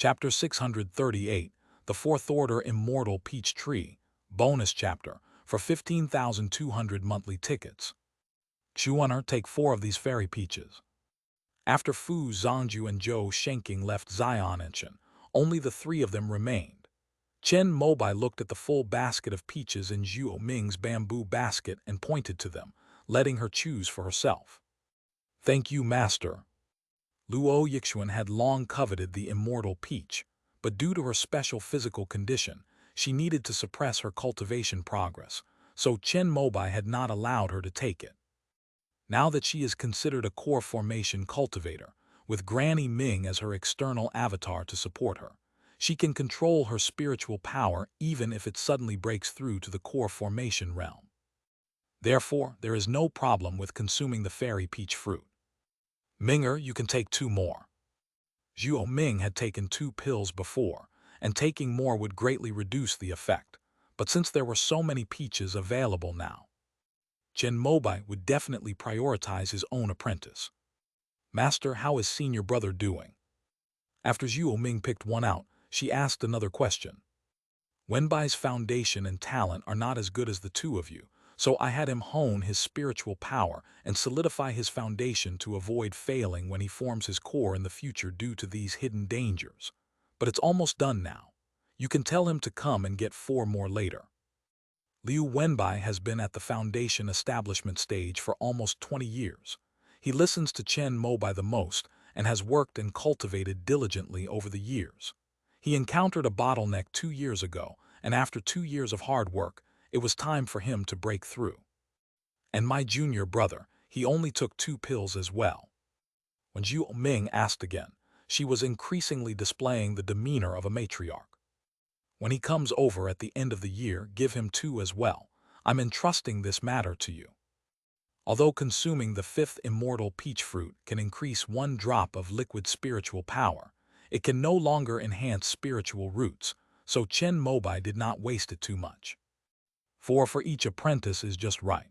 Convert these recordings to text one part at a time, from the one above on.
Chapter 638, The Fourth Order Immortal Peach Tree, Bonus Chapter, for 15,200 monthly tickets. Xuan'er, take 4 of these fairy peaches. After Fu Zhangju and Zhou Shenqing left Xi'an, only the 3 of them remained. Chen Mobai looked at the full basket of peaches in Zhuo Ming's bamboo basket and pointed to them, letting her choose for herself. Thank you, master. Luo Yixuan had long coveted the immortal peach, but due to her special physical condition, she needed to suppress her cultivation progress, so Chen Mobai had not allowed her to take it. Now that she is considered a core formation cultivator, with Granny Ming as her external avatar to support her, she can control her spiritual power even if it suddenly breaks through to the core formation realm. Therefore, there is no problem with consuming the fairy peach fruit. Minger, you can take 2 more. Zhuo Ming had taken 2 pills before, and taking more would greatly reduce the effect, but since there were so many peaches available now, Chen Mobai would definitely prioritize his own apprentice. Master, how is senior brother doing? After Zhuo Ming picked one out, she asked another question. Wenbai's foundation and talent are not as good as the 2 of you, so I had him hone his spiritual power and solidify his foundation to avoid failing when he forms his core in the future due to these hidden dangers. But it's almost done now. You can tell him to come and get 4 more later. Liu Wenbai has been at the foundation establishment stage for almost 20 years. He listens to Chen Mobai the most and has worked and cultivated diligently over the years. He encountered a bottleneck 2 years ago, and after 2 years of hard work, it was time for him to break through. And my junior brother, he only took 2 pills as well. When Zhuo Ming asked again, she was increasingly displaying the demeanor of a matriarch. When he comes over at the end of the year, give him 2 as well. I'm entrusting this matter to you. Although consuming the 5th immortal peach fruit can increase 1 drop of liquid spiritual power, it can no longer enhance spiritual roots, so Chen Mobai did not waste it too much. 4 for each apprentice is just right.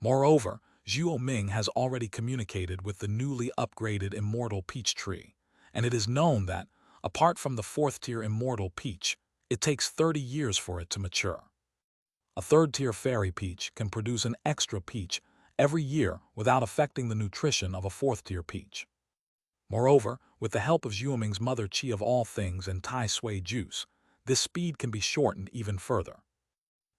Moreover, Zhuo Ming has already communicated with the newly upgraded immortal peach tree, and it is known that, apart from the 4th-tier immortal peach, it takes 30 years for it to mature. A 3rd-tier fairy peach can produce an extra peach every year without affecting the nutrition of a 4th-tier peach. Moreover, with the help of Zhuo Ming's mother Qi of all things and Tai Sui juice, this speed can be shortened even further.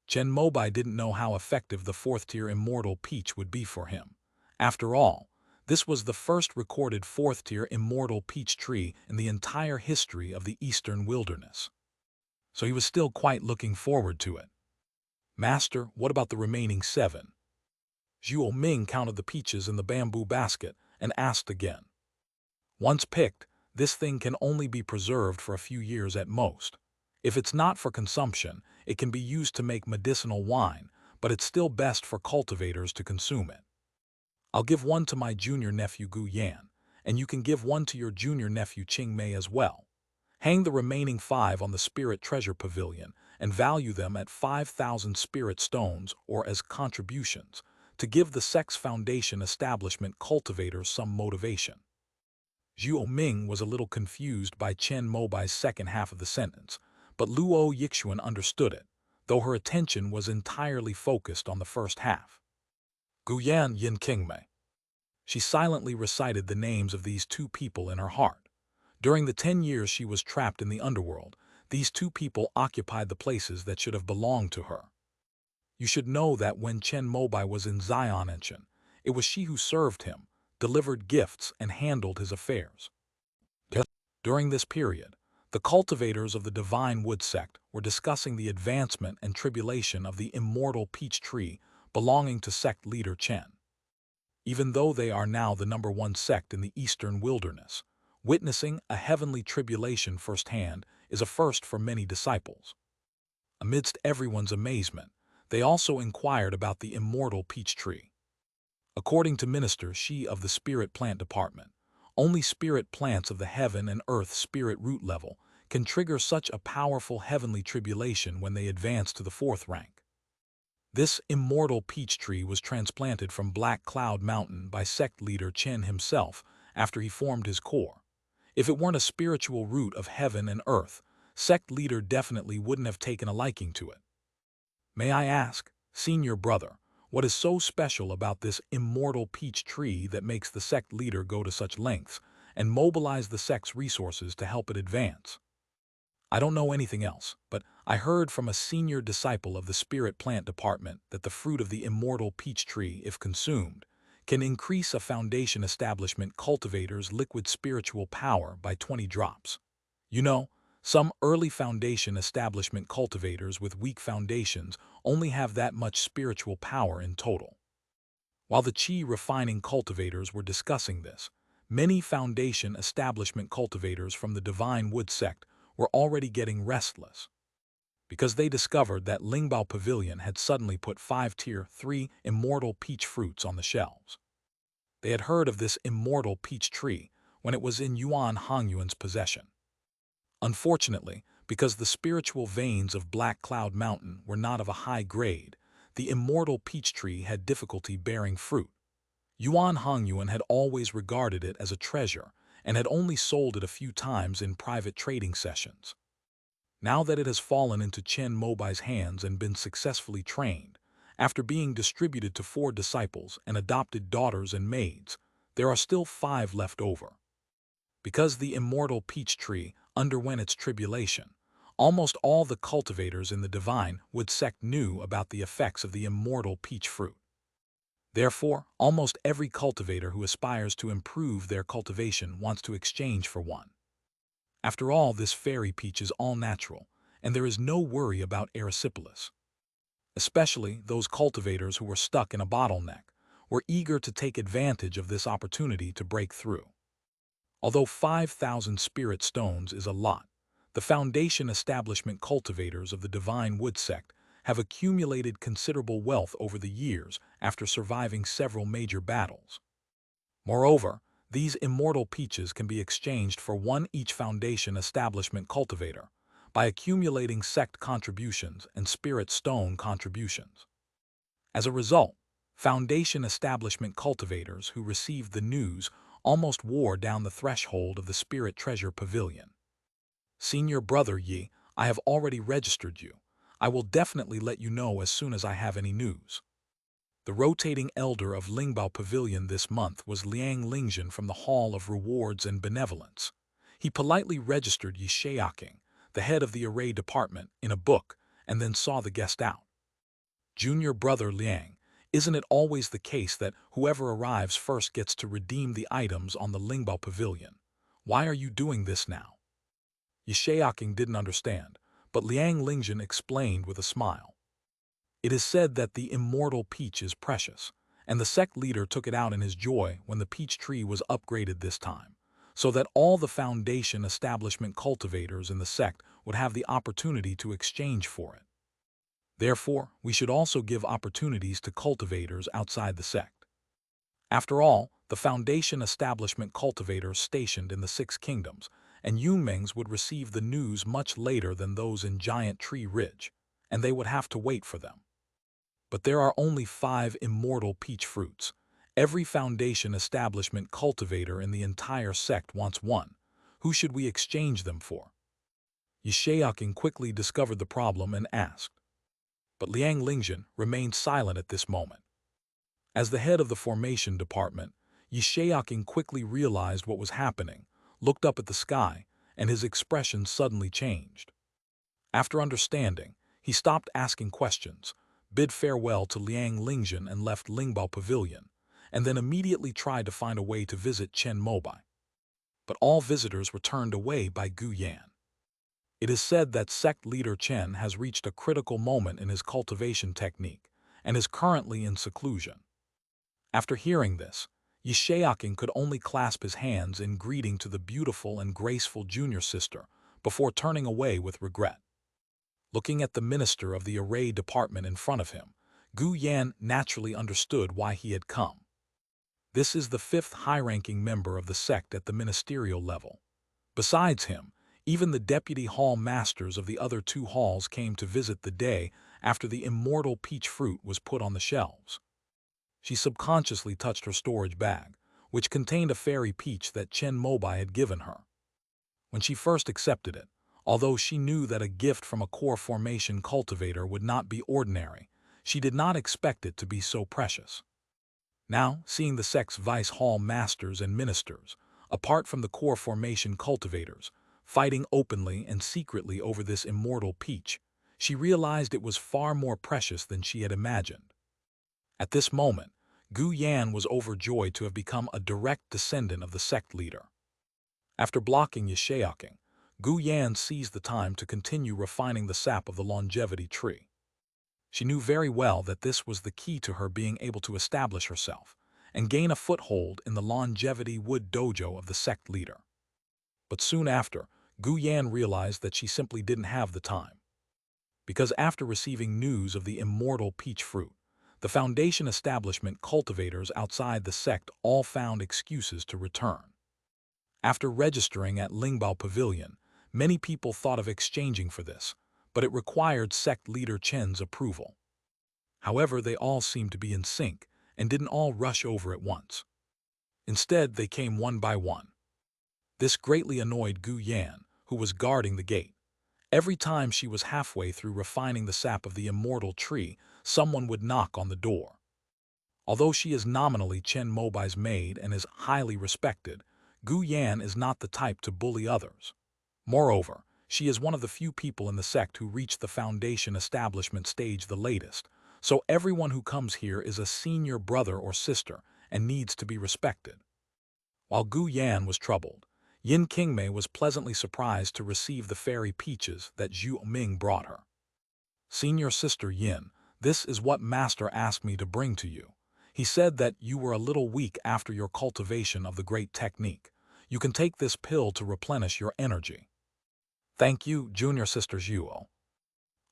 Chen Mobai didn't know how effective the 4th-tier immortal peach would be for him. After all, this was the first recorded 4th-tier immortal peach tree in the entire history of the Eastern Wilderness. So he was still quite looking forward to it. Master, what about the remaining 7? Zhuo Ming counted the peaches in the bamboo basket and asked again. Once picked, this thing can only be preserved for a few years at most. If it's not for consumption, it can be used to make medicinal wine, but it's still best for cultivators to consume it. I'll give 1 to my junior nephew Gu Yan, and you can give 1 to your junior nephew Qing Mei as well. Hang the remaining 5 on the Spirit Treasure Pavilion and value them at 5,000 spirit stones or as contributions to give the sect's foundation establishment cultivators some motivation. Zhuo Ming was a little confused by Chen Mobai's second half of the sentence, but Luo Yixuan understood it, though her attention was entirely focused on the first half. Guyan Yin Qingmei. She silently recited the names of these 2 people in her heart. During the 10 years she was trapped in the underworld, these 2 people occupied the places that should have belonged to her. You should know that when Chen Mobai was in Xi'an, it was she who served him, delivered gifts, and handled his affairs. During this period, the cultivators of the Divine Wood sect were discussing the advancement and tribulation of the immortal peach tree belonging to sect leader Chen. Even though they are now the #1 sect in the Eastern Wilderness, witnessing a heavenly tribulation firsthand is a first for many disciples. Amidst everyone's amazement, they also inquired about the immortal peach tree. According to Minister Shi of the Spirit Plant Department, only spirit plants of the heaven and earth spirit root level can trigger such a powerful heavenly tribulation when they advance to the 4th rank. This immortal peach tree was transplanted from Black Cloud Mountain by sect leader Chen himself after he formed his core. If it weren't a spiritual root of heaven and earth, sect leader definitely wouldn't have taken a liking to it. May I ask, senior brother, what is so special about this immortal peach tree that makes the sect leader go to such lengths and mobilize the sect's resources to help it advance? I don't know anything else, but I heard from a senior disciple of the spirit plant department that the fruit of the immortal peach tree, if consumed, can increase a foundation establishment cultivator's liquid spiritual power by 20 drops. You know, some early foundation establishment cultivators with weak foundations only have that much spiritual power in total. While the chi refining cultivators were discussing this, many foundation establishment cultivators from the Divine Wood sect were already getting restless because they discovered that Lingbao Pavilion had suddenly put 5 Tier 3 immortal peach fruits on the shelves. They had heard of this immortal peach tree when it was in Yuan Hongyuan's possession. Unfortunately, because the spiritual veins of Black Cloud Mountain were not of a high grade, the immortal peach tree had difficulty bearing fruit. Yuan Hongyuan had always regarded it as a treasure and had only sold it a few times in private trading sessions. Now that it has fallen into Chen Mobai's hands and been successfully trained, after being distributed to 4 disciples and adopted daughters and maids, there are still 5 left over. Because the immortal peach tree underwent its tribulation, almost all the cultivators in the Divine Wood sect knew about the effects of the immortal peach fruit. Therefore, almost every cultivator who aspires to improve their cultivation wants to exchange for one. After all, this fairy peach is all natural, and there is no worry about erysipelas. Especially those cultivators who were stuck in a bottleneck were eager to take advantage of this opportunity to break through. Although 5,000 spirit stones is a lot, the foundation establishment cultivators of the Divine Wood sect have accumulated considerable wealth over the years after surviving several major battles. Moreover, these immortal peaches can be exchanged for one each foundation establishment cultivator by accumulating sect contributions and spirit stone contributions. As a result, foundation establishment cultivators who received the news almost wore down the threshold of the Spirit Treasure Pavilion. Senior brother Yi, I have already registered you. I will definitely let you know as soon as I have any news. The rotating elder of Lingbao Pavilion this month was Liang Lingjun from the Hall of Rewards and Benevolence. He politely registered Yi Shaoqing, the head of the array department, in a book and then saw the guest out. Junior brother Liang, isn't it always the case that whoever arrives first gets to redeem the items on the Lingbao Pavilion? Why are you doing this now? Yi Shaoqing didn't understand, but Liang Lingjun explained with a smile. It is said that the immortal peach is precious, and the sect leader took it out in his joy when the peach tree was upgraded this time, so that all the foundation establishment cultivators in the sect would have the opportunity to exchange for it. Therefore, we should also give opportunities to cultivators outside the sect. After all, the foundation establishment cultivators stationed in the 6 kingdoms and Yunmengs would receive the news much later than those in Giant Tree Ridge, and they would have to wait for them. But there are only 5 immortal peach fruits. Every foundation establishment cultivator in the entire sect wants one. Who should we exchange them for? Yi Shaoqing quickly discovered the problem and asked. But Liang Lingjun remained silent at this moment. As the head of the formation department, Yi Shaoqing quickly realized what was happening, looked up at the sky, and his expression suddenly changed. After understanding, he stopped asking questions, bid farewell to Liang Lingjun and left Lingbao Pavilion, and then immediately tried to find a way to visit Chen Mobai. But all visitors were turned away by Gu Yan. It is said that sect leader Chen has reached a critical moment in his cultivation technique and is currently in seclusion. After hearing this, Yi Shaoqing could only clasp his hands in greeting to the beautiful and graceful junior sister before turning away with regret. Looking at the minister of the array department in front of him, Gu Yan naturally understood why he had come. This is the 5th high-ranking member of the sect at the ministerial level. Besides him, even the deputy hall masters of the other 2 halls came to visit the day after the immortal peach fruit was put on the shelves. She subconsciously touched her storage bag, which contained a fairy peach that Chen Mobai had given her. when she first accepted it, although she knew that a gift from a core formation cultivator would not be ordinary, she did not expect it to be so precious. Now, seeing the sect's vice hall masters and ministers, apart from the core formation cultivators, fighting openly and secretly over this immortal peach, she realized it was far more precious than she had imagined. At this moment, Gu Yan was overjoyed to have become a direct descendant of the sect leader. After blocking Yishaoking, Gu Yan seized the time to continue refining the sap of the longevity tree. She knew very well that this was the key to her being able to establish herself and gain a foothold in the longevity wood dojo of the sect leader. But soon after, Gu Yan realized that she simply didn't have the time. Because after receiving news of the immortal peach fruit, the Foundation establishment cultivators outside the sect all found excuses to return. After registering at Lingbao Pavilion, many people thought of exchanging for this, but it required sect leader Chen's approval. However, they all seemed to be in sync and didn't all rush over at once. Instead, they came one by one. This greatly annoyed Gu Yan, who was guarding the gate. Every time she was halfway through refining the sap of the immortal tree, someone would knock on the door. Although she is nominally Chen Mobai's maid and is highly respected, Gu Yan is not the type to bully others. Moreover, she is one of the few people in the sect who reached the Foundation establishment stage the latest, so everyone who comes here is a senior brother or sister and needs to be respected. While Gu Yan was troubled, Yin Qingmei was pleasantly surprised to receive the fairy peaches that Zhu Ming brought her. "Senior Sister Yin, this is what Master asked me to bring to you. He said that you were a little weak after your cultivation of the great technique. You can take this pill to replenish your energy." "Thank you, Junior Sister Zhuo."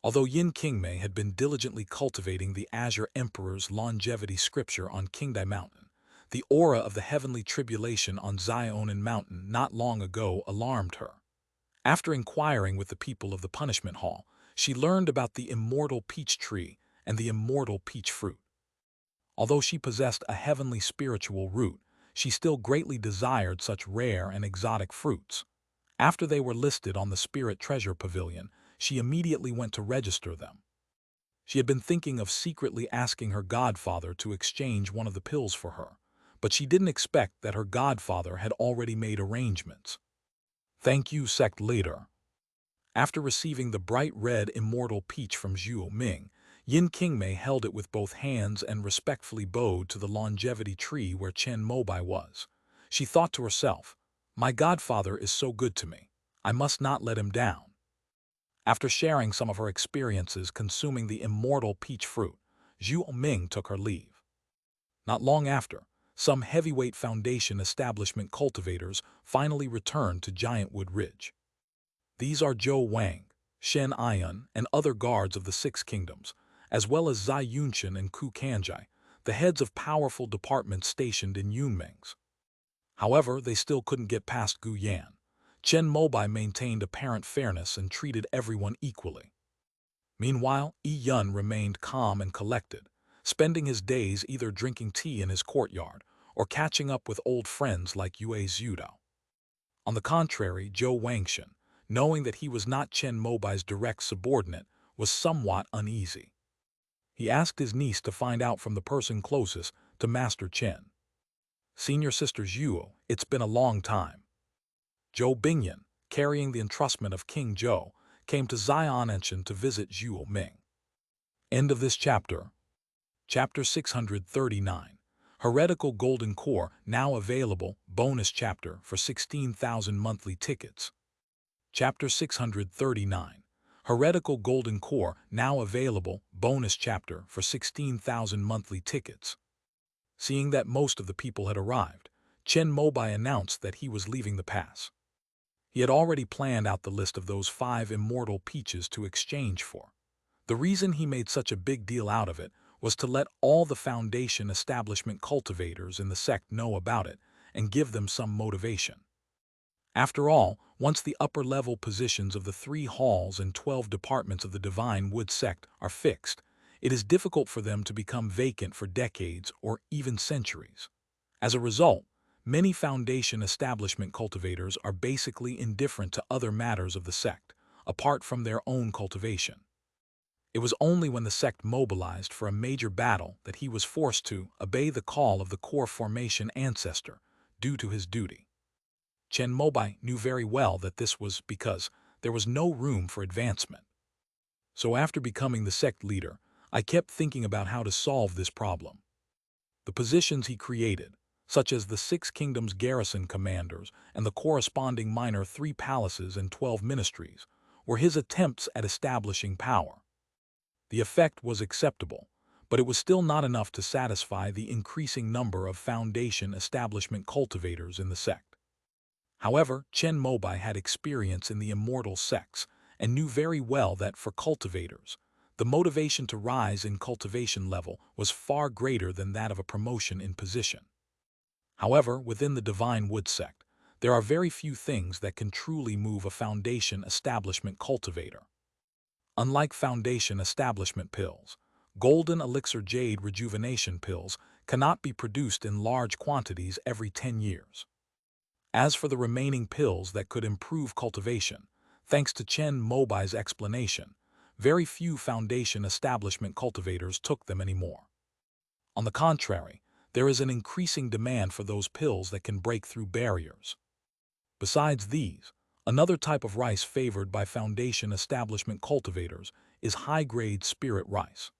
Although Yin Qingmei had been diligently cultivating the Azure Emperor's longevity scripture on Qingdai Mountain, the aura of the heavenly tribulation on Zionin Mountain not long ago alarmed her. After inquiring with the people of the punishment hall, she learned about the immortal peach tree and the immortal peach fruit. Although she possessed a heavenly spiritual root, she still greatly desired such rare and exotic fruits. After they were listed on the Spirit Treasure Pavilion, she immediately went to register them. She had been thinking of secretly asking her godfather to exchange one of the pills for her, but she didn't expect that her godfather had already made arrangements. "Thank you, sect leader." After receiving the bright red immortal peach from Zhu Ming, Yin Qingmei held it with both hands and respectfully bowed to the longevity tree where Chen Mobai was. She thought to herself, "My godfather is so good to me. I must not let him down." After sharing some of her experiences consuming the immortal peach fruit, Zhu Ming took her leave. Not long after, some heavyweight Foundation establishment cultivators finally returned to Giantwood Ridge. These are Zhou Wang, Shen Ayan, and other guards of the Six Kingdoms, as well as Zai Yunshan and Ku Kanjai, the heads of powerful departments stationed in Yunming's. However, they still couldn't get past Gu Yan. Chen Mobai maintained apparent fairness and treated everyone equally. Meanwhile, Yi Yun remained calm and collected, spending his days either drinking tea in his courtyard or catching up with old friends like Yue Zhudao. On the contrary, Zhou Wangshan, knowing that he was not Chen Mobai's direct subordinate, was somewhat uneasy. He asked his niece to find out from the person closest to Master Chen. "Senior Sister Zhuo, it's been a long time." Zhou Bingyan, carrying the entrustment of King Zhou, came to Xianenshan to visit Zhuo Ming. End of this chapter. Chapter 639. Heretical Golden Core now available, bonus chapter for 16,000 monthly tickets. Chapter 639. Heretical Golden Core now available, bonus chapter for 16,000 monthly tickets. Seeing that most of the people had arrived, Chen Mobai announced that he was leaving the pass. He had already planned out the list of those 5 immortal peaches to exchange for. The reason he made such a big deal out of it was to let all the Foundation establishment cultivators in the sect know about it and give them some motivation. After all, once the upper-level positions of the 3 halls and 12 departments of the Divine Wood sect are fixed, it is difficult for them to become vacant for decades or even centuries. As a result, Many foundation establishment cultivators are basically indifferent to other matters of the sect, apart from their own cultivation. It was only when the sect mobilized for a major battle that he was forced to obey the call of the core formation ancestor due to his duty. Chen Mobai knew very well that this was because there was no room for advancement. So after becoming the sect leader, I kept thinking about how to solve this problem. The positions he created, such as the 6 kingdoms garrison commanders and the corresponding minor 3 palaces and 12 ministries, were his attempts at establishing power. The effect was acceptable, but it was still not enough to satisfy the increasing number of foundation establishment cultivators in the sect. However, Chen Mobai had experience in the immortal sects and knew very well that for cultivators, the motivation to rise in cultivation level was far greater than that of a promotion in position. However, within the Divine Wood sect, there are very few things that can truly move a foundation establishment cultivator. Unlike foundation establishment pills, golden elixir jade rejuvenation pills cannot be produced in large quantities every 10 years. As for the remaining pills that could improve cultivation, thanks to Chen Mobai's explanation, very few foundation establishment cultivators took them anymore. On the contrary, there is an increasing demand for those pills that can break through barriers. Besides these, another type of rice favored by foundation establishment cultivators is high-grade spirit rice.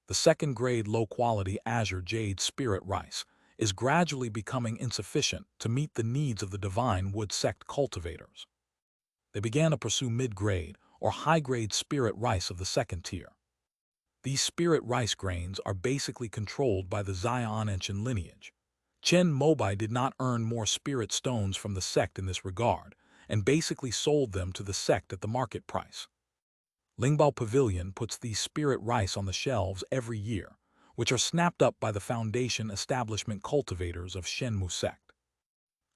The second-grade low-quality azure jade spirit rice is gradually becoming insufficient to meet the needs of the Divine Wood sect cultivators. They began to pursue mid-grade or high-grade spirit rice of the second tier. These spirit rice grains are basically controlled by the Xian Ancient lineage. Chen Mobai did not earn more spirit stones from the sect in this regard, and basically sold them to the sect at the market price. Lingbao Pavilion puts these spirit rice on the shelves every year, which are snapped up by the foundation establishment cultivators of Shenmu sect.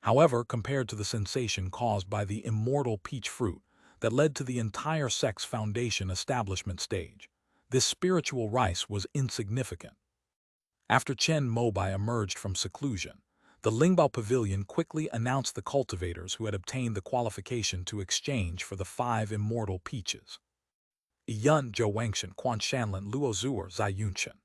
However, compared to the sensation caused by the immortal peach fruit that led to the entire sect's foundation establishment stage, this spiritual rice was insignificant. After Chen Mobai emerged from seclusion, the Lingbao Pavilion quickly announced the cultivators who had obtained the qualification to exchange for the 5 immortal peaches. Yun Zhou Wangshan, Quan Shanlin, Luo Zuer, Zai Yunshan.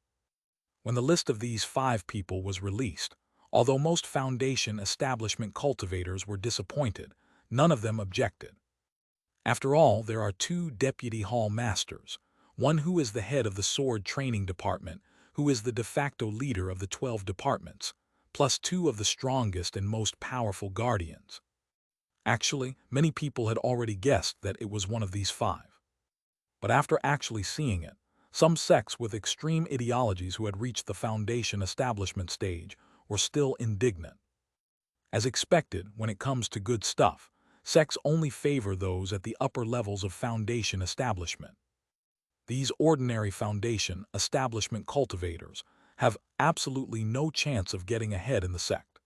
When the list of these 5 people was released, although most foundation establishment cultivators were disappointed, none of them objected. After all, there are 2 deputy hall masters, one who is the head of the sword training department, who is the de facto leader of the 12 departments, plus 2 of the strongest and most powerful guardians. Actually, many people had already guessed that it was one of these 5. But after actually seeing it, some sects with extreme ideologies who had reached the foundation establishment stage were still indignant. As expected, when it comes to good stuff, sects only favor those at the upper levels of foundation establishment. These ordinary foundation establishment cultivators have absolutely no chance of getting ahead in the sect.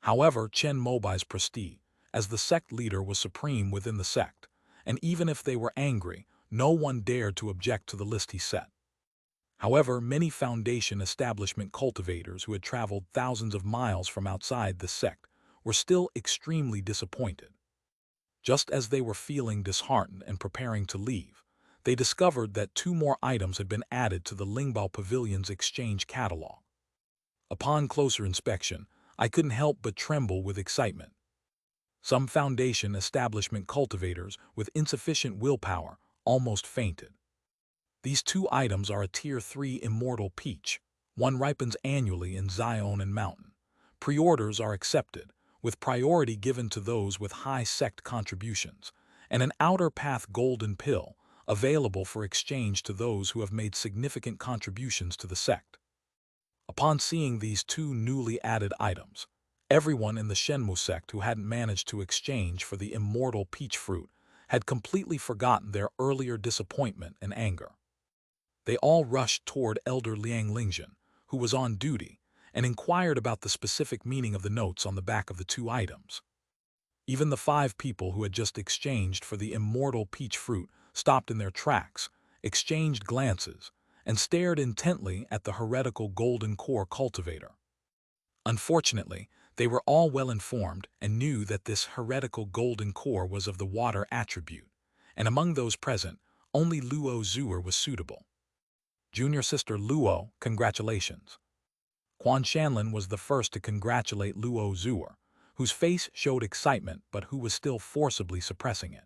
However, Chen Mobai's prestige as the sect leader was supreme within the sect, and even if they were angry, no one dared to object to the list he set. However, many foundation establishment cultivators who had traveled thousands of miles from outside the sect were still extremely disappointed. Just as they were feeling disheartened and preparing to leave, they discovered that 2 more items had been added to the Lingbao Pavilion's exchange catalog. Upon closer inspection, I couldn't help but tremble with excitement. Some foundation establishment cultivators with insufficient willpower almost fainted. These 2 items are a Tier 3 immortal peach. One ripens annually in Zion and Mountain. Pre-orders are accepted, with priority given to those with high sect contributions, and an outer path golden pill, available for exchange to those who have made significant contributions to the sect. Upon seeing these 2 newly added items, everyone in the Shenmu sect who hadn't managed to exchange for the immortal peach fruit had completely forgotten their earlier disappointment and anger. They all rushed toward Elder Liang Lingzhen, who was on duty, and inquired about the specific meaning of the notes on the back of the 2 items. Even the 5 people who had just exchanged for the immortal peach fruit stopped in their tracks, exchanged glances, and stared intently at the heretical golden core cultivator. Unfortunately, They were all well informed and knew that this heretical golden core was of the water attribute, and among those present, only Luo Zuer was suitable. Junior sister Luo, congratulations. Quan Shanlin was the first to congratulate Luo Zuer, whose face showed excitement but who was still forcibly suppressing it.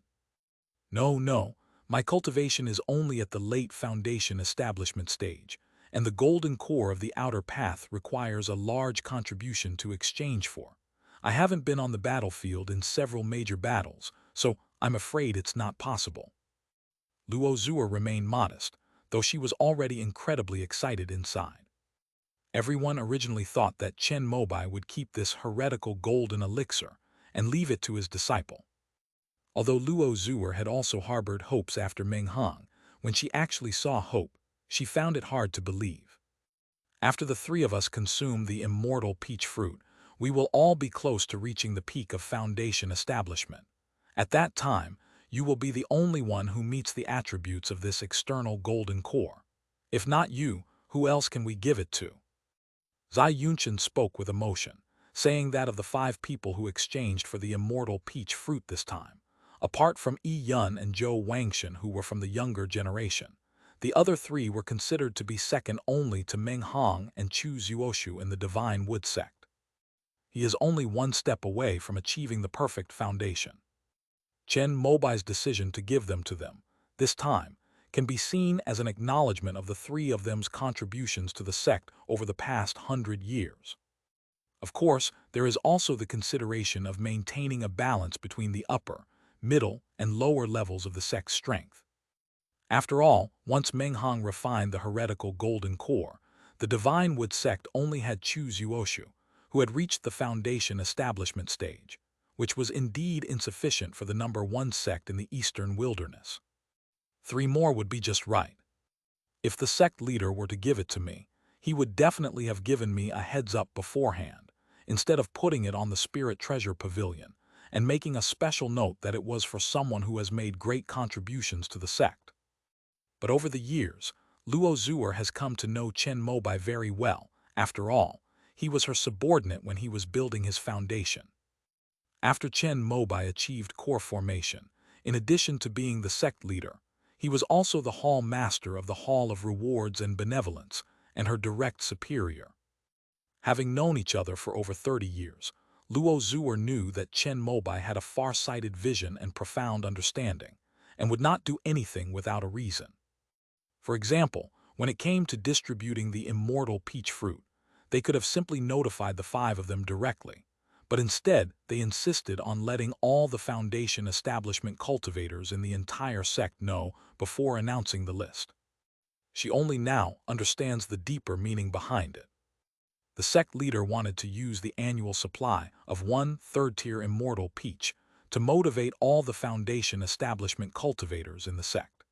No, no, my cultivation is only at the late foundation establishment stage, and the golden core of the outer path requires a large contribution to exchange for. I haven't been on the battlefield in several major battles, so I'm afraid it's not possible. Luo Zuer remained modest, though she was already incredibly excited inside. Everyone originally thought that Chen Mobai would keep this heretical golden elixir and leave it to his disciple. Although Luo Zuer had also harbored hopes after Meng Hong, when she actually saw hope, she found it hard to believe. After the three of us consume the immortal peach fruit, we will all be close to reaching the peak of foundation establishment. At that time, you will be the only one who meets the attributes of this external golden core. If not you, who else can we give it to? Zai Yunchen spoke with emotion, saying that of the 5 people who exchanged for the immortal peach fruit this time, apart from Yi Yun and Zhou Wangshan who were from the younger generation, the other 3 were considered to be second only to Meng Hong and Chu Zuoshu in the Divine Wood sect. He is only one step away from achieving the perfect foundation. Chen Mobai's decision to give them to them, this time, can be seen as an acknowledgement of the 3 of them's contributions to the sect over the past 100 years. Of course, there is also the consideration of maintaining a balance between the upper, middle, and lower levels of the sect's strength. After all, once Meng Hong refined the heretical golden core, the Divine Wood sect only had Chu Zuoshu, who had reached the foundation establishment stage, which was indeed insufficient for the number 1 sect in the eastern wilderness. 3 more would be just right. If the sect leader were to give it to me, he would definitely have given me a heads-up beforehand, instead of putting it on the Spirit Treasure Pavilion and making a special note that it was for someone who has made great contributions to the sect. But over the years, Luo Zuer has come to know Chen Mobai very well. After all, he was her subordinate when he was building his foundation. After Chen Mobai achieved core formation, in addition to being the sect leader, he was also the hall master of the Hall of Rewards and Benevolence and her direct superior. Having known each other for over 30 years, Luo Zuer knew that Chen Mobai had a far-sighted vision and profound understanding, and would not do anything without a reason. For example, when it came to distributing the immortal peach fruit, they could have simply notified the 5 of them directly, but instead they insisted on letting all the foundation establishment cultivators in the entire sect know before announcing the list. She only now understands the deeper meaning behind it. The sect leader wanted to use the annual supply of 1 third-tier immortal peach to motivate all the foundation establishment cultivators in the sect.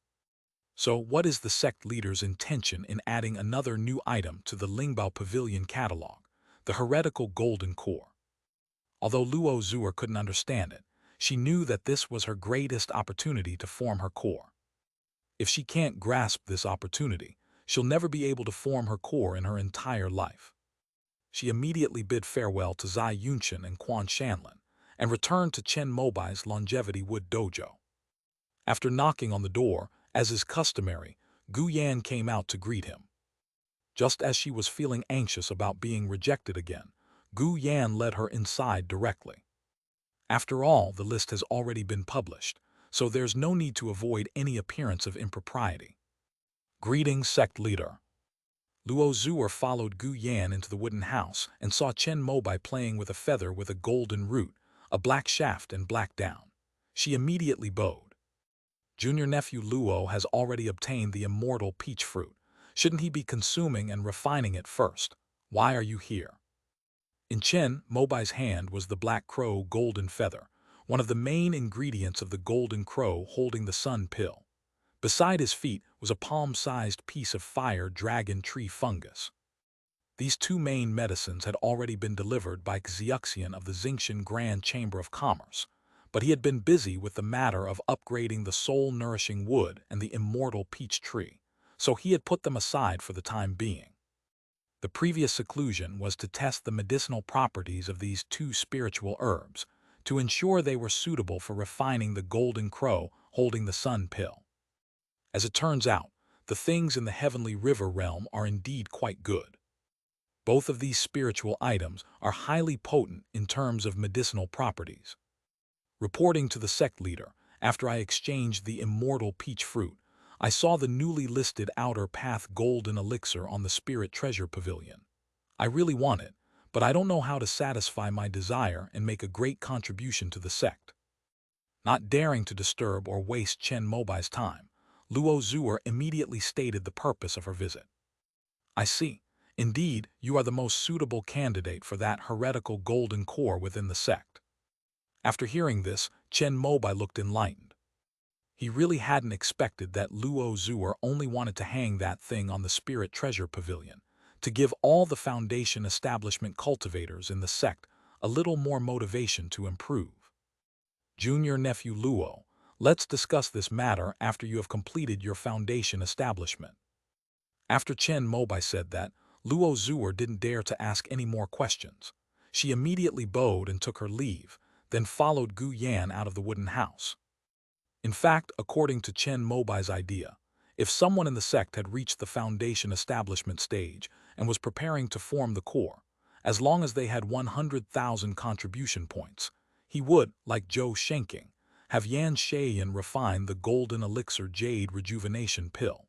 So what is the sect leader's intention in adding another new item to the Lingbao Pavilion catalog, the heretical golden core? Although Luo Zuer couldn't understand it, she knew that this was her greatest opportunity to form her core. If she can't grasp this opportunity, she'll never be able to form her core in her entire life. She immediately bid farewell to Zai Yunchen and Quan Shanlin, and returned to Chen Mobai's Longevity Wood dojo. After knocking on the door, as is customary, Gu Yan came out to greet him. Just as she was feeling anxious about being rejected again, Gu Yan led her inside directly. After all, the list has already been published, so there's no need to avoid any appearance of impropriety. Greetings, sect leader. Luo Zuer followed Gu Yan into the wooden house and saw Chen Mobai playing with a feather with a golden root, a black shaft and black down. She immediately bowed. Junior nephew Luo has already obtained the immortal peach fruit. Shouldn't he be consuming and refining it first? Why are you here? In Chen Mobai's hand was the black crow golden feather, one of the main ingredients of the golden crow holding the sun pill. Beside his feet was a palm-sized piece of fire dragon tree fungus. These 2 main medicines had already been delivered by Xiuxian of the Xingshan Grand Chamber of Commerce, but he had been busy with the matter of upgrading the soul-nourishing wood and the immortal peach tree, so he had put them aside for the time being. The previous seclusion was to test the medicinal properties of these two spiritual herbs, to ensure they were suitable for refining the golden crow holding the sun pill. As it turns out, the things in the heavenly river realm are indeed quite good. Both of these spiritual items are highly potent in terms of medicinal properties. Reporting to the sect leader, after I exchanged the immortal peach fruit, I saw the newly listed outer path golden elixir on the spirit treasure pavilion. I really want it, but I don't know how to satisfy my desire and make a great contribution to the sect. Not daring to disturb or waste Chen Mobai's time, Luo Zuer immediately stated the purpose of her visit. I see. Indeed, you are the most suitable candidate for that heretical golden core within the sect. After hearing this, Chen Mobai looked enlightened. He really hadn't expected that Luo Zuer only wanted to hang that thing on the spirit treasure pavilion, to give all the foundation establishment cultivators in the sect a little more motivation to improve. Junior nephew Luo, let's discuss this matter after you have completed your foundation establishment. After Chen Mobai said that, Luo Zuer didn't dare to ask any more questions. She immediately bowed and took her leave, then followed Gu Yan out of the wooden house. In fact, according to Chen Mobai's idea, if someone in the sect had reached the foundation establishment stage and was preparing to form the core, as long as they had 100,000 contribution points, he would, like Zhou Shenking, have Yan Shayan refine the golden elixir jade rejuvenation pill.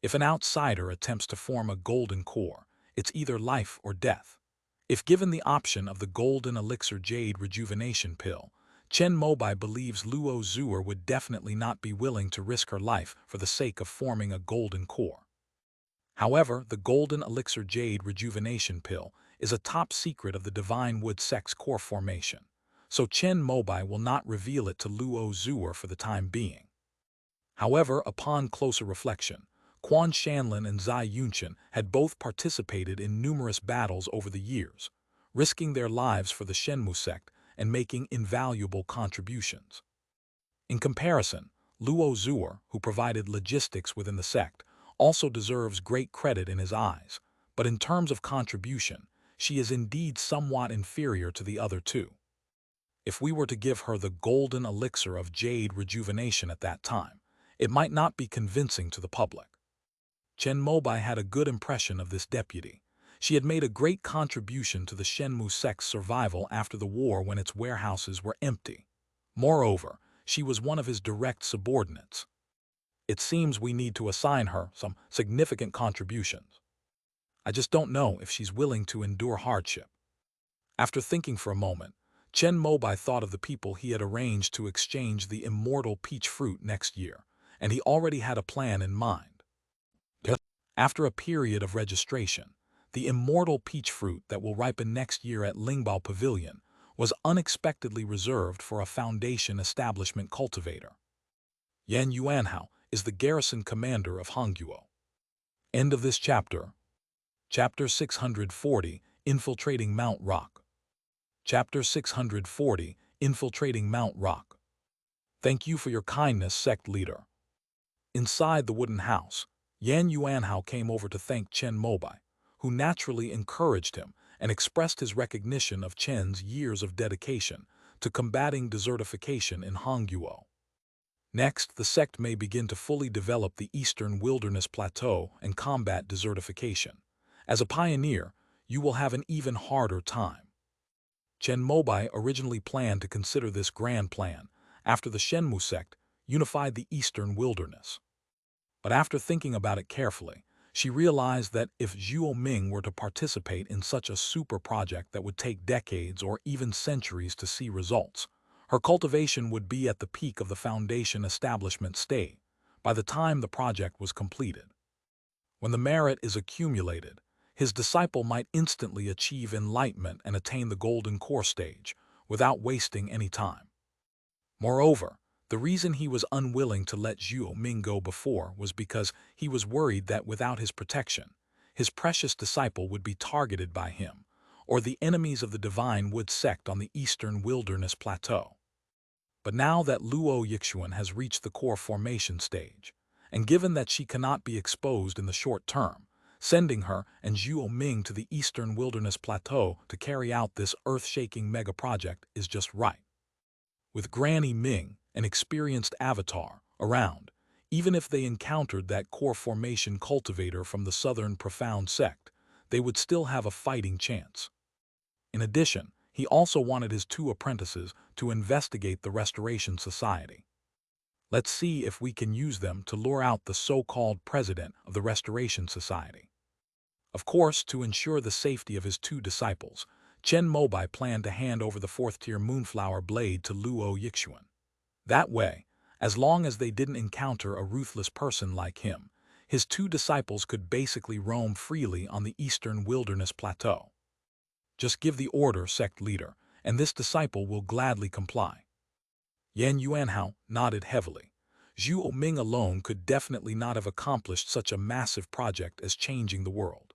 If an outsider attempts to form a golden core, it's either life or death. If given the option of the golden elixir jade rejuvenation pill, Chen Mobai believes Luo Zuer would definitely not be willing to risk her life for the sake of forming a golden core. However, the golden elixir jade rejuvenation pill is a top secret of the Divine Wood sect's core formation, so Chen Mobai will not reveal it to Luo Zuer for the time being. However, upon closer reflection, Quan Shanlin and Zai Yunqian had both participated in numerous battles over the years, risking their lives for the Shenmu sect and making invaluable contributions. In comparison, Luo Zuer, who provided logistics within the sect, also deserves great credit in his eyes, but in terms of contribution, she is indeed somewhat inferior to the other two. If we were to give her the golden elixir of jade rejuvenation at that time, it might not be convincing to the public. Chen Mobai had a good impression of this deputy. She had made a great contribution to the Shenmu sect's survival after the war when its warehouses were empty. Moreover, she was one of his direct subordinates. It seems we need to assign her some significant contributions. I just don't know if she's willing to endure hardship. After thinking for a moment, Chen Mobai thought of the people he had arranged to exchange the immortal peach fruit next year, and he already had a plan in mind. After a period of registration, the immortal peach fruit that will ripen next year at Lingbao Pavilion was unexpectedly reserved for a foundation establishment cultivator. Yan Yuanhao is the garrison commander of Hongguo. End of this chapter. Chapter 640, Infiltrating Mount Rock. Chapter 640, Infiltrating Mount Rock. Thank you for your kindness, sect leader. Inside the wooden house, Yan Yuanhao came over to thank Chen Mobai, who naturally encouraged him and expressed his recognition of Chen's years of dedication to combating desertification in Hongguo. Next, the sect may begin to fully develop the Eastern Wilderness Plateau and combat desertification. As a pioneer, you will have an even harder time. Chen Mobai originally planned to consider this grand plan after the Shenmu sect unified the Eastern Wilderness. But after thinking about it carefully, she realized that if Zhuo Ming were to participate in such a super project that would take decades or even centuries to see results, her cultivation would be at the peak of the foundation establishment stage by the time the project was completed. When the merit is accumulated, his disciple might instantly achieve enlightenment and attain the golden core stage without wasting any time. Moreover, the reason he was unwilling to let Zhuo Ming go before was because he was worried that without his protection, his precious disciple would be targeted by him, or the enemies of the Divine Wood sect on the Eastern Wilderness Plateau. But now that Luo Yixuan has reached the core formation stage, and given that she cannot be exposed in the short term, sending her and Zhuo Ming to the eastern wilderness plateau to carry out this earth-shaking mega-project is just right. With Granny Ming, an experienced avatar, around, even if they encountered that core formation cultivator from the southern profound sect, they would still have a fighting chance. In addition, he also wanted his 2 apprentices to investigate the Restoration Society. Let's see if we can use them to lure out the so-called president of the Restoration Society. Of course, to ensure the safety of his 2 disciples, Chen Mobai planned to hand over the 4th-tier Moonflower Blade to Luo Yixuan. That way, as long as they didn't encounter a ruthless person like him, his 2 disciples could basically roam freely on the eastern wilderness plateau. Just give the order, sect leader, and this disciple will gladly comply. Yan Yuanhao nodded heavily. Zhuo Ming alone could definitely not have accomplished such a massive project as changing the world.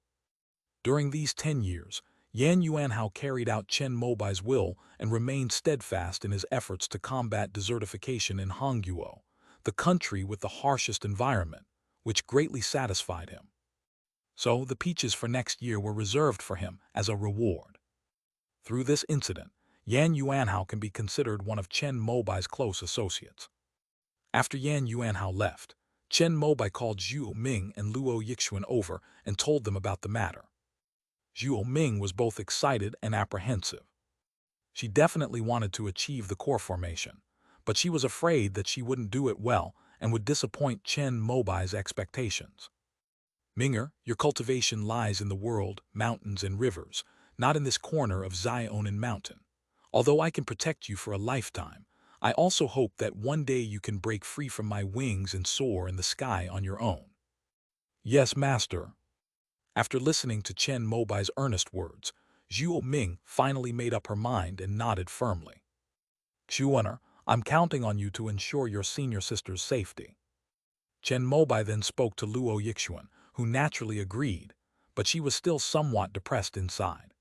During these 10 years, Yan Yuanhao carried out Chen Mobai's will and remained steadfast in his efforts to combat desertification in Hongguo, the country with the harshest environment, which greatly satisfied him. So the peaches for next year were reserved for him as a reward. Through this incident, Yan Yuanhao can be considered one of Chen Mobai's close associates. After Yan Yuanhao left, Chen Mobai called Zhuo Ming and Luo Yixuan over and told them about the matter. Zhuo Ming was both excited and apprehensive. She definitely wanted to achieve the core formation, but she was afraid that she wouldn't do it well and would disappoint Chen Mobai's expectations. Minger, your cultivation lies in the world, mountains and rivers, not in this corner of Zionin Mountain. Although I can protect you for a lifetime, I also hope that one day you can break free from my wings and soar in the sky on your own. Yes, master. After listening to Chen Mobai's earnest words, Zhuo Ming finally made up her mind and nodded firmly. Xuaner, I'm counting on you to ensure your senior sister's safety. Chen Mobai then spoke to Luo Yixuan, who naturally agreed, but she was still somewhat depressed inside.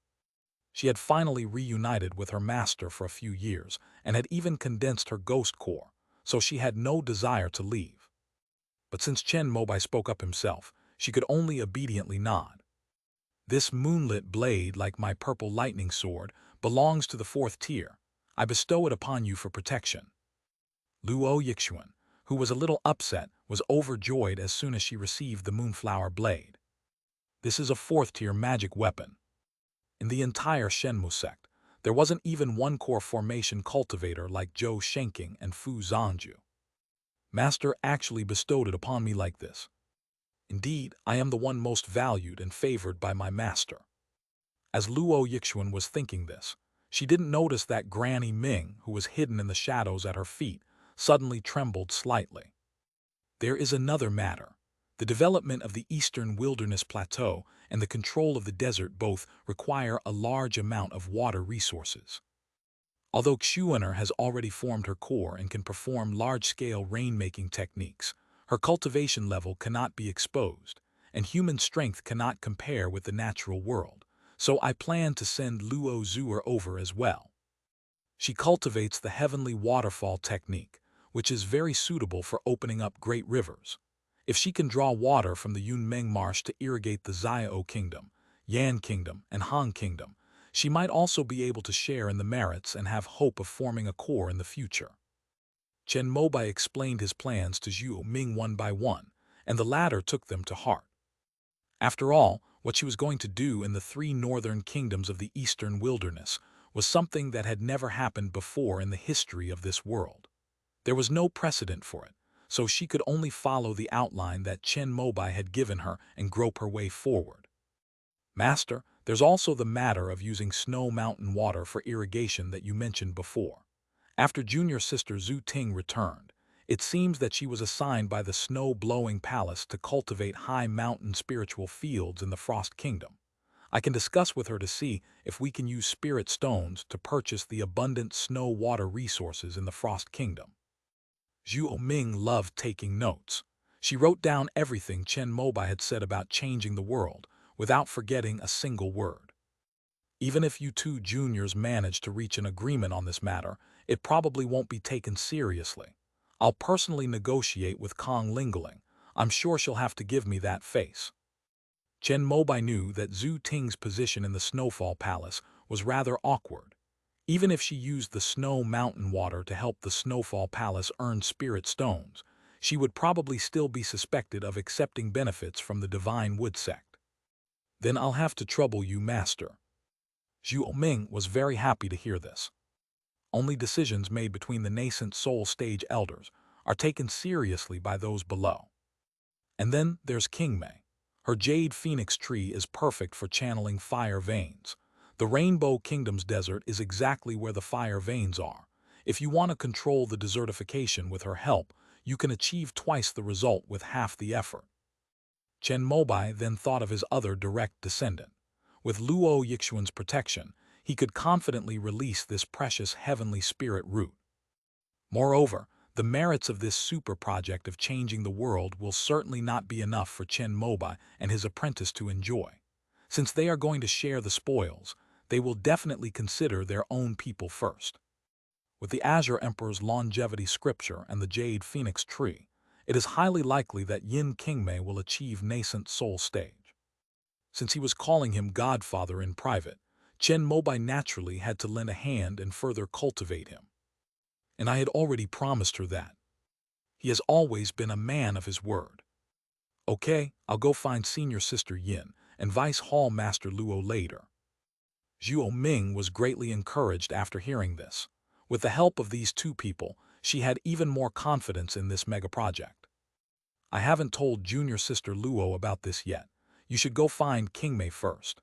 She had finally reunited with her master for a few years and had even condensed her ghost core, so she had no desire to leave. But since Chen Mobai spoke up himself, she could only obediently nod. This moonlit blade, like my purple lightning sword, belongs to the 4th tier. I bestow it upon you for protection. Luo Yixuan, who was a little upset, was overjoyed as soon as she received the Moonflower Blade. This is a 4th-tier magic weapon. In the entire Shenmu sect, there wasn't even one core formation cultivator like Zhou Shenking and Fu Zhangju. Master actually bestowed it upon me like this. Indeed, I am the one most valued and favored by my master. As Luo Yixuan was thinking this, she didn't notice that Granny Ming, who was hidden in the shadows at her feet, suddenly trembled slightly. There is another matter. The development of the eastern wilderness plateau and the control of the desert both require a large amount of water resources. Although Xuaner has already formed her core and can perform large-scale rainmaking techniques, her cultivation level cannot be exposed, and human strength cannot compare with the natural world, so I plan to send Luo Zuer over as well. She cultivates the heavenly waterfall technique, which is very suitable for opening up great rivers. If she can draw water from the Yunmeng Marsh to irrigate the Xiao Kingdom, Yan Kingdom, and Han Kingdom, she might also be able to share in the merits and have hope of forming a core in the future. Chen Mobai explained his plans to Zhuo Ming one by one, and the latter took them to heart. After all, what she was going to do in the 3 northern kingdoms of the eastern wilderness was something that had never happened before in the history of this world. There was no precedent for it, so she could only follow the outline that Chen Mobai had given her and grope her way forward. Master, there's also the matter of using snow mountain water for irrigation that you mentioned before. After junior sister Zhu Ting returned, it seems that she was assigned by the snow-blowing palace to cultivate high mountain spiritual fields in the Frost Kingdom. I can discuss with her to see if we can use spirit stones to purchase the abundant snow water resources in the Frost Kingdom. Zhuo Ming loved taking notes. She wrote down everything Chen Mobai had said about changing the world, without forgetting a single word. Even if you 2 juniors manage to reach an agreement on this matter, it probably won't be taken seriously. I'll personally negotiate with Kong Lingling. I'm sure she'll have to give me that face. Chen Mobai knew that Zhu Ting's position in the Snowfall Palace was rather awkward. Even if she used the snow mountain water to help the Snowfall Palace earn spirit stones, she would probably still be suspected of accepting benefits from the Divine Wood sect. Then I'll have to trouble you, Master. Zhu Ming was very happy to hear this. Only decisions made between the nascent soul stage elders are taken seriously by those below. And then there's Qingmei. Her jade phoenix tree is perfect for channeling fire veins. The Rainbow Kingdom's desert is exactly where the fire veins are. If you want to control the desertification with her help, you can achieve twice the result with half the effort. Chen Mobai then thought of his other direct descendant. With Luo Yixuan's protection, he could confidently release this precious heavenly spirit root. Moreover, the merits of this super project of changing the world will certainly not be enough for Chen Mobai and his apprentice to enjoy. Since they are going to share the spoils, they will definitely consider their own people first. With the Azure Emperor's longevity scripture and the Jade Phoenix tree, it is highly likely that Yin Qingmei will achieve nascent soul stage. Since he was calling him Godfather in private, Chen Mobai naturally had to lend a hand and further cultivate him. And I had already promised her that. He has always been a man of his word. Okay, I'll go find Senior Sister Yin and Vice Hall Master Luo later. Zhu Ming was greatly encouraged after hearing this. With the help of these two people, she had even more confidence in this mega project. I haven't told Junior Sister Luo about this yet. You should go find Qingmei first.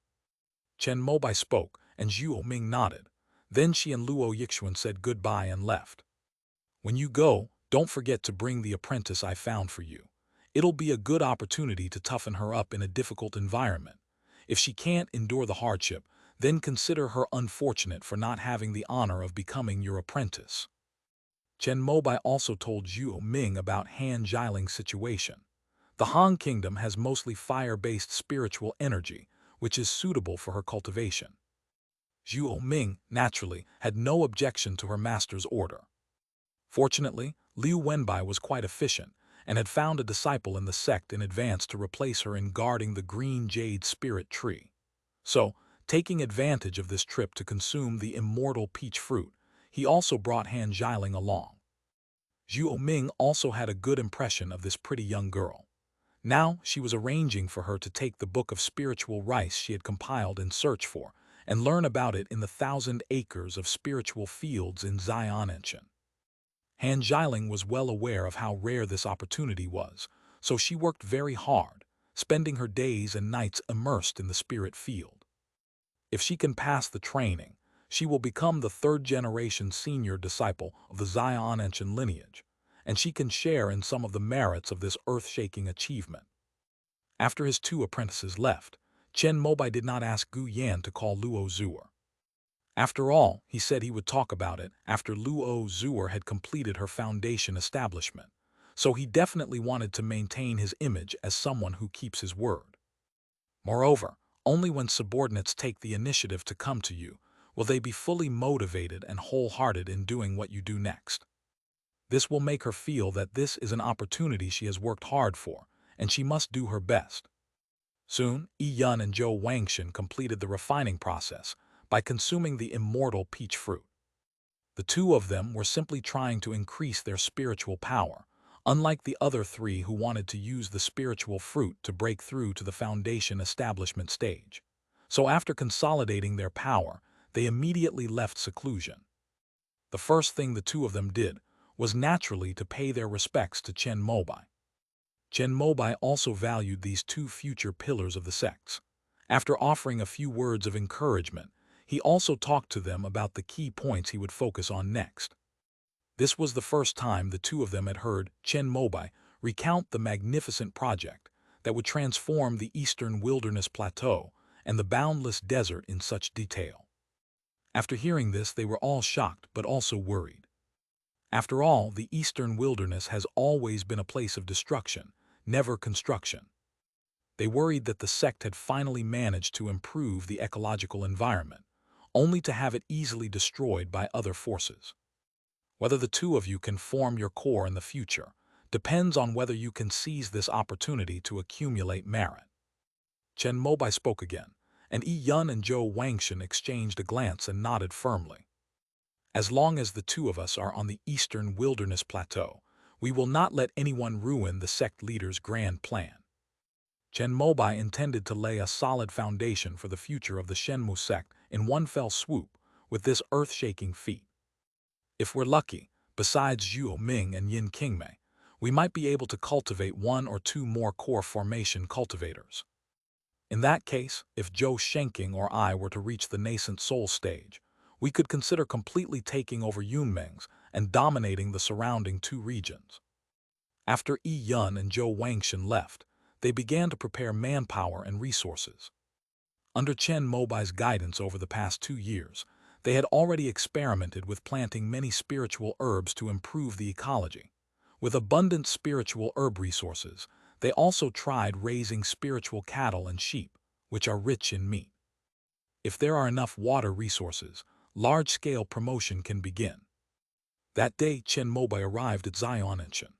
Chen Mobai spoke, and Zhu Ming nodded. Then she and Luo Yixuan said goodbye and left. When you go, don't forget to bring the apprentice I found for you. It'll be a good opportunity to toughen her up in a difficult environment. If she can't endure the hardship, then consider her unfortunate for not having the honor of becoming your apprentice. Chen Mobai also told Zhu Ming about Han Jiling's situation. The Han Kingdom has mostly fire-based spiritual energy, which is suitable for her cultivation. Zhu Ming, naturally, had no objection to her master's order. Fortunately, Liu Wenbai was quite efficient and had found a disciple in the sect in advance to replace her in guarding the green jade spirit tree. So, taking advantage of this trip to consume the immortal peach fruit, he also brought Han Jiling along. Zhu Ming also had a good impression of this pretty young girl. Now she was arranging for her to take the book of spiritual rice she had compiled in search for and learn about it in the 1,000 acres of spiritual fields in Xi'anenshan. Han Jiling was well aware of how rare this opportunity was, so she worked very hard, spending her days and nights immersed in the spirit field. If she can pass the training, she will become the third-generation senior disciple of the Xi'anenshan lineage, and she can share in some of the merits of this earth-shaking achievement. After his two apprentices left, Chen Mobai did not ask Gu Yan to call Luo Zuer. After all, he said he would talk about it after Luo Zuer had completed her foundation establishment, so he definitely wanted to maintain his image as someone who keeps his word. Moreover, only when subordinates take the initiative to come to you will they be fully motivated and wholehearted in doing what you do next. This will make her feel that this is an opportunity she has worked hard for, and she must do her best. Soon, Yi Yun and Zhou Wangshan completed the refining process by consuming the immortal peach fruit. The two of them were simply trying to increase their spiritual power, unlike the other three who wanted to use the spiritual fruit to break through to the foundation establishment stage. So after consolidating their power, they immediately left seclusion. The first thing the two of them did was naturally to pay their respects to Chen Mobai. Chen Mobai also valued these two future pillars of the sects. After offering a few words of encouragement, he also talked to them about the key points he would focus on next. This was the first time the two of them had heard Chen Mobai recount the magnificent project that would transform the eastern wilderness plateau and the boundless desert in such detail. After hearing this, they were all shocked but also worried. After all, the eastern wilderness has always been a place of destruction, never construction. They worried that the sect had finally managed to improve the ecological environment, only to have it easily destroyed by other forces. Whether the two of you can form your core in the future depends on whether you can seize this opportunity to accumulate merit. Chen Mobai spoke again, and Yi Yun and Zhou Wangshan exchanged a glance and nodded firmly. As long as the two of us are on the eastern wilderness plateau, we will not let anyone ruin the sect leader's grand plan. Chen Mobai intended to lay a solid foundation for the future of the Shenmu sect in one fell swoop with this earth-shaking feat. If we're lucky, besides Zhuo Ming and Yin Qingmei, we might be able to cultivate one or two more core formation cultivators. In that case, if Zhou Shenking or I were to reach the nascent soul stage, we could consider completely taking over Yunmeng's and dominating the surrounding two regions. After Yi Yun and Zhou Wangshan left, they began to prepare manpower and resources. Under Chen Mobai's guidance over the past 2 years, they had already experimented with planting many spiritual herbs to improve the ecology. With abundant spiritual herb resources, they also tried raising spiritual cattle and sheep, which are rich in meat. If there are enough water resources, large-scale promotion can begin. That day, Chen Mobai arrived at Xiananshan.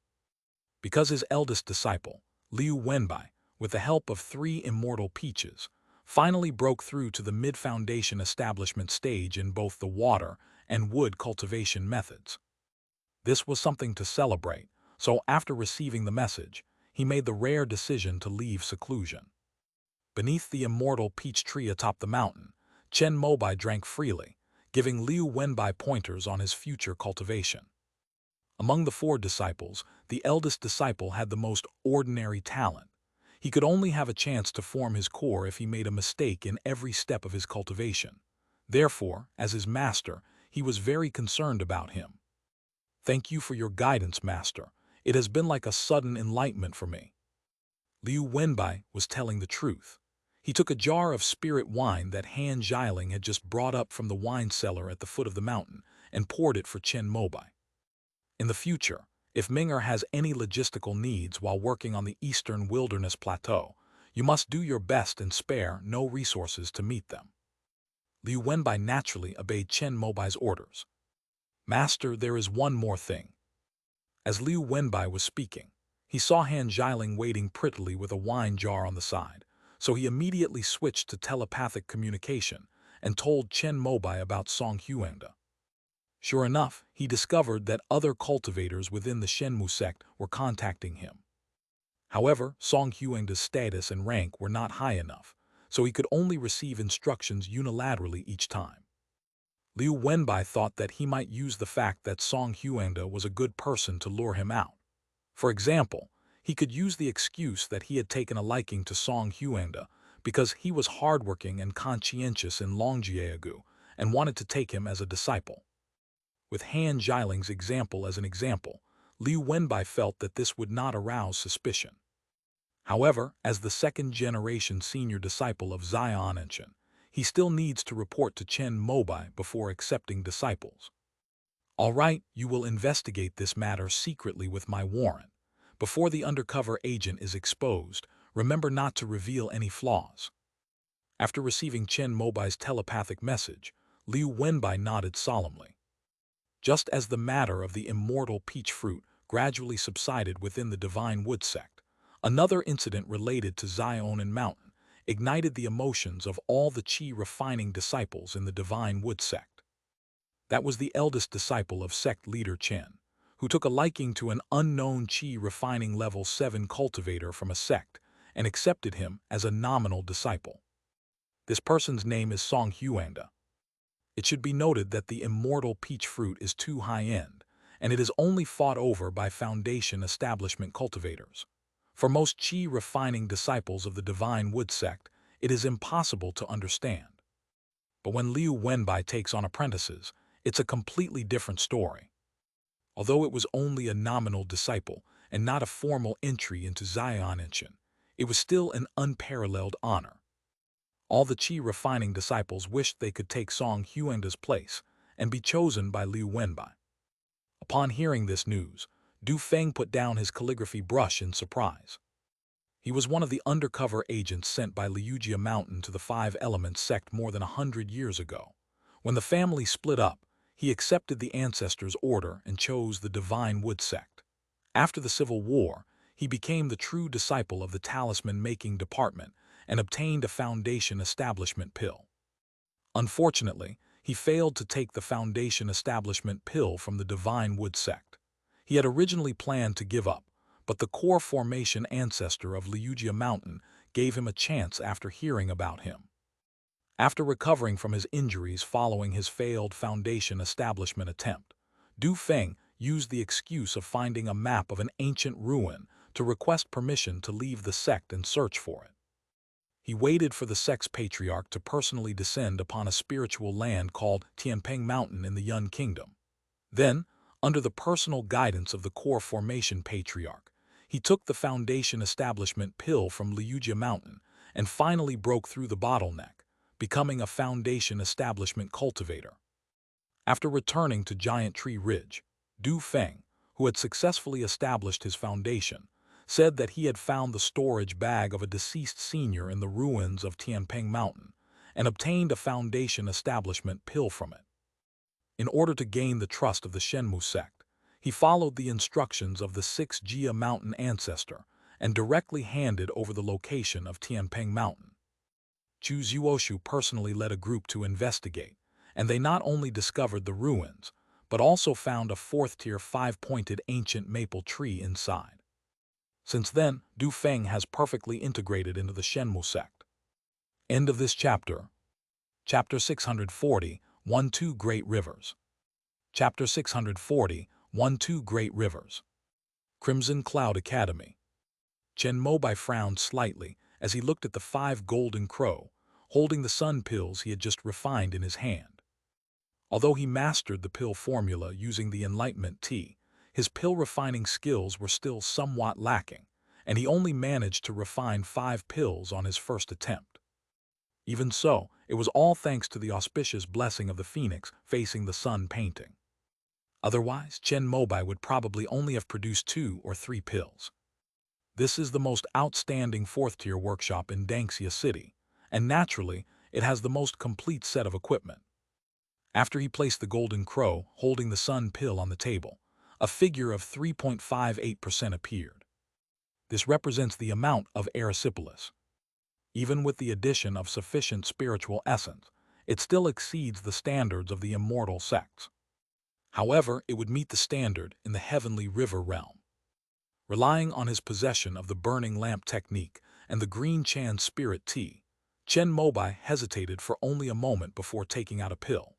Because his eldest disciple, Liu Wenbai, with the help of 3 immortal peaches, finally broke through to the mid-foundation establishment stage in both the water and wood cultivation methods. This was something to celebrate, so after receiving the message, he made the rare decision to leave seclusion. Beneath the immortal peach tree atop the mountain, Chen Mobai drank freely, giving Liu Wenbai pointers on his future cultivation. Among the 4 disciples, the eldest disciple had the most ordinary talent. He could only have a chance to form his core if he made a mistake in every step of his cultivation. Therefore, as his master, he was very concerned about him. "Thank you for your guidance, master. It has been like a sudden enlightenment for me." Liu Wenbai was telling the truth. He took a jar of spirit wine that Han Xiaoling had just brought up from the wine cellar at the foot of the mountain and poured it for Chen Mobai. In the future, if Ming'er has any logistical needs while working on the eastern wilderness plateau, you must do your best and spare no resources to meet them. Liu Wenbai naturally obeyed Chen Mobai's orders. "Master, there is one more thing." As Liu Wenbai was speaking, he saw Han Xiaoling waiting prettily with a wine jar on the side, so he immediately switched to telepathic communication and told Chen Mobai about Song Huangda. Sure enough, he discovered that other cultivators within the Shenmu sect were contacting him. However, Song Huangda's status and rank were not high enough, so he could only receive instructions unilaterally each time. Liu Wenbai thought that he might use the fact that Song Huangda was a good person to lure him out. For example, he could use the excuse that he had taken a liking to Song Huangda because he was hardworking and conscientious in Longjiagu and wanted to take him as a disciple. With Han Xiaoling's example as an example, Liu Wenbai felt that this would not arouse suspicion. However, as the second-generation senior disciple of Xiananshan, he still needs to report to Chen Mobai before accepting disciples. "All right, you will investigate this matter secretly with my warrant. Before the undercover agent is exposed, remember not to reveal any flaws." After receiving Chen Mobai's telepathic message, Liu Wenbai nodded solemnly. Just as the matter of the immortal peach fruit gradually subsided within the Divine Wood sect, another incident related to Xiaonan Mountain ignited the emotions of all the qi-refining disciples in the Divine Wood sect. That was the eldest disciple of sect leader Chen, who took a liking to an unknown qi-refining level 7 cultivator from a sect and accepted him as a nominal disciple. This person's name is Song Huangda. It should be noted that the immortal peach fruit is too high-end, and it is only fought over by foundation establishment cultivators. For most qi-refining disciples of the Divine Wood sect, it is impossible to understand. But when Liu Wenbai takes on apprentices, it's a completely different story. Although it was only a nominal disciple and not a formal entry into Xiananshan, it was still an unparalleled honor. All the qi-refining disciples wished they could take Song Huangda's place and be chosen by Liu Wenbai. Upon hearing this news, Du Feng put down his calligraphy brush in surprise. He was one of the undercover agents sent by Liujia Mountain to the Five Elements sect more than 100 years ago. When the family split up, he accepted the ancestors' order and chose the Divine Wood sect. After the Civil War, he became the true disciple of the talisman-making department and obtained a Foundation Establishment pill. Unfortunately, he failed to take the Foundation Establishment pill from the Divine Wood sect. He had originally planned to give up, but the core formation ancestor of Liugia Mountain gave him a chance after hearing about him. After recovering from his injuries following his failed Foundation Establishment attempt, Du Feng used the excuse of finding a map of an ancient ruin to request permission to leave the sect and search for it. He waited for the sect's patriarch to personally descend upon a spiritual land called Tianpeng Mountain in the Yun Kingdom. Then, under the personal guidance of the core formation patriarch, he took the Foundation Establishment pill from Liugia Mountain and finally broke through the bottleneck, becoming a Foundation Establishment cultivator. After returning to Giant Tree Ridge, Du Feng, who had successfully established his foundation, said that he had found the storage bag of a deceased senior in the ruins of Tianpeng Mountain and obtained a Foundation Establishment pill from it. In order to gain the trust of the Shenmu sect, he followed the instructions of the 6th Jia Mountain ancestor and directly handed over the location of Tianpeng Mountain. Chu Zuoshu personally led a group to investigate, and they not only discovered the ruins, but also found a 4th-tier 5-pointed ancient maple tree inside. Since then, Du Feng has perfectly integrated into the Shenmu sect. End of this chapter. Chapter 640, 1-2 Great Rivers. Chapter 640, 1-2 Great Rivers. Crimson Cloud Academy. Chen Mobai frowned slightly as he looked at the 5 golden crow, holding the sun pills he had just refined in his hand. Although he mastered the pill formula using the Enlightenment tea, his pill refining skills were still somewhat lacking, and he only managed to refine 5 pills on his first attempt. Even so, it was all thanks to the auspicious blessing of the phoenix facing the sun painting. Otherwise, Chen Mobai would probably only have produced 2 or 3 pills. This is the most outstanding 4th-tier workshop in Dangxia City, and naturally, it has the most complete set of equipment. After he placed the golden crow holding the sun pill on the table, a figure of 3.58% appeared. This represents the amount of erysipelas. Even with the addition of sufficient spiritual essence, it still exceeds the standards of the immortal sects. However, it would meet the standard in the heavenly river realm. Relying on his possession of the burning lamp technique and the green Chan spirit tea, Chen Mobai hesitated for only a moment before taking out a pill.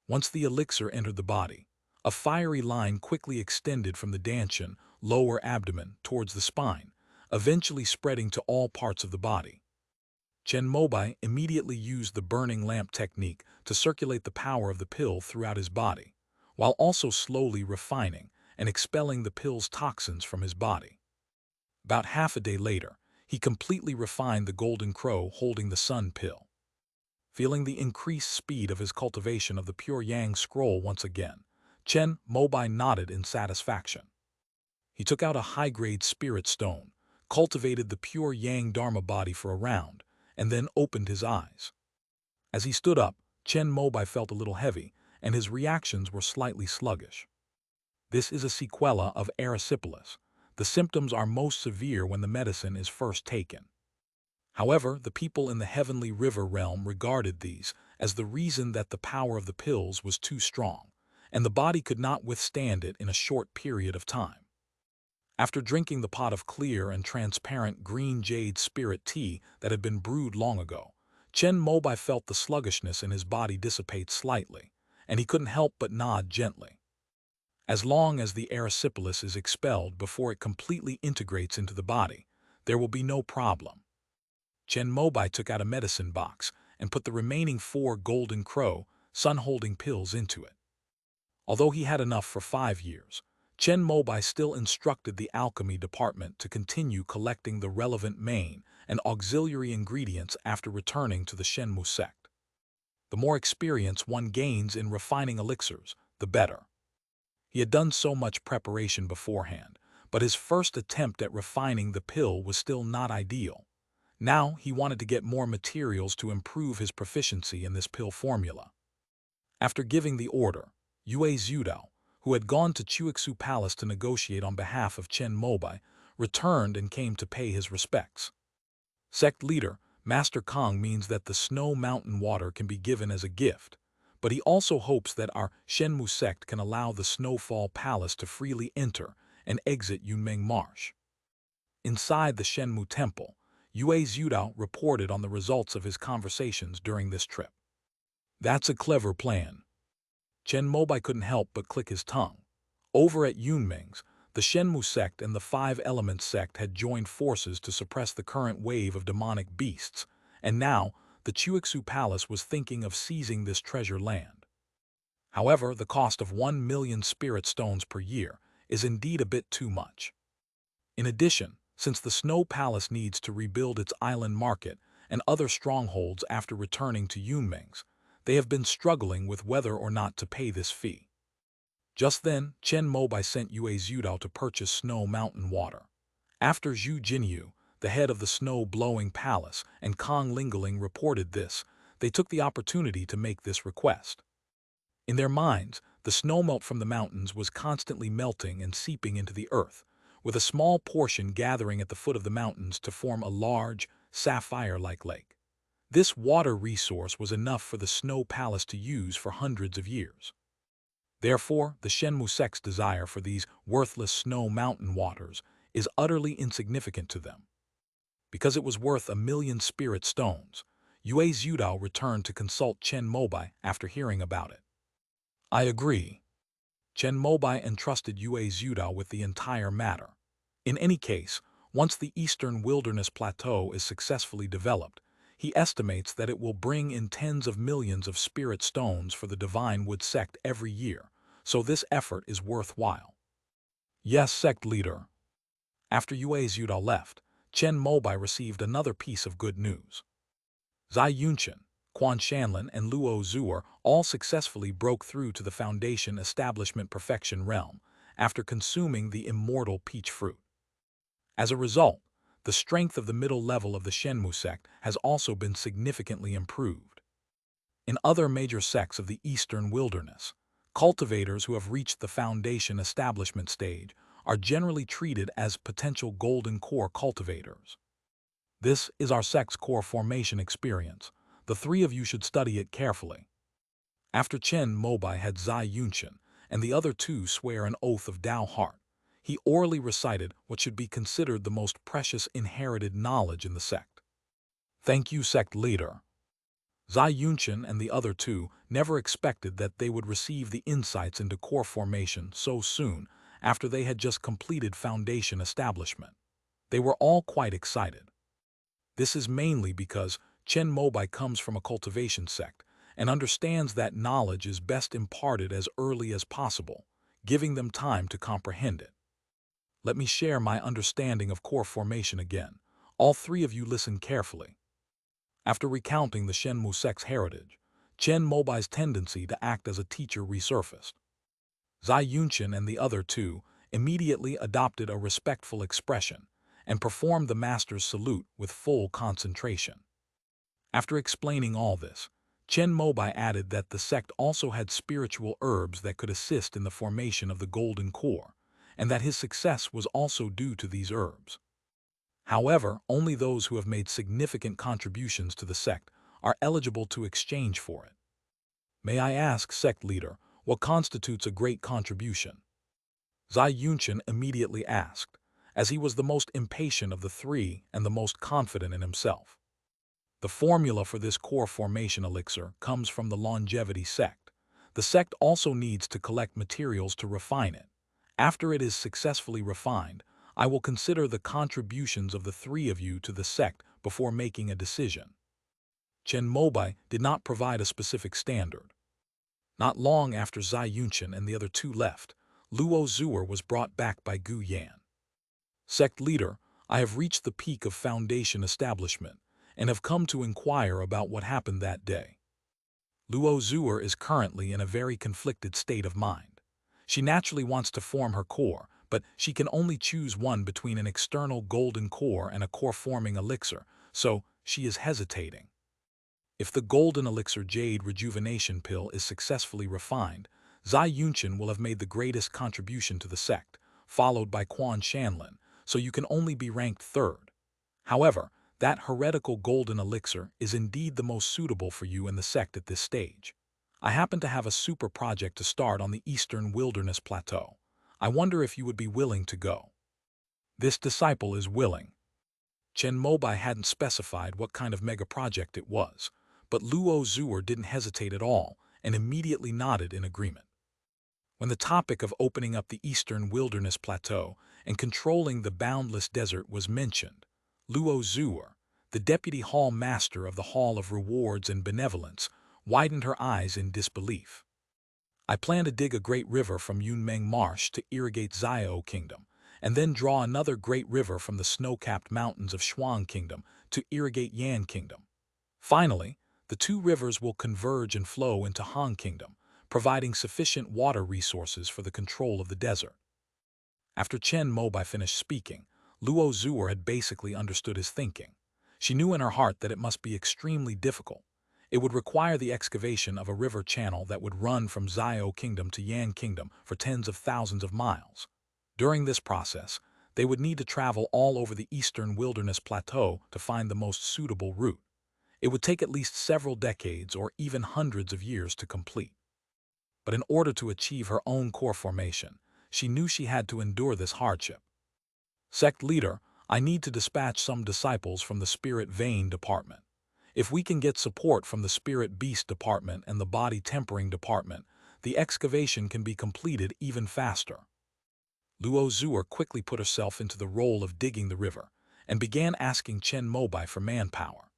Once the elixir entered the body, a fiery line quickly extended from the Danshan lower abdomen towards the spine, eventually spreading to all parts of the body. Chen Mobai immediately used the burning lamp technique to circulate the power of the pill throughout his body, while also slowly refining and expelling the pill's toxins from his body. About half a day later, he completely refined the golden crow holding the sun pill. Feeling the increased speed of his cultivation of the pure yang scroll once again, Chen Mobai nodded in satisfaction. He took out a high-grade spirit stone, cultivated the pure yang dharma body for a round, and then opened his eyes. As he stood up, Chen Mobai felt a little heavy, and his reactions were slightly sluggish. This is a sequela of erysipelas. The symptoms are most severe when the medicine is first taken. However, the people in the heavenly river realm regarded these as the reason that the power of the pills was too strong, and the body could not withstand it in a short period of time. After drinking the pot of clear and transparent green jade spirit tea that had been brewed long ago, Chen Mobai felt the sluggishness in his body dissipate slightly, and he couldn't help but nod gently. As long as the erysipelas is expelled before it completely integrates into the body, there will be no problem. Chen Mobai took out a medicine box and put the remaining 4 golden crow, sun-holding pills into it. Although he had enough for 5 years, Chen Mobai still instructed the alchemy department to continue collecting the relevant main and auxiliary ingredients after returning to the Shenmu sect. The more experience one gains in refining elixirs, the better. He had done so much preparation beforehand, but his first attempt at refining the pill was still not ideal. Now he wanted to get more materials to improve his proficiency in this pill formula. After giving the order, Yue Zudao, who had gone to Chuixu Palace to negotiate on behalf of Chen Mobai, returned and came to pay his respects. Sect leader, Master Kong means that the snow mountain water can be given as a gift, but he also hopes that our Shenmu sect can allow the Snowfall Palace to freely enter and exit Yunmeng Marsh. Inside the Shenmu Temple, Yue Zhudao reported on the results of his conversations during this trip. That's a clever plan. Chen Mobai couldn't help but click his tongue. Over at Yunmeng's, the Shenmu sect and the Five Elements sect had joined forces to suppress the current wave of demonic beasts, and now the Chuixu Palace was thinking of seizing this treasure land. However, the cost of 1 million spirit stones per year is indeed a bit too much. In addition, since the Snow Palace needs to rebuild its island market and other strongholds after returning to Yunmeng's, they have been struggling with whether or not to pay this fee. Just then, Chen Mobai sent Yue Zhudao to purchase snow mountain water. After Zhu Jinyu, the head of the snow-blowing palace, and Kong Lingeling reported this, they took the opportunity to make this request. In their minds, the snowmelt from the mountains was constantly melting and seeping into the earth, with a small portion gathering at the foot of the mountains to form a large, sapphire-like lake. This water resource was enough for the Snow Palace to use for hundreds of years. Therefore, the Shenmu sect's desire for these worthless snow mountain waters is utterly insignificant to them. Because it was worth 1 million spirit stones, Yue Zhudao returned to consult Chen Mobai after hearing about it. I agree. Chen Mobai entrusted Yue Zhudao with the entire matter. In any case, once the Eastern Wilderness Plateau is successfully developed, he estimates that it will bring in tens of millions of spirit stones for the Divine Wood sect every year, so this effort is worthwhile. Yes, sect leader. After Yue Zhudao left, Chen Mobai received another piece of good news. Zai Yunchen, Quan Shanlin, and Luo Zuer all successfully broke through to the Foundation Establishment Perfection realm after consuming the immortal peach fruit. As a result, the strength of the middle level of the Shenmu sect has also been significantly improved. In other major sects of the Eastern Wilderness, cultivators who have reached the Foundation Establishment stage are generally treated as potential golden core cultivators. This is our sect's core formation experience. The three of you should study it carefully. After Chen Mobai had Zai Yunchen and the other two swear an oath of Dao Heart, he orally recited what should be considered the most precious inherited knowledge in the sect. Thank you, sect leader. Zai Yunchen and the other two never expected that they would receive the insights into core formation so soon after they had just completed Foundation Establishment. They were all quite excited. This is mainly because Chen Mobai comes from a cultivation sect and understands that knowledge is best imparted as early as possible, giving them time to comprehend it. Let me share my understanding of core formation again. All three of you listen carefully. After recounting the Shenmu sect's heritage, Chen Mobai's tendency to act as a teacher resurfaced. Zai Yunchen and the other two immediately adopted a respectful expression and performed the master's salute with full concentration. After explaining all this, Chen Mobai added that the sect also had spiritual herbs that could assist in the formation of the golden core, and that his success was also due to these herbs. However, only those who have made significant contributions to the sect are eligible to exchange for it. May I ask, sect leader, what constitutes a great contribution? Zai Yunchen immediately asked, as he was the most impatient of the three and the most confident in himself. The formula for this core formation elixir comes from the longevity sect. The sect also needs to collect materials to refine it. After it is successfully refined, I will consider the contributions of the three of you to the sect before making a decision. Chen Mobai did not provide a specific standard. Not long after Zai Yunchen and the other two left, Luo Zuer was brought back by Gu Yan. Sect leader, I have reached the peak of Foundation Establishment and have come to inquire about what happened that day. Luo Zuer is currently in a very conflicted state of mind. She naturally wants to form her core, but she can only choose one between an external golden core and a core-forming elixir, so she is hesitating. If the golden elixir jade rejuvenation pill is successfully refined, Zai Yunchen will have made the greatest contribution to the sect, followed by Quan Shanlin, so you can only be ranked third. However, That heretical golden elixir is indeed the most suitable for you and the sect at this stage. I happen to have a super project to start on the eastern wilderness plateau. I wonder if you would be willing to go. This disciple is willing. Chen Mobai hadn't specified what kind of mega project it was, but Luo Zuer didn't hesitate at all and immediately nodded in agreement. When the topic of opening up the eastern wilderness plateau and controlling the boundless desert was mentioned, Luo Zuer, the deputy hall master of the Hall of Rewards and Benevolence, widened her eyes in disbelief. I plan to dig a great river from Yunmeng Marsh to irrigate Xiao Kingdom, and then draw another great river from the snow-capped mountains of Shuang Kingdom to irrigate Yan Kingdom. Finally, the two rivers will converge and flow into Han Kingdom, providing sufficient water resources for the control of the desert. After Chen Mobai finished speaking, Luo Zuer had basically understood his thinking. She knew in her heart that it must be extremely difficult. It would require the excavation of a river channel that would run from Xiao Kingdom to Yan Kingdom for tens of thousands of miles. During this process, they would need to travel all over the eastern wilderness plateau to find the most suitable route. It would take at least several decades or even hundreds of years to complete. But in order to achieve her own core formation, she knew she had to endure this hardship. Sect leader, I need to dispatch some disciples from the Spirit Vein Department. If we can get support from the Spirit Beast Department and the Body Tempering Department, the excavation can be completed even faster. Luo Zuer quickly put herself into the role of digging the river and began asking Chen Mobai for manpower.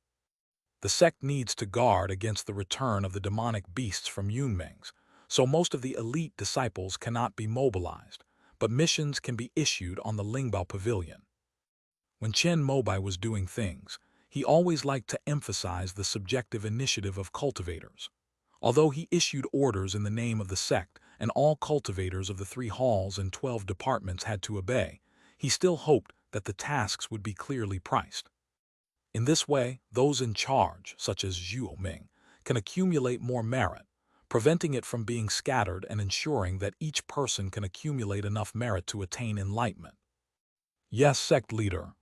The sect needs to guard against the return of the demonic beasts from Yunmengs, so most of the elite disciples cannot be mobilized, but missions can be issued on the Lingbao Pavilion. When Chen Mobai was doing things, he always liked to emphasize the subjective initiative of cultivators. Although he issued orders in the name of the sect and all cultivators of the 3 halls and 12 departments had to obey, he still hoped that the tasks would be clearly priced. In this way, those in charge, such as Zhuo Ming, can accumulate more merit, preventing it from being scattered and ensuring that each person can accumulate enough merit to attain enlightenment. Yes, sect leader.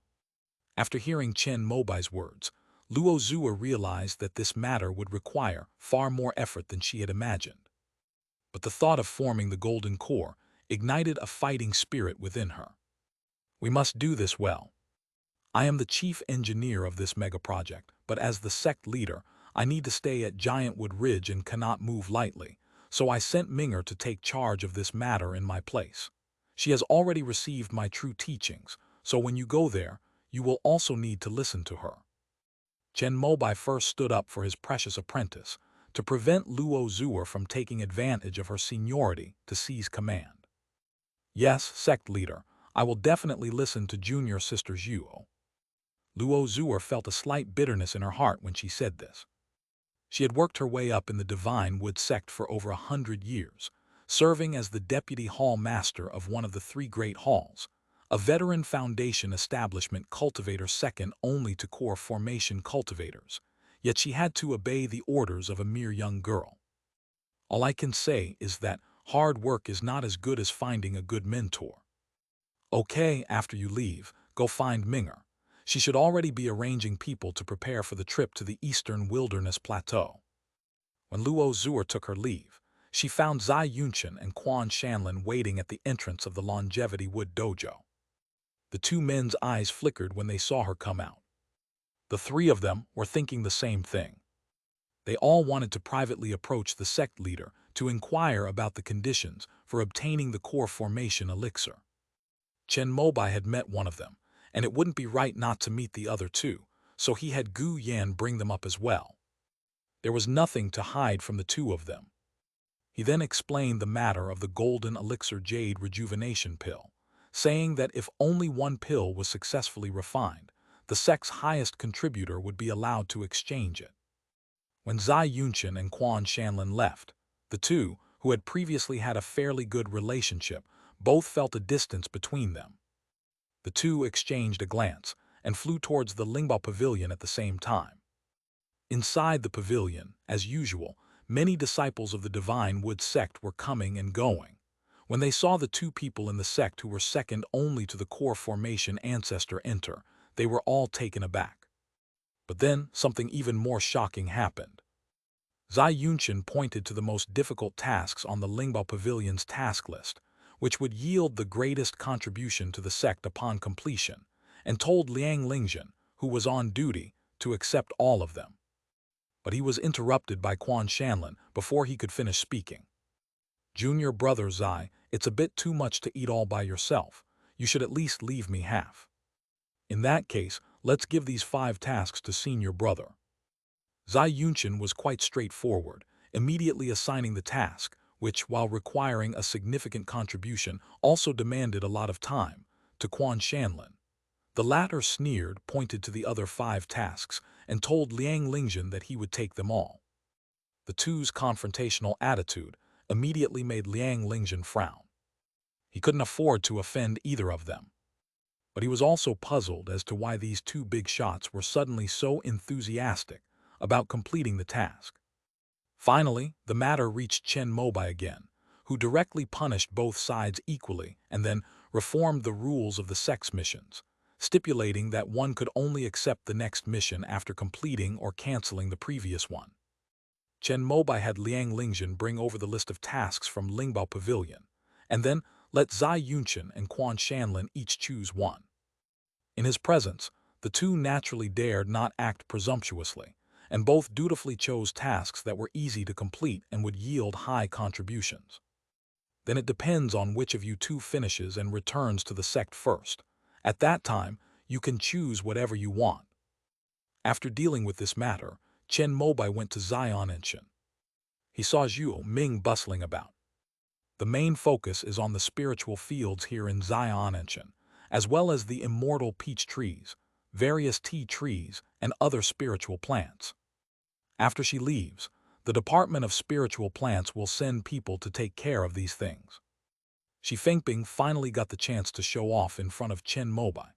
After hearing Chen Mobai's words, Luo Zuer realized that this matter would require far more effort than she had imagined. But the thought of forming the Golden Core ignited a fighting spirit within her. We must do this well. I am the chief engineer of this mega project, but as the sect leader, I need to stay at Giantwood Ridge and cannot move lightly, so I sent Minger to take charge of this matter in my place. She has already received my true teachings, so when you go there, you will also need to listen to her. Chen Mobai first stood up for his precious apprentice, to prevent Luo Zuer from taking advantage of her seniority to seize command. Yes, sect leader, I will definitely listen to junior sister Zhuo. Luo Zuer felt a slight bitterness in her heart when she said this. She had worked her way up in the Divine Wood sect for over 100 years, serving as the deputy hall master of one of the 3 great halls, a veteran foundation establishment cultivator second only to core formation cultivators, yet she had to obey the orders of a mere young girl. All I can say is that hard work is not as good as finding a good mentor. Okay, after you leave, go find Minger. She should already be arranging people to prepare for the trip to the eastern wilderness plateau. When Luo Zuer took her leave, she found Zai Yunchen and Quan Shanlin waiting at the entrance of the Longevity Wood Dojo. The 2 men's eyes flickered when they saw her come out. The 3 of them were thinking the same thing. They all wanted to privately approach the sect leader to inquire about the conditions for obtaining the core formation elixir. Chen Mobai had met one of them, and it wouldn't be right not to meet the other 2, so he had Gu Yan bring them up as well. There was nothing to hide from the 2 of them. He then explained the matter of the Golden Elixir Jade Rejuvenation Pill, saying that if only 1 pill was successfully refined, the sect's highest contributor would be allowed to exchange it. When Zai Yunchen and Quan Shanlin left, the 2, who had previously had a fairly good relationship, both felt a distance between them. The 2 exchanged a glance and flew towards the Lingbao Pavilion at the same time. Inside the pavilion, as usual, many disciples of the Divine Wood sect were coming and going. When they saw the 2 people in the sect who were second only to the core formation ancestor enter, they were all taken aback. But then something even more shocking happened. Zai Yunqian pointed to the most difficult tasks on the Lingbao Pavilion's task list, which would yield the greatest contribution to the sect upon completion, and told Liang Lingzhen, who was on duty, to accept all of them. But he was interrupted by Quan Shanlin before he could finish speaking. "Junior brother Zai, it's a bit too much to eat all by yourself. You should at least leave me half. In that case, let's give these 5 tasks to senior brother." Zai Yunqian was quite straightforward, immediately assigning the task, which, while requiring a significant contribution, also demanded a lot of time, to Quan Shanlin. The latter sneered, pointed to the other 5 tasks, and told Liang Lingzhen that he would take them all. The two's confrontational attitude immediately made Liang Lingzhen frown. He couldn't afford to offend either of them. But he was also puzzled as to why these 2 big shots were suddenly so enthusiastic about completing the task. Finally, the matter reached Chen Mobai again, who directly punished both sides equally and then reformed the rules of the sects missions, stipulating that one could only accept the next mission after completing or canceling the previous one. Chen Mobai had Liang Lingzhen bring over the list of tasks from Lingbao Pavilion, and then let Zai Yunqian and Quan Shanlin each choose one. In his presence, the 2 naturally dared not act presumptuously, and both dutifully chose tasks that were easy to complete and would yield high contributions. Then it depends on which of you 2 finishes and returns to the sect first. At that time, you can choose whatever you want. After dealing with this matter, Chen Mobai went to Xian'anchen. He saw Zhu Ming bustling about. The main focus is on the spiritual fields here in Xian'anchen, as well as the immortal peach trees, various tea trees, and other spiritual plants. After she leaves, the Department of Spiritual Plants will send people to take care of these things. Xi Fengping finally got the chance to show off in front of Chen Mobai.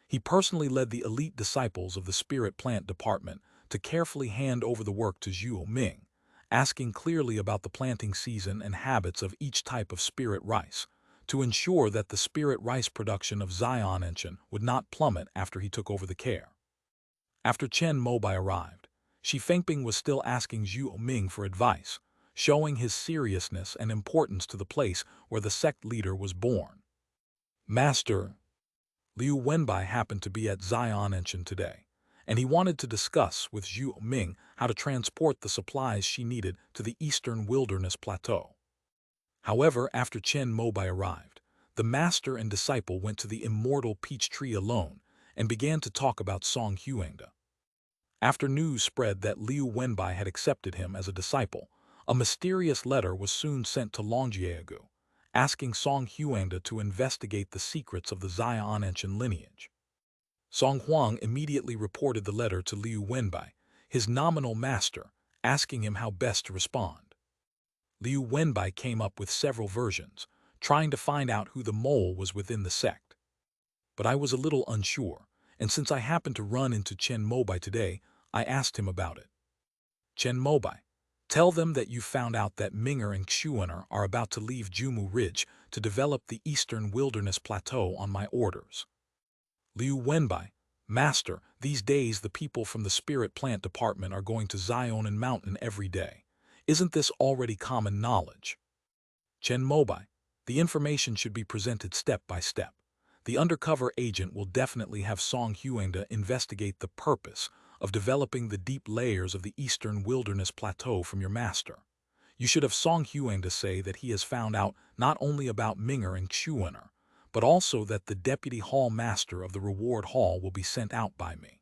He personally led the elite disciples of the Spirit Plant Department to carefully hand over the work to Zhu Ming, asking clearly about the planting season and habits of each type of spirit rice, to ensure that the spirit rice production of Xian'anchen would not plummet after he took over the care. After Chen Mobai arrived, Xi Fengping was still asking Zhu Ming for advice, showing his seriousness and importance to the place where the sect leader was born. "Master, Liu Wenbai happened to be at Xian'anchen today, and he wanted to discuss with Zhu Ming how to transport the supplies she needed to the eastern wilderness plateau." However, after Chen Mobai arrived, the master and disciple went to the immortal peach tree alone and began to talk about Song Huangda. After news spread that Liu Wenbai had accepted him as a disciple, a mysterious letter was soon sent to Longjiagu, asking Song Huangda to investigate the secrets of the Xian'anchen lineage. Song Huang immediately reported the letter to Liu Wenbai, his nominal master, asking him how best to respond. Liu Wenbai came up with several versions, trying to find out who the mole was within the sect. But I was a little unsure, and since I happened to run into Chen Mobai today, I asked him about it. "Chen Mobai, tell them that you found out that Minger and Xuaner are about to leave Jumu Ridge to develop the eastern wilderness plateau on my orders." Liu Wenbai, "Master, these days the people from the Spirit Plant Department are going to Zionan Mountain every day. Isn't this already common knowledge?" Chen Mobai, "The information should be presented step by step. The undercover agent will definitely have Song Huangda investigate the purpose of developing the deep layers of the eastern wilderness plateau from your master. You should have Song Huangda say that he has found out not only about Minger and Xuaner, but also that the deputy hall master of the reward hall will be sent out by me."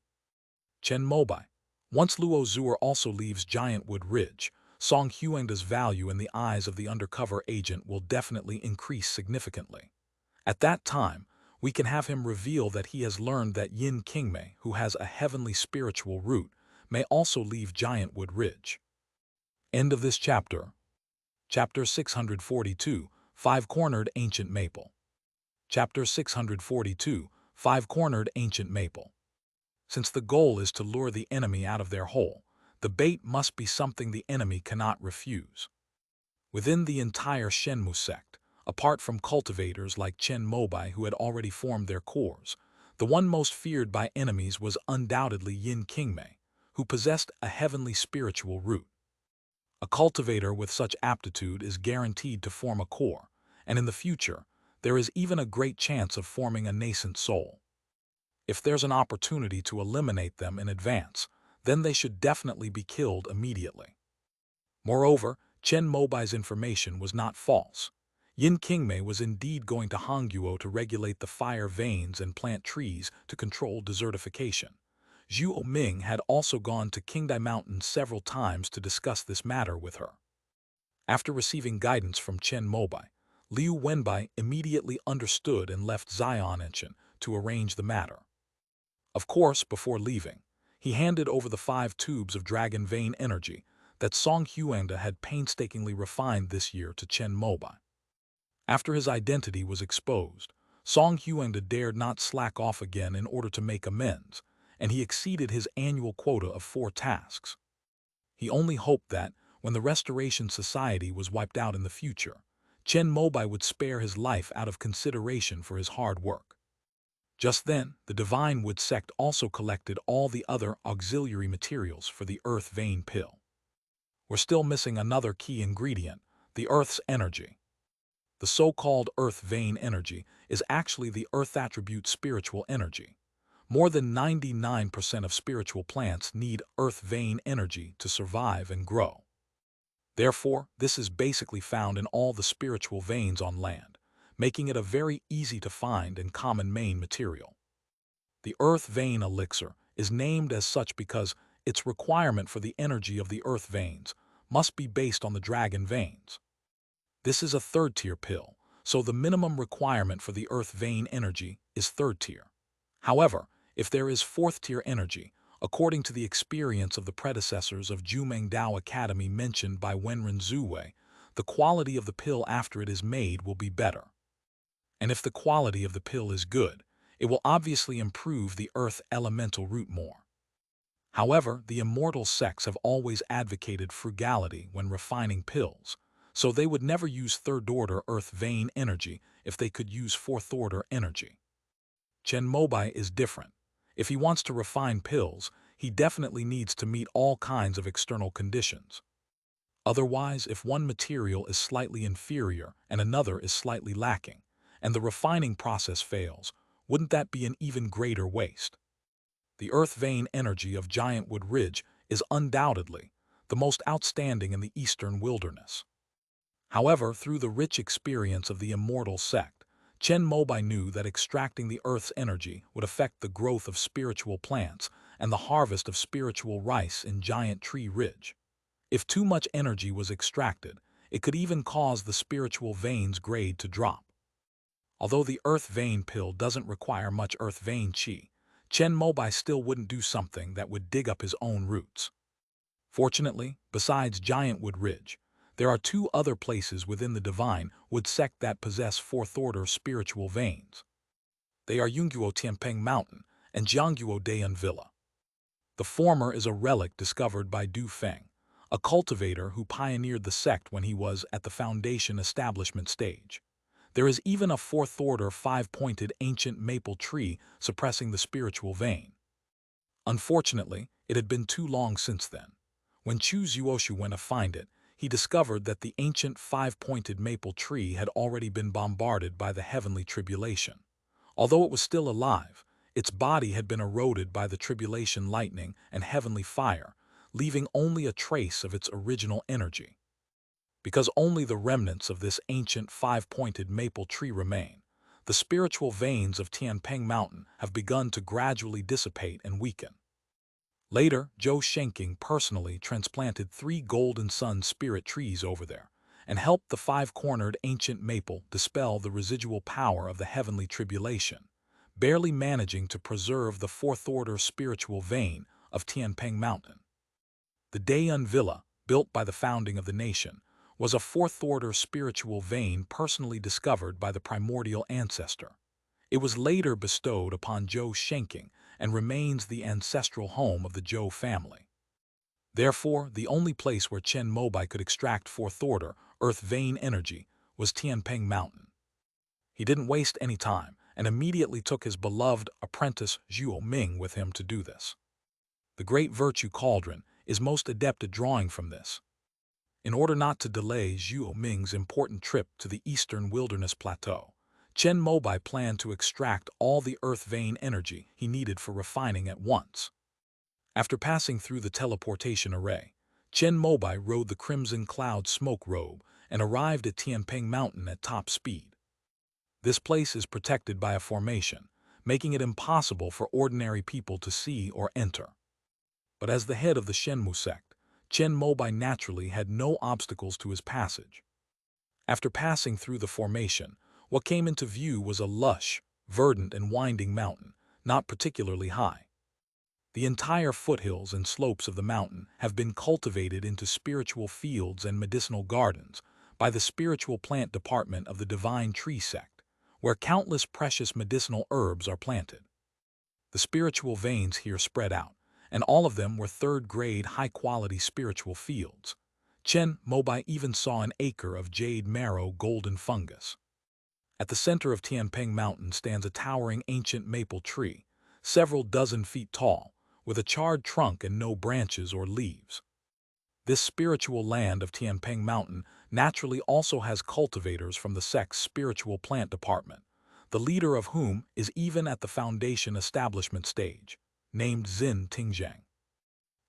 Chen Mobai, "Once Luo Zuer also leaves Giantwood Ridge, Song Huangda's value in the eyes of the undercover agent will definitely increase significantly. At that time, we can have him reveal that he has learned that Yin Qingmei, who has a heavenly spiritual root, may also leave Giantwood Ridge." End of this chapter. Chapter 642, Five-Cornered Ancient Maple. Chapter 642, Five-Cornered Ancient Maple. Since the goal is to lure the enemy out of their hole, the bait must be something the enemy cannot refuse. Within the entire Shenmu sect, apart from cultivators like Chen Mobai who had already formed their cores, the one most feared by enemies was undoubtedly Yin Qingmei, who possessed a heavenly spiritual root. A cultivator with such aptitude is guaranteed to form a core, and in the future, there is even a great chance of forming a nascent soul. If there's an opportunity to eliminate them in advance, then they should definitely be killed immediately. Moreover, Chen Mobai's information was not false. Yin Qingmei was indeed going to Hongguo to regulate the fire veins and plant trees to control desertification. Zhu Ming had also gone to Qingdai Mountain several times to discuss this matter with her. After receiving guidance from Chen Mobai, Liu Wenbai immediately understood and left Xianshen to arrange the matter. Of course, before leaving, he handed over the 5 tubes of dragon vein energy that Song Huangda had painstakingly refined this year to Chen Mobai. After his identity was exposed, Song Huangda dared not slack off again in order to make amends, and he exceeded his annual quota of 4 tasks. He only hoped that, when the Restoration Society was wiped out in the future, Chen Mobai would spare his life out of consideration for his hard work. Just then, the Divine Wood sect also collected all the other auxiliary materials for the Earth Vein pill. We're still missing another key ingredient, the Earth's energy. The so-called Earth Vein energy is actually the Earth attribute spiritual energy. More than 99% of spiritual plants need Earth Vein energy to survive and grow. Therefore, this is basically found in all the spiritual veins on land, making it a very easy to find and common main material. The Earth Vein elixir is named as such because its requirement for the energy of the Earth veins must be based on the dragon veins. This is a 3rd-tier pill, so the minimum requirement for the Earth Vein energy is 3rd tier. However, if there is 4th-tier energy, according to the experience of the predecessors of Jumeng Dao Academy mentioned by Wenren Zuwei, the quality of the pill after it is made will be better. And if the quality of the pill is good, it will obviously improve the Earth elemental root more. However, the immortal sects have always advocated frugality when refining pills, so they would never use 3rd-order Earth Vein energy if they could use 4th-order energy. Chen Mobai is different. If he wants to refine pills, he definitely needs to meet all kinds of external conditions. Otherwise, if one material is slightly inferior and another is slightly lacking, and the refining process fails, wouldn't that be an even greater waste? The Earth Vein energy of Giantwood Ridge is undoubtedly the most outstanding in the eastern wilderness. However, through the rich experience of the immortal sect, Chen Mobai knew that extracting the Earth's energy would affect the growth of spiritual plants and the harvest of spiritual rice in Giant Tree Ridge. If too much energy was extracted, it could even cause the spiritual veins grade to drop. Although the Earth Vein pill doesn't require much Earth Vein chi, Chen Mobai still wouldn't do something that would dig up his own roots. Fortunately, besides Giantwood Ridge, there are 2 other places within the Divine Wood sect that possess 4th-order spiritual veins. They are Yungguo Tianpeng Mountain and Jiangguo Dayan Villa. The former is a relic discovered by Du Feng, a cultivator who pioneered the sect when he was at the foundation establishment stage. There is even a 4th-order 5-pointed ancient maple tree suppressing the spiritual vein. Unfortunately, it had been too long since then. When Chu Zuoshu went to find it, he discovered that the ancient 5-pointed maple tree had already been bombarded by the heavenly tribulation. Although it was still alive, its body had been eroded by the tribulation lightning and heavenly fire, leaving only a trace of its original energy. Because only the remnants of this ancient 5-pointed maple tree remain, the spiritual veins of Tianpeng Mountain have begun to gradually dissipate and weaken. Later, Zhou Shenking personally transplanted 3 golden sun spirit trees over there and helped the 5-cornered ancient maple dispel the residual power of the heavenly tribulation, barely managing to preserve the 4th-order spiritual vein of Tianpeng Mountain. The Dayan Villa, built by the founding of the nation, was a 4th-order spiritual vein personally discovered by the primordial ancestor. It was later bestowed upon Zhou Shenking and remains the ancestral home of the Zhou family. Therefore, the only place where Chen Mobai could extract 4th-order Earth Vein energy was Tianpeng Mountain. He didn't waste any time and immediately took his beloved apprentice Zhuo Ming with him to do this. The great virtue cauldron is most adept at drawing from this. In order not to delay Zhuo Ming's important trip to the eastern wilderness plateau, Chen Mobai planned to extract all the earth vein energy he needed for refining at once. After passing through the teleportation array, Chen Mobai rode the crimson cloud smoke robe and arrived at Tianping Mountain at top speed. This place is protected by a formation, making it impossible for ordinary people to see or enter. But as the head of the Shenmu sect, Chen Mobai naturally had no obstacles to his passage. After passing through the formation, what came into view was a lush, verdant and winding mountain, not particularly high. The entire foothills and slopes of the mountain have been cultivated into spiritual fields and medicinal gardens by the spiritual plant department of the Divine Tree sect, where countless precious medicinal herbs are planted. The spiritual veins here spread out, and all of them were third-grade, high-quality spiritual fields. Chen Mobai even saw an acre of jade marrow golden fungus. At the center of Tianping Mountain stands a towering ancient maple tree, several dozen feet tall, with a charred trunk and no branches or leaves. This spiritual land of Tianping Mountain naturally also has cultivators from the sect's spiritual plant department, the leader of whom is even at the foundation establishment stage, named Xin Tingzhang.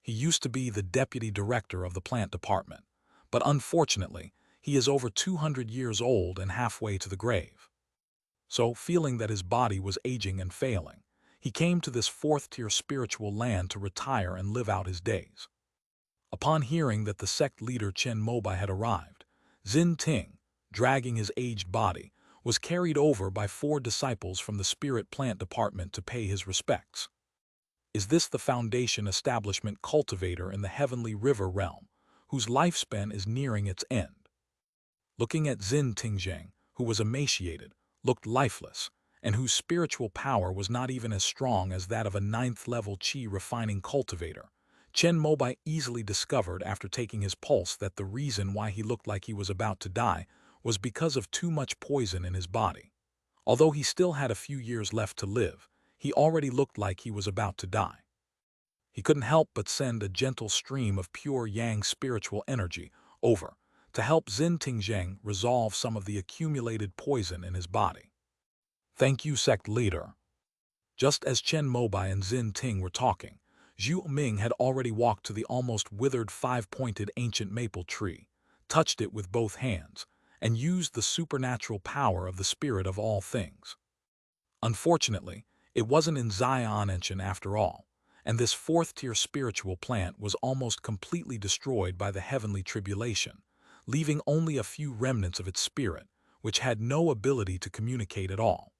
He used to be the deputy director of the plant department, but unfortunately, he is over 200 years old and halfway to the grave. So, feeling that his body was aging and failing, he came to this fourth-tier spiritual land to retire and live out his days. Upon hearing that the sect leader Chen Mobai had arrived, Xin Ting, dragging his aged body, was carried over by 4 disciples from the spirit plant department to pay his respects. Is this the foundation establishment cultivator in the heavenly river realm, whose lifespan is nearing its end? Looking at Xin Tingzhang, who was emaciated, looked lifeless, and whose spiritual power was not even as strong as that of a 9th-level qi refining cultivator, Chen Mobai easily discovered after taking his pulse that the reason why he looked like he was about to die was because of too much poison in his body. Although he still had a few years left to live, he already looked like he was about to die. He couldn't help but send a gentle stream of pure yang spiritual energy over to help Xin Tingzhang resolve some of the accumulated poison in his body. Thank you, sect leader. Just as Chen Mobai and Xin Ting were talking, Zhuo Ming had already walked to the almost withered 5-pointed ancient maple tree, touched it with both hands, and used the supernatural power of the spirit of all things. Unfortunately, it wasn't in Xianenshan after all, and this 4th-tier spiritual plant was almost completely destroyed by the heavenly tribulation, leaving only a few remnants of its spirit, which had no ability to communicate at all.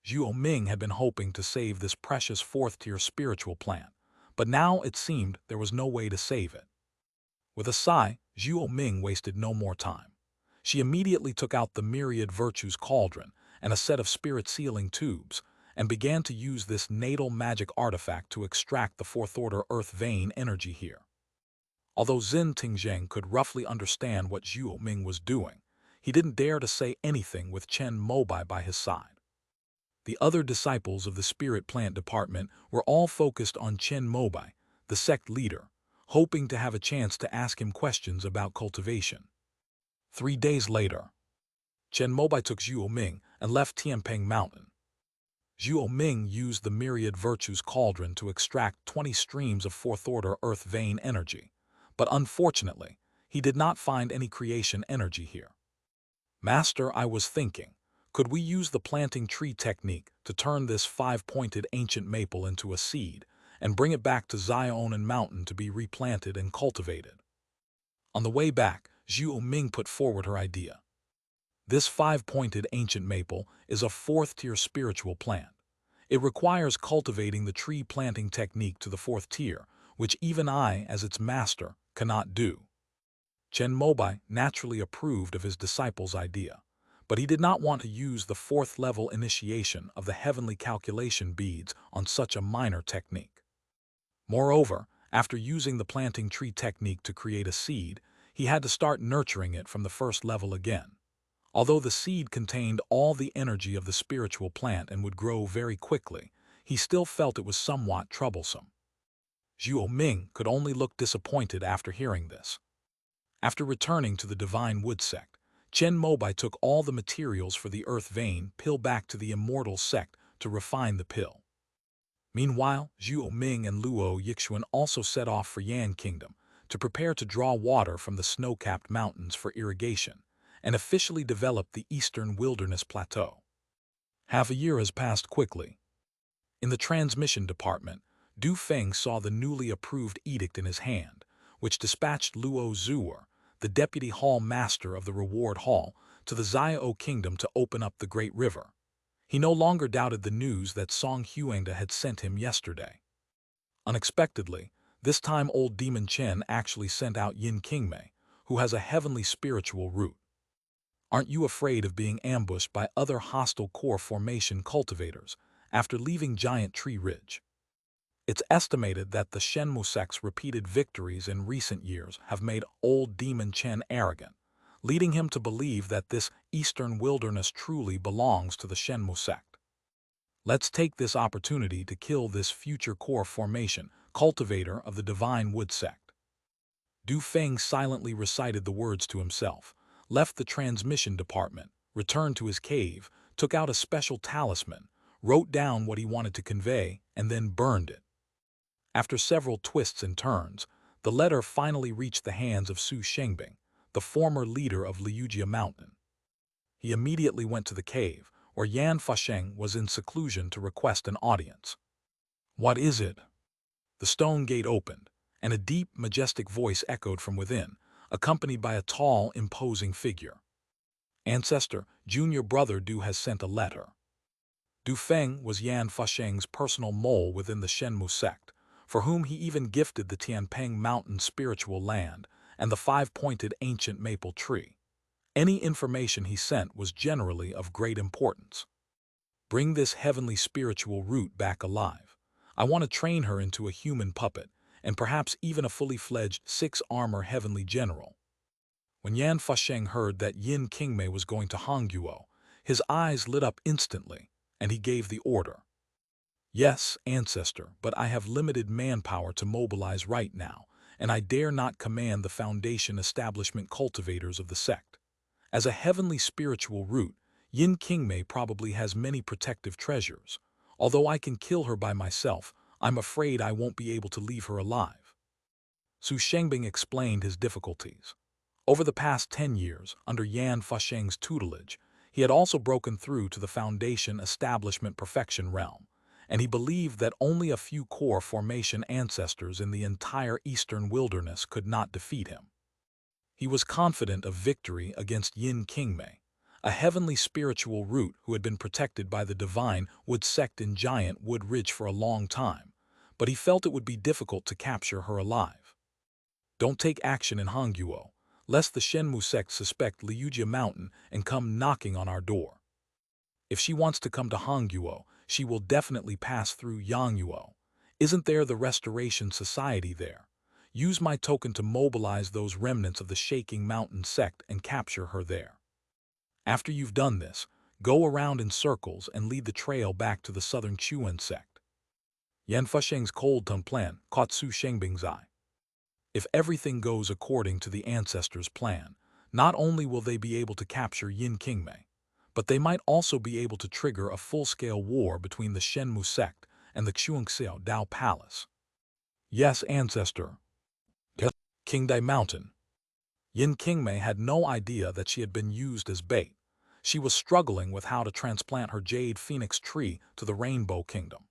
Zhuo Ming had been hoping to save this precious 4th-tier spiritual plant, but now it seemed there was no way to save it. With a sigh, Zhuo Ming wasted no more time. She immediately took out the myriad virtues cauldron and a set of spirit sealing tubes, and began to use this natal magic artifact to extract the 4th-order earth vein energy here. Although Xin Tingzhang could roughly understand what Zhuo Ming was doing, he didn't dare to say anything with Chen Mobai by his side. The other disciples of the spirit plant department were all focused on Chen Mobai, the sect leader, hoping to have a chance to ask him questions about cultivation. 3 days later, Chen Mobai took Zhuo Ming and left Tianping Mountain. Zhuo Ming used the myriad virtues cauldron to extract 20 streams of 4th-order earth vein energy, but unfortunately, he did not find any creation energy here. Master, I was thinking, could we use the planting tree technique to turn this 5-pointed ancient maple into a seed and bring it back to Xiaonan Mountain to be replanted and cultivated? On the way back, Zhuo Ming put forward her idea. This 5-pointed ancient maple is a 4th-tier spiritual plant. It requires cultivating the tree planting technique to the 4th tier, which even I, as its master, cannot do. Chen Mobai naturally approved of his disciple's idea, but he did not want to use the 4th-level initiation of the heavenly calculation beads on such a minor technique. Moreover, after using the planting tree technique to create a seed, he had to start nurturing it from the 1st level again. Although the seed contained all the energy of the spiritual plant and would grow very quickly, he still felt it was somewhat troublesome. Zhuo Ming could only look disappointed after hearing this. After returning to the Divine Wood sect, Chen Mobai took all the materials for the Earth Vein pill back to the Immortal sect to refine the pill. Meanwhile, Zhuo Ming and Luo Yixuan also set off for Yan Kingdom to prepare to draw water from the snow-capped mountains for irrigation and officially develop the Eastern Wilderness Plateau. Half a year has passed quickly. In the transmission department, Du Feng saw the newly approved edict in his hand, which dispatched Luo Zuer, the deputy hall master of the reward hall, to the Xiao Kingdom to open up the Great River. He no longer doubted the news that Song Huangda had sent him yesterday. Unexpectedly, this time old Demon Chen actually sent out Yin Qingmei, who has a heavenly spiritual root. Aren't you afraid of being ambushed by other hostile core formation cultivators after leaving Giant Tree Ridge? It's estimated that the Shenmue sect's repeated victories in recent years have made old Demon Chen arrogant, leading him to believe that this Eastern Wilderness truly belongs to the Shenmue sect. Let's take this opportunity to kill this future core formation, cultivator of the Divine Wood sect. Du Feng silently recited the words to himself, left the transmission department, returned to his cave, took out a special talisman, wrote down what he wanted to convey, and then burned it. After several twists and turns, the letter finally reached the hands of Su Shengbing, the former leader of Liujia Mountain. He immediately went to the cave, where Yan Fasheng was in seclusion to request an audience. "What is it?" The stone gate opened, and a deep, majestic voice echoed from within, accompanied by a tall, imposing figure. "Ancestor, junior brother Du has sent a letter." Du Feng was Yan Fasheng's personal mole within the Shenmue sect, for whom he even gifted the Tianpeng Mountain spiritual land and the five-pointed ancient maple tree. Any information he sent was generally of great importance. "Bring this heavenly spiritual root back alive. I want to train her into a human puppet, and perhaps even a fully-fledged six-armor heavenly general." When Yan Fasheng heard that Yin Qingmei was going to Hongguo, his eyes lit up instantly, and he gave the order. "Yes, ancestor, but I have limited manpower to mobilize right now, and I dare not command the Foundation establishment cultivators of the sect. As a heavenly spiritual root, Yin Qingmei probably has many protective treasures. Although I can kill her by myself, I'm afraid I won't be able to leave her alive." Su Shengbing explained his difficulties. Over the past 10 years, under Yan Fasheng's tutelage, he had also broken through to the Foundation establishment perfection realm, and he believed that only a few core formation ancestors in the entire Eastern Wilderness could not defeat him. He was confident of victory against Yin Qingmei, a heavenly spiritual root who had been protected by the Divine Wood sect in Giant Wood Ridge for a long time, but he felt it would be difficult to capture her alive. "Don't take action in Hongguo, lest the Shenmue sect suspect Liujia Mountain and come knocking on our door. If she wants to come to Hongguo, she will definitely pass through Yangguo. Isn't there the Restoration Society there? Use my token to mobilize those remnants of the Shaking Mountain sect and capture her there. After you've done this, go around in circles and lead the trail back to the Southern Chuan sect." Yan Fasheng's cold-tongued plan caught Su Shengbing's eye. If everything goes according to the ancestors' plan, not only will they be able to capture Yin Qingmei, but they might also be able to trigger a full-scale war between the Shenmue sect and the Xuanxiao Dao Palace. "Yes, ancestor." Qingdai Mountain. Yin Qingmei had no idea that she had been used as bait. She was struggling with how to transplant her jade phoenix tree to the Rainbow Kingdom.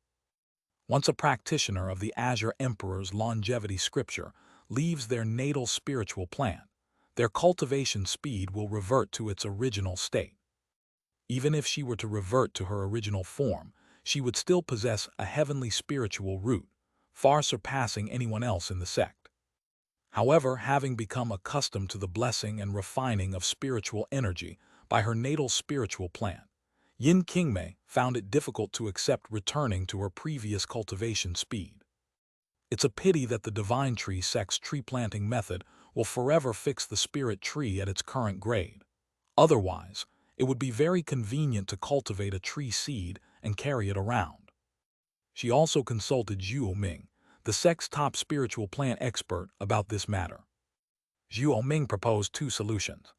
Once a practitioner of the Azure Emperor's longevity scripture leaves their natal spiritual plant, their cultivation speed will revert to its original state. Even if she were to revert to her original form, she would still possess a heavenly spiritual root, far surpassing anyone else in the sect. However, having become accustomed to the blessing and refining of spiritual energy by her natal spiritual plant, Yin Qingmei found it difficult to accept returning to her previous cultivation speed. It's a pity that the Divine Tree sect's tree planting method will forever fix the spirit tree at its current grade. Otherwise, it would be very convenient to cultivate a tree seed and carry it around. She also consulted Zhuo Ming, the sect's top spiritual plant expert, about this matter. Zhuo Ming proposed two solutions.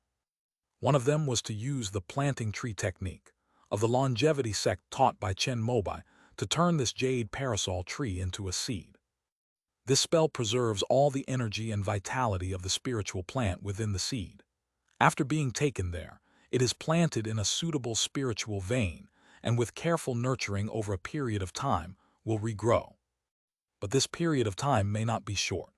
One of them was to use the planting tree technique of the longevity sect taught by Chen Mobai to turn this jade parasol tree into a seed. This spell preserves all the energy and vitality of the spiritual plant within the seed. After being taken there, it is planted in a suitable spiritual vein, and with careful nurturing over a period of time, will regrow. But this period of time may not be short.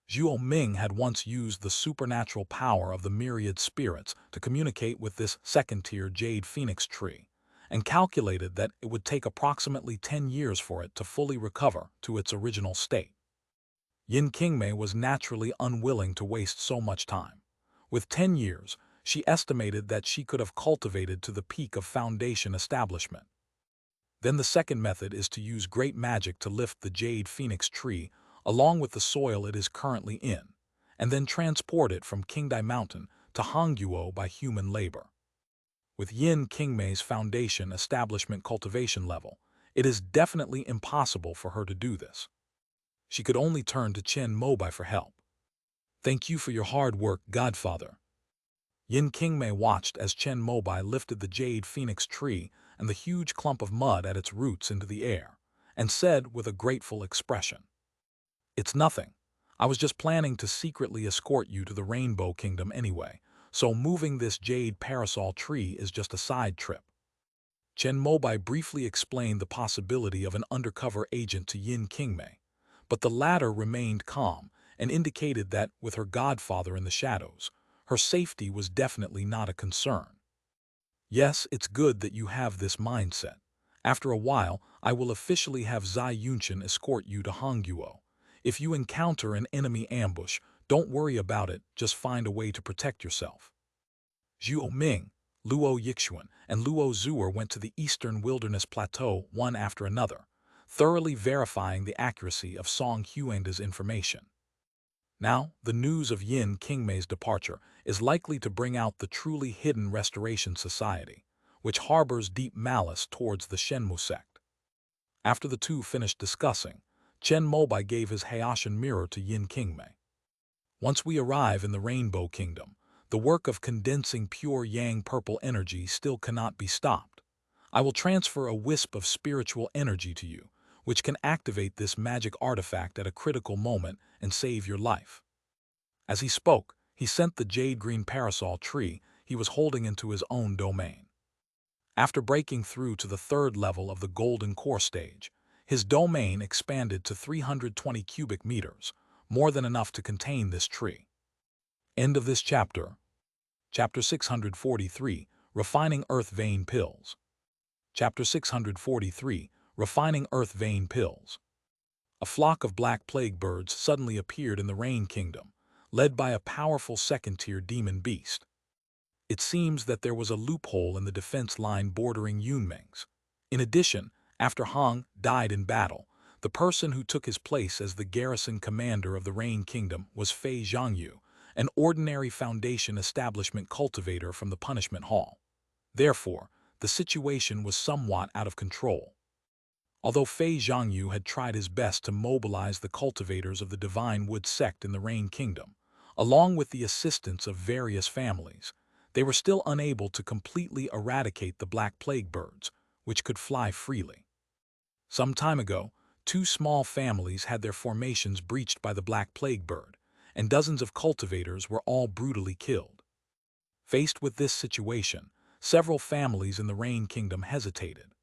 Zhuo Ming had once used the supernatural power of the myriad spirits to communicate with this second-tier jade phoenix tree, and calculated that it would take approximately 10 years for it to fully recover to its original state. Yin Qingmei was naturally unwilling to waste so much time. With 10 years, she estimated that she could have cultivated to the peak of foundation establishment. Then the second method is to use great magic to lift the jade phoenix tree along with the soil it is currently in, and then transport it from Qingdai Mountain to Hongguo by human labor. With Yin Qingmei's foundation establishment cultivation level, it is definitely impossible for her to do this. She could only turn to Chen Mobai for help. "Thank you for your hard work, Godfather." Yin Qingmei watched as Chen Mobai lifted the jade phoenix tree and the huge clump of mud at its roots into the air, and said with a grateful expression, "It's nothing. I was just planning to secretly escort you to the Rainbow Kingdom anyway, so moving this jade parasol tree is just a side trip." Chen Mobai briefly explained the possibility of an undercover agent to Yin Qingmei, but the latter remained calm and indicated that, with her godfather in the shadows, her safety was definitely not a concern. "Yes, it's good that you have this mindset. After a while, I will officially have Zai Yunshan escort you to Hongguo. If you encounter an enemy ambush, don't worry about it, just find a way to protect yourself." Zhuo Ming, Luo Yixuan, and Luo Zuer went to the eastern wilderness plateau one after another, thoroughly verifying the accuracy of Song Huangda's information. Now, the news of Yin Qingmei's departure is likely to bring out the truly hidden Restoration Society, which harbors deep malice towards the Shenmu sect. After the two finished discussing, Chen Mobai gave his Haitian mirror to Yin Qingmei. "Once we arrive in the Rainbow Kingdom, the work of condensing pure yang purple energy still cannot be stopped. I will transfer a wisp of spiritual energy to you, which can activate this magic artifact at a critical moment and save your life." As he spoke, he sent the jade-green parasol tree he was holding into his own domain. After breaking through to the third level of the golden core stage, his domain expanded to 320 cubic meters, more than enough to contain this tree. End of this chapter. Chapter 643, Refining Earth Vein Pills. Chapter 643, Refining Earth Vein Pills. A flock of black plague birds suddenly appeared in the Rain Kingdom, led by a powerful second-tier demon beast. It seems that there was a loophole in the defense line bordering Yunming's. In addition, after Hong died in battle, the person who took his place as the garrison commander of the Rain Kingdom was Fei Zhangyu, an ordinary foundation establishment cultivator from the punishment hall. Therefore, the situation was somewhat out of control. Although Fei Zhangyu had tried his best to mobilize the cultivators of the Divine Wood sect in the Rain Kingdom, along with the assistance of various families, they were still unable to completely eradicate the black plague birds, which could fly freely. Some time ago, two small families had their formations breached by the black plague bird, and dozens of cultivators were all brutally killed. Faced with this situation, several families in the Rain Kingdom hesitated.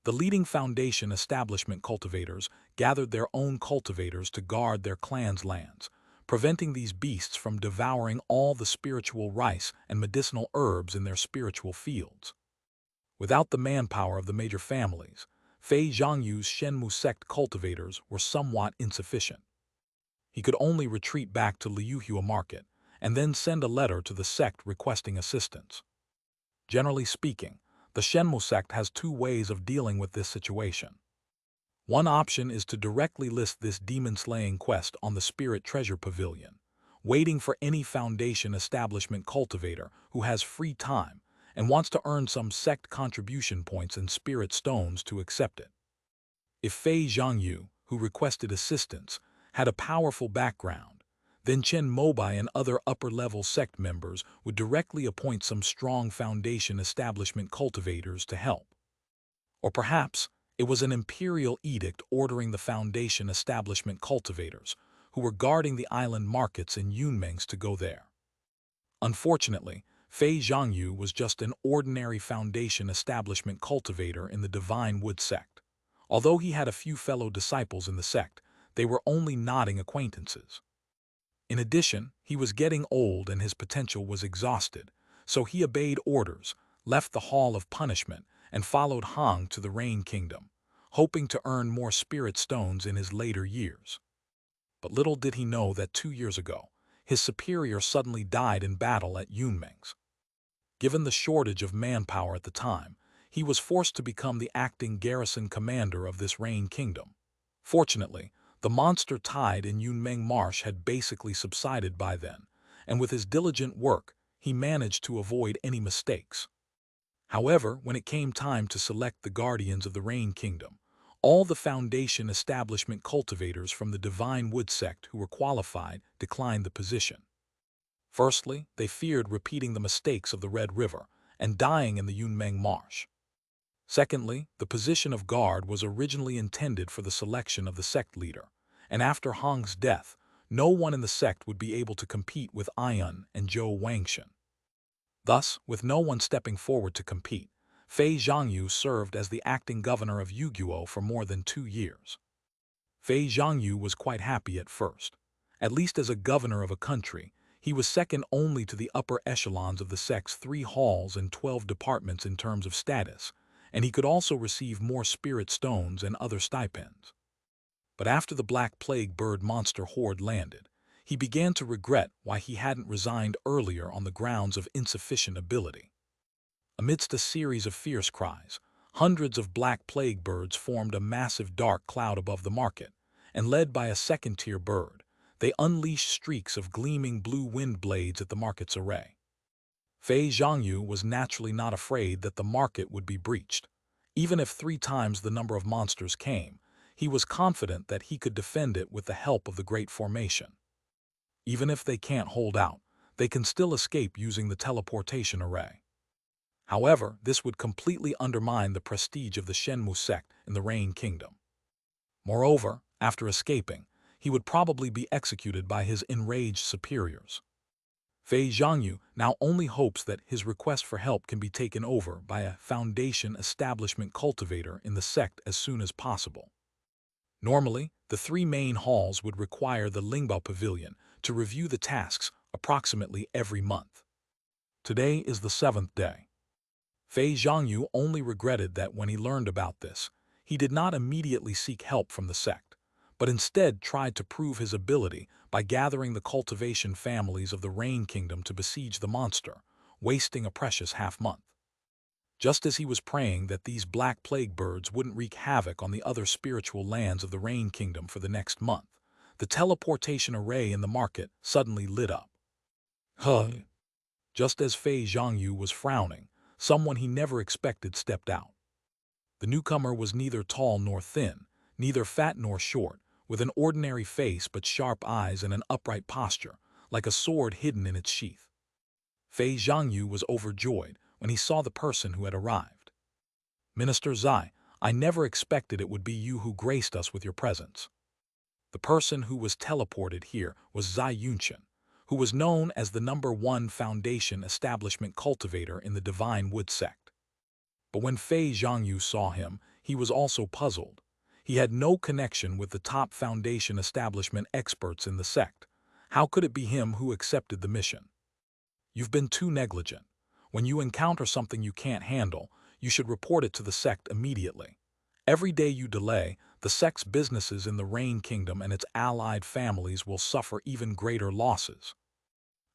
The leading foundation establishment cultivators gathered their own cultivators to guard their clan's lands, preventing these beasts from devouring all the spiritual rice and medicinal herbs in their spiritual fields. Without the manpower of the major families, Fei Zhangyu's Shenmu sect cultivators were somewhat insufficient. He could only retreat back to Liuhua Market and then send a letter to the sect requesting assistance. Generally speaking, the Shenmu sect has two ways of dealing with this situation. One option is to directly list this demon-slaying quest on the Spirit Treasure Pavilion, waiting for any foundation establishment cultivator who has free time and wants to earn some sect contribution points and spirit stones to accept it. If Fei Zhangyu, who requested assistance, had a powerful background. Then Chen Mobai and other upper-level sect members would directly appoint some strong foundation establishment cultivators to help. Or perhaps it was an imperial edict ordering the foundation establishment cultivators, who were guarding the island markets in Yunmengs, to go there. Unfortunately, Fei Zhangyu was just an ordinary foundation establishment cultivator in the Divine Wood sect. Although he had a few fellow disciples in the sect, they were only nodding acquaintances. In addition, he was getting old and his potential was exhausted, so he obeyed orders, left the Hall of Punishment, and followed Hong to the Rain Kingdom, hoping to earn more spirit stones in his later years. But little did he know that 2 years ago, his superior suddenly died in battle at Yunmengs. Given the shortage of manpower at the time, he was forced to become the acting garrison commander of this Rain Kingdom. Fortunately, the monster tide in Yunmeng Marsh had basically subsided by then, and with his diligent work, he managed to avoid any mistakes. However, when it came time to select the guardians of the Rain Kingdom, all the foundation establishment cultivators from the Divine Wood sect who were qualified declined the position. Firstly, they feared repeating the mistakes of the Red River and dying in the Yunmeng Marsh. Secondly, the position of guard was originally intended for the selection of the sect leader, and after Hong's death, no one in the sect would be able to compete with Ayun and Zhou Wangshan. Thus, with no one stepping forward to compete, Fei Zhangyu served as the acting governor of Yuguo for more than 2 years. Fei Zhangyu was quite happy at first. At least as a governor of a country, he was second only to the upper echelons of the sect's 3 halls and 12 departments in terms of status, and he could also receive more spirit stones and other stipends. But after the Black Plague Bird monster horde landed, he began to regret why he hadn't resigned earlier on the grounds of insufficient ability. Amidst a series of fierce cries, hundreds of Black Plague Birds formed a massive dark cloud above the market, and led by a second-tier bird, they unleashed streaks of gleaming blue wind blades at the market's array. Fei Zhangyu was naturally not afraid that the market would be breached. Even if 3 times the number of monsters came, he was confident that he could defend it with the help of the Great Formation. Even if they can't hold out, they can still escape using the teleportation array. However, this would completely undermine the prestige of the Shenmu sect in the Rain Kingdom. Moreover, after escaping, he would probably be executed by his enraged superiors. Fei Zhangyu now only hopes that his request for help can be taken over by a foundation establishment cultivator in the sect as soon as possible. Normally, the 3 main halls would require the Lingbao Pavilion to review the tasks approximately every month. Today is the 7th day. Fei Zhangyu only regretted that when he learned about this, he did not immediately seek help from the sect, but instead tried to prove his ability by gathering the cultivation families of the Rain Kingdom to besiege the monster, wasting a precious half-month. Just as he was praying that these Black Plague Birds wouldn't wreak havoc on the other spiritual lands of the Rain Kingdom for the next month, the teleportation array in the market suddenly lit up. Just as Fei Zhangyu was frowning, someone he never expected stepped out. The newcomer was neither tall nor thin, neither fat nor short, with an ordinary face but sharp eyes and an upright posture, like a sword hidden in its sheath. Fei Zhangyu was overjoyed when he saw the person who had arrived. "Minister Zai, I never expected it would be you who graced us with your presence." The person who was teleported here was Zai Yunshan, who was known as the #1 foundation establishment cultivator in the Divine Wood sect. But when Fei Zhangyu saw him, he was also puzzled. He had no connection with the top foundation establishment experts in the sect. How could it be him who accepted the mission? "You've been too negligent. When you encounter something you can't handle, you should report it to the sect immediately. Every day you delay, the sect's businesses in the Rain Kingdom and its allied families will suffer even greater losses."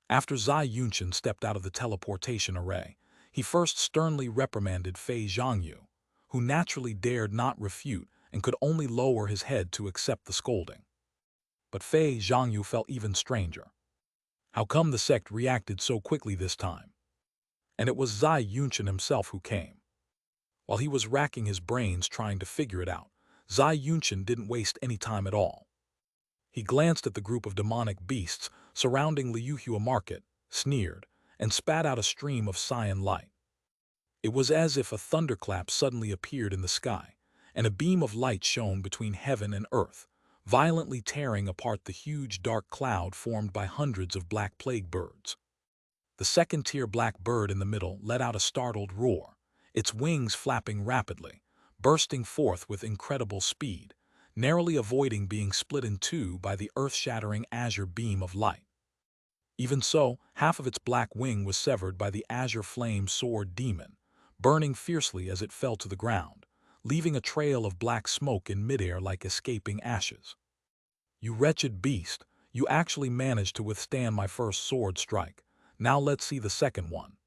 After Zai Yunshan stepped out of the teleportation array, he first sternly reprimanded Fei Zhangyu, who naturally dared not refute and could only lower his head to accept the scolding. But Fei Zhangyu felt even stranger. How come the sect reacted so quickly this time? And it was Zai Yunshan himself who came. While he was racking his brains trying to figure it out, Zai Yunqian didn't waste any time at all. He glanced at the group of demonic beasts surrounding Liuhua Market, sneered, and spat out a stream of cyan light. It was as if a thunderclap suddenly appeared in the sky, and a beam of light shone between heaven and earth, violently tearing apart the huge dark cloud formed by hundreds of black plague birds. The second-tier black bird in the middle let out a startled roar, its wings flapping rapidly, bursting forth with incredible speed, narrowly avoiding being split in two by the earth-shattering azure beam of light. Even so, half of its black wing was severed by the azure flame sword demon, burning fiercely as it fell to the ground, leaving a trail of black smoke in midair like escaping ashes. "You wretched beast, you actually managed to withstand my first sword strike. Now let's see the second one."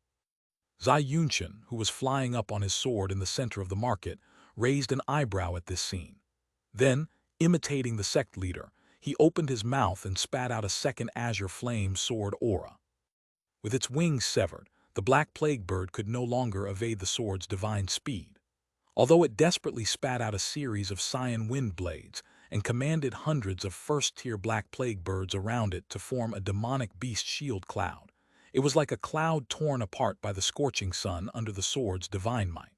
Zai Yunqian, who was flying up on his sword in the center of the market, raised an eyebrow at this scene. Then, imitating the sect leader, he opened his mouth and spat out a second azure flame sword aura. With its wings severed, the black plague bird could no longer evade the sword's divine speed. Although it desperately spat out a series of cyan wind blades and commanded hundreds of first-tier black plague birds around it to form a demonic beast shield cloud, it was like a cloud torn apart by the scorching sun under the sword's divine might.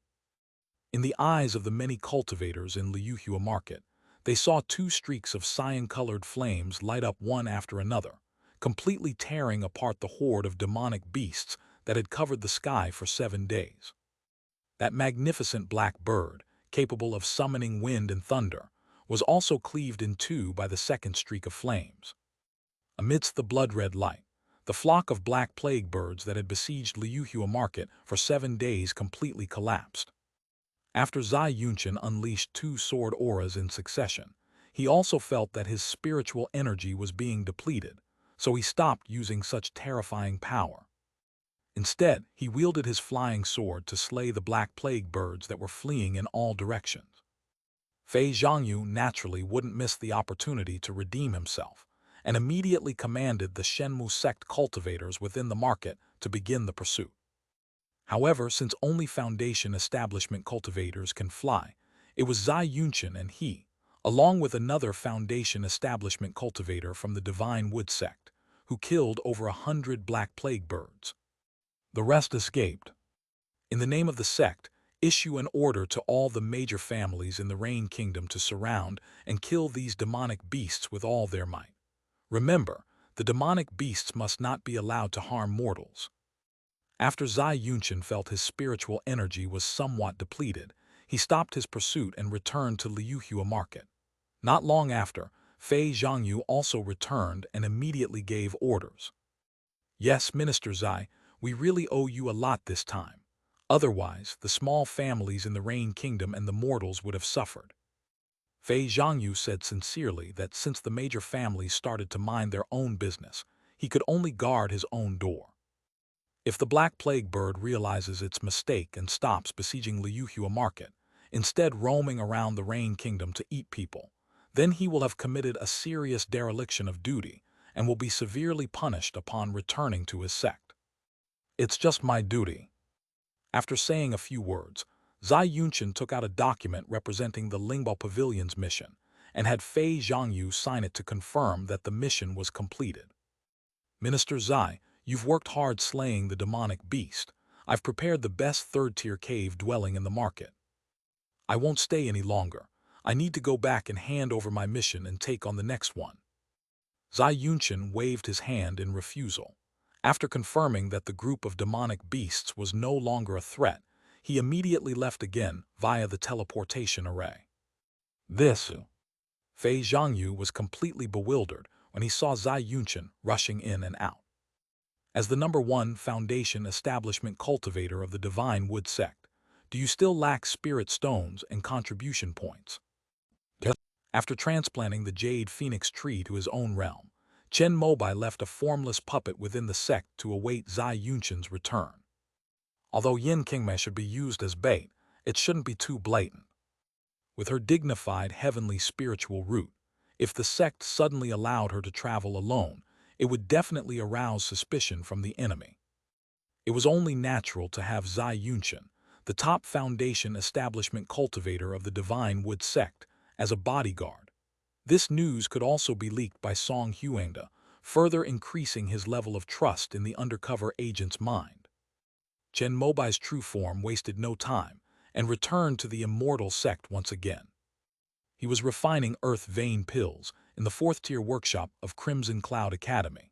In the eyes of the many cultivators in Liuhua Market, they saw two streaks of cyan-colored flames light up one after another, completely tearing apart the horde of demonic beasts that had covered the sky for 7 days. That magnificent black bird, capable of summoning wind and thunder, was also cleaved in two by the second streak of flames. Amidst the blood-red light, the flock of black plague birds that had besieged Liuhua Market for 7 days completely collapsed. After Zai Yunqian unleashed 2 sword auras in succession, he also felt that his spiritual energy was being depleted, so he stopped using such terrifying power. Instead, he wielded his flying sword to slay the black plague birds that were fleeing in all directions. Fei Zhangyu naturally wouldn't miss the opportunity to redeem himself, and immediately commanded the Shenmu sect cultivators within the market to begin the pursuit. However, since only Foundation establishment cultivators can fly, it was Zai Yunqian and he, along with another Foundation establishment cultivator from the Divine Wood sect, who killed over 100 black plague birds. The rest escaped. In the name of the sect, issue an order to all the major families in the Rain Kingdom to surround and kill these demonic beasts with all their might. Remember, the demonic beasts must not be allowed to harm mortals. After Zai Yunqian felt his spiritual energy was somewhat depleted, he stopped his pursuit and returned to Liuhua Market. Not long after, Fei Zhangyu also returned and immediately gave orders. "Yes, Minister Zai, we really owe you a lot this time. Otherwise, the small families in the Rain Kingdom and the mortals would have suffered." Fei Zhangyu said sincerely that since the major families started to mind their own business, he could only guard his own door. If the Black Plague Bird realizes its mistake and stops besieging Liuhua Market, instead roaming around the Rain Kingdom to eat people, then he will have committed a serious dereliction of duty and will be severely punished upon returning to his sect. "It's just my duty." After saying a few words, Zai Yunqian took out a document representing the Lingbao Pavilion's mission and had Fei Zhangyu sign it to confirm that the mission was completed. "Minister Zai, you've worked hard slaying the demonic beast. I've prepared the best third-tier cave dwelling in the market. I won't stay any longer. I need to go back and hand over my mission and take on the next one." Zai Yunqian waved his hand in refusal. After confirming that the group of demonic beasts was no longer a threat, he immediately left again via the teleportation array. Fei Zhangyu was completely bewildered when he saw Zai Yunqian rushing in and out. As the #1 Foundation establishment cultivator of the Divine Wood sect, do you still lack spirit stones and contribution points? Yes. After transplanting the Jade Phoenix tree to his own realm, Chen Mobai left a formless puppet within the sect to await Zai Yunqian's return. Although Yin Qingmei should be used as bait, it shouldn't be too blatant. With her dignified heavenly spiritual root, if the sect suddenly allowed her to travel alone, it would definitely arouse suspicion from the enemy. It was only natural to have Zai Yunqian, the top Foundation establishment cultivator of the Divine Wood sect, as a bodyguard. This news could also be leaked by Song Huangda, further increasing his level of trust in the undercover agent's mind. Chen Mobai's true form wasted no time and returned to the immortal sect once again. He was refining earth vein pills in the fourth-tier workshop of Crimson Cloud Academy.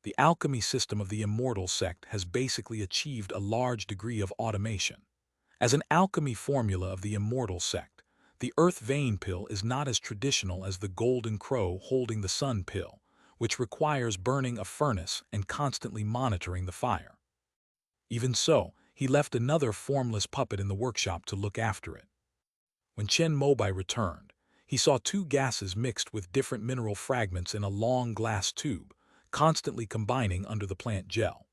The alchemy system of the immortal sect has basically achieved a large degree of automation. As an alchemy formula of the immortal sect, the earth vein pill is not as traditional as the golden crow holding the sun pill, which requires burning a furnace and constantly monitoring the fire. Even so, he left another formless puppet in the workshop to look after it. When Chen Mobai returned, he saw two gases mixed with different mineral fragments in a long glass tube, constantly combining under the plant gel.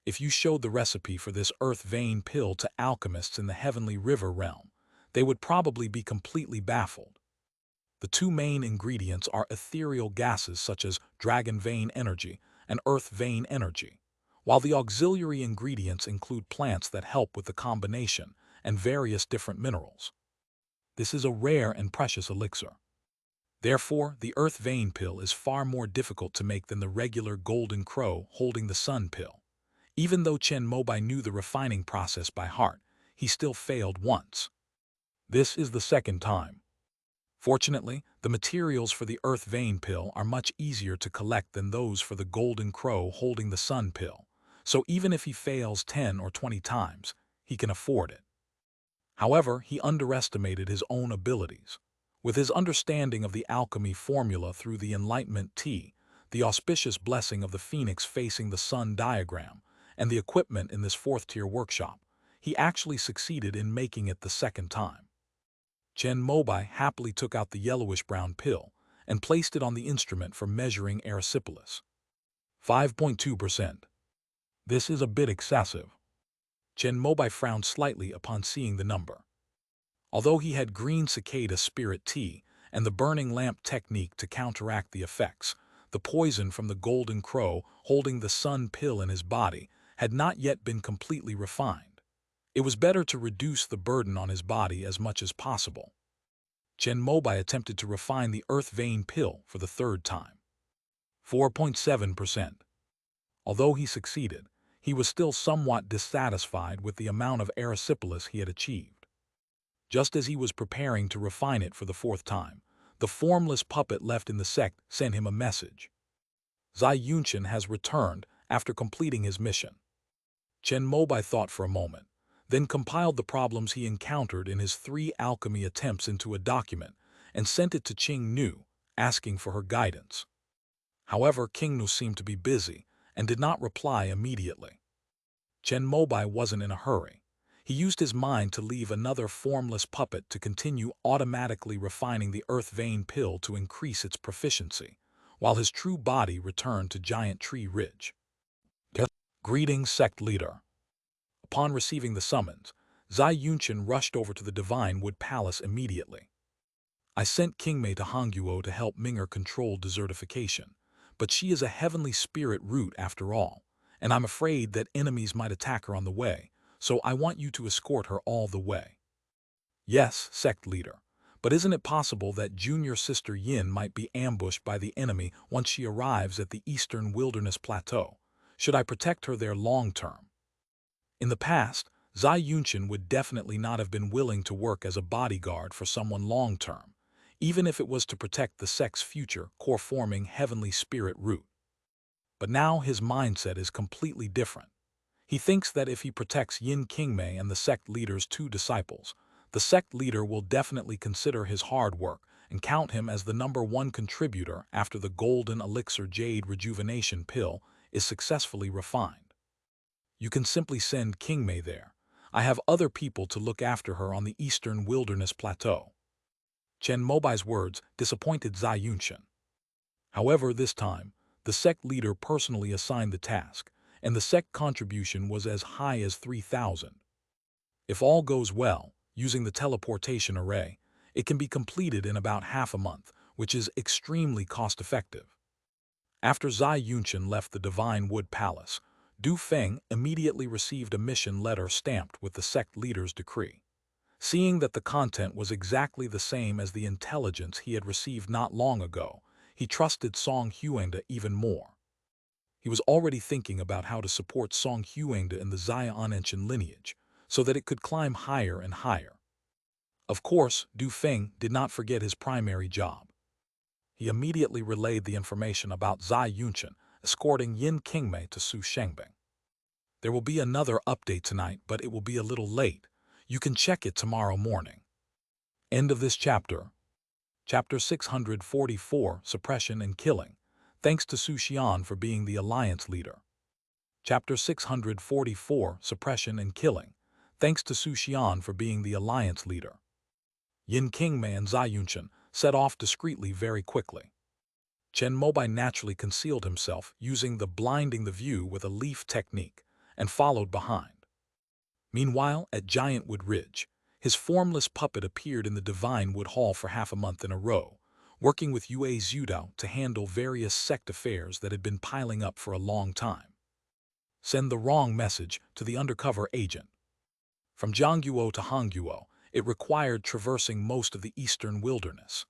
If you showed the recipe for this earth vein pill to alchemists in the heavenly river realm, they would probably be completely baffled. The two main ingredients are ethereal gases such as dragon vein energy and earth vein energy, while the auxiliary ingredients include plants that help with the combination and various different minerals. This is a rare and precious elixir. Therefore, the earth vein pill is far more difficult to make than the regular golden crow holding the sun pill. Even though Chen Mobai knew the refining process by heart, he still failed once. This is the second time. Fortunately, the materials for the earth vein pill are much easier to collect than those for the golden crow holding the sun pill, so even if he fails 10 or 20 times, he can afford it. However, he underestimated his own abilities. With his understanding of the alchemy formula through the Enlightenment Tea, the auspicious blessing of the phoenix facing the sun diagram, and the equipment in this fourth-tier workshop, he actually succeeded in making it the second time. Chen Mobai happily took out the yellowish-brown pill and placed it on the instrument for measuring erysipelas. 5.2%. This is a bit excessive. Chen Mobai frowned slightly upon seeing the number. Although he had green cicada spirit tea and the burning lamp technique to counteract the effects, the poison from the golden crow holding the sun pill in his body had not yet been completely refined. It was better to reduce the burden on his body as much as possible. Chen Mobai attempted to refine the earth vein pill for the third time. 4.7%. Although he succeeded, he was still somewhat dissatisfied with the amount of erysipelas he had achieved. Just as he was preparing to refine it for the fourth time, the formless puppet left in the sect sent him a message. Zai Yunshan has returned after completing his mission. Chen Mobai thought for a moment, then compiled the problems he encountered in his 3 alchemy attempts into a document and sent it to Qing Nu, asking for her guidance. However, King Nu seemed to be busy and did not reply immediately. Chen Mobai wasn't in a hurry. He used his mind to leave another formless puppet to continue automatically refining the earth vein pill to increase its proficiency, while his true body returned to Giant Tree Ridge. Greetings, sect leader. Upon receiving the summons, Zai Yunshan rushed over to the Divine Wood Palace immediately. I sent Qingmei to Hongguo to help Ming'er control desertification, but she is a heavenly spirit root after all, and I'm afraid that enemies might attack her on the way, so I want you to escort her all the way. Yes, sect leader, but isn't it possible that junior sister Yin might be ambushed by the enemy once she arrives at the eastern wilderness plateau? Should I protect her there long term? In the past, Zai Yunshan would definitely not have been willing to work as a bodyguard for someone long term, even if it was to protect the sect's future core-forming heavenly spirit root. But now his mindset is completely different. He thinks that if he protects Yin Qingmei and the sect leader's 2 disciples, the sect leader will definitely consider his hard work and count him as the #1 contributor after the golden elixir jade rejuvenation pill is successfully refined. You can simply send Qingmei there. I have other people to look after her on the eastern wilderness plateau. Chen Mobai's words disappointed Zai Yunshan. However, this time, the sect leader personally assigned the task, and the sect contribution was as high as 3,000. If all goes well, using the teleportation array, it can be completed in about half a month, which is extremely cost-effective. After Zai Yunshan left the Divine Wood Palace, Du Feng immediately received a mission letter stamped with the sect leader's decree. Seeing that the content was exactly the same as the intelligence he had received not long ago, he trusted Song Huangda even more. He was already thinking about how to support Song Huangda in the Xiantian lineage, so that it could climb higher and higher. Of course, Du Feng did not forget his primary job. He immediately relayed the information about Zai Yunchen escorting Yin Qingmei to Su Shengbing. There will be another update tonight, but it will be a little late. You can check it tomorrow morning. End of this chapter. Chapter 644, Suppression and Killing. Thanks to Su Xian for being the alliance leader. Chapter 644, Suppression and Killing. Thanks to Su Xian for being the alliance leader. Yin Qingmei and Zai Yunchen set off discreetly very quickly. Chen Mobai naturally concealed himself using the blinding the view with a leaf technique and followed behind. Meanwhile, at Giantwood Ridge, his formless puppet appeared in the Divine Wood Hall for half a month in a row, working with Yue Zhudao to handle various sect affairs that had been piling up for a long time. Send the wrong message to the undercover agent. From Zhangguo to Hongguo, it required traversing most of the eastern wilderness.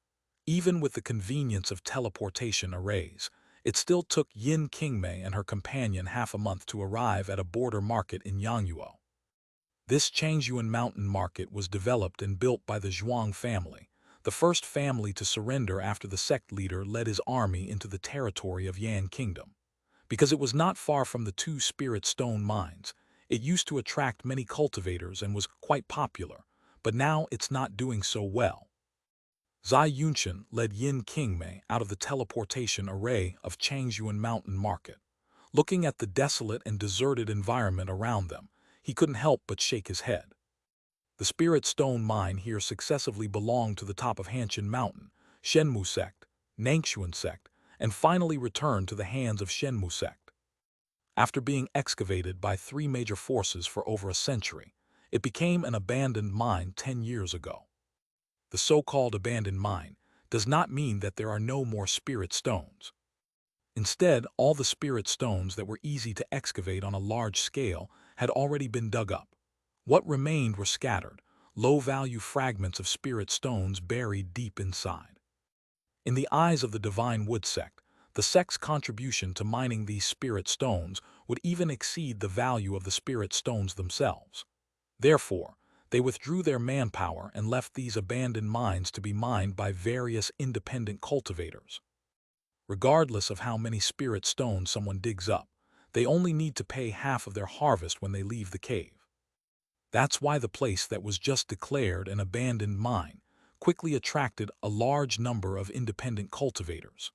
Even with the convenience of teleportation arrays, it still took Yin Qingmei and her companion half a month to arrive at a border market in Yangyuo. This Changyuan mountain market was developed and built by the Zhuang family, the first family to surrender after the sect leader led his army into the territory of Yan Kingdom. Because it was not far from the two spirit stone mines, it used to attract many cultivators and was quite popular, but now it's not doing so well. Zai Yunchen led Yin Qingmei out of the teleportation array of Changyuan Mountain Market. Looking at the desolate and deserted environment around them, he couldn't help but shake his head. The Spirit Stone Mine here successively belonged to the top of Hanshan Mountain, Shenmu sect, Nangshuan sect, and finally returned to the hands of Shenmu sect. After being excavated by three major forces for over a century, it became an abandoned mine 10 years ago. The so-called abandoned mine does not mean that there are no more spirit stones. Instead, all the spirit stones that were easy to excavate on a large scale had already been dug up. What remained were scattered, low-value fragments of spirit stones buried deep inside. In the eyes of the Divine Wood sect, the sect's contribution to mining these spirit stones would even exceed the value of the spirit stones themselves. Therefore, they withdrew their manpower and left these abandoned mines to be mined by various independent cultivators. Regardless of how many spirit stones someone digs up, they only need to pay half of their harvest when they leave the cave. That's why the place that was just declared an abandoned mine quickly attracted a large number of independent cultivators.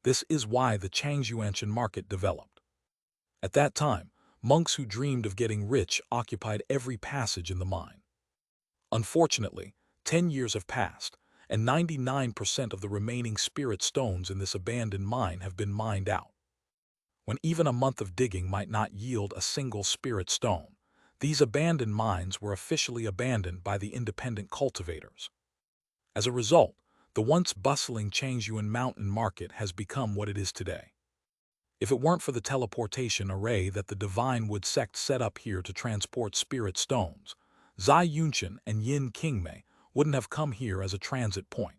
This is why the Changyuanshan market developed. At that time, monks who dreamed of getting rich occupied every passage in the mine. Unfortunately, 10 years have passed, and 99% of the remaining spirit stones in this abandoned mine have been mined out. When even a month of digging might not yield a single spirit stone, these abandoned mines were officially abandoned by the independent cultivators. As a result, the once bustling Changyuan Mountain Market has become what it is today. If it weren't for the teleportation array that the Divine Wood sect set up here to transport spirit stones, Zai Yunchen and Yin Qingmei wouldn't have come here as a transit point.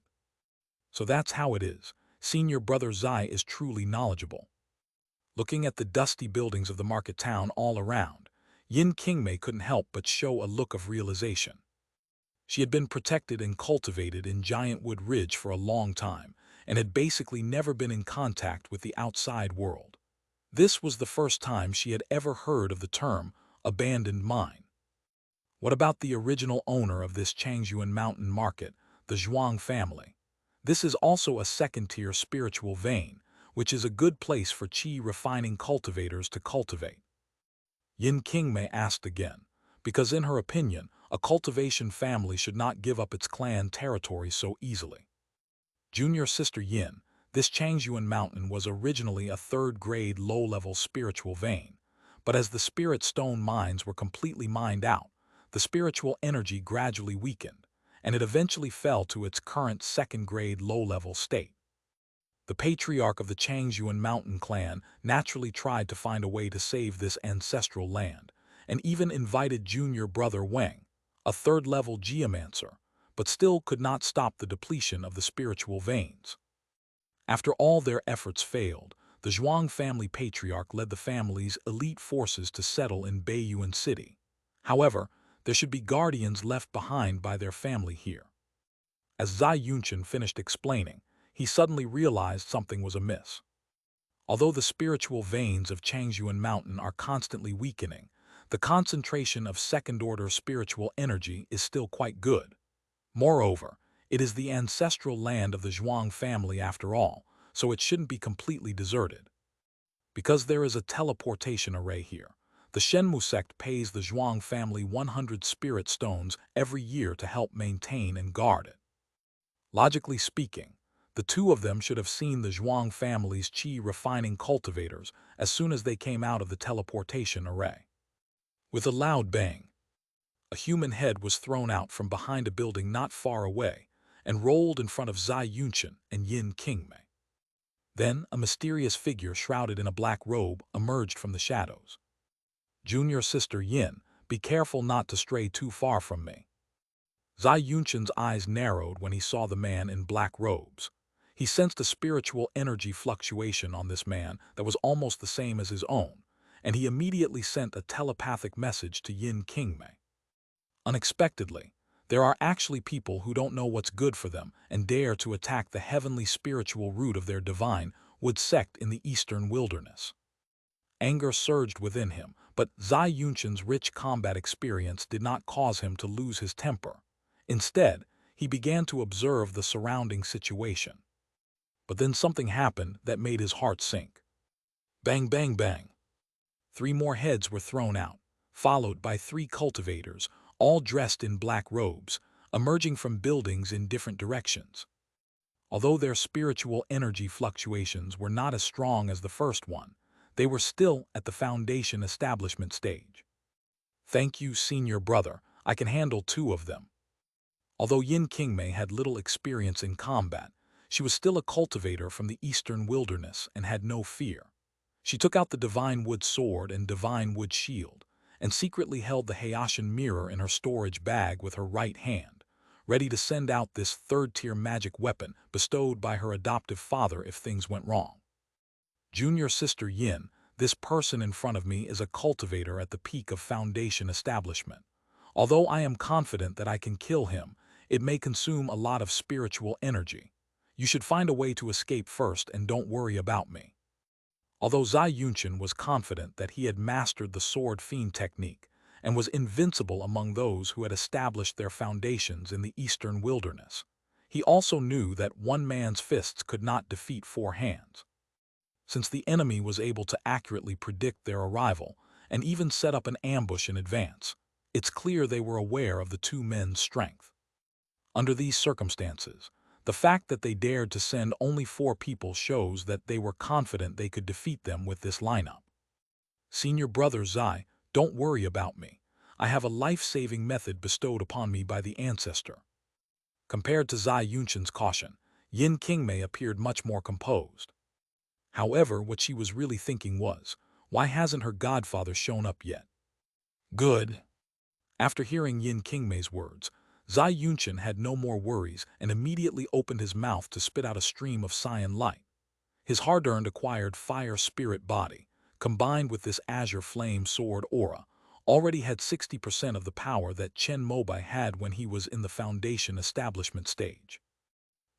So that's how it is. Senior brother Zai is truly knowledgeable. Looking at the dusty buildings of the market town all around, Yin Qingmei couldn't help but show a look of realization. She had been protected and cultivated in Giantwood Ridge for a long time, and had basically never been in contact with the outside world. This was the first time she had ever heard of the term abandoned mine. What about the original owner of this Changyuan Mountain Market, the Zhuang family? This is also a second-tier spiritual vein, which is a good place for qi-refining cultivators to cultivate. Yin Qingmei asked again, because in her opinion, a cultivation family should not give up its clan territory so easily. Junior sister Yin, this Changyuan Mountain was originally a third-grade low-level spiritual vein, but as the spirit stone mines were completely mined out, the spiritual energy gradually weakened, and it eventually fell to its current second-grade low-level state. The patriarch of the Changyuan Mountain clan naturally tried to find a way to save this ancestral land, and even invited junior brother Wang, a third-level geomancer, but still could not stop the depletion of the spiritual veins. After all their efforts failed, the Zhuang family patriarch led the family's elite forces to settle in Beiyuan City. However, there should be guardians left behind by their family here. As Zai Yunchen finished explaining, he suddenly realized something was amiss. Although the spiritual veins of Changyuan Mountain are constantly weakening, the concentration of second-order spiritual energy is still quite good. Moreover, it is the ancestral land of the Zhuang family after all, so it shouldn't be completely deserted. Because there is a teleportation array here, the Shenmu sect pays the Zhuang family 100 spirit stones every year to help maintain and guard it. Logically speaking, the two of them should have seen the Zhuang family's qi refining cultivators as soon as they came out of the teleportation array. With a loud bang, a human head was thrown out from behind a building not far away and rolled in front of Zai Yunchen and Yin Qingmei. Then a mysterious figure shrouded in a black robe emerged from the shadows. "Junior sister Yin, be careful not to stray too far from me." Zai Yunchen's eyes narrowed when he saw the man in black robes. He sensed a spiritual energy fluctuation on this man that was almost the same as his own, and he immediately sent a telepathic message to Yin Qingmei. Unexpectedly, there are actually people who don't know what's good for them and dare to attack the heavenly spiritual root of their divine wood sect in the eastern wilderness. Anger surged within him, but Zai Yunchen's rich combat experience did not cause him to lose his temper. Instead, he began to observe the surrounding situation. But then something happened that made his heart sink. Bang, bang, bang. 3 more heads were thrown out, followed by 3 cultivators, all dressed in black robes, emerging from buildings in different directions. Although their spiritual energy fluctuations were not as strong as the first one, they were still at the foundation establishment stage. "Thank you, senior brother, I can handle 2 of them." Although Yin Qingmei had little experience in combat, she was still a cultivator from the eastern wilderness and had no fear. She took out the divine wood sword and divine wood shield, and secretly held the Hayashan mirror in her storage bag with her right hand, ready to send out this third-tier magic weapon bestowed by her adoptive father if things went wrong. "Junior sister Yin, this person in front of me is a cultivator at the peak of Foundation establishment. Although I am confident that I can kill him, it may consume a lot of spiritual energy. You should find a way to escape first and don't worry about me." Although Zai Yunchen was confident that he had mastered the sword fiend technique and was invincible among those who had established their foundations in the eastern wilderness, he also knew that one man's fists could not defeat 4 hands. Since the enemy was able to accurately predict their arrival and even set up an ambush in advance, it's clear they were aware of the 2 men's strength. Under these circumstances, the fact that they dared to send only 4 people shows that they were confident they could defeat them with this lineup. "Senior brother Zai, don't worry about me. I have a life-saving method bestowed upon me by the ancestor." Compared to Zai Yunchen's caution, Yin Qingmei appeared much more composed. However, what she was really thinking was, why hasn't her godfather shown up yet? Good. After hearing Yin Qingmei's words, Zai Yunchen had no more worries and immediately opened his mouth to spit out a stream of cyan light. His hard-earned acquired fire spirit body, combined with this azure flame sword aura, already had 60% of the power that Chen Mobai had when he was in the Foundation establishment stage.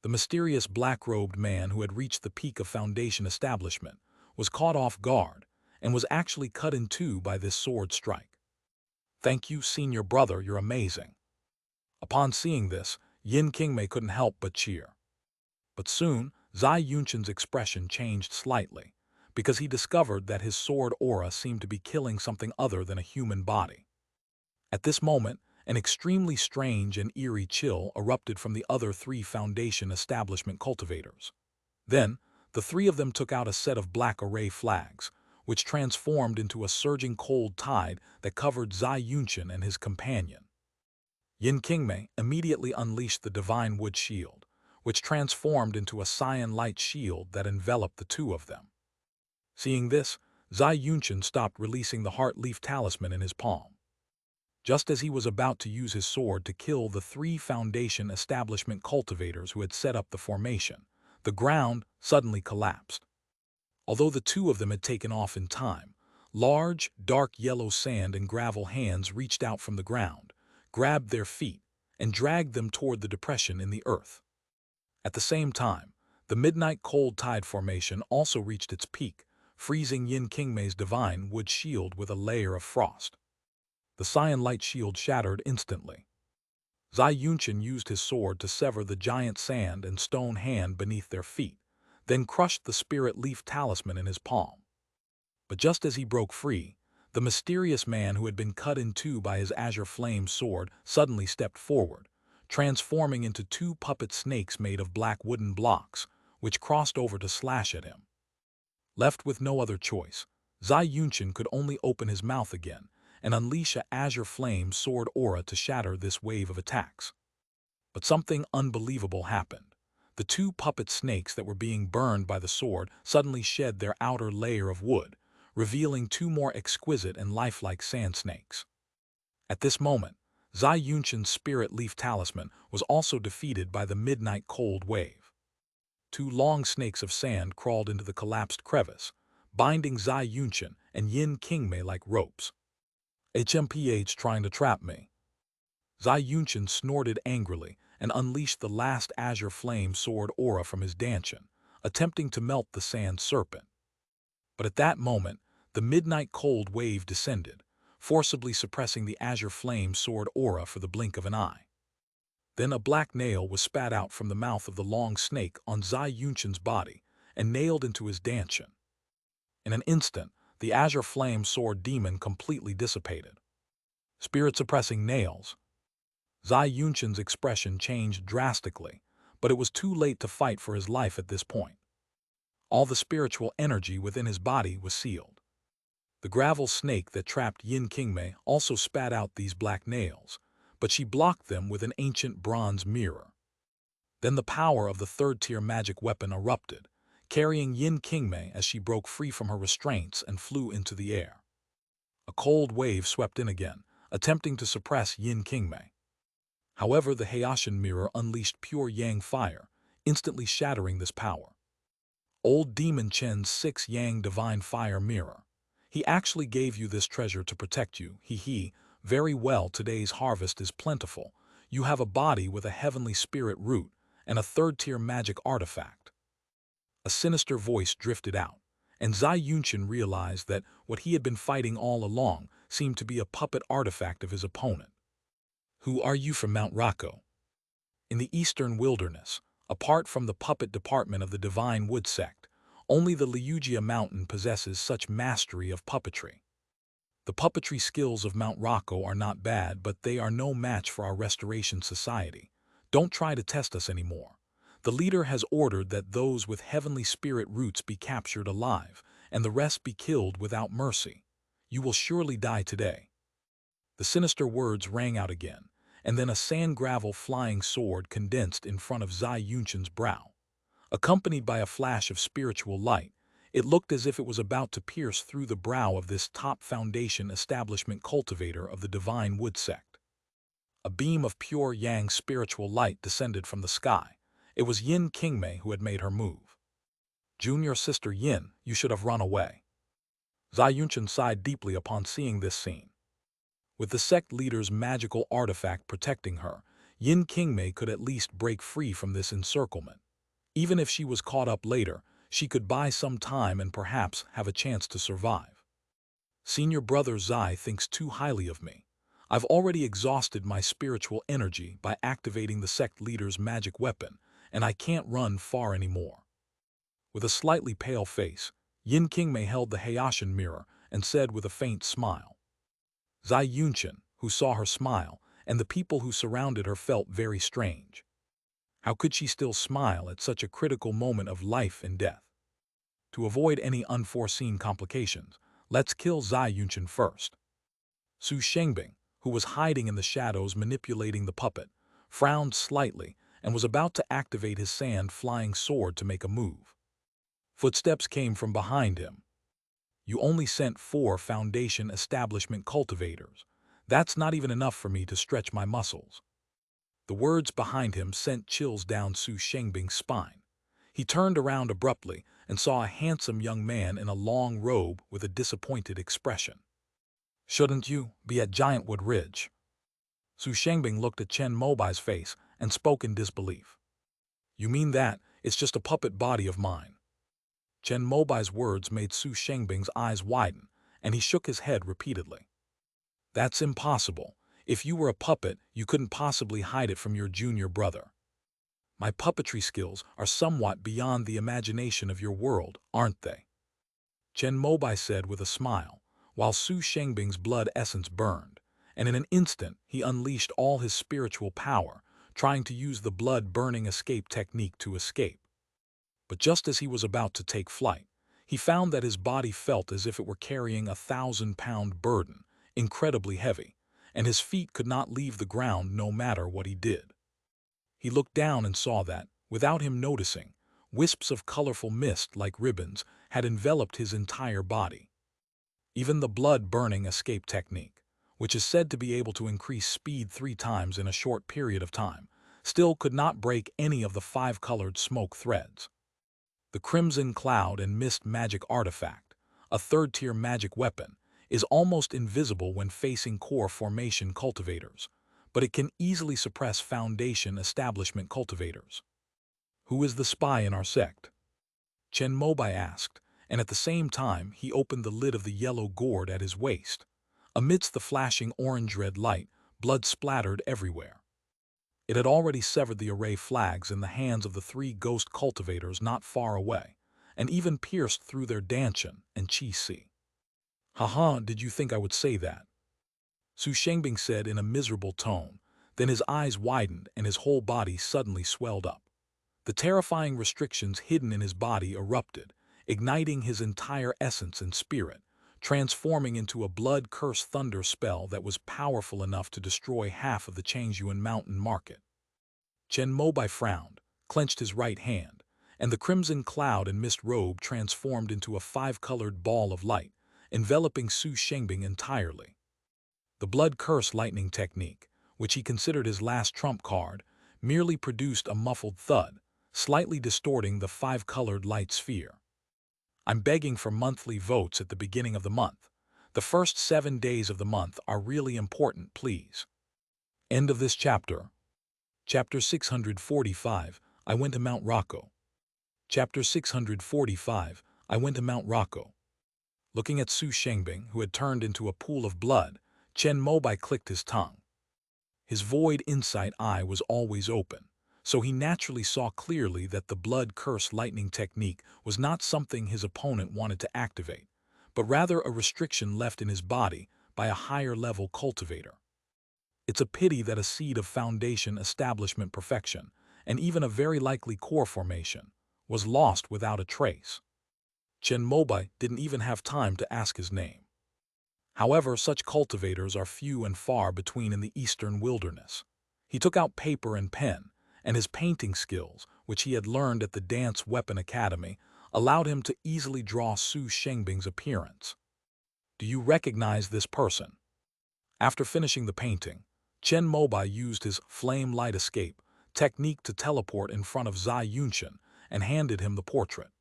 The mysterious black-robed man who had reached the peak of Foundation establishment was caught off guard and was actually cut in 2 by this sword strike. "Thank you, senior brother, you're amazing." Upon seeing this, Yin Qingmei couldn't help but cheer. But soon, Zai Yunchen's expression changed slightly, because he discovered that his sword aura seemed to be killing something other than a human body. At this moment, an extremely strange and eerie chill erupted from the other 3 Foundation establishment cultivators. Then, the 3 of them took out a set of black array flags, which transformed into a surging cold tide that covered Zai Yunchen and his companion. Yin Qingmei immediately unleashed the divine wood shield, which transformed into a cyan light shield that enveloped the 2 of them. Seeing this, Zai Yunchen stopped releasing the heart leaf talisman in his palm. Just as he was about to use his sword to kill the 3 foundation establishment cultivators who had set up the formation, the ground suddenly collapsed. Although the 2 of them had taken off in time, large, dark yellow sand and gravel hands reached out from the ground, grabbed their feet, and dragged them toward the depression in the earth. At the same time, the midnight cold tide formation also reached its peak, freezing Yin Qingmei's divine wood shield with a layer of frost. The cyan light shield shattered instantly. Zai Yunqian used his sword to sever the giant sand and stone hand beneath their feet, then crushed the spirit leaf talisman in his palm. But just as he broke free, the mysterious man who had been cut in 2 by his azure flame sword suddenly stepped forward, transforming into 2 puppet snakes made of black wooden blocks, which crossed over to slash at him. Left with no other choice, Zai Yunqian could only open his mouth again and unleash a azure flame sword aura to shatter this wave of attacks. But something unbelievable happened. The 2 puppet snakes that were being burned by the sword suddenly shed their outer layer of wood, revealing 2 more exquisite and lifelike sand snakes. At this moment, Zai Yunqian's spirit leaf talisman was also defeated by the midnight cold wave. 2 long snakes of sand crawled into the collapsed crevice, binding Zai Yunqian and Yin Qingmei like ropes. HMPH trying to trap me. Zai Yunqian snorted angrily and unleashed the last azure flame sword aura from his dantian, attempting to melt the sand serpent. But at that moment, the midnight cold wave descended, forcibly suppressing the azure flame sword aura for the blink of an eye. Then a black nail was spat out from the mouth of the long snake on Zai Yunqian's body and nailed into his dantian. In an instant, the azure flame sword demon completely dissipated. Spirit-suppressing nails. Zai Yunqian's expression changed drastically, but it was too late to fight for his life at this point. All the spiritual energy within his body was sealed. The gravel snake that trapped Yin Qingmei also spat out these black nails, but she blocked them with an ancient bronze mirror. Then the power of the 3rd-tier magic weapon erupted, carrying Yin Qingmei as she broke free from her restraints and flew into the air. A cold wave swept in again, attempting to suppress Yin Qingmei. However, the Haitian mirror unleashed pure yang fire, instantly shattering this power. Old Demon Chen's 6 yang divine fire mirror. He actually gave you this treasure to protect you, he. Very well, today's harvest is plentiful. You have a body with a heavenly spirit root and a 3rd-tier magic artifact. A sinister voice drifted out, and Zai Yunqian realized that what he had been fighting all along seemed to be a puppet artifact of his opponent. Who are you from Mount Rocco? In the eastern wilderness, apart from the puppet department of the Divine Wood sect, only the Liugia Mountain possesses such mastery of puppetry. The puppetry skills of Mount Rocco are not bad, but they are no match for our Restoration Society. Don't try to test us anymore. The leader has ordered that those with heavenly spirit roots be captured alive, and the rest be killed without mercy. You will surely die today. The sinister words rang out again, and then a sand-gravel flying sword condensed in front of Zai Yunqian's brow. Accompanied by a flash of spiritual light, it looked as if it was about to pierce through the brow of this top foundation establishment cultivator of the Divine Wood sect. A beam of pure yang spiritual light descended from the sky. It was Yin Qingmei who had made her move. Junior sister Yin, you should have run away. Zai Yunqian sighed deeply upon seeing this scene. With the sect leader's magical artifact protecting her, Yin Qingmei could at least break free from this encirclement. Even if she was caught up later, she could buy some time and perhaps have a chance to survive. Senior brother Zai thinks too highly of me. I've already exhausted my spiritual energy by activating the sect leader's magic weapon, and I can't run far anymore. With a slightly pale face, Yin Qingmei held the Haitian mirror and said with a faint smile. Zai Yunqian, who saw her smile, and the people who surrounded her felt very strange. How could she still smile at such a critical moment of life and death? To avoid any unforeseen complications, let's kill Zai Yunqian first. Su Shengbing, who was hiding in the shadows manipulating the puppet, frowned slightly and was about to activate his sand-flying sword to make a move. Footsteps came from behind him. You only sent 4 foundation establishment cultivators. That's not even enough for me to stretch my muscles." The words behind him sent chills down Su Shengbing's spine. He turned around abruptly and saw a handsome young man in a long robe with a disappointed expression. "Shouldn't you be at Giantwood Ridge?" Su Shengbing looked at Chen Mobai's face and spoke in disbelief. "You mean that it's just a puppet body of mine?" Chen Mobai's words made Su Shengbing's eyes widen, and he shook his head repeatedly. "That's impossible. If you were a puppet, you couldn't possibly hide it from your junior brother. My puppetry skills are somewhat beyond the imagination of your world, aren't they?" Chen Mobai said with a smile, while Su Shengbing's blood essence burned, and in an instant he unleashed all his spiritual power, trying to use the blood-burning escape technique to escape. But just as he was about to take flight, he found that his body felt as if it were carrying a 1,000-pound burden, incredibly heavy, and his feet could not leave the ground no matter what he did. He looked down and saw that, without him noticing, wisps of colorful mist like ribbons had enveloped his entire body. Even the blood-burning escape technique, which is said to be able to increase speed 3 times in a short period of time, still could not break any of the 5-colored smoke threads. The Crimson Cloud and Mist magic artifact, a third-tier magic weapon, is almost invisible when facing core formation cultivators, but it can easily suppress foundation establishment cultivators. "Who is the spy in our sect?" Chen Mobai asked, and at the same time he opened the lid of the yellow gourd at his waist. Amidst the flashing orange-red light, blood splattered everywhere. It had already severed the array flags in the hands of the 3 ghost cultivators not far away, and even pierced through their Danshan and Chi Si. "Haha, did you think I would say that?" Su Shengbing said in a miserable tone, then his eyes widened and his whole body suddenly swelled up. The terrifying restrictions hidden in his body erupted, igniting his entire essence and spirit, transforming into a blood-cursed thunder spell that was powerful enough to destroy half of the Changyuan mountain market. Chen Mobai frowned, clenched his right hand, and the crimson cloud and mist robe transformed into a 5-colored ball of light, enveloping Su Shengbing entirely. The blood-curse lightning technique, which he considered his last trump card, merely produced a muffled thud, slightly distorting the 5-colored light sphere. "I'm begging for monthly votes at the beginning of the month. The first 7 days of the month are really important, please." End of this chapter. Chapter 645, I went to Mount Rocco. Chapter 645, I went to Mount Rocco. Looking at Su Shengbing, who had turned into a pool of blood, Chen Mobai clicked his tongue. His void insight eye was always open, so he naturally saw clearly that the blood-curse lightning technique was not something his opponent wanted to activate, but rather a restriction left in his body by a higher-level cultivator. It's a pity that a seed of foundation establishment perfection, and even a very likely core formation, was lost without a trace. Chen Mobai didn't even have time to ask his name. However, such cultivators are few and far between in the eastern wilderness. He took out paper and pen, and his painting skills, which he had learned at the Dance Weapon Academy, allowed him to easily draw Su Shengbing's appearance. "Do you recognize this person?" After finishing the painting, Chen Mobai used his flame light escape technique to teleport in front of Zai Yunshan and handed him the portrait.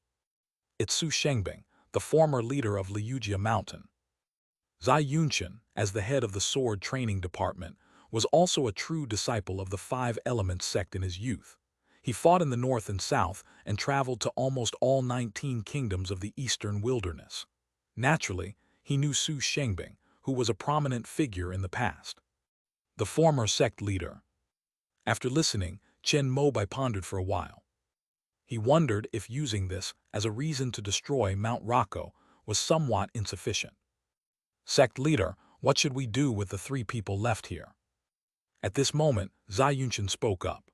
"It's Su Shengbing, the former leader of Liujia Mountain." Zai Yunshan, as the head of the sword training department, was also a true disciple of the 5-element sect in his youth. He fought in the north and south and traveled to almost all 19 kingdoms of the eastern wilderness. Naturally, he knew Su Shengbing, who was a prominent figure in the past. The former sect leader. After listening, Chen Mobai pondered for a while. He wondered if using this as a reason to destroy Mount Rocco was somewhat insufficient. "Sect leader, what should we do with the 3 people left here?" At this moment, Zai Yunshan spoke up.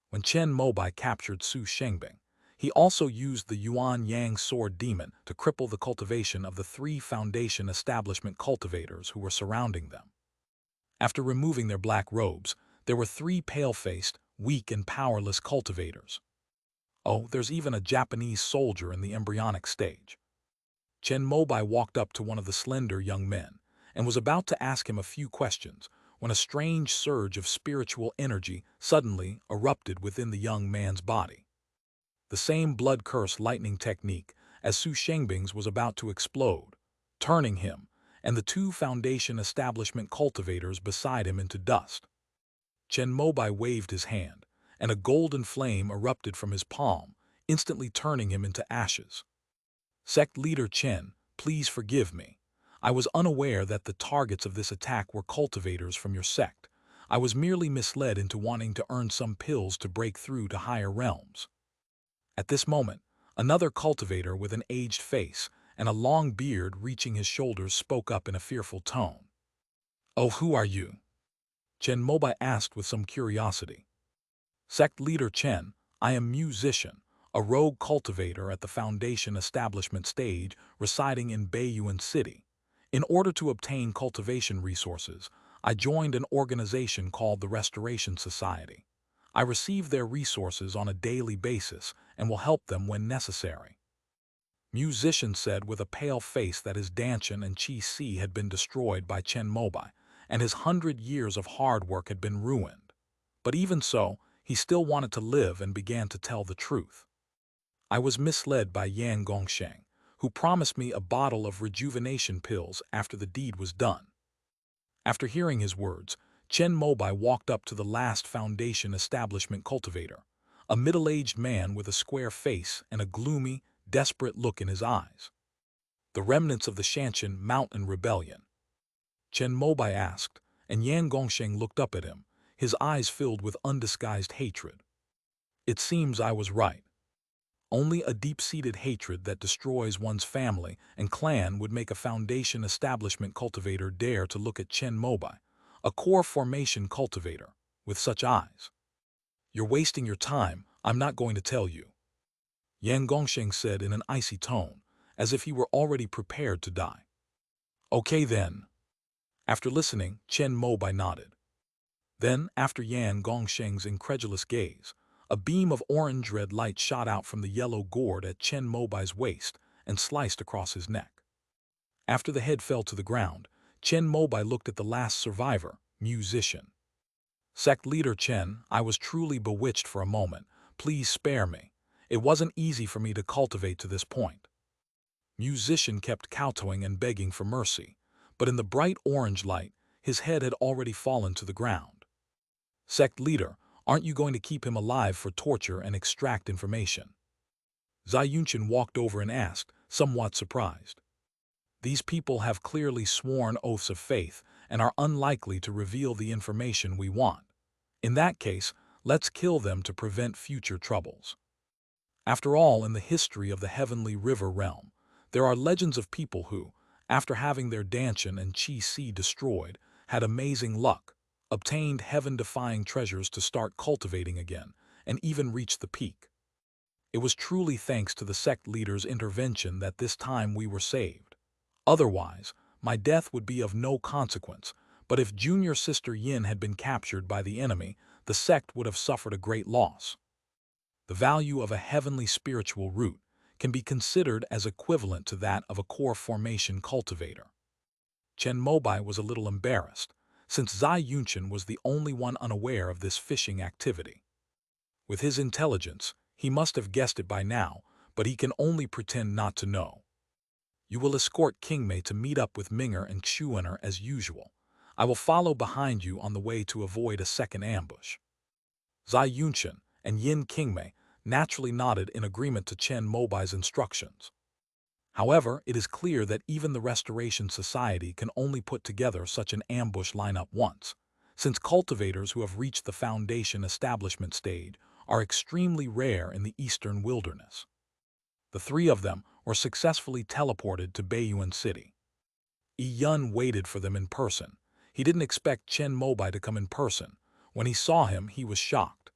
When Chen Mobai captured Su Shengbing, he also used the Yuan Yang Sword Demon to cripple the cultivation of the 3 foundation establishment cultivators who were surrounding them. After removing their black robes, there were 3 pale-faced, weak and powerless cultivators. Oh, there's even a Japanese soldier in the embryonic stage. Chen Mobai walked up to one of the slender young men, and was about to ask him a few questions when a strange surge of spiritual energy suddenly erupted within the young man's body. The same blood curse lightning technique as Su Shengbing's was about to explode, turning him and the two Foundation establishment cultivators beside him into dust. Chen Mobai waved his hand, and a golden flame erupted from his palm, instantly turning him into ashes. Sect leader Chen, please forgive me. I was unaware that the targets of this attack were cultivators from your sect. I was merely misled into wanting to earn some pills to break through to higher realms. At this moment, another cultivator with an aged face and a long beard reaching his shoulders spoke up in a fearful tone. "Oh, who are you?" Chen Mobai asked with some curiosity. Sect leader Chen, I am Musician, a rogue cultivator at the Foundation establishment stage residing in Baiyuan City. In order to obtain cultivation resources, I joined an organization called the Restoration Society. I receive their resources on a daily basis and will help them when necessary. Musician said with a pale face that his Danshan and Qi Si had been destroyed by Chen Mobai, and his 100 years of hard work had been ruined. But even so, he still wanted to live and began to tell the truth. I was misled by Yan Gongsheng, who promised me a bottle of rejuvenation pills after the deed was done. After hearing his words, Chen Mobai walked up to the last Foundation establishment cultivator, a middle-aged man with a square face and a gloomy, desperate look in his eyes. The remnants of the Shanshan Mountain Rebellion. Chen Mobai asked, and Yan Gongsheng looked up at him, his eyes filled with undisguised hatred. It seems I was right. Only a deep-seated hatred that destroys one's family and clan would make a Foundation establishment cultivator dare to look at Chen Mobai, a core formation cultivator, with such eyes. You're wasting your time, I'm not going to tell you. Yan Gongsheng said in an icy tone, as if he were already prepared to die. Okay then. After listening, Chen Mobai nodded. Then, after Yan Gongsheng's incredulous gaze, a beam of orange-red light shot out from the yellow gourd at Chen Mobai's waist and sliced across his neck. After the head fell to the ground, Chen Mobai looked at the last survivor, Musician. Sect leader Chen, I was truly bewitched for a moment. Please spare me. It wasn't easy for me to cultivate to this point. Musician kept kowtowing and begging for mercy, but in the bright orange light, his head had already fallen to the ground. Sect leader, aren't you going to keep him alive for torture and extract information? Zai Yunshan walked over and asked, somewhat surprised. These people have clearly sworn oaths of faith and are unlikely to reveal the information we want. In that case, let's kill them to prevent future troubles. After all, in the history of the Heavenly River realm, there are legends of people who, after having their Danshan and Qi Si destroyed, had amazing luck, obtained heaven-defying treasures to start cultivating again, and even reached the peak. It was truly thanks to the sect leader's intervention that this time we were saved. Otherwise, my death would be of no consequence, but if junior sister Yin had been captured by the enemy, the sect would have suffered a great loss. The value of a heavenly spiritual root can be considered as equivalent to that of a core formation cultivator. Chen Mobai was a little embarrassed, since Zai Yunshan was the only one unaware of this fishing activity. With his intelligence, he must have guessed it by now, but he can only pretend not to know. You will escort Qingmei to meet up with Minger and Xuaner as usual. I will follow behind you on the way to avoid a second ambush. Zai Yunshan and Yin Qingmei naturally nodded in agreement to Chen Mobai's instructions. However, it is clear that even the Restoration Society can only put together such an ambush lineup once, since cultivators who have reached the Foundation establishment stage are extremely rare in the eastern wilderness. The three of them were successfully teleported to Baiyuan City. Yi Yun waited for them in person. He didn't expect Chen Mobai to come in person. When he saw him, he was shocked.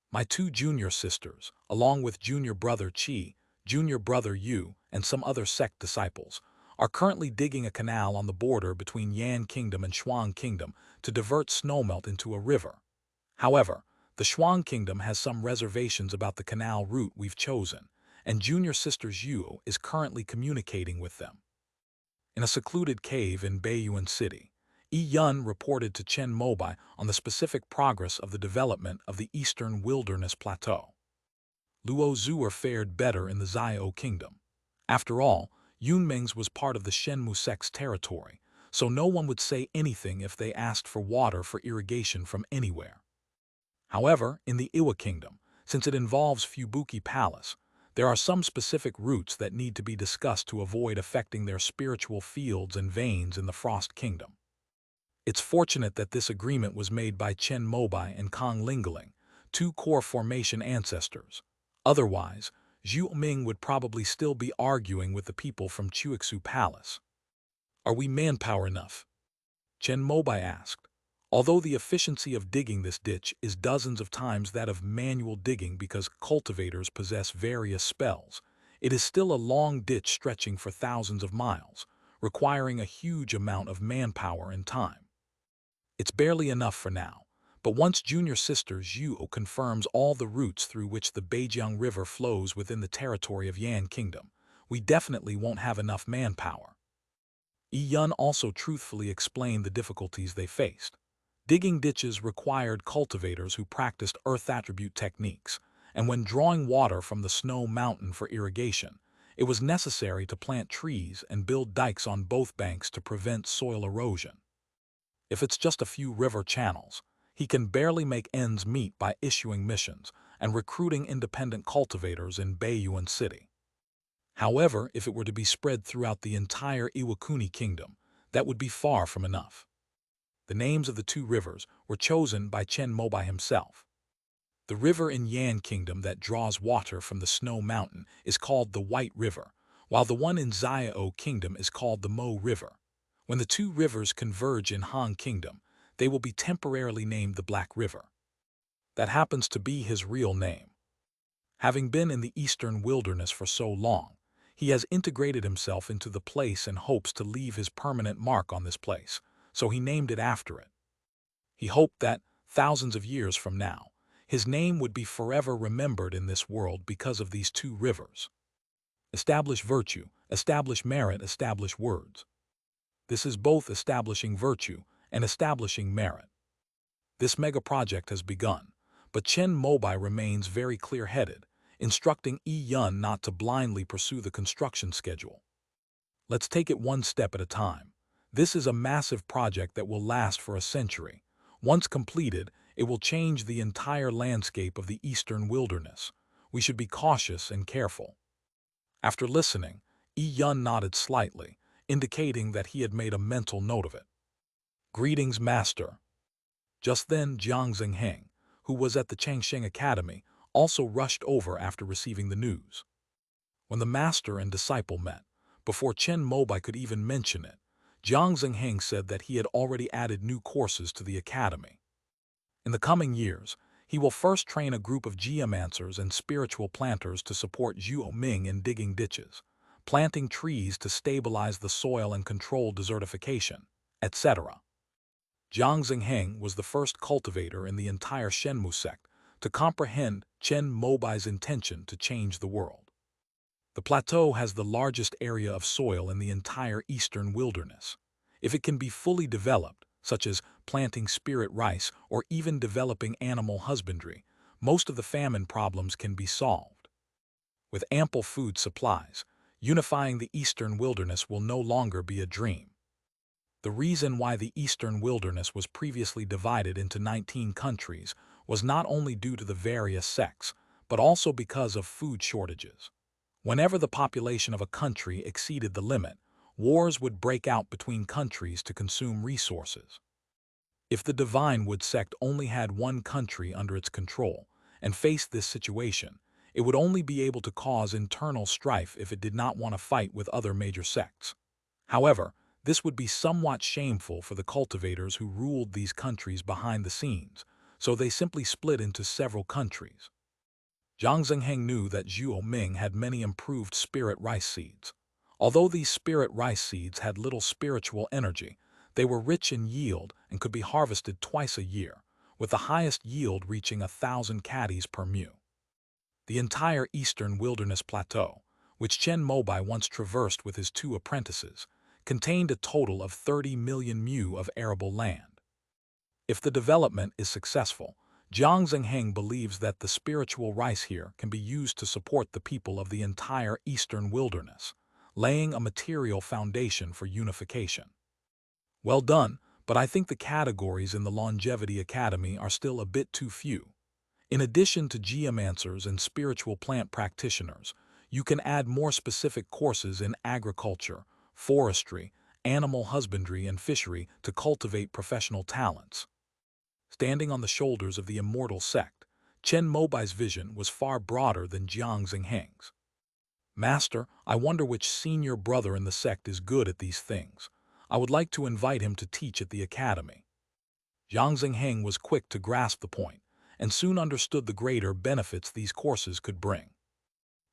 My two junior sisters, along with junior brother Qi, junior brother Yu, and some other sect disciples, are currently digging a canal on the border between Yan Kingdom and Shuang Kingdom to divert snowmelt into a river. However, the Shuang Kingdom has some reservations about the canal route we've chosen, and junior sister Yu is currently communicating with them. In a secluded cave in Baiyuan City, Yun reported to Chen Mobai on the specific progress of the development of the Eastern Wilderness Plateau. Luo Zhuo fared better in the Xiao Kingdom. After all, Yunming's was part of the Shenmu sect's territory, so no one would say anything if they asked for water for irrigation from anywhere. However, in the Iwa Kingdom, since it involves Fubuki Palace, there are some specific routes that need to be discussed to avoid affecting their spiritual fields and veins in the Frost Kingdom. It's fortunate that this agreement was made by Chen Mobai and Kong Lingling, two core formation ancestors. Otherwise, Zhu Ming would probably still be arguing with the people from Chuixu Palace. Are we manpower enough? Chen Mobai asked. Although the efficiency of digging this ditch is dozens of times that of manual digging because cultivators possess various spells, it is still a long ditch stretching for thousands of miles, requiring a huge amount of manpower and time. It's barely enough for now, but once junior sister Zhuo confirms all the routes through which the Beijiang River flows within the territory of Yan Kingdom, we definitely won't have enough manpower. Yun also truthfully explained the difficulties they faced. Digging ditches required cultivators who practiced earth attribute techniques, and when drawing water from the snow mountain for irrigation, it was necessary to plant trees and build dikes on both banks to prevent soil erosion. If it's just a few river channels, he can barely make ends meet by issuing missions and recruiting independent cultivators in Baiyuan City. However, if it were to be spread throughout the entire Iwakuni Kingdom, that would be far from enough. The names of the two rivers were chosen by Chen Mobai himself. The river in Yan Kingdom that draws water from the Snow Mountain is called the White River, while the one in Xiao Kingdom is called the Mo River. When the two rivers converge in Han Kingdom, they will be temporarily named the Black River. That happens to be his real name. Having been in the Eastern Wilderness for so long, he has integrated himself into the place and hopes to leave his permanent mark on this place, so he named it after it. He hoped that, thousands of years from now, his name would be forever remembered in this world because of these two rivers. Establish virtue, establish merit, establish words. This is both establishing virtue and establishing merit. This mega project has begun, but Chen Mobai remains very clear-headed, instructing Yun not to blindly pursue the construction schedule. Let's take it one step at a time. This is a massive project that will last for a century. Once completed, it will change the entire landscape of the Eastern Wilderness. We should be cautious and careful. After listening, Yun nodded slightly, indicating that he had made a mental note of it. Greetings, Master. Just then, Jiang Xingheng, who was at the Changsheng Academy, also rushed over after receiving the news. When the master and disciple met, before Chen Mobai could even mention it, Jiang Xingheng said that he had already added new courses to the academy. In the coming years, he will first train a group of geomancers and spiritual planters to support Zhu Ming in digging ditches, planting trees to stabilize the soil and control desertification, etc. Jiang Xingheng was the first cultivator in the entire Shenmu sect to comprehend Chen Mobai's intention to change the world. The plateau has the largest area of soil in the entire Eastern Wilderness. If it can be fully developed, such as planting spirit rice or even developing animal husbandry, most of the famine problems can be solved. With ample food supplies, unifying the Eastern Wilderness will no longer be a dream. The reason why the Eastern Wilderness was previously divided into 19 countries was not only due to the various sects, but also because of food shortages. Whenever the population of a country exceeded the limit, wars would break out between countries to consume resources. If the Divine Wood sect only had one country under its control and faced this situation, it would only be able to cause internal strife if it did not want to fight with other major sects. However, this would be somewhat shameful for the cultivators who ruled these countries behind the scenes, so they simply split into several countries. Jiang Xingheng knew that Zhu Ming had many improved spirit rice seeds. Although these spirit rice seeds had little spiritual energy, they were rich in yield and could be harvested twice a year, with the highest yield reaching 1,000 caddies per mu. The entire Eastern Wilderness Plateau, which Chen Mobai once traversed with his two apprentices, contained a total of 30 million mu of arable land. If the development is successful, Jiang Zhengheng believes that the spiritual rice here can be used to support the people of the entire eastern wilderness, laying a material foundation for unification. Well done, but I think the categories in the Longevity Academy are still a bit too few. In addition to geomancers and spiritual plant practitioners, you can add more specific courses in agriculture, forestry, animal husbandry, and fishery to cultivate professional talents. Standing on the shoulders of the immortal sect, Chen Mobai's vision was far broader than Jiang Zhengheng's. Master, I wonder which senior brother in the sect is good at these things. I would like to invite him to teach at the academy. Jiang Zhengheng was quick to grasp the point, and soon understood the greater benefits these courses could bring.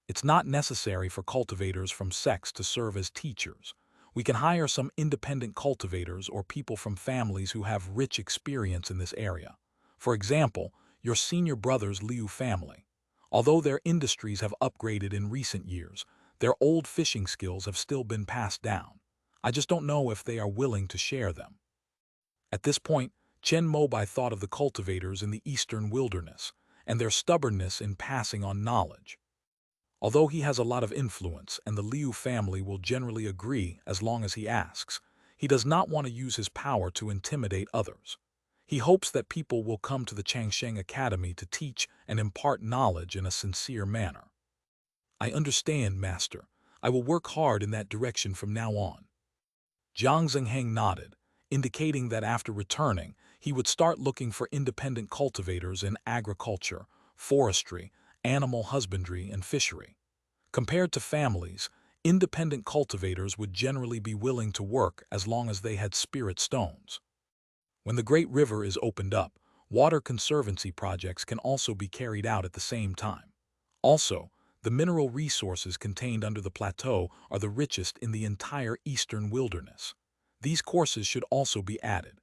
It's not necessary for cultivators from sects to serve as teachers. We can hire some independent cultivators or people from families who have rich experience in this area. For example, your senior brother's Liu family. Although their industries have upgraded in recent years, their old fishing skills have still been passed down. I just don't know if they are willing to share them. At this point, Chen Mobai thought of the cultivators in the eastern wilderness and their stubbornness in passing on knowledge. Although he has a lot of influence and the Liu family will generally agree as long as he asks, he does not want to use his power to intimidate others. He hopes that people will come to the Changsheng Academy to teach and impart knowledge in a sincere manner. I understand, Master. I will work hard in that direction from now on. Jiang Zhengheng nodded, indicating that after returning, he would start looking for independent cultivators in agriculture, forestry, animal husbandry, and fishery. Compared to families, independent cultivators would generally be willing to work as long as they had spirit stones. When the Great River is opened up, water conservancy projects can also be carried out at the same time. Also, the mineral resources contained under the plateau are the richest in the entire eastern wilderness. These courses should also be added.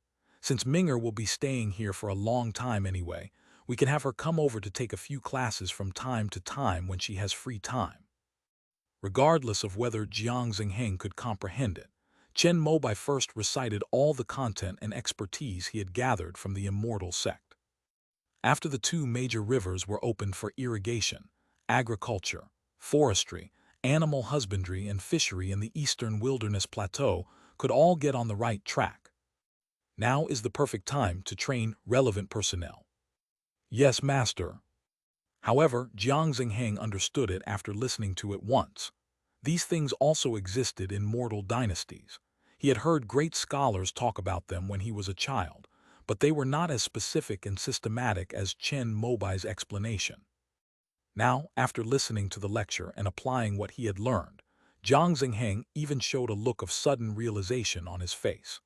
Since Minger will be staying here for a long time anyway, we can have her come over to take a few classes from time to time when she has free time. Regardless of whether Jiang Zhengheng could comprehend it, Chen Mobai first recited all the content and expertise he had gathered from the immortal sect. After the two major rivers were opened for irrigation, agriculture, forestry, animal husbandry, and fishery in the eastern wilderness plateau could all get on the right track. Now is the perfect time to train relevant personnel. Yes, Master. However, Jiang Zhengheng understood it after listening to it once. These things also existed in mortal dynasties. He had heard great scholars talk about them when he was a child, but they were not as specific and systematic as Chen Mobai's explanation. Now, after listening to the lecture and applying what he had learned, Jiang Zhengheng even showed a look of sudden realization on his face.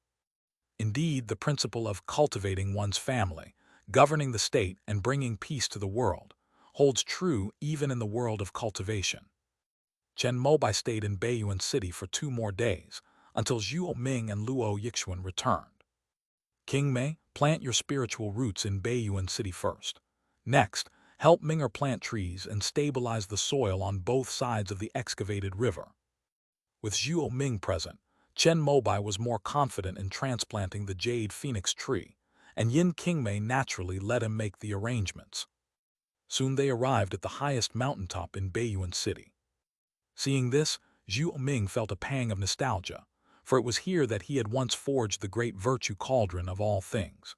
Indeed, the principle of cultivating one's family, governing the state, and bringing peace to the world holds true even in the world of cultivation. Chen Mobai stayed in Baiyuan City for 2 more days, until Zhuo Ming and Luo Yixuan returned. King Mei, plant your spiritual roots in Baiyuan City first. Next, help Minger plant trees and stabilize the soil on both sides of the excavated river. With Zhuo Ming present, Chen Mobai was more confident in transplanting the jade phoenix tree, and Yin Qingmei naturally let him make the arrangements. Soon they arrived at the highest mountaintop in Baiyuan City. Seeing this, Zhuo Ming felt a pang of nostalgia, for it was here that he had once forged the great virtue cauldron of all things.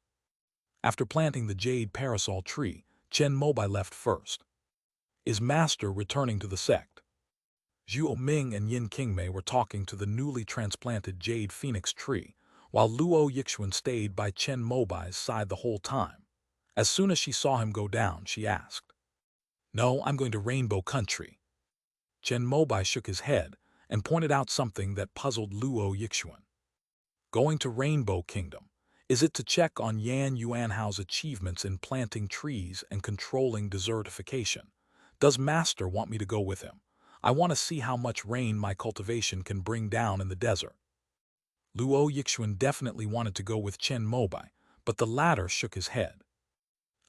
After planting the jade parasol tree, Chen Mobai left first. Is Master returning to the sect? Zhuo Ming and Yin Qingmei were talking to the newly transplanted jade phoenix tree, while Luo Yixuan stayed by Chen Mobai's side the whole time. As soon as she saw him go down, she asked, "No, I'm going to Rainbow Country." Chen Mobai shook his head and pointed out something that puzzled Luo Yixuan. Going to Rainbow Kingdom, is it to check on Yan Yuanhao's achievements in planting trees and controlling desertification? Does Master want me to go with him? I want to see how much rain my cultivation can bring down in the desert. Luo Yixuan definitely wanted to go with Chen Mobai, but the latter shook his head.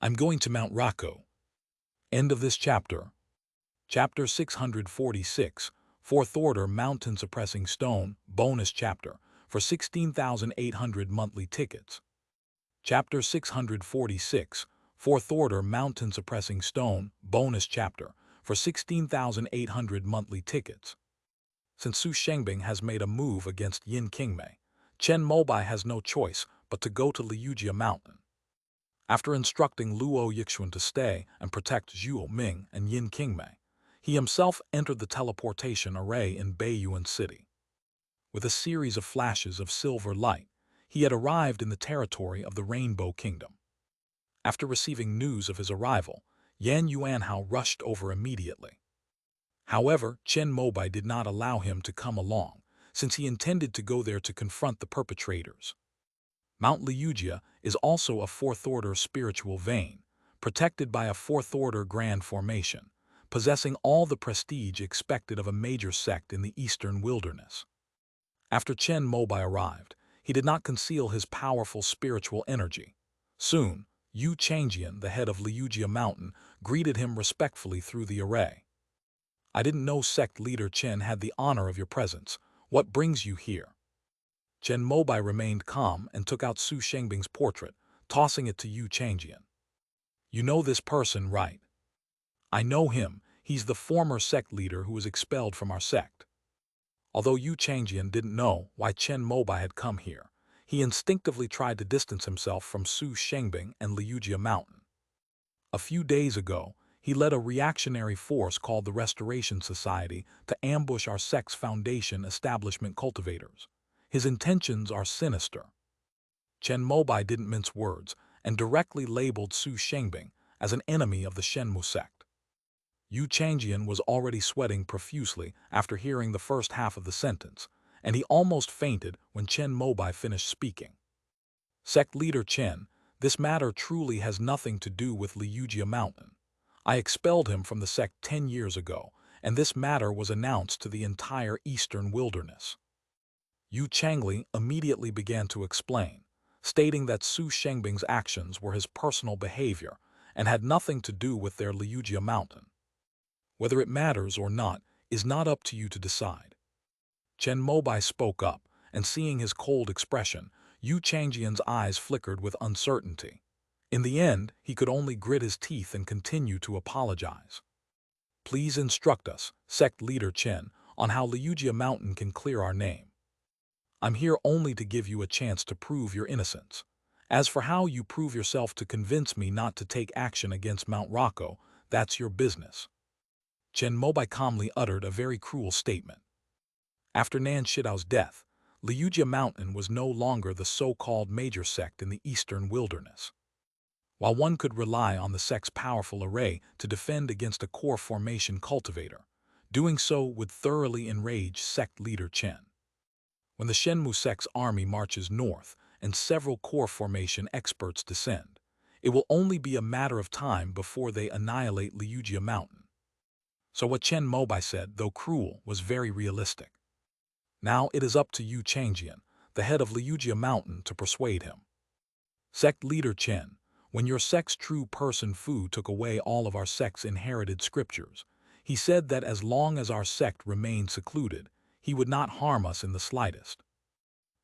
I'm going to Mount Rocco. End of this chapter. Chapter 646, Fourth Order Mountain Suppressing Stone, bonus chapter, for 16,800 monthly tickets. Chapter 646, Fourth Order Mountain Suppressing Stone, bonus chapter, for 16,800 monthly tickets. Since Su Shengbing has made a move against Yin Qingmei, Chen Mobai has no choice but to go to Liujia Mountain. After instructing Luo Yixuan to stay and protect Zhuo Ming and Yin Qingmei, he himself entered the teleportation array in Beiyuan City. With a series of flashes of silver light, he had arrived in the territory of the Rainbow Kingdom. After receiving news of his arrival, Yan Yuanhao rushed over immediately. However, Chen Mobai did not allow him to come along, since he intended to go there to confront the perpetrators. Mount Liujia is also a Fourth Order spiritual vein, protected by a Fourth Order grand formation, possessing all the prestige expected of a major sect in the eastern wilderness. After Chen Mobai arrived, he did not conceal his powerful spiritual energy. Soon, Yu Changjian, the head of Liujia Mountain, greeted him respectfully through the array. "I didn't know sect leader Chen had the honor of your presence. What brings you here?" Chen Mobai remained calm and took out Su Shengbing's portrait, tossing it to Yu Changjian. "You know this person, right?" "I know him. He's the former sect leader who was expelled from our sect." Although Yu Changjian didn't know why Chen Mobai had come here, he instinctively tried to distance himself from Su Shengbing and Liujia Mountain. A few days ago, he led a reactionary force called the Restoration Society to ambush our sect's foundation establishment cultivators. His intentions are sinister. Chen Mobai didn't mince words and directly labeled Su Shengbing as an enemy of the Shenmu sect. Yu Changjian was already sweating profusely after hearing the first half of the sentence, and he almost fainted when Chen Mobai finished speaking. "Sect leader Chen, this matter truly has nothing to do with Liujia Mountain. I expelled him from the sect 10 years ago, and this matter was announced to the entire eastern wilderness." Yu Changli immediately began to explain, stating that Su Shengbing's actions were his personal behavior and had nothing to do with their Liujia Mountain. "Whether it matters or not is not up to you to decide." Chen Mobai spoke up, and seeing his cold expression, Yu Changjian's eyes flickered with uncertainty. In the end, he could only grit his teeth and continue to apologize. "Please instruct us, sect leader Chen, on how Liujia Mountain can clear our name. I'm here only to give you a chance to prove your innocence. As for how you prove yourself to convince me not to take action against Mount Rocco, that's your business." Chen Mobai calmly uttered a very cruel statement. After Nan Shidao's death, Liujia Mountain was no longer the so-called major sect in the eastern wilderness. While one could rely on the sect's powerful array to defend against a core formation cultivator, doing so would thoroughly enrage sect leader Chen. When the Shenmu sect's army marches north and several core formation experts descend, it will only be a matter of time before they annihilate Liujia Mountain. So what Chen Mobai said, though cruel, was very realistic. Now it is up to Yu Changjian, the head of Liujia Mountain, to persuade him. "Sect leader Chen, when your sect's true person Fu took away all of our sect's inherited scriptures, he said that as long as our sect remained secluded, he would not harm us in the slightest."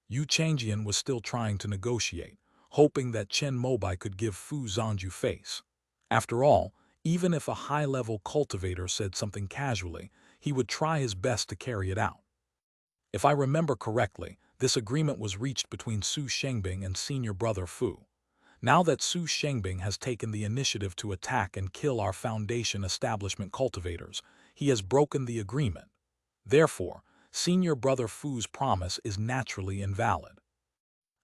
Yu Changjian was still trying to negotiate, hoping that Chen Mobai could give Fu Zhanju face. After all, even if a high-level cultivator said something casually, he would try his best to carry it out. If I remember correctly, this agreement was reached between Su Shengbing and senior brother Fu. Now that Su Shengbing has taken the initiative to attack and kill our foundation establishment cultivators, he has broken the agreement. Therefore, senior brother Fu's promise is naturally invalid.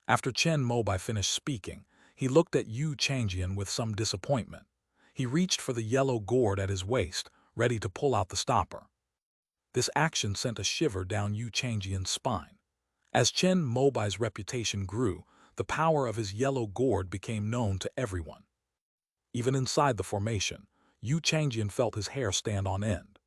After Chen Mobai finished speaking, he looked at Yu Changjian with some disappointment. He reached for the yellow gourd at his waist, ready to pull out the stopper. This action sent a shiver down Yu Changjian's spine. As Chen Mobai's reputation grew, the power of his yellow gourd became known to everyone. Even inside the formation, Yu Changjian felt his hair stand on end.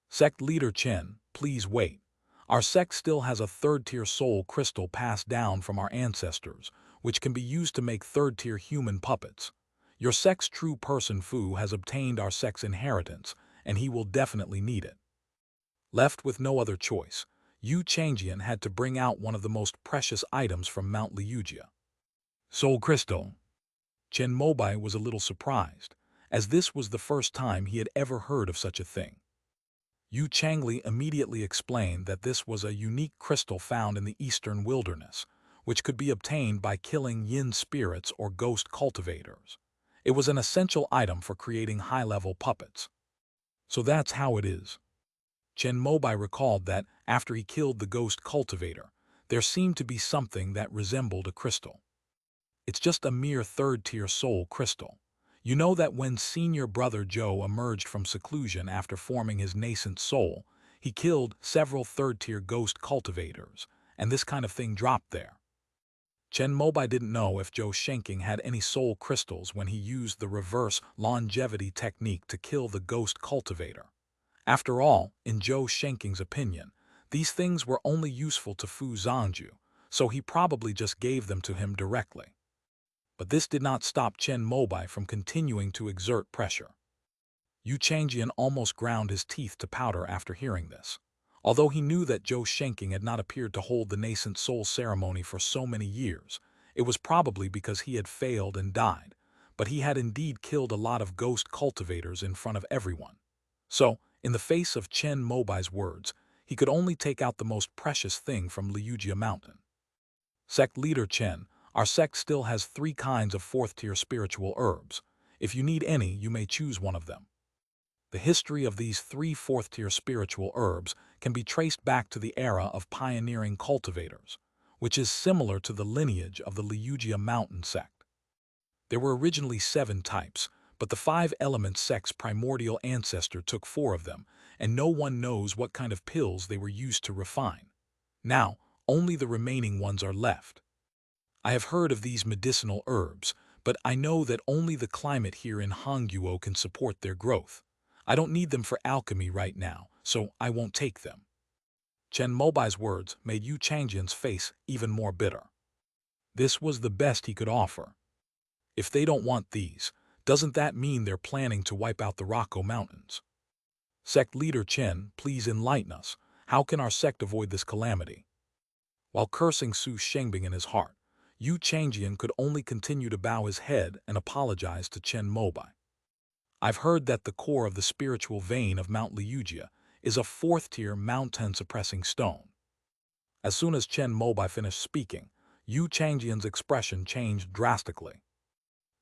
"Sect leader Chen, please wait. Our sect still has a third-tier soul crystal passed down from our ancestors, which can be used to make third-tier human puppets. Your sect's true person Fu has obtained our sect's inheritance, and he will definitely need it." Left with no other choice, Yu Changjian had to bring out one of the most precious items from Mount Liujia. Soul Crystal. Chen Mobai was a little surprised, as this was the first time he had ever heard of such a thing. Yu Changli immediately explained that this was a unique crystal found in the eastern wilderness, which could be obtained by killing yin spirits or ghost cultivators. It was an essential item for creating high-level puppets. So that's how it is. Chen Mobai recalled that, after he killed the ghost cultivator, there seemed to be something that resembled a crystal. It's just a mere third-tier soul crystal. You know that when senior brother Joe emerged from seclusion after forming his nascent soul, he killed several third-tier ghost cultivators, and this kind of thing dropped there. Chen Mobai didn't know if Joe Shenking had any soul crystals when he used the reverse longevity technique to kill the ghost cultivator. After all, in Zhou Shenking's opinion, these things were only useful to Fu Zhangju, so he probably just gave them to him directly. But this did not stop Chen Mobai from continuing to exert pressure. Yu Changjian almost ground his teeth to powder after hearing this. Although he knew that Zhou Shenking had not appeared to hold the nascent soul ceremony for so many years, it was probably because he had failed and died, but he had indeed killed a lot of ghost cultivators in front of everyone. So, in the face of Chen Mobai's words, he could only take out the most precious thing from Liujia Mountain. Sect leader Chen, our sect still has 3 kinds of 4th-tier spiritual herbs. If you need any, you may choose one of them. The history of these 3 4th-tier spiritual herbs can be traced back to the era of pioneering cultivators, which is similar to the lineage of the Liujia Mountain sect. There were originally 7 types, but the 5 elements sect's primordial ancestor took 4 of them, and no one knows what kind of pills they were used to refine. Now, only the remaining ones are left. I have heard of these medicinal herbs, but I know that only the climate here in Hongguo can support their growth. I don't need them for alchemy right now, so I won't take them. Chen Mobai's words made Yu Changjian's face even more bitter. This was the best he could offer. If they don't want these, doesn't that mean they're planning to wipe out the Rocco Mountains? Sect leader Chen, please enlighten us. How can our sect avoid this calamity? While cursing Su Shengbing in his heart, Yu Changjian could only continue to bow his head and apologize to Chen Mobai. I've heard that the core of the spiritual vein of Mount Liujia is a 4th-tier mountain-suppressing stone. As soon as Chen Mobai finished speaking, Yu Changjian's expression changed drastically.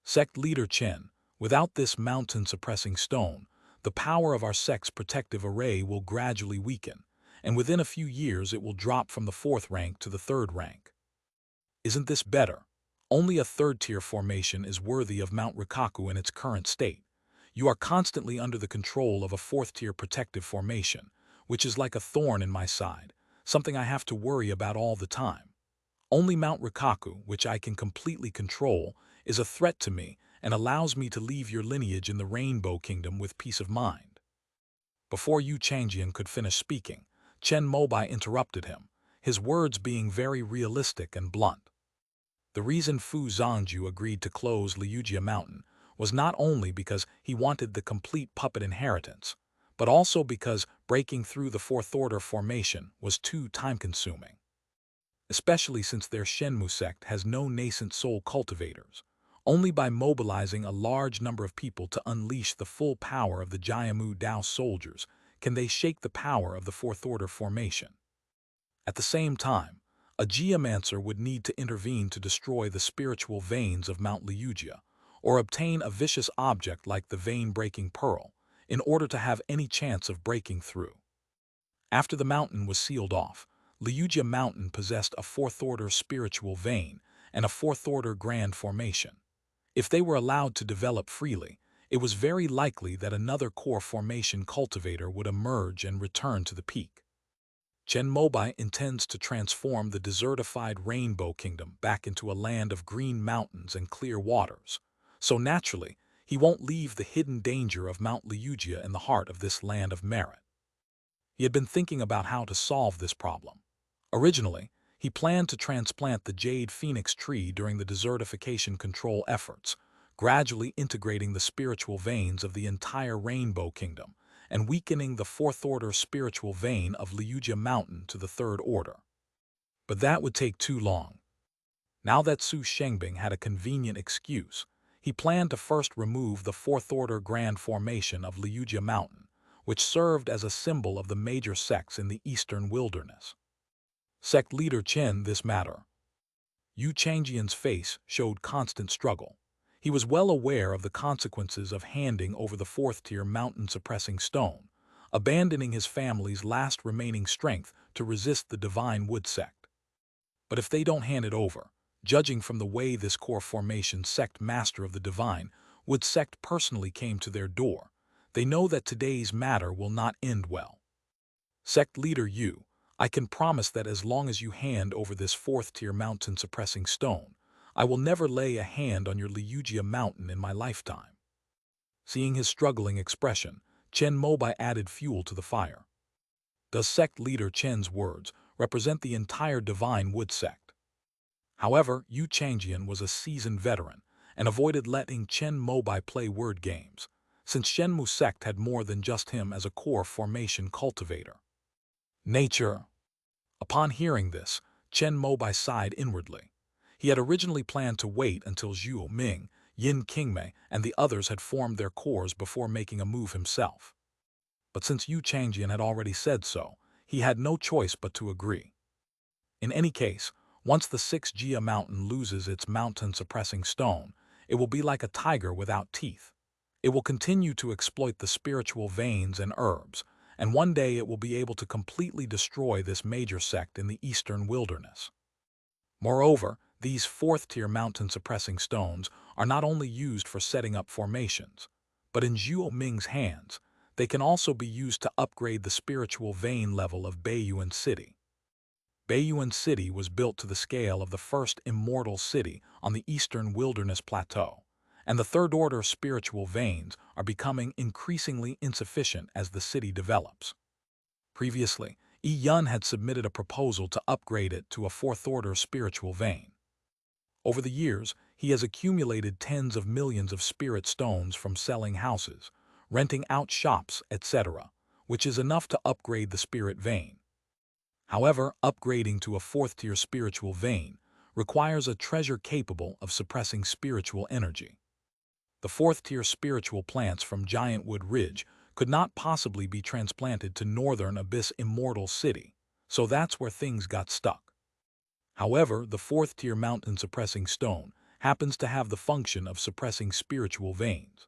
Sect leader Chen, without this mountain-suppressing stone, the power of our sect's protective array will gradually weaken, and within a few years it will drop from the 4th rank to the 3rd rank. Isn't this better? Only a 3rd-tier formation is worthy of Mount Rikaku in its current state. You are constantly under the control of a 4th-tier protective formation, which is like a thorn in my side, something I have to worry about all the time. Only Mount Rikaku, which I can completely control, is a threat to me and allows me to leave your lineage in the Rainbow Kingdom with peace of mind. Before Yu Changjian could finish speaking, Chen Mobai interrupted him, his words being very realistic and blunt. The reason Fu Zhangju agreed to close Liujia Mountain was not only because he wanted the complete puppet inheritance, but also because breaking through the 4th Order formation was too time-consuming. Especially since their Shenmu sect has no nascent soul cultivators. Only by mobilizing a large number of people to unleash the full power of the Jiamu Dao soldiers can they shake the power of the 4th Order formation. At the same time, a geomancer would need to intervene to destroy the spiritual veins of Mount Liujia, or obtain a vicious object like the vein-breaking pearl, in order to have any chance of breaking through. After the mountain was sealed off, Liujia Mountain possessed a 4th Order spiritual vein and a 4th Order grand formation. If they were allowed to develop freely, it was very likely that another core formation cultivator would emerge and return to the peak. Chen Mobai intends to transform the desertified Rainbow Kingdom back into a land of green mountains and clear waters, so naturally, he won't leave the hidden danger of Mount Liujia in the heart of this land of merit. He had been thinking about how to solve this problem. Originally, he planned to transplant the Jade Phoenix tree during the desertification control efforts, gradually integrating the spiritual veins of the entire Rainbow Kingdom and weakening the fourth-order spiritual vein of Liujia Mountain to the third order. But that would take too long. Now that Su Shengbing had a convenient excuse, he planned to first remove the fourth-order grand formation of Liujia Mountain, which served as a symbol of the major sects in the eastern wilderness. Sect leader Chen, this matter. Yu Changjian's face showed constant struggle. He was well aware of the consequences of handing over the fourth-tier mountain-suppressing stone, abandoning his family's last remaining strength to resist the divine wood sect. But if they don't hand it over, judging from the way this core formation sect master of the divine wood sect personally came to their door, they know that today's matter will not end well. Sect leader Yu, I can promise that as long as you hand over this fourth-tier mountain-suppressing stone, I will never lay a hand on your Liujia Mountain in my lifetime. Seeing his struggling expression, Chen Mobai added fuel to the fire. Does sect leader Chen's words represent the entire divine wood sect? However, Yu Changjian was a seasoned veteran and avoided letting Chen Mobai play word games, since Shenmu sect had more than just him as a core formation cultivator. Nature. Upon hearing this, Chen Mobai sighed inwardly. He had originally planned to wait until Zhuo Ming, Yin Qingmei, and the others had formed their cores before making a move himself. But since Yu Changjian had already said so, he had no choice but to agree. In any case, once the 6Jia mountain loses its mountain-suppressing stone, it will be like a tiger without teeth. It will continue to exploit the spiritual veins and herbs, and one day it will be able to completely destroy this major sect in the eastern wilderness. Moreover, these fourth-tier mountain-suppressing stones are not only used for setting up formations, but in Zhuo Ming's hands, they can also be used to upgrade the spiritual vein level of Beiyuan City. Beiyuan City was built to the scale of the first immortal city on the eastern wilderness plateau, and the third-order spiritual veins are becoming increasingly insufficient as the city develops. Previously, Yi Yun had submitted a proposal to upgrade it to a fourth-order spiritual vein. Over the years, he has accumulated tens of millions of spirit stones from selling houses, renting out shops, etc., which is enough to upgrade the spirit vein. However, upgrading to a fourth-tier spiritual vein requires a treasure capable of suppressing spiritual energy. The fourth-tier spiritual plants from Giantwood Ridge could not possibly be transplanted to Northern Abyss Immortal City, so that's where things got stuck. However, the fourth-tier mountain-suppressing stone happens to have the function of suppressing spiritual veins.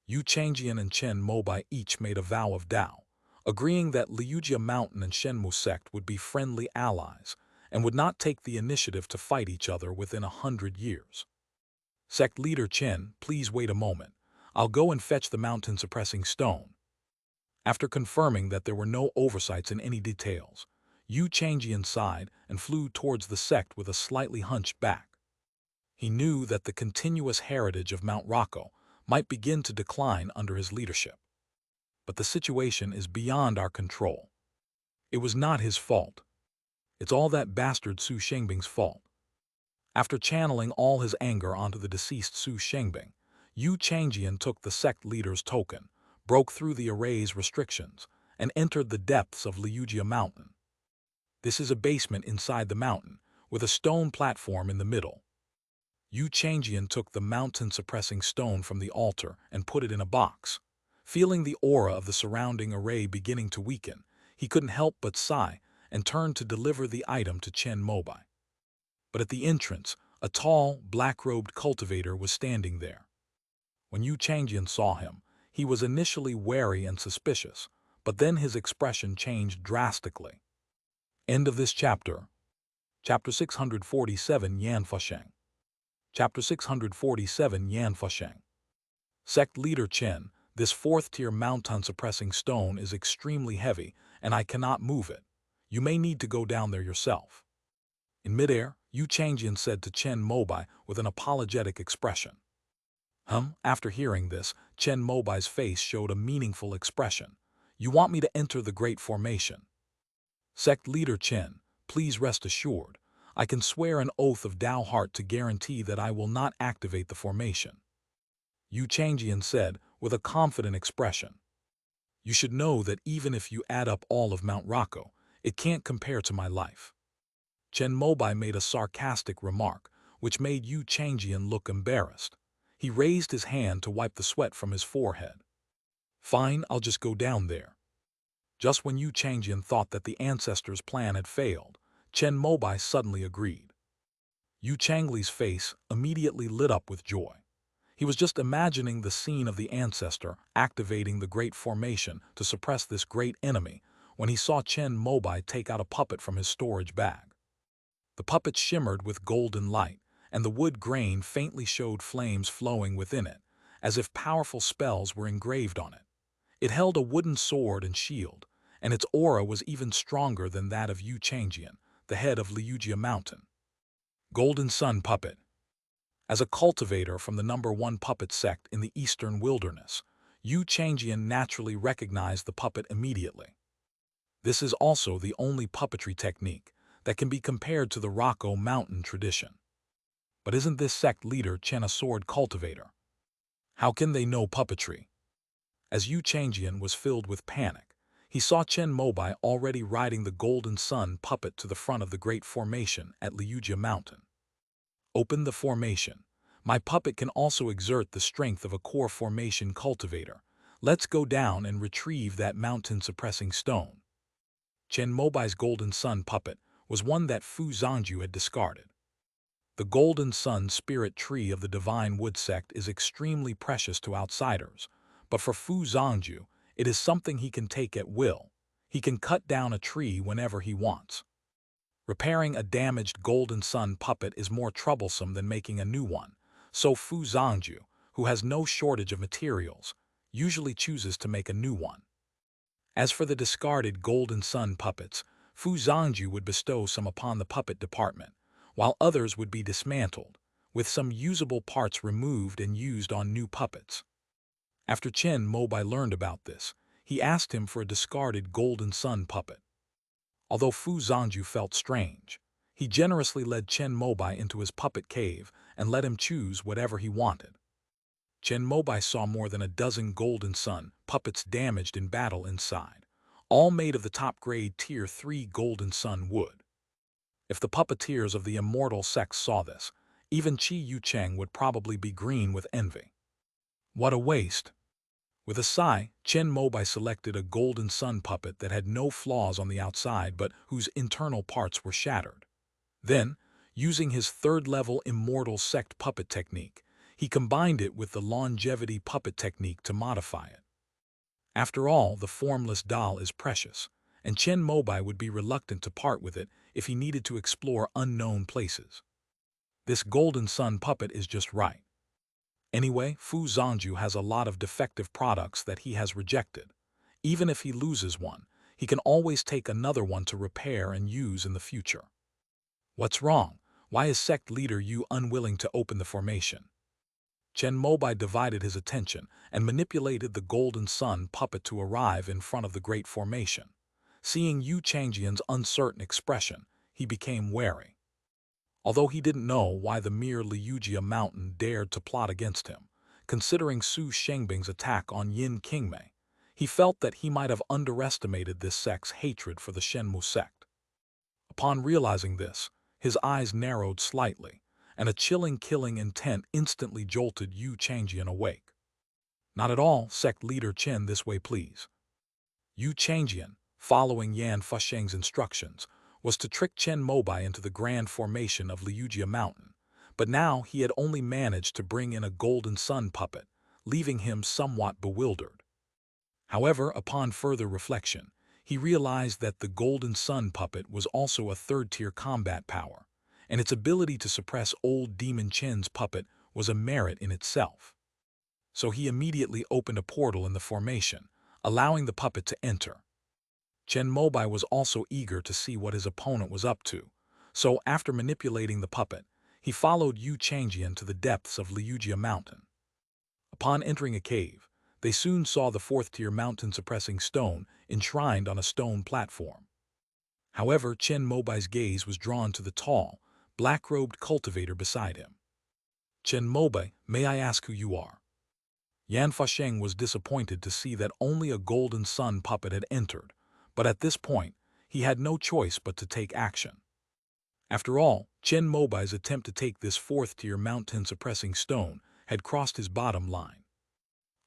Yu Changjian and Chen Mobai each made a vow of Tao, agreeing that Liujia Mountain and Shenmu sect would be friendly allies and would not take the initiative to fight each other within 100 years. Sect leader Chen, please wait a moment. I'll go and fetch the mountain-suppressing stone. After confirming that there were no oversights in any details, Yu Changjian sighed and flew towards the sect with a slightly hunched back. He knew that the continuous heritage of Mount Rocco might begin to decline under his leadership. But the situation is beyond our control. It was not his fault. It's all that bastard Su Shengbing's fault. After channeling all his anger onto the deceased Su Shengbing, Yu Changjian took the sect leader's token, broke through the array's restrictions, and entered the depths of Liujia Mountain. This is a basement inside the mountain, with a stone platform in the middle. Yu Changjian took the mountain-suppressing stone from the altar and put it in a box. Feeling the aura of the surrounding array beginning to weaken, he couldn't help but sigh and turned to deliver the item to Chen Mobai. But at the entrance, a tall, black-robed cultivator was standing there. When Yu Changjian saw him, he was initially wary and suspicious, but then his expression changed drastically. End of this chapter. Chapter 647 Yanfusheng. Chapter 647 Yanfusheng. Sect leader Chen, this fourth-tier mountain-suppressing stone is extremely heavy, and I cannot move it. You may need to go down there yourself. In midair, Yu Changjian said to Chen Mobai with an apologetic expression. After hearing this, Chen Mobai's face showed a meaningful expression. You want me to enter the Great Formation? Sect leader Chen, please rest assured. I can swear an oath of Tao Heart to guarantee that I will not activate the formation. Yu Changjian said with a confident expression. You should know that even if you add up all of Mount Rocco, it can't compare to my life." Chen Mobai made a sarcastic remark, which made Yu Changjian look embarrassed. He raised his hand to wipe the sweat from his forehead. "Fine, I'll just go down there." Just when Yu Changjian thought that the ancestors' plan had failed, Chen Mobai suddenly agreed. Yu Changli's face immediately lit up with joy. He was just imagining the scene of the ancestor activating the Great Formation to suppress this great enemy when he saw Chen Mobai take out a puppet from his storage bag. The puppet shimmered with golden light, and the wood grain faintly showed flames flowing within it, as if powerful spells were engraved on it. It held a wooden sword and shield, and its aura was even stronger than that of Yu Changjian, the head of Liujia Mountain. Golden Sun Puppet. As a cultivator from the #1 puppet sect in the eastern wilderness, Yu Changjian naturally recognized the puppet immediately. This is also the only puppetry technique that can be compared to the Rocco mountain tradition. But isn't this sect leader Chen a sword cultivator? How can they know puppetry? As Yu Changjian was filled with panic, he saw Chen Mobai already riding the Golden Sun puppet to the front of the Great Formation at Liujia Mountain. "Open the formation. My puppet can also exert the strength of a core formation cultivator. Let's go down and retrieve that mountain-suppressing stone." Chen Mobai's Golden Sun puppet was one that Fu Zongju had discarded. The Golden Sun spirit tree of the Divine Wood sect is extremely precious to outsiders, but for Fu Zongju, it is something he can take at will. He can cut down a tree whenever he wants. Repairing a damaged Golden Sun puppet is more troublesome than making a new one, so Fu Zongju, who has no shortage of materials, usually chooses to make a new one. As for the discarded Golden Sun puppets, Fu Zongju would bestow some upon the puppet department, while others would be dismantled, with some usable parts removed and used on new puppets. After Chen Mobai learned about this, he asked him for a discarded Golden Sun puppet. Although Fu Zongju felt strange, he generously led Chen Mobai into his puppet cave and let him choose whatever he wanted. Chen Mobai saw more than a dozen Golden Sun puppets damaged in battle inside, all made of the top-grade Tier 3 Golden Sun wood. If the puppeteers of the immortal sects saw this, even Qi Yucheng would probably be green with envy. What a waste! With a sigh, Chen Mobai selected a Golden Sun puppet that had no flaws on the outside but whose internal parts were shattered. Then, using his third-level immortal sect puppet technique, he combined it with the longevity puppet technique to modify it. After all, the formless doll is precious, and Chen Mobai would be reluctant to part with it if he needed to explore unknown places. This Golden Sun puppet is just right. Anyway, Fu Zongju has a lot of defective products that he has rejected. Even if he loses one, he can always take another one to repair and use in the future. What's wrong? Why is sect leader Yu unwilling to open the formation? Chen Mobai divided his attention and manipulated the Golden Sun puppet to arrive in front of the Great Formation. Seeing Yu Changjian's uncertain expression, he became wary. Although he didn't know why the mere Liujia Mountain dared to plot against him, considering Su Shengbing's attack on Yin Qingmei, he felt that he might have underestimated this sect's hatred for the Shenmu sect. Upon realizing this, his eyes narrowed slightly, and a chilling killing intent instantly jolted Yu Changjian awake. "Not at all, sect leader Chen, this way please." Yu Changjian, following Yan Fusheng's instructions, was to trick Chen Mobai into the grand formation of Liujia Mountain, but now he had only managed to bring in a Golden Sun puppet, leaving him somewhat bewildered. However, upon further reflection, he realized that the Golden Sun puppet was also a third-tier combat power, and its ability to suppress old Demon Chen's puppet was a merit in itself. So he immediately opened a portal in the formation, allowing the puppet to enter. Chen Mobai was also eager to see what his opponent was up to, so after manipulating the puppet, he followed Yu Changjian to the depths of Liujia Mountain. Upon entering a cave, they soon saw the fourth-tier mountain-suppressing stone enshrined on a stone platform. However, Chen Mobai's gaze was drawn to the tall, black-robed cultivator beside him. "Chen Mobai, may I ask who you are?" Yan Fasheng was disappointed to see that only a golden sun puppet had entered, but at this point, he had no choice but to take action. After all, Chen Mobai's attempt to take this fourth-tier mountain-suppressing stone had crossed his bottom line.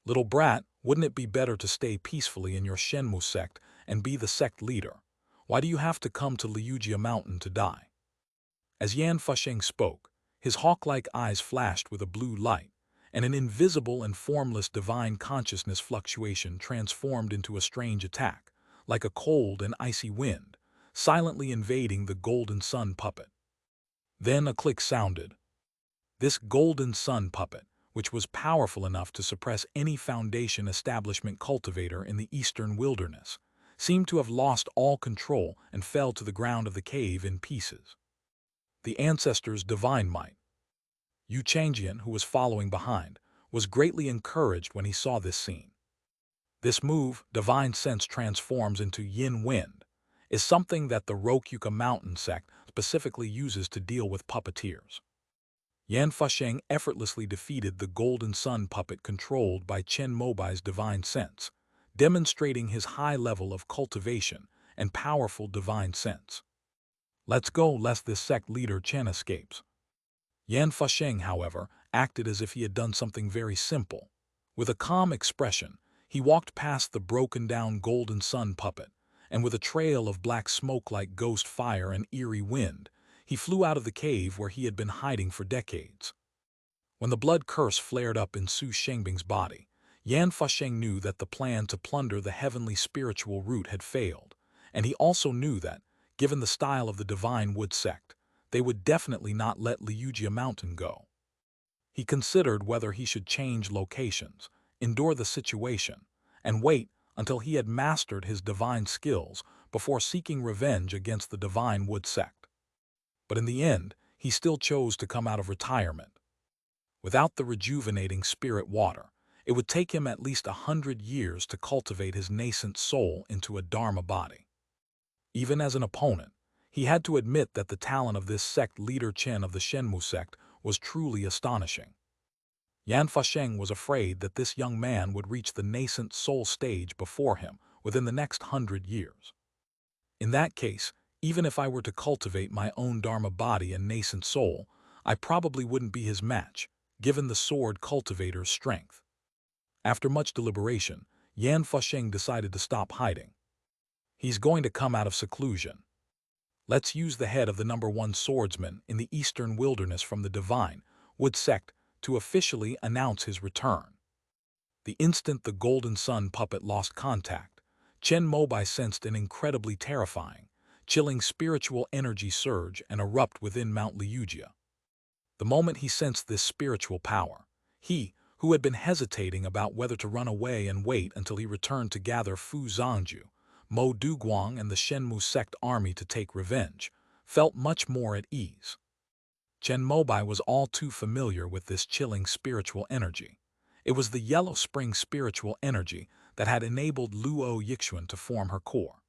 Little brat, wouldn't it be better to stay peacefully in your Shenmu sect and be the sect leader? Why do you have to come to Liujia Mountain to die? As Yan Fasheng spoke, his hawk-like eyes flashed with a blue light, and an invisible and formless divine consciousness fluctuation transformed into a strange attack, like a cold and icy wind, silently invading the golden sun puppet. Then a click sounded. This golden sun puppet, which was powerful enough to suppress any Foundation establishment cultivator in the eastern wilderness, seemed to have lost all control and fell to the ground of the cave in pieces. The ancestors' divine might. Yu Changjian, who was following behind, was greatly encouraged when he saw this scene. This move, divine sense transforms into yin wind, is something that the Rokyuka Mountain sect specifically uses to deal with puppeteers. Yan Fasheng effortlessly defeated the golden sun puppet controlled by Chen Mobai's divine sense, demonstrating his high level of cultivation and powerful divine sense. Let's go lest this sect leader Chen escapes. Yan Fasheng, however, acted as if he had done something very simple. With a calm expression, he walked past the broken-down golden sun puppet, and with a trail of black smoke like ghost fire and eerie wind, he flew out of the cave where he had been hiding for decades. When the blood curse flared up in Su Shengbing's body, Yan Fasheng knew that the plan to plunder the heavenly spiritual root had failed, and he also knew that, given the style of the Divine Wood sect, they would definitely not let Liujia Mountain go. He considered whether he should change locations, endure the situation, and wait until he had mastered his divine skills before seeking revenge against the Divine Wood sect. But in the end, he still chose to come out of retirement. Without the rejuvenating spirit water, it would take him at least 100 years to cultivate his nascent soul into a Dharma body. Even as an opponent, he had to admit that the talent of this sect leader Chen of the Shenmu sect was truly astonishing. Yan Fasheng was afraid that this young man would reach the nascent soul stage before him within the next 100 years. In that case, even if I were to cultivate my own Dharma body and nascent soul, I probably wouldn't be his match, given the sword cultivator's strength. After much deliberation, Yan Fasheng decided to stop hiding. He's going to come out of seclusion. Let's use the head of the #1 swordsman in the eastern wilderness from the Divine Wood sect to officially announce his return. The instant the golden sun puppet lost contact, Chen Mobai sensed an incredibly terrifying, chilling spiritual energy surge and erupt within Mount Liujia. The moment he sensed this spiritual power, he, who had been hesitating about whether to run away and wait until he returned to gather Fu Zhangju, Mo Duguang and the Shenmu sect army to take revenge, felt much more at ease. Chen Mobai was all too familiar with this chilling spiritual energy. It was the Yellow Spring spiritual energy that had enabled Luo Yixuan to form her core.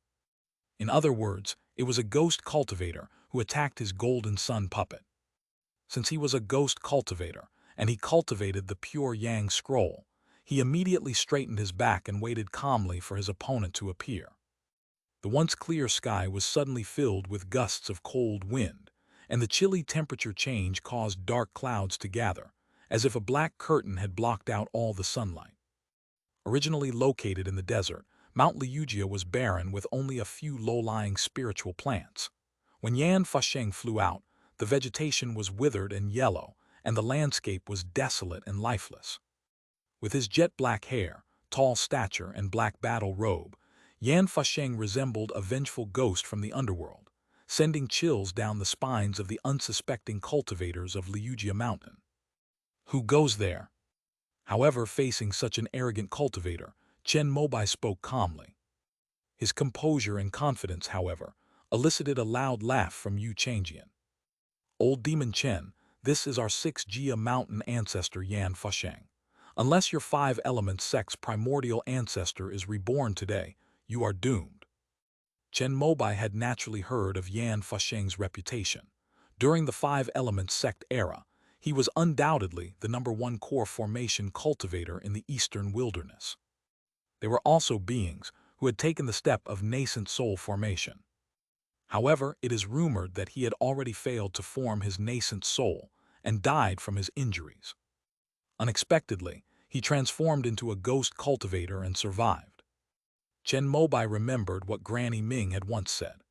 In other words, it was a ghost cultivator who attacked his golden sun puppet. Since he was a ghost cultivator, and he cultivated the pure Yang scroll, he immediately straightened his back and waited calmly for his opponent to appear. The once clear sky was suddenly filled with gusts of cold wind, and the chilly temperature change caused dark clouds to gather, as if a black curtain had blocked out all the sunlight. Originally located in the desert, Mount Liujia was barren with only a few low-lying spiritual plants. When Yan Fasheng flew out, the vegetation was withered and yellow, and the landscape was desolate and lifeless. With his jet-black hair, tall stature, and black battle robe, Yan Fasheng resembled a vengeful ghost from the underworld, sending chills down the spines of the unsuspecting cultivators of Liujia Mountain. Who goes there? However, facing such an arrogant cultivator, Chen Mobai spoke calmly. His composure and confidence, however, elicited a loud laugh from Yu Changjian. Old Demon Chen, this is our 6Jia Mountain ancestor Yan Fasheng. Unless your 5 Elements sect's primordial ancestor is reborn today, you are doomed. Chen Mobai had naturally heard of Yan Fasheng's reputation. During the 5 Elements sect era, He was undoubtedly the #1 core formation cultivator in the eastern wilderness. They were also beings who had taken the step of nascent soul formation. However, it is rumored that he had already failed to form his nascent soul and died from his injuries. Unexpectedly, he transformed into a ghost cultivator and survived. Chen Mobai remembered what Granny Ming had once said.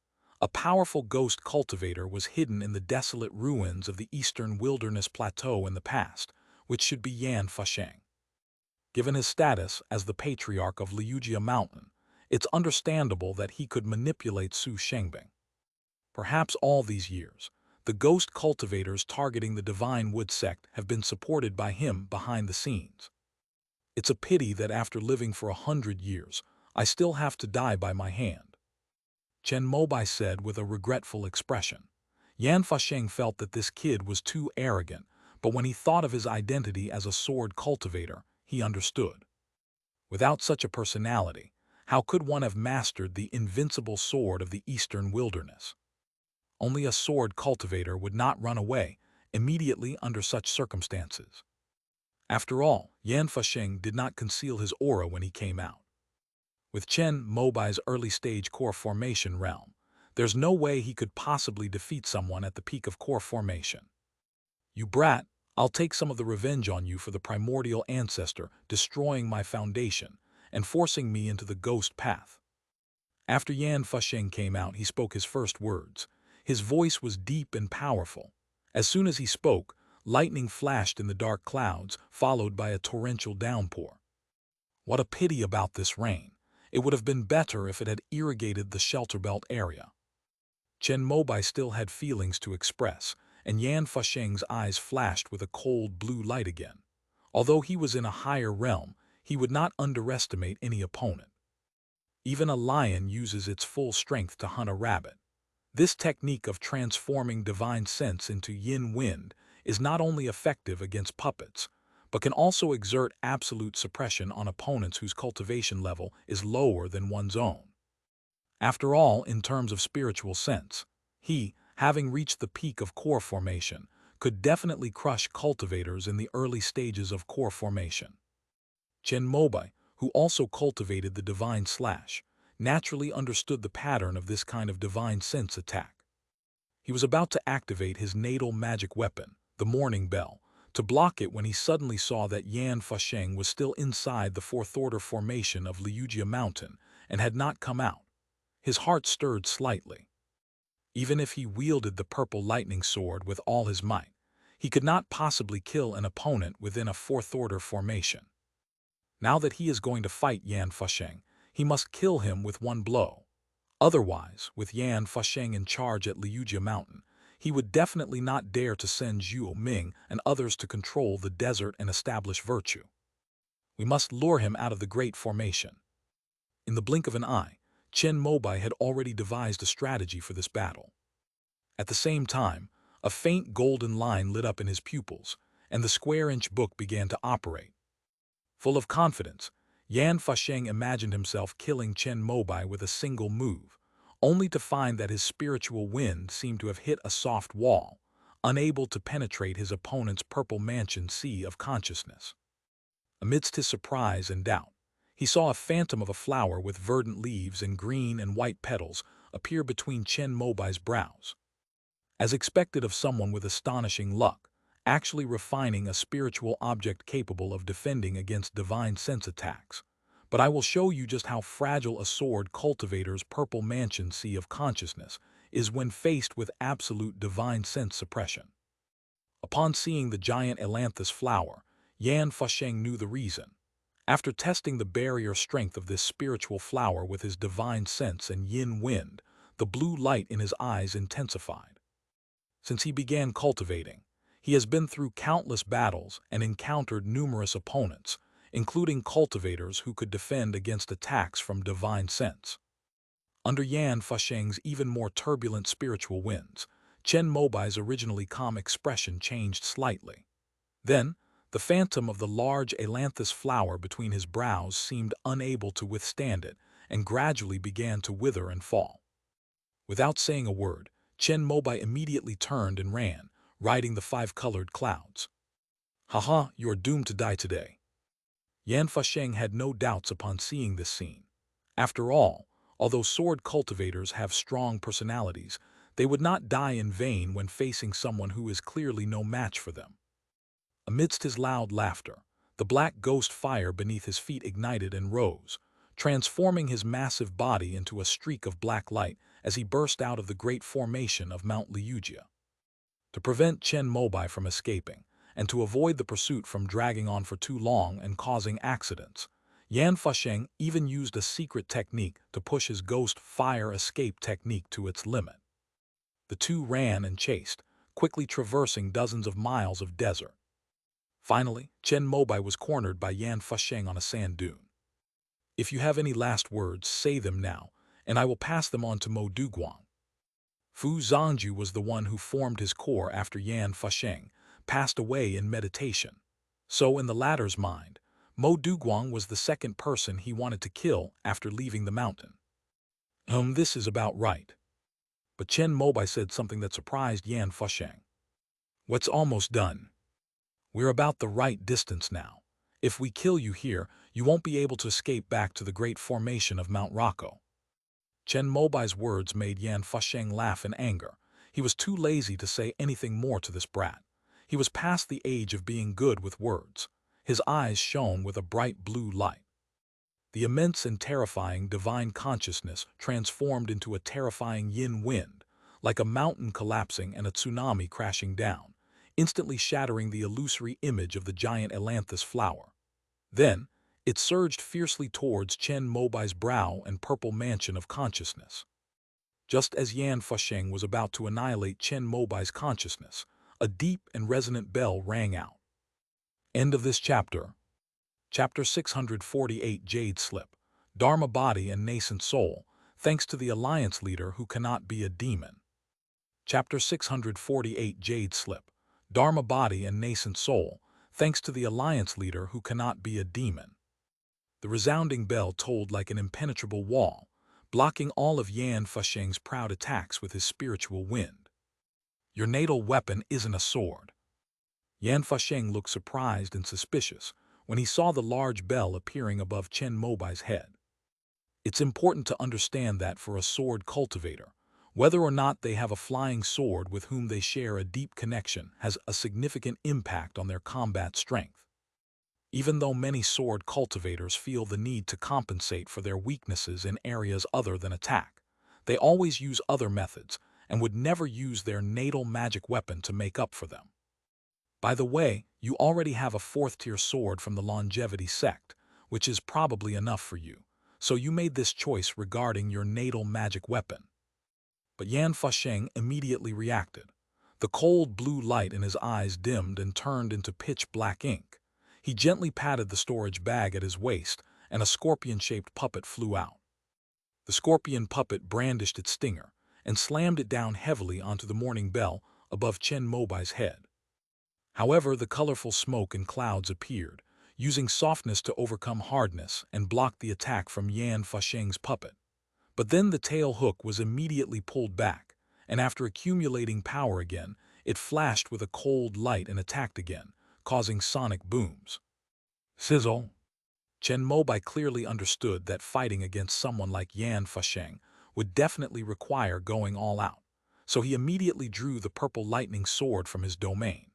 A powerful ghost cultivator was hidden in the desolate ruins of the eastern wilderness plateau in the past, which should be Yan Fasheng. Given his status as the patriarch of Liujia Mountain, it's understandable that he could manipulate Su Shengbing. Perhaps all these years, the ghost cultivators targeting the Divine Wood sect have been supported by him behind the scenes. It's a pity that after living for 100 years, I still have to die by my hand, Chen Mobai said with a regretful expression. Yan Fasheng felt that this kid was too arrogant, but when he thought of his identity as a sword cultivator, he understood. Without such a personality, how could one have mastered the invincible sword of the eastern wilderness? Only a sword cultivator would not run away immediately under such circumstances. After all, Yan Fasheng did not conceal his aura when he came out. With Chen Mobai's early-stage core formation realm, there's no way he could possibly defeat someone at the peak of core formation. You brat, I'll take some of the revenge on you for the primordial ancestor destroying my foundation and forcing me into the ghost path. After Yan Fasheng came out, he spoke his first words. His voice was deep and powerful. As soon as he spoke, lightning flashed in the dark clouds, followed by a torrential downpour. What a pity about this rain. It would have been better if it had irrigated the shelter belt area. Chen Mobai still had feelings to express, and Yan Fasheng's eyes flashed with a cold blue light again. Although he was in a higher realm, he would not underestimate any opponent. Even a lion uses its full strength to hunt a rabbit. This technique of transforming divine sense into yin wind is not only effective against puppets, but can also exert absolute suppression on opponents whose cultivation level is lower than one's own. After all, in terms of spiritual sense, he, having reached the peak of core formation, could definitely crush cultivators in the early stages of core formation. Chen Mobai, who also cultivated the divine slash, naturally understood the pattern of this kind of divine sense attack. He was about to activate his natal magic weapon, the Morning Bell, to block it when he suddenly saw that Yan Fasheng was still inside the fourth-order formation of Liujia Mountain and had not come out. His heart stirred slightly. Even if he wielded the purple lightning sword with all his might, he could not possibly kill an opponent within a fourth-order formation. Now that he is going to fight Yan Fasheng, he must kill him with one blow. Otherwise, with Yan Fasheng in charge at Liujia Mountain, he would definitely not dare to send Zhuo Ming and others to control the desert and establish virtue. We must lure him out of the great formation. In the blink of an eye, Chen Mobai had already devised a strategy for this battle. At the same time, a faint golden line lit up in his pupils, and the square-inch book began to operate. Full of confidence, Yan Fasheng imagined himself killing Chen Mobai with a single move, only to find that his spiritual wind seemed to have hit a soft wall, unable to penetrate his opponent's purple mansion sea of consciousness. Amidst his surprise and doubt, he saw a phantom of a flower with verdant leaves and green and white petals appear between Chen Mobai's brows. As expected of someone with astonishing luck, actually refining a spiritual object capable of defending against divine sense attacks. But I will show you just how fragile a sword cultivator's purple mansion sea of consciousness is when faced with absolute divine sense suppression. Upon seeing the giant ailanthus flower, Yan Fasheng knew the reason. After testing the barrier strength of this spiritual flower with his divine sense and yin wind, the blue light in his eyes intensified. Since he began cultivating, he has been through countless battles and encountered numerous opponents, including cultivators who could defend against attacks from divine sense. Under Yan Fasheng's even more turbulent spiritual winds, Chen Mobai's originally calm expression changed slightly. Then, the phantom of the large ailanthus flower between his brows seemed unable to withstand it and gradually began to wither and fall. Without saying a word, Chen Mobai immediately turned and ran, riding the five-colored clouds. Haha, you are doomed to die today. Yan Fusheng had no doubts upon seeing this scene. After all, although sword cultivators have strong personalities, they would not die in vain when facing someone who is clearly no match for them. Amidst his loud laughter, the black ghost fire beneath his feet ignited and rose, transforming his massive body into a streak of black light as he burst out of the great formation of Mount Liujia. To prevent Chen Mobai from escaping, and to avoid the pursuit from dragging on for too long and causing accidents, Yan Fusheng even used a secret technique to push his ghost fire escape technique to its limit. The two ran and chased, quickly traversing dozens of miles of desert. Finally, Chen Mobai was cornered by Yan Fusheng on a sand dune. If you have any last words, say them now, and I will pass them on to Mo Duguang. Fu Zhangju was the one who formed his core after Yan Fusheng passed away in meditation. So in the latter's mind, Mo Duguang was the second person he wanted to kill after leaving the mountain. This is about right. But Chen Mobai said something that surprised Yan Fusheng. What's almost done? We're about the right distance now. If we kill you here, you won't be able to escape back to the great formation of Mount Rocco. Chen Mobai's words made Yan Fusheng laugh in anger. He was too lazy to say anything more to this brat. He was past the age of being good with words. His eyes shone with a bright blue light. The immense and terrifying divine consciousness transformed into a terrifying yin wind, like a mountain collapsing and a tsunami crashing down, instantly shattering the illusory image of the giant ailanthus flower. Then, it surged fiercely towards Chen Mobai's brow and purple mansion of consciousness. Just as Yan Fusheng was about to annihilate Chen Mobai's consciousness, a deep and resonant bell rang out. End of this chapter. Chapter 648 Jade Slip, Dharma Body and Nascent Soul, thanks to the Alliance Leader who cannot be a demon. Chapter 648 Jade Slip, Dharma Body and Nascent Soul, thanks to the Alliance Leader who cannot be a demon. The resounding bell tolled like an impenetrable wall, blocking all of Yan Fusheng's proud attacks with his spiritual wind. Your natal weapon isn't a sword. Yan Fusheng looked surprised and suspicious when he saw the large bell appearing above Chen Mobai's head. It's important to understand that for a sword cultivator, whether or not they have a flying sword with whom they share a deep connection has a significant impact on their combat strength. Even though many sword cultivators feel the need to compensate for their weaknesses in areas other than attack, they always use other methods and would never use their natal magic weapon to make up for them. By the way, you already have a 4th-tier sword from the Longevity sect, which is probably enough for you, so you made this choice regarding your natal magic weapon. But Yan Fusheng immediately reacted. The cold blue light in his eyes dimmed and turned into pitch black ink. He gently patted the storage bag at his waist, and a scorpion-shaped puppet flew out. The scorpion puppet brandished its stinger and slammed it down heavily onto the morning bell above Chen Mobai's head. However, the colorful smoke and clouds appeared, using softness to overcome hardness and block the attack from Yan Fusheng's puppet. But then the tail hook was immediately pulled back, and after accumulating power again, it flashed with a cold light and attacked again, causing sonic booms. Sizzle! Chen Mobai clearly understood that fighting against someone like Yan Fusheng would definitely require going all out, so he immediately drew the purple lightning sword from his domain.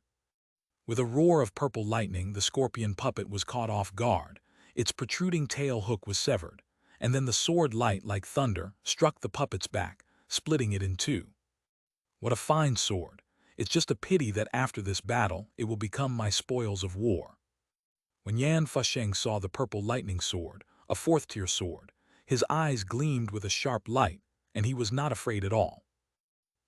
With a roar of purple lightning, the scorpion puppet was caught off guard, its protruding tail hook was severed, and then the sword light like thunder struck the puppet's back, splitting it in two. What a fine sword! It's just a pity that after this battle it will become my spoils of war. When Yan Fusheng saw the purple lightning sword, a 4th-tier sword, his eyes gleamed with a sharp light, and he was not afraid at all.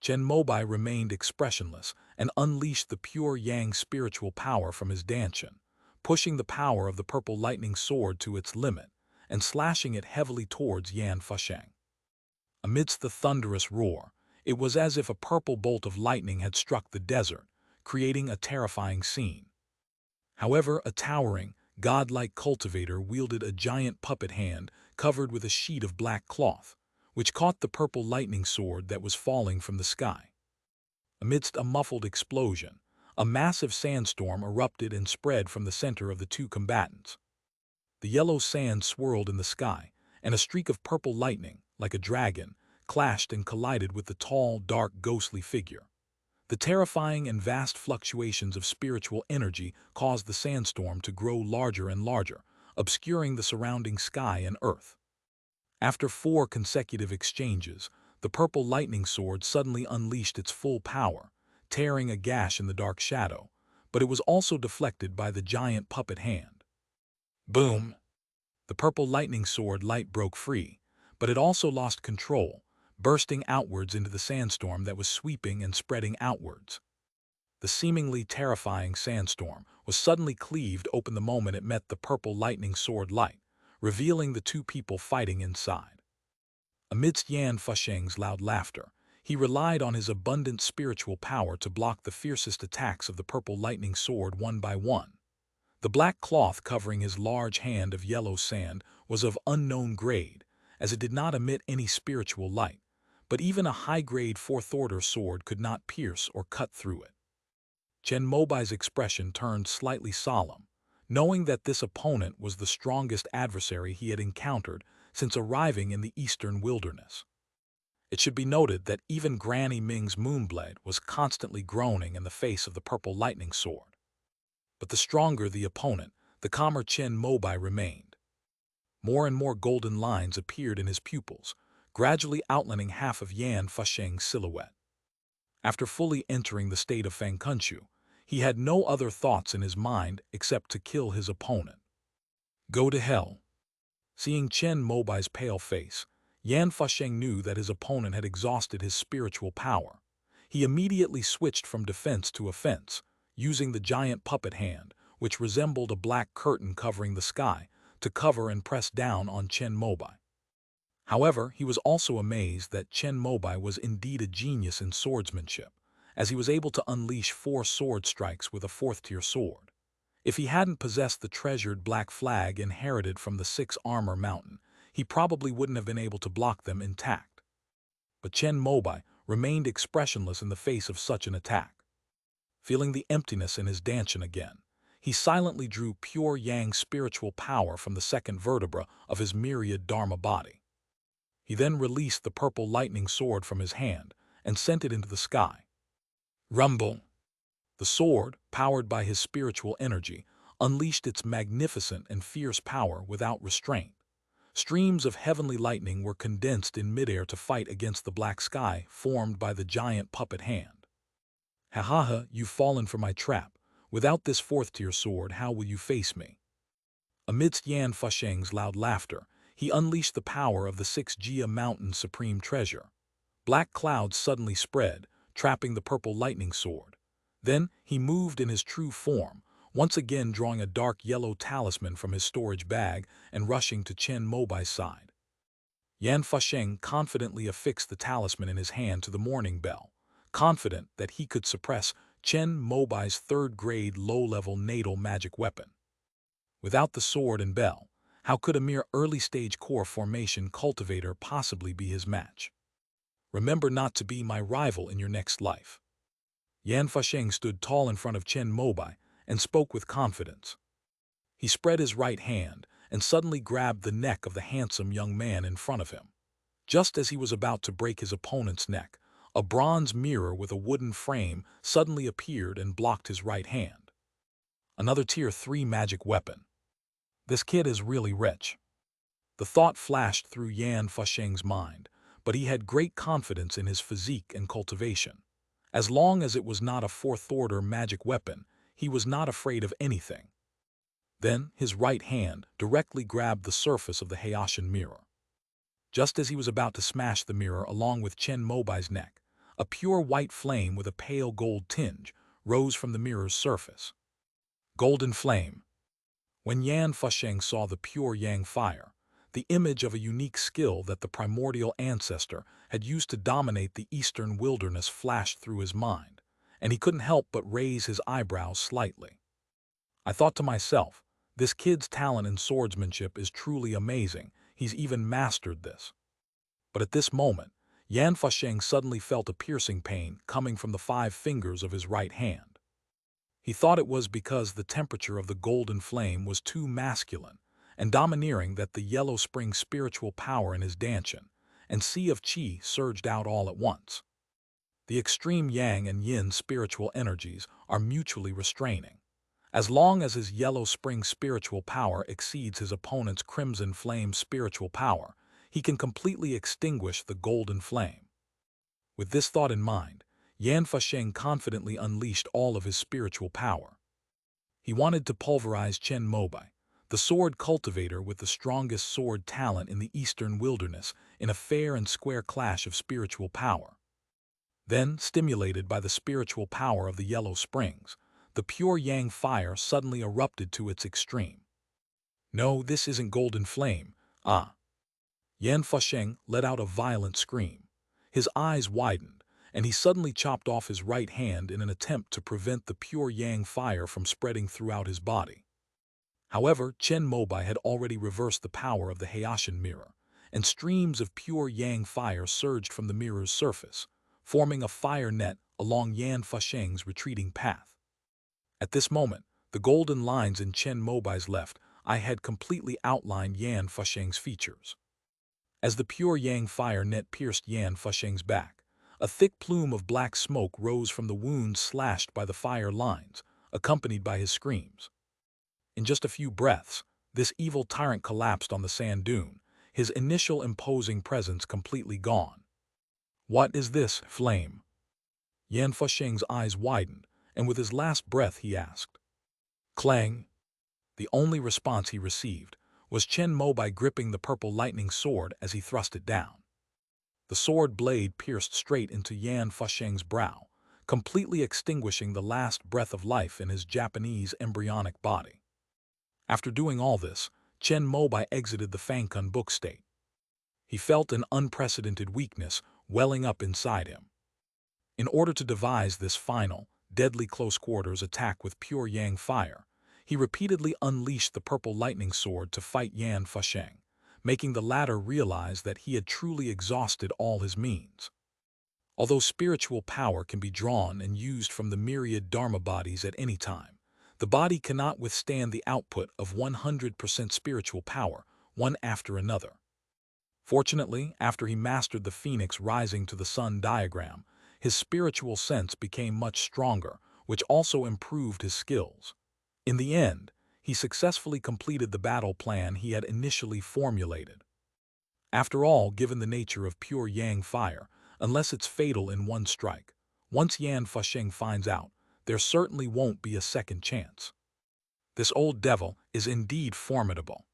Chen Mobai remained expressionless and unleashed the pure yang spiritual power from his danshan, pushing the power of the purple lightning sword to its limit and slashing it heavily towards Yan Fusheng. Amidst the thunderous roar, it was as if a purple bolt of lightning had struck the desert, creating a terrifying scene. However, a towering, godlike cultivator wielded a giant puppet hand covered with a sheet of black cloth, which caught the purple lightning sword that was falling from the sky. Amidst a muffled explosion, a massive sandstorm erupted and spread from the center of the two combatants. The yellow sand swirled in the sky, and a streak of purple lightning, like a dragon, clashed and collided with the tall, dark, ghostly figure. The terrifying and vast fluctuations of spiritual energy caused the sandstorm to grow larger and larger, obscuring the surrounding sky and earth. After 4 consecutive exchanges, the purple lightning sword suddenly unleashed its full power, tearing a gash in the dark shadow, but it was also deflected by the giant puppet hand. Boom! The purple lightning sword light broke free, but it also lost control, bursting outwards into the sandstorm that was sweeping and spreading outwards. The seemingly terrifying sandstorm was suddenly cleaved open the moment it met the purple lightning sword light, revealing the two people fighting inside. Amidst Yan Fusheng's loud laughter, he relied on his abundant spiritual power to block the fiercest attacks of the purple lightning sword one by one. The black cloth covering his large hand of yellow sand was of unknown grade, as it did not emit any spiritual light, but even a high-grade fourth-order sword could not pierce or cut through it. Chen Mobai's expression turned slightly solemn, knowing that this opponent was the strongest adversary he had encountered since arriving in the eastern wilderness. It should be noted that even Granny Ming's Moonblade was constantly groaning in the face of the purple lightning sword. But the stronger the opponent, the calmer Chen Mobai remained. More and more golden lines appeared in his pupils, gradually outlining half of Yan Fusheng's silhouette. After fully entering the state of Fangkunshu, he had no other thoughts in his mind except to kill his opponent. Go to hell. Seeing Chen Mobai's pale face, Yan Fusheng knew that his opponent had exhausted his spiritual power. He immediately switched from defense to offense, using the giant puppet hand, which resembled a black curtain covering the sky, to cover and press down on Chen Mobai. However, he was also amazed that Chen Mobai was indeed a genius in swordsmanship, as he was able to unleash 4 sword strikes with a 4th-tier sword. If he hadn't possessed the treasured black flag inherited from the 6 Armor Mountain, he probably wouldn't have been able to block them intact. But Chen Mobai remained expressionless in the face of such an attack. Feeling the emptiness in his dantian again, he silently drew pure yang spiritual power from the 2nd vertebra of his myriad dharma body. He then released the purple lightning sword from his hand and sent it into the sky. Rumble! The sword, powered by his spiritual energy, unleashed its magnificent and fierce power without restraint. Streams of heavenly lightning were condensed in midair to fight against the black sky formed by the giant puppet hand. Ha ha ha, you've fallen for my trap. Without this 4th-tier sword, how will you face me? Amidst Yan Fusheng's loud laughter, he unleashed the power of the 6 Jia Mountain's supreme treasure. Black clouds suddenly spread, trapping the purple lightning sword. Then he moved in his true form, once again drawing a dark yellow talisman from his storage bag and rushing to Chen Mobai's side. Yan Fusheng confidently affixed the talisman in his hand to the morning bell, confident that he could suppress Chen Mobai's 3rd-grade low-level natal magic weapon. Without the sword and bell, how could a mere early-stage core formation cultivator possibly be his match? Remember not to be my rival in your next life. Yan Fusheng stood tall in front of Chen Mobai and spoke with confidence. He spread his right hand and suddenly grabbed the neck of the handsome young man in front of him. Just as he was about to break his opponent's neck, a bronze mirror with a wooden frame suddenly appeared and blocked his right hand. Another Tier 3 magic weapon. This kid is really rich. The thought flashed through Yan Fusheng's mind, but he had great confidence in his physique and cultivation. As long as it was not a 4th-order magic weapon, he was not afraid of anything. Then his right hand directly grabbed the surface of the Hayashan mirror. Just as he was about to smash the mirror along with Chen Mobai's neck, a pure white flame with a pale gold tinge rose from the mirror's surface. Golden flame. When Yan Fusheng saw the pure yang fire, the image of a unique skill that the primordial ancestor had used to dominate the eastern wilderness flashed through his mind, and he couldn't help but raise his eyebrows slightly. I thought to myself, this kid's talent in swordsmanship is truly amazing. He's even mastered this. But at this moment, Yan Fusheng suddenly felt a piercing pain coming from the 5 fingers of his right hand. He thought it was because the temperature of the golden flame was too masculine and domineering that the yellow spring spiritual power in his dantian and sea of qi surged out all at once. The extreme yang and yin spiritual energies are mutually restraining. As long as his yellow spring spiritual power exceeds his opponent's crimson flame spiritual power, he can completely extinguish the golden flame. With this thought in mind, Yan Fusheng confidently unleashed all of his spiritual power. He wanted to pulverize Chen Mobai, the sword cultivator with the strongest sword talent in the eastern wilderness, in a fair and square clash of spiritual power. Then, stimulated by the spiritual power of the yellow springs, the pure yang fire suddenly erupted to its extreme. No, this isn't golden flame, ah! Yan Fusheng let out a violent scream. His eyes widened, and he suddenly chopped off his right hand in an attempt to prevent the pure yang fire from spreading throughout his body. However, Chen Mobai had already reversed the power of the Hayashan mirror, and streams of pure yang fire surged from the mirror's surface, forming a fire net along Yan Fusheng's retreating path. At this moment, the golden lines in Chen Mobai's left eye had completely outlined Yan Fusheng's features. As the pure yang fire net pierced Yan Fusheng's back, a thick plume of black smoke rose from the wounds slashed by the fire lines, accompanied by his screams. In just a few breaths, this evil tyrant collapsed on the sand dune, his initial imposing presence completely gone. What is this flame? Yan Fusheng's eyes widened, and with his last breath he asked. Clang! The only response he received was Chen Mobai gripping the purple lightning sword as he thrust it down. The sword blade pierced straight into Yan Fusheng's brow, completely extinguishing the last breath of life in his Japanese embryonic body. After doing all this, Chen Mobai exited the Fangkun book state. He felt an unprecedented weakness welling up inside him. In order to devise this final, deadly close-quarters attack with pure yang fire, he repeatedly unleashed the purple lightning sword to fight Yan Fusheng, making the latter realize that he had truly exhausted all his means. Although spiritual power can be drawn and used from the myriad dharma bodies at any time, the body cannot withstand the output of 100% spiritual power, one after another. Fortunately, after he mastered the phoenix rising to the sun diagram, his spiritual sense became much stronger, which also improved his skills. In the end, he successfully completed the battle plan he had initially formulated. After all, given the nature of pure yang fire, unless it's fatal in one strike, once Yan Fusheng finds out, there certainly won't be a second chance. This old devil is indeed formidable.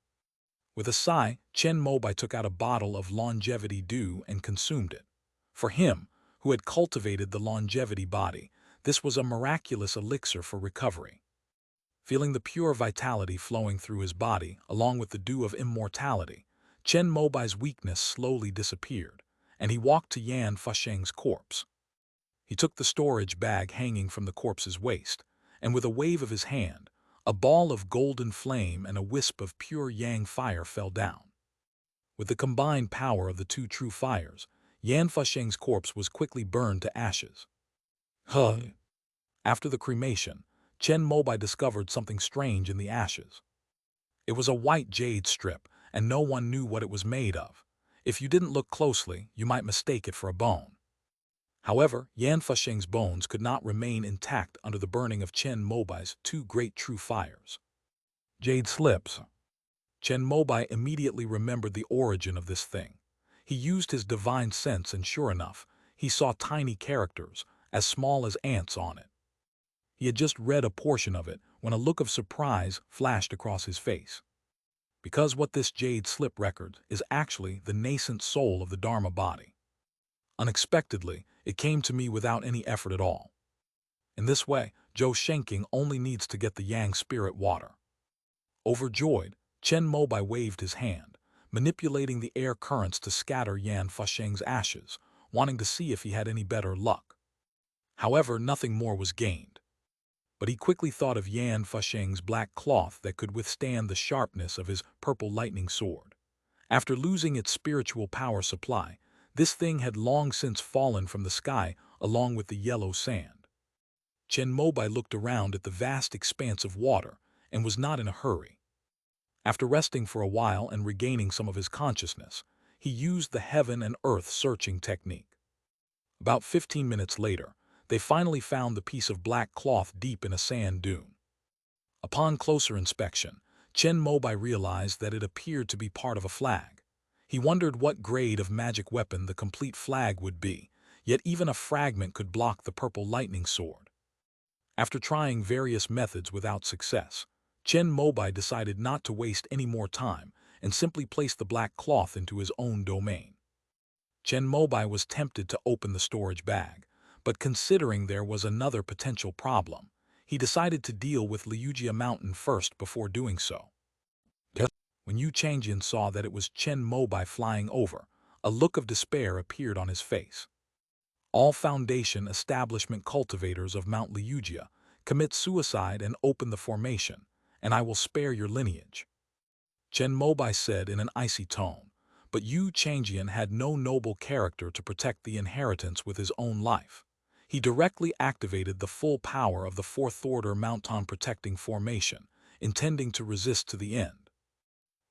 With a sigh, Chen Mobai took out a bottle of longevity dew and consumed it. For him, who had cultivated the longevity body, this was a miraculous elixir for recovery. Feeling the pure vitality flowing through his body, along with the dew of immortality, Chen Mobai's weakness slowly disappeared, and he walked to Yan Fusheng's corpse. He took the storage bag hanging from the corpse's waist, and with a wave of his hand, a ball of golden flame and a wisp of pure yang fire fell down. With the combined power of the two true fires, Yan Fusheng's corpse was quickly burned to ashes. After the cremation, Chen Mobai discovered something strange in the ashes. It was a white jade strip, and no one knew what it was made of. If you didn't look closely, you might mistake it for a bone. However, Yan Fusheng's bones could not remain intact under the burning of Chen Mobai's two great true fires. Jade slips. Chen Mobai immediately remembered the origin of this thing. He used his divine sense, and sure enough, he saw tiny characters, as small as ants, on it. He had just read a portion of it when a look of surprise flashed across his face. Because what this jade slip records is actually the nascent soul of the Dharma body. Unexpectedly, it came to me without any effort at all. In this way, Zhou Shenking only needs to get the Yang spirit water. Overjoyed, Chen Mobai waved his hand, manipulating the air currents to scatter Yan Fusheng's ashes, wanting to see if he had any better luck. However, nothing more was gained. But he quickly thought of Yan Fusheng's black cloth that could withstand the sharpness of his purple lightning sword. After losing its spiritual power supply, This thing had long since fallen from the sky along with the yellow sand. Chen Mobai looked around at the vast expanse of water and was not in a hurry. After resting for a while and regaining some of his consciousness, he used the heaven and earth searching technique. About 15 minutes later, they finally found the piece of black cloth deep in a sand dune. Upon closer inspection, Chen Mobai realized that it appeared to be part of a flag. He wondered what grade of magic weapon the complete flag would be, yet even a fragment could block the purple lightning sword. After trying various methods without success, Chen Mobai decided not to waste any more time and simply placed the black cloth into his own domain. Chen Mobai was tempted to open the storage bag, but considering there was another potential problem, he decided to deal with Liujia Mountain first before doing so. When Yu Changjian saw that it was Chen Mobai flying over, a look of despair appeared on his face. All Foundation establishment cultivators of Mount Liujia commit suicide and open the formation, and I will spare your lineage. Chen Mobai said in an icy tone, but Yu Changjian had no noble character to protect the inheritance with his own life. He directly activated the full power of the Fourth Order Mountain Protecting Formation, intending to resist to the end.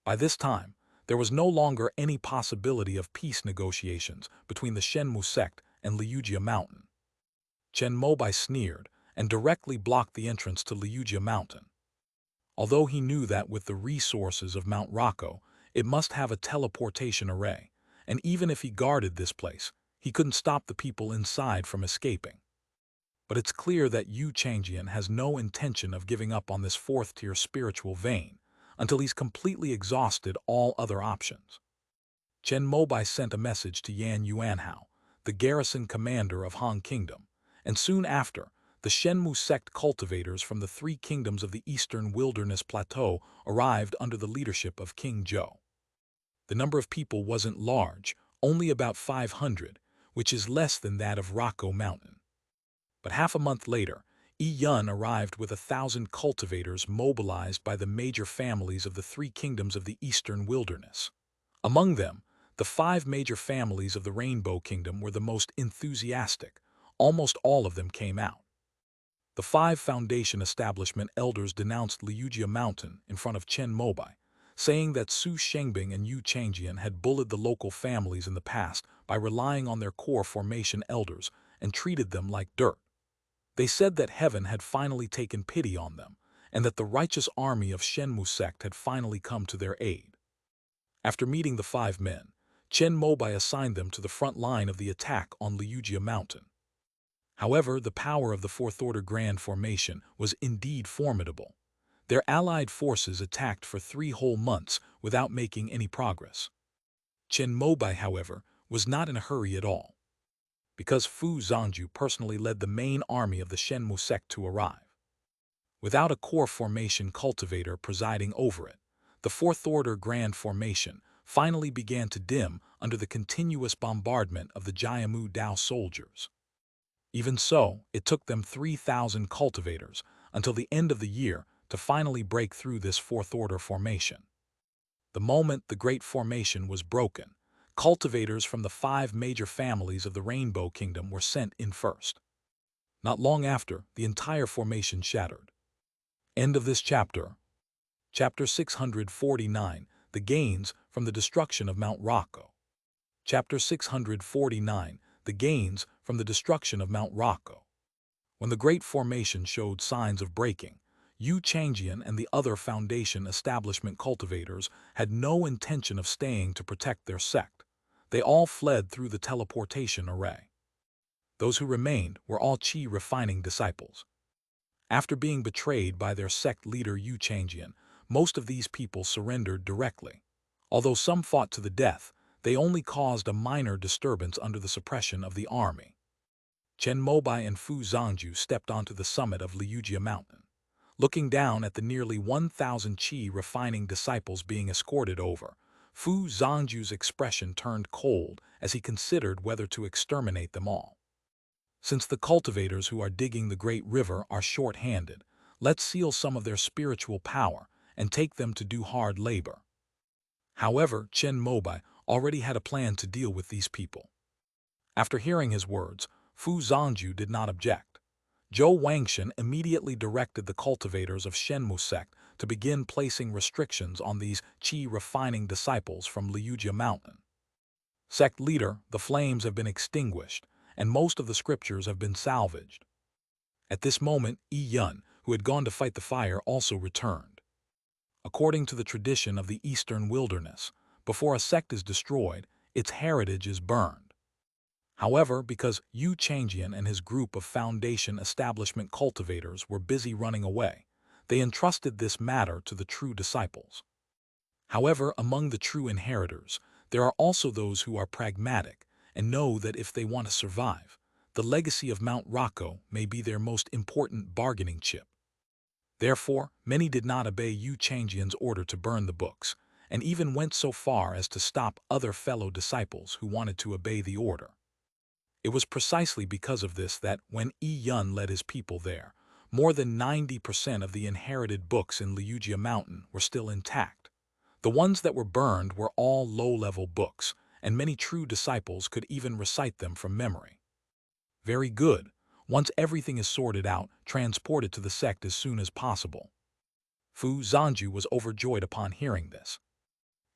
By this time, there was no longer any possibility of peace negotiations between the Shenmu sect and Liujia Mountain. Chen Mobai sneered and directly blocked the entrance to Liujia Mountain. Although he knew that with the resources of Mount Rocco, it must have a teleportation array, and even if he guarded this place, he couldn't stop the people inside from escaping. But it's clear that Yu Changjian has no intention of giving up on this fourth-tier spiritual vein until he's completely exhausted all other options. Chen Mobai sent a message to Yan Yuanhao, the garrison commander of Han Kingdom, and soon after, the Shenmu sect cultivators from the three kingdoms of the Eastern Wilderness Plateau arrived under the leadership of King Zhou. The number of people wasn't large, only about 500, which is less than that of Rocco Mountain. But half a month later, Yi Yun arrived with 1,000 cultivators mobilized by the major families of the three kingdoms of the Eastern Wilderness. Among them, the 5 major families of the Rainbow Kingdom were the most enthusiastic. Almost all of them came out. The 5 Foundation establishment elders denounced Liujia Mountain in front of Chen Mobai, saying that Su Shengbing and Yu Changjian had bullied the local families in the past by relying on their core formation elders and treated them like dirt. They said that heaven had finally taken pity on them, and that the righteous army of Shenmu sect had finally come to their aid. After meeting the 5 men, Chen Mobai assigned them to the front line of the attack on Liujia Mountain. However, the power of the Fourth Order Grand Formation was indeed formidable. Their allied forces attacked for 3 whole months without making any progress. Chen Mobai, however, was not in a hurry at all, because Fu Zhangju personally led the main army of the Shenmu sect to arrive. Without a core formation cultivator presiding over it, the Fourth Order Grand Formation finally began to dim under the continuous bombardment of the Jiamu Dao soldiers. Even so, it took them 3,000 cultivators until the end of the year to finally break through this Fourth Order formation. The moment the Great Formation was broken, cultivators from the 5 major families of the Rainbow Kingdom were sent in first. Not long after, the entire formation shattered. End of this chapter. Chapter 649, The Gains from the Destruction of Mount Rocco. Chapter 649, The Gains from the Destruction of Mount Rocco. When the Great Formation showed signs of breaking, Yu Changjian and the other Foundation establishment cultivators had no intention of staying to protect their sect. They all fled through the teleportation array. Those who remained were all Qi refining disciples. After being betrayed by their sect leader Yu Changjian, most of these people surrendered directly. Although some fought to the death, they only caused a minor disturbance under the suppression of the army. Chen Mobai and Fu Zhangju stepped onto the summit of Liujia Mountain. Looking down at the nearly 1,000 Qi refining disciples being escorted over, Fu Zhangju's expression turned cold as he considered whether to exterminate them all. Since the cultivators who are digging the great river are short-handed, let's seal some of their spiritual power and take them to do hard labor. However, Chen Mobai already had a plan to deal with these people. After hearing his words, Fu Zongju did not object. Zhou Wangshan immediately directed the cultivators of Shenmu sect to begin placing restrictions on these qi-refining disciples from Liujia Mountain. Sect leader, the flames have been extinguished, and most of the scriptures have been salvaged. At this moment, Yi Yun, who had gone to fight the fire, also returned. According to the tradition of the Eastern Wilderness, before a sect is destroyed, its heritage is burned. However, because Yu Changjian and his group of Foundation establishment cultivators were busy running away, they entrusted this matter to the true disciples. However, among the true inheritors, there are also those who are pragmatic and know that if they want to survive, the legacy of Mount Rocco may be their most important bargaining chip. Therefore, many did not obey Yu Changjian's order to burn the books, and even went so far as to stop other fellow disciples who wanted to obey the order. It was precisely because of this that, when Yi Yun led his people there, more than 90% of the inherited books in Liujia Mountain were still intact. The ones that were burned were all low-level books, and many true disciples could even recite them from memory. Very good. Once everything is sorted out, transport it to the sect as soon as possible. Fu Zongju was overjoyed upon hearing this.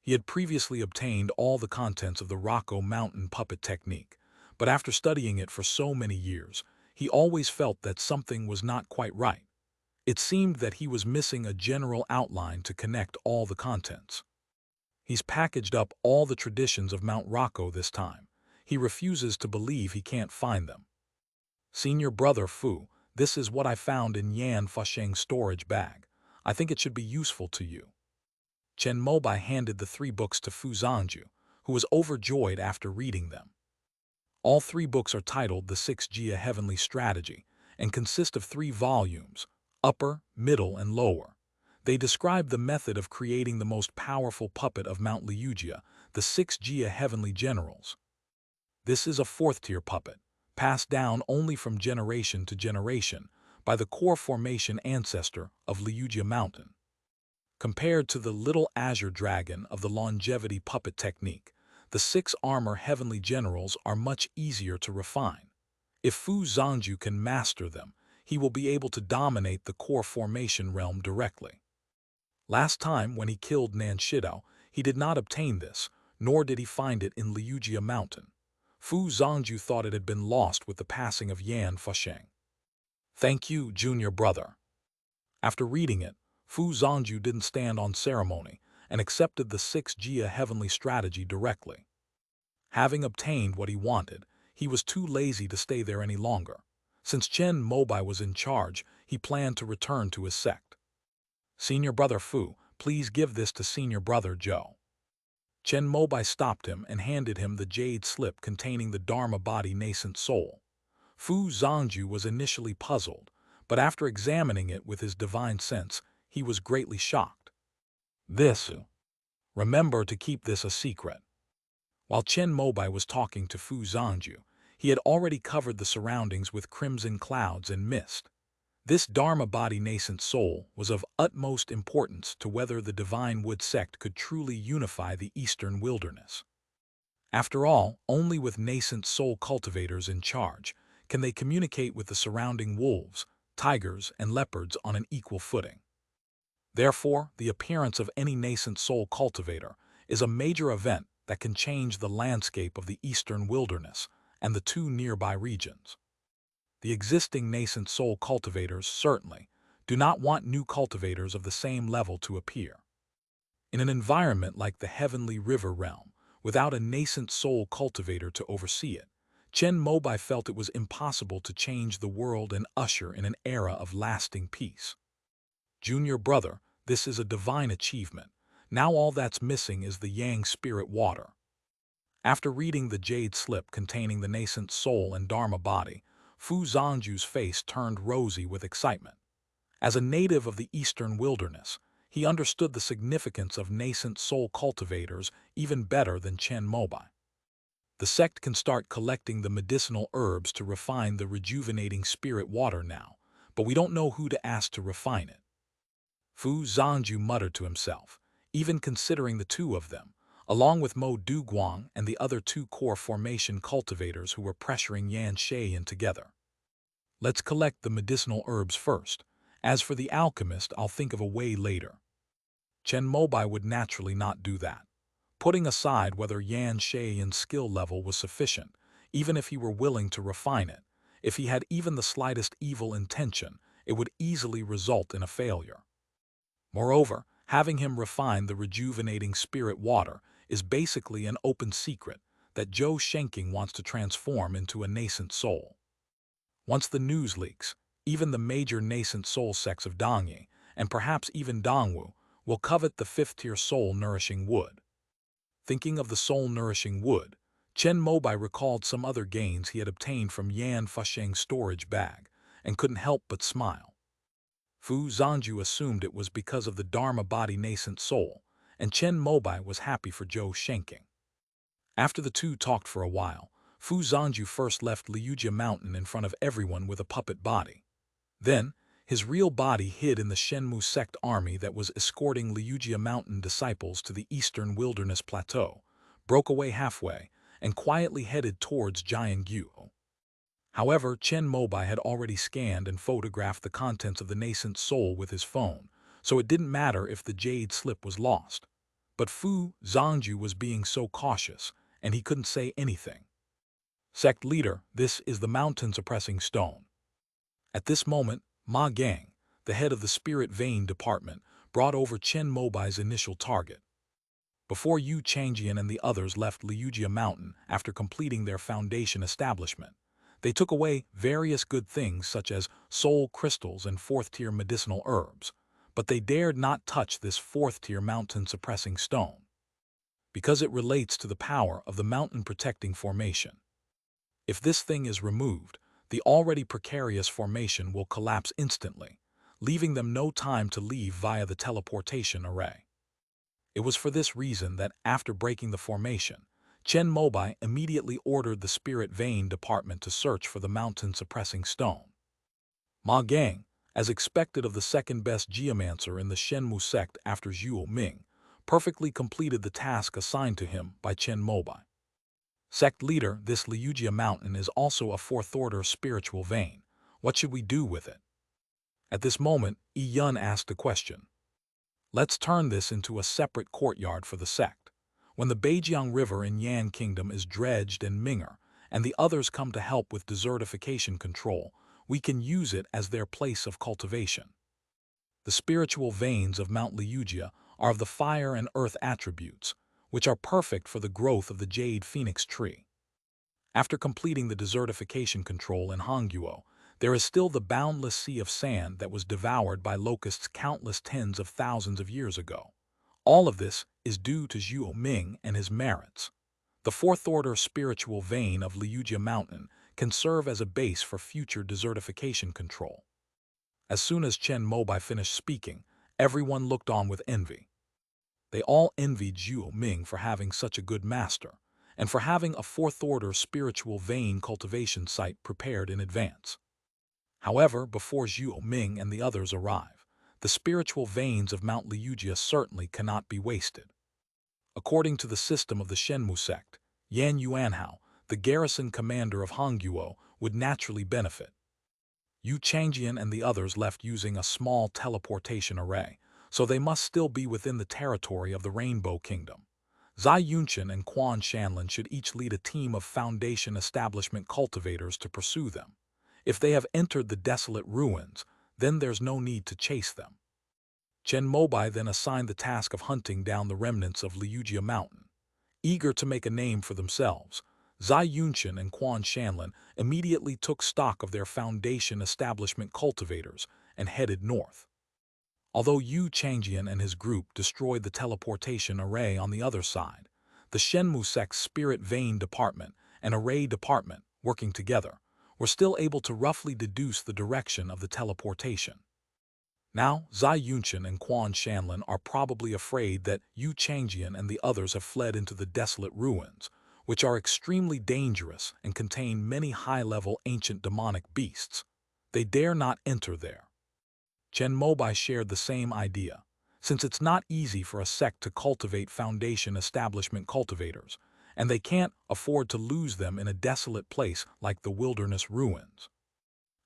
He had previously obtained all the contents of the Rocco Mountain puppet technique, but after studying it for so many years, he always felt that something was not quite right. It seemed that he was missing a general outline to connect all the contents. He's packaged up all the traditions of Mount Rocco this time. He refuses to believe he can't find them. Senior brother Fu, this is what I found in Yan Fusheng's storage bag. I think it should be useful to you. Chen Mobai handed the 3 books to Fu Zongju, who was overjoyed after reading them. All 3 books are titled The 6 Jia Heavenly Strategy and consist of 3 volumes, upper, middle, and lower. They describe the method of creating the most powerful puppet of Mount Liujia, the 6 Jia Heavenly Generals. This is a 4th-tier puppet, passed down only from generation to generation by the core formation ancestor of Liujia Mountain. Compared to the little azure dragon of the longevity puppet technique, the 6 armor heavenly generals are much easier to refine. If Fu Zongju can master them, he will be able to dominate the core formation realm directly. Last time when he killed Nanshidao, he did not obtain this, nor did he find it in Liujia Mountain. Fu Zongju thought it had been lost with the passing of Yan Fusheng. Thank you, junior brother. After reading it, Fu Zongju didn't stand on ceremony and accepted the 6 Jia Heavenly Strategy directly. Having obtained what he wanted, he was too lazy to stay there any longer. Since Chen Mobai was in charge, he planned to return to his sect. Senior brother Fu, please give this to senior brother Zhou. Chen Mobai stopped him and handed him the jade slip containing the Dharma body nascent soul. Fu Zongju was initially puzzled, but after examining it with his divine sense, he was greatly shocked. Remember to keep this a secret. While Chen Mobai was talking to Fu Zongju, he had already covered the surroundings with crimson clouds and mist. This Dharma body nascent soul was of utmost importance to whether the Divine Wood sect could truly unify the Eastern Wilderness. After all, only with nascent soul cultivators in charge can they communicate with the surrounding wolves, tigers, and leopards on an equal footing. Therefore, the appearance of any nascent soul cultivator is a major event that can change the landscape of the Eastern Wilderness and the 2 nearby regions. The existing nascent soul cultivators certainly do not want new cultivators of the same level to appear. In an environment like the Heavenly River realm, without a nascent soul cultivator to oversee it, Chen Mobai felt it was impossible to change the world and usher in an era of lasting peace. Junior brother, this is a divine achievement. Now all that's missing is the Yang spirit water. After reading the jade slip containing the nascent soul and Dharma body, Fu Zongju's face turned rosy with excitement. As a native of the Eastern Wilderness, he understood the significance of nascent soul cultivators even better than Chen Mobai. The sect can start collecting the medicinal herbs to refine the rejuvenating spirit water now, but we don't know who to ask to refine it. Fu Zongju muttered to himself. Even considering the 2 of them, along with Mo Duguang and the other two core formation cultivators who were pressuring Yan Shui together. Let's collect the medicinal herbs first. As for the alchemist, I'll think of a way later. Chen Mobai would naturally not do that. Putting aside whether Yan Shui's skill level was sufficient, even if he were willing to refine it, if he had even the slightest evil intention, it would easily result in a failure. Moreover, having him refine the rejuvenating spirit water is basically an open secret that Zhou Shenqing wants to transform into a nascent soul. Once the news leaks, even the major nascent soul sects of Dongyi, and perhaps even Dongwu, will covet the fifth-tier soul-nourishing wood. Thinking of the soul-nourishing wood, Chen Mobai recalled some other gains he had obtained from Yan Fusheng's storage bag, and couldn't help but smile. Fu Zhanju assumed it was because of the Dharma body nascent soul, and Chen Mobai was happy for Zhou Shenqing. After the two talked for a while, Fu Zhanju first left Liujia Mountain in front of everyone with a puppet body. Then, his real body hid in the Shenmu sect army that was escorting Liujia Mountain disciples to the eastern wilderness plateau, broke away halfway, and quietly headed towards Jiangyu. However, Chen Mobai had already scanned and photographed the contents of the nascent soul with his phone, so it didn't matter if the jade slip was lost. But Fu Zhanju was being so cautious, and he couldn't say anything. Sect leader, this is the mountain suppressing stone. At this moment, Ma Gang, the head of the Spirit Vein Department, brought over Chen Mobai's initial target. Before Yu Changjian and the others left Liujia Mountain after completing their foundation establishment, they took away various good things such as soul crystals and fourth-tier medicinal herbs, but they dared not touch this fourth-tier mountain-suppressing stone, because it relates to the power of the mountain-protecting formation. If this thing is removed, the already precarious formation will collapse instantly, leaving them no time to leave via the teleportation array. It was for this reason that, after breaking the formation, Chen Mobai immediately ordered the Spirit Vein Department to search for the mountain-suppressing stone. Ma Gang, as expected of the second-best geomancer in the Shenmu sect after Zhuo Ming, perfectly completed the task assigned to him by Chen Mobai. Sect leader, this Liujia Mountain is also a fourth-order spiritual vein. What should we do with it? At this moment, Yi Yun asked a question. Let's turn this into a separate courtyard for the sect. When the Beijiang River in Yan Kingdom is dredged and Ming'er, and the others come to help with desertification control, we can use it as their place of cultivation. The spiritual veins of Mount Liujia are of the fire and earth attributes, which are perfect for the growth of the jade phoenix tree. After completing the desertification control in Hongguo, there is still the boundless sea of sand that was devoured by locusts countless tens of thousands of years ago. All of this is due to Zhuo Ming and his merits. The fourth-order spiritual vein of Liujia Mountain can serve as a base for future desertification control. As soon as Chen Mobai finished speaking, everyone looked on with envy. They all envied Zhuo Ming for having such a good master, and for having a fourth-order spiritual vein cultivation site prepared in advance. However, before Zhuo Ming and the others arrive, the spiritual veins of Mount Liujia certainly cannot be wasted. According to the system of the Shenmu sect, Yan Yuanhao, the garrison commander of Hongguo, would naturally benefit. Yu Changjian and the others left using a small teleportation array, so they must still be within the territory of the Rainbow Kingdom. Zai Yunqian and Quan Shanlin should each lead a team of Foundation Establishment cultivators to pursue them. If they have entered the desolate ruins, then there's no need to chase them. Chen Mobai then assigned the task of hunting down the remnants of Liujia Mountain. Eager to make a name for themselves, Zai Yunqian and Quan Shanlin immediately took stock of their Foundation Establishment cultivators and headed north. Although Yu Changjian and his group destroyed the teleportation array on the other side, the Shenmu sect's Spirit Vein Department and Array Department, working together, were still able to roughly deduce the direction of the teleportation. Now, Zai Yunqian and Quan Shanlin are probably afraid that Yu Changjian and the others have fled into the desolate ruins, which are extremely dangerous and contain many high-level ancient demonic beasts. They dare not enter there. Chen Mobai shared the same idea. since it's not easy for a sect to cultivate foundation establishment cultivators, and they can't afford to lose them in a desolate place like the wilderness ruins.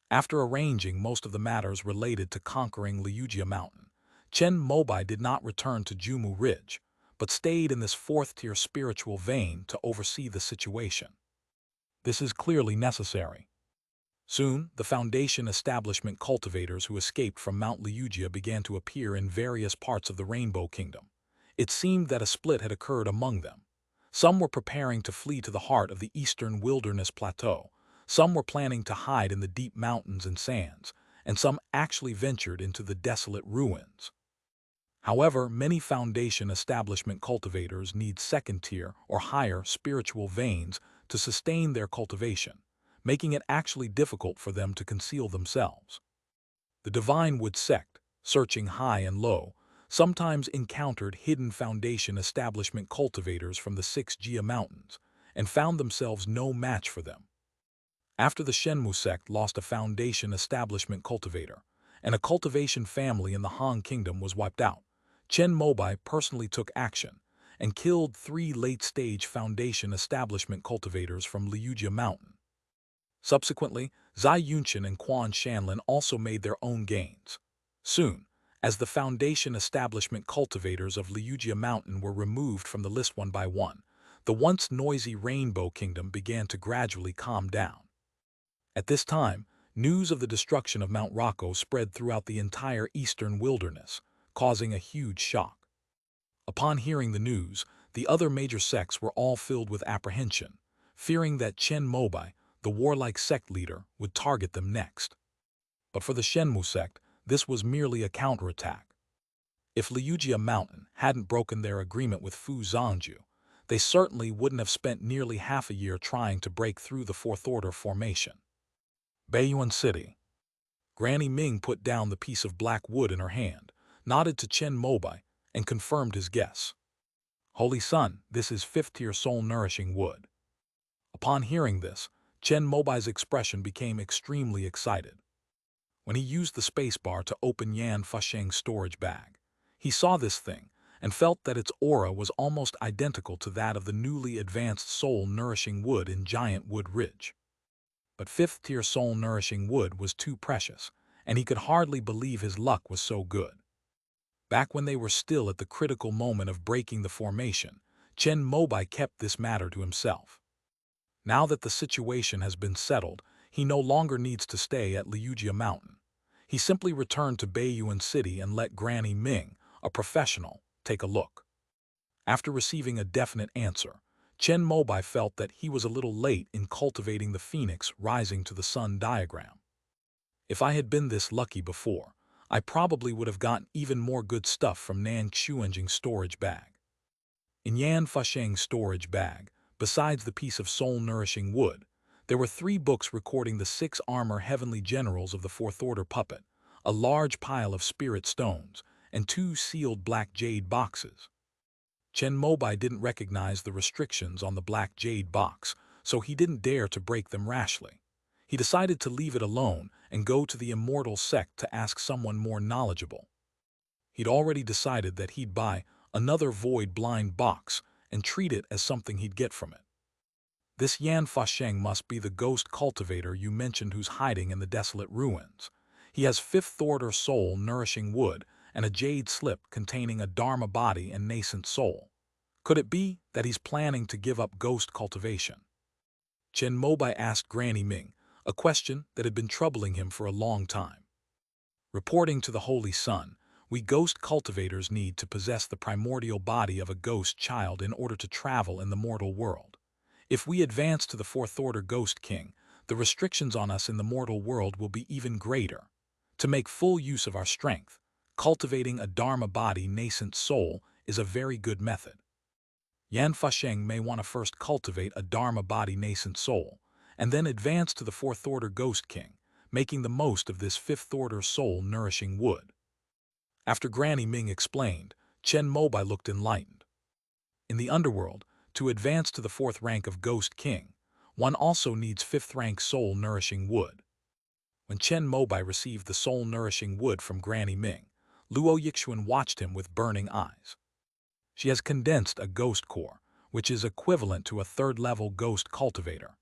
After arranging most of the matters related to conquering Liujia Mountain, Chen Mobai did not return to Jumu Ridge, but stayed in this fourth-tier spiritual vein to oversee the situation. This is clearly necessary. Soon, the foundation establishment cultivators who escaped from Mount Liujia began to appear in various parts of the Rainbow Kingdom. It seemed that a split had occurred among them. Some were preparing to flee to the heart of the eastern wilderness plateau, some were planning to hide in the deep mountains and sands, and some actually ventured into the desolate ruins. However, many foundation establishment cultivators need second-tier or higher spiritual veins to sustain their cultivation, making it actually difficult for them to conceal themselves. The Divine Wood sect, searching high and low, sometimes encountered hidden foundation establishment cultivators from the 6 Mountains and found themselves no match for them. After the Shenmu sect lost a foundation establishment cultivator, and a cultivation family in the Han Kingdom was wiped out, Chen Mobai personally took action and killed 3 late-stage foundation establishment cultivators from Liujia Mountain. Subsequently, Zai Yunqian and Quan Shanlin also made their own gains. Soon, as the foundation establishment cultivators of Liujia Mountain were removed from the list one by one, the once noisy Rainbow Kingdom began to gradually calm down. At this time, news of the destruction of Mount Rocco spread throughout the entire eastern wilderness, causing a huge shock. Upon hearing the news, the other major sects were all filled with apprehension, fearing that Chen Mobai, the warlike sect leader, would target them next. But for the Shenmu sect, this was merely a counterattack. If Liujia Mountain hadn't broken their agreement with Fu Zhangju, they certainly wouldn't have spent nearly half a year trying to break through the Fourth Order formation. Baiyuan City. Granny Ming put down the piece of black wood in her hand, nodded to Chen Mobai, and confirmed his guess. Holy Son, this is 5th-tier soul-nourishing wood. Upon hearing this, Chen Mobai's expression became extremely excited. When he used the spacebar to open Yan Fusheng's storage bag, he saw this thing and felt that its aura was almost identical to that of the newly advanced soul-nourishing wood in Giant Wood Ridge. But 5th-tier soul-nourishing wood was too precious, and he could hardly believe his luck was so good. Back when they were still at the critical moment of breaking the formation, Chen Mobai kept this matter to himself. Now that the situation has been settled, he no longer needs to stay at Liujia Mountain. He simply returned to Baiyuan City and let Granny Ming, a professional, take a look. After receiving a definite answer, Chen Mobai felt that he was a little late in cultivating the phoenix rising to the sun diagram. If I had been this lucky before, I probably would have gotten even more good stuff from Nan Xuanjing's storage bag. In Yan Fusheng's storage bag, besides the piece of soul-nourishing wood, there were 3 books recording the 6 armor heavenly generals of the Fourth Order puppet, a large pile of spirit stones, and 2 sealed black jade boxes. Chen Mobai didn't recognize the restrictions on the black jade box, so he didn't dare to break them rashly. He decided to leave it alone and go to the immortal sect to ask someone more knowledgeable. He'd already decided that he'd buy another void blind box and treat it as something he'd get from it. This Yan Fusheng must be the ghost cultivator you mentioned who's hiding in the desolate ruins. He has 5th order soul nourishing wood and a jade slip containing a dharma body and nascent soul. Could it be that he's planning to give up ghost cultivation? Chen Mobai asked Granny Ming, a question that had been troubling him for a long time. Reporting to the Holy Sun, we ghost cultivators need to possess the primordial body of a ghost child in order to travel in the mortal world. If we advance to the Fourth Order Ghost King, the restrictions on us in the mortal world will be even greater. To make full use of our strength, cultivating a dharma body nascent soul is a very good method. Yan Fusheng may want to first cultivate a dharma body nascent soul, and then advance to the Fourth Order Ghost King, making the most of this 5th order soul nourishing wood. After Granny Ming explained, Chen Mobai looked enlightened. In the underworld, to advance to the 4th rank of Ghost King, one also needs 5th rank soul nourishing wood. When Chen Mobai received the soul nourishing wood from Granny Ming, Luo Yixuan watched him with burning eyes. She has condensed a ghost core, which is equivalent to a third-level ghost cultivator.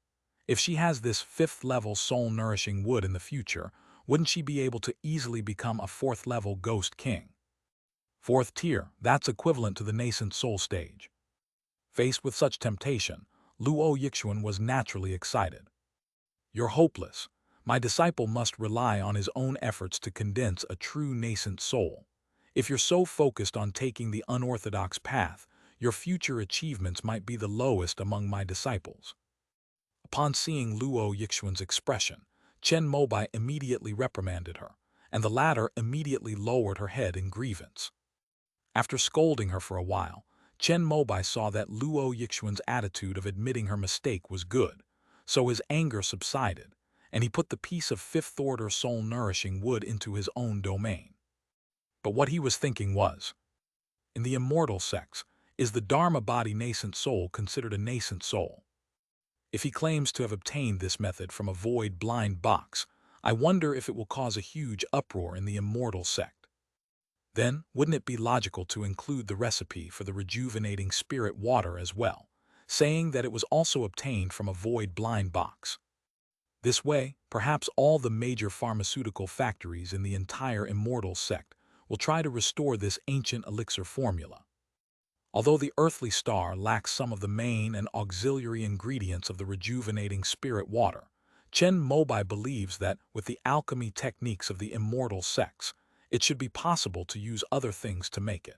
If she has this fifth-level soul-nourishing wood in the future, wouldn't she be able to easily become a fourth-level ghost king? Fourth tier, that's equivalent to the nascent soul stage. Faced with such temptation, Luo Yixuan was naturally excited. You're hopeless. My disciple must rely on his own efforts to condense a true nascent soul. If you're so focused on taking the unorthodox path, your future achievements might be the lowest among my disciples. Upon seeing Luo Yixuan's expression, Chen Mobai immediately reprimanded her, and the latter immediately lowered her head in grievance. After scolding her for a while, Chen Mobai saw that Luo Yixuan's attitude of admitting her mistake was good, so his anger subsided, and he put the piece of fifth-order soul-nourishing wood into his own domain. But what he was thinking was, in the immortal sects, is the Dharma body nascent soul considered a nascent soul? If he claims to have obtained this method from a void blind box, I wonder if it will cause a huge uproar in the immortal sect. Then, wouldn't it be logical to include the recipe for the rejuvenating spirit water as well, saying that it was also obtained from a void blind box? This way, perhaps all the major pharmaceutical factories in the entire immortal sect will try to restore this ancient elixir formula. Although the earthly star lacks some of the main and auxiliary ingredients of the rejuvenating spirit water, Chen Mobai believes that with the alchemy techniques of the immortal sects, it should be possible to use other things to make it.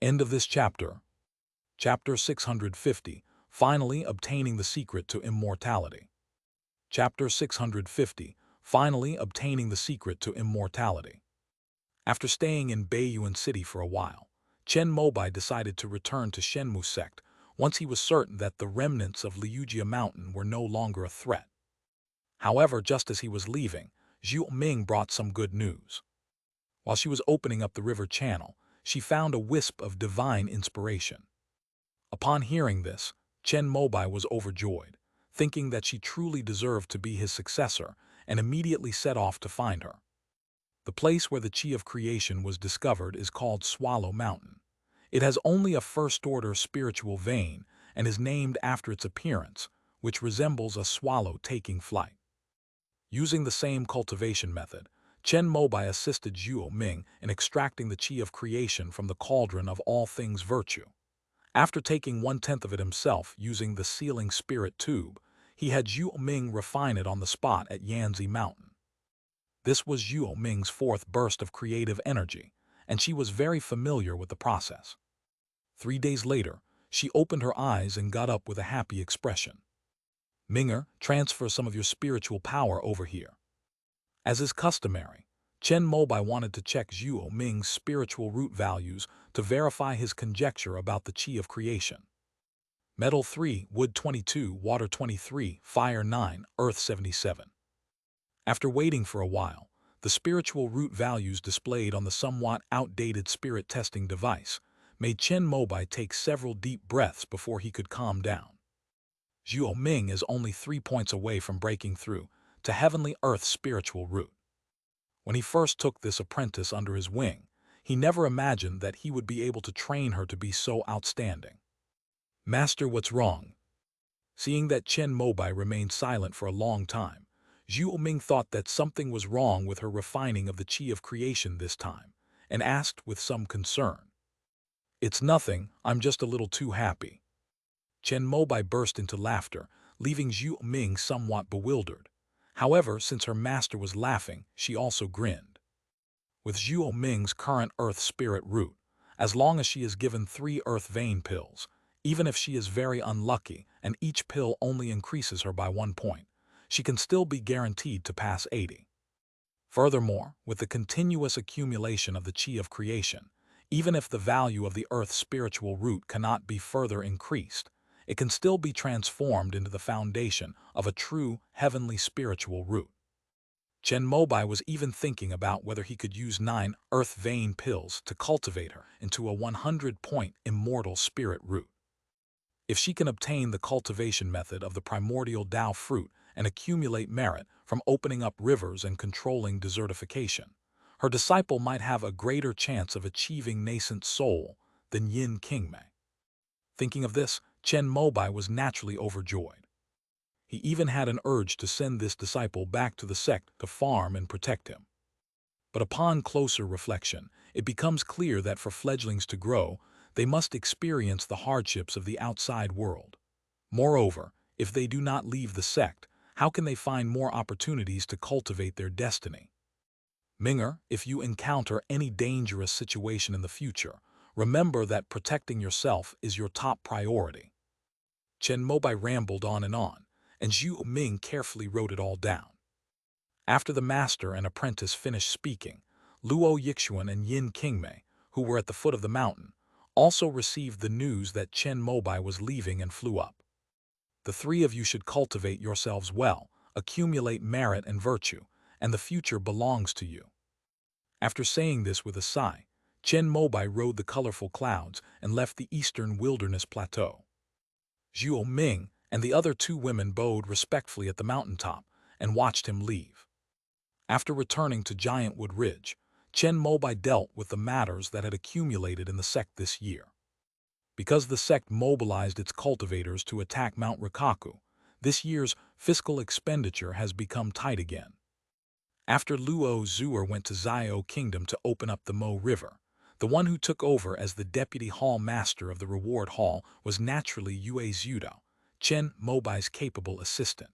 End of this chapter. Chapter 650, Finally Obtaining the Secret to Immortality. Chapter 650, Finally Obtaining the Secret to Immortality. After staying in Baiyuan City for a while, Chen Mobai decided to return to Shenmu sect once he was certain that the remnants of Liujia Mountain were no longer a threat. However, just as he was leaving, Zhu Ming brought some good news. While she was opening up the river channel, she found a wisp of divine inspiration. Upon hearing this, Chen Mobai was overjoyed, thinking that she truly deserved to be his successor, and immediately set off to find her. The place where the Chi of Creation was discovered is called Swallow Mountain. It has only a first-order spiritual vein and is named after its appearance, which resembles a swallow taking flight. Using the same cultivation method, Chen Mobai assisted Zhuo Ming in extracting the Chi of Creation from the cauldron of all things virtue. After taking 1/10 of it himself using the sealing spirit tube, he had Zhuo Ming refine it on the spot at Yanzi Mountain. This was Zhuo Ming's fourth burst of creative energy, and she was very familiar with the process. 3 days later, she opened her eyes and got up with a happy expression. Minger, transfer some of your spiritual power over here. As is customary, Chen Mobai wanted to check Zhuo Ming's spiritual root values to verify his conjecture about the Chi of Creation. Metal 3, Wood 22, Water 23, Fire 9, Earth 77. After waiting for a while, the spiritual root values displayed on the somewhat outdated spirit testing device made Chen Mobai take several deep breaths before he could calm down. Zhuo Ming is only 3 points away from breaking through to Heavenly Earth's spiritual root. When he first took this apprentice under his wing, he never imagined that he would be able to train her to be so outstanding. Master, what's wrong? Seeing that Chen Mobai remained silent for a long time, Zhuo Ming thought that something was wrong with her refining of the Chi of Creation this time, and asked with some concern. It's nothing, I'm just a little too happy. Chen Mobai burst into laughter, leaving Zhuo Ming somewhat bewildered. However, since her master was laughing, she also grinned. With Zhuo Ming's current Earth Spirit root, as long as she is given 3 Earth Vein pills, even if she is very unlucky and each pill only increases her by 1 point, she can still be guaranteed to pass 80. Furthermore, with the continuous accumulation of the Chi of Creation, even if the value of the Earth's spiritual root cannot be further increased, it can still be transformed into the foundation of a true heavenly spiritual root. Chen Mobai was even thinking about whether he could use 9 Earth Vein pills to cultivate her into a 100-point immortal spirit root. If she can obtain the cultivation method of the primordial Tao fruit and accumulate merit from opening up rivers and controlling desertification, her disciple might have a greater chance of achieving nascent soul than Yin Qingmei. Thinking of this, Chen Mobai was naturally overjoyed. He even had an urge to send this disciple back to the sect to farm and protect him. But upon closer reflection, it becomes clear that for fledglings to grow, they must experience the hardships of the outside world. Moreover, if they do not leave the sect, how can they find more opportunities to cultivate their destiny? Minger, if you encounter any dangerous situation in the future, remember that protecting yourself is your top priority. Chen Mobai rambled on, and Zhu Ming carefully wrote it all down. After the master and apprentice finished speaking, Luo Yixuan and Yin Qingmei, who were at the foot of the mountain, also received the news that Chen Mobai was leaving and flew up. The three of you should cultivate yourselves well, accumulate merit and virtue, and the future belongs to you. After saying this with a sigh, Chen Mobai rode the colorful clouds and left the eastern wilderness plateau. Zhu Ming and the other two women bowed respectfully at the mountaintop and watched him leave. After returning to Giantwood Ridge, Chen Mobai dealt with the matters that had accumulated in the sect this year. Because the sect mobilized its cultivators to attack Mount Rikaku, this year's fiscal expenditure has become tight again. After Luo Zuer went to Zio Kingdom to open up the Mo River, the one who took over as the deputy hall master of the reward hall was naturally Yue Zudao, Chen Mobai's capable assistant.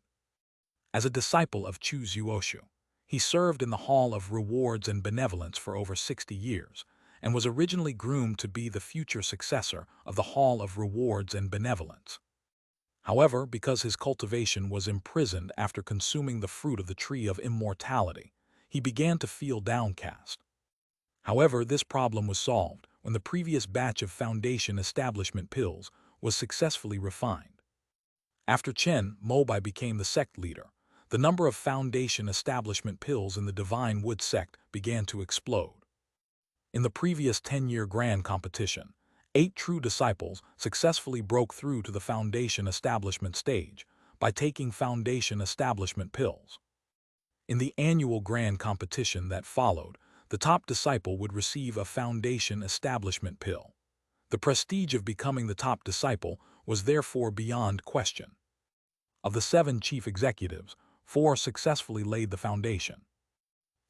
As a disciple of Chu Zuoshu, he served in the Hall of Rewards and Benevolence for over 60 years, and was originally groomed to be the future successor of the Hall of Rewards and Benevolence. However, because his cultivation was imprisoned after consuming the fruit of the tree of immortality, he began to feel downcast. However, this problem was solved when the previous batch of foundation establishment pills was successfully refined. After Chen Mobai became the sect leader, the number of foundation establishment pills in the Divine Wood sect began to explode. In the previous 10-year grand competition, 8 true disciples successfully broke through to the foundation establishment stage by taking foundation establishment pills. In the annual grand competition that followed, the top disciple would receive a foundation establishment pill. The prestige of becoming the top disciple was therefore beyond question. Of the 7 chief executives, 4 successfully laid the foundation.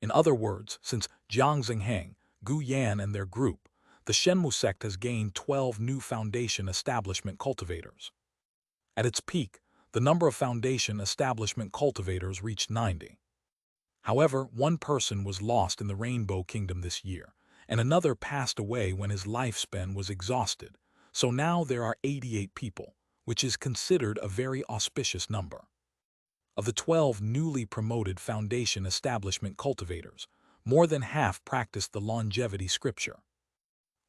In other words, since Jiang Xingheng, Gu Yan and their group, the Shenmu sect has gained 12 new foundation establishment cultivators. At its peak, the number of foundation establishment cultivators reached 90. However, one person was lost in the Rainbow Kingdom this year, and another passed away when his lifespan was exhausted, so now there are 88 people, which is considered a very auspicious number. Of the 12 newly promoted foundation establishment cultivators, more than half practiced the longevity scripture.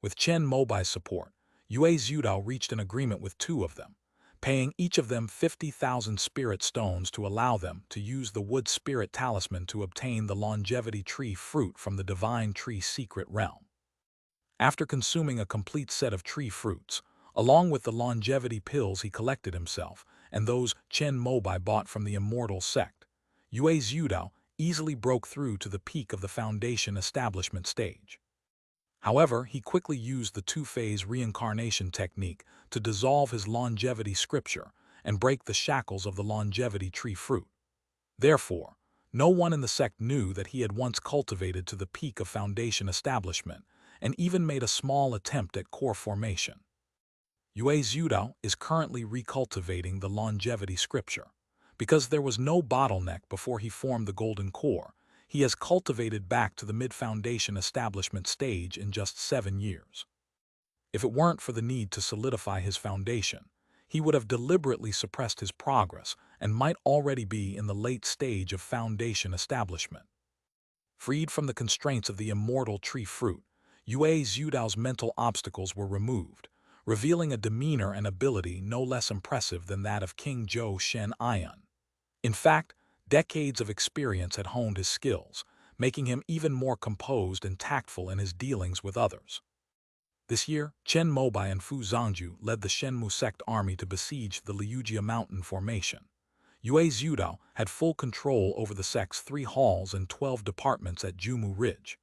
With Chen Mobai's support, Yue Zudao reached an agreement with 2 of them, paying each of them 50,000 spirit stones to allow them to use the wood spirit talisman to obtain the longevity tree fruit from the divine tree secret realm. After consuming a complete set of tree fruits, along with the longevity pills he collected himself and those Chen Mobai bought from the immortal sect, Yue Zudao easily broke through to the peak of the foundation establishment stage. However, he quickly used the 2-phase reincarnation technique to dissolve his longevity scripture and break the shackles of the longevity tree fruit. Therefore, no one in the sect knew that he had once cultivated to the peak of foundation establishment and even made a small attempt at core formation. Yue Zudao is currently recultivating the longevity scripture. Because there was no bottleneck before he formed the golden core, he has cultivated back to the mid-foundation establishment stage in just 7 years. If it weren't for the need to solidify his foundation, he would have deliberately suppressed his progress and might already be in the late stage of foundation establishment. Freed from the constraints of the immortal tree fruit, Yue Zudao's mental obstacles were removed, revealing a demeanor and ability no less impressive than that of King Zhou Shen Aiyan. In fact, decades of experience had honed his skills, making him even more composed and tactful in his dealings with others. This year, Chen Mobai and Fu Zhangju led the Shenmu sect army to besiege the Liujia mountain formation. Yue Zudao had full control over the sect's 3 halls and 12 departments at Jumu Ridge.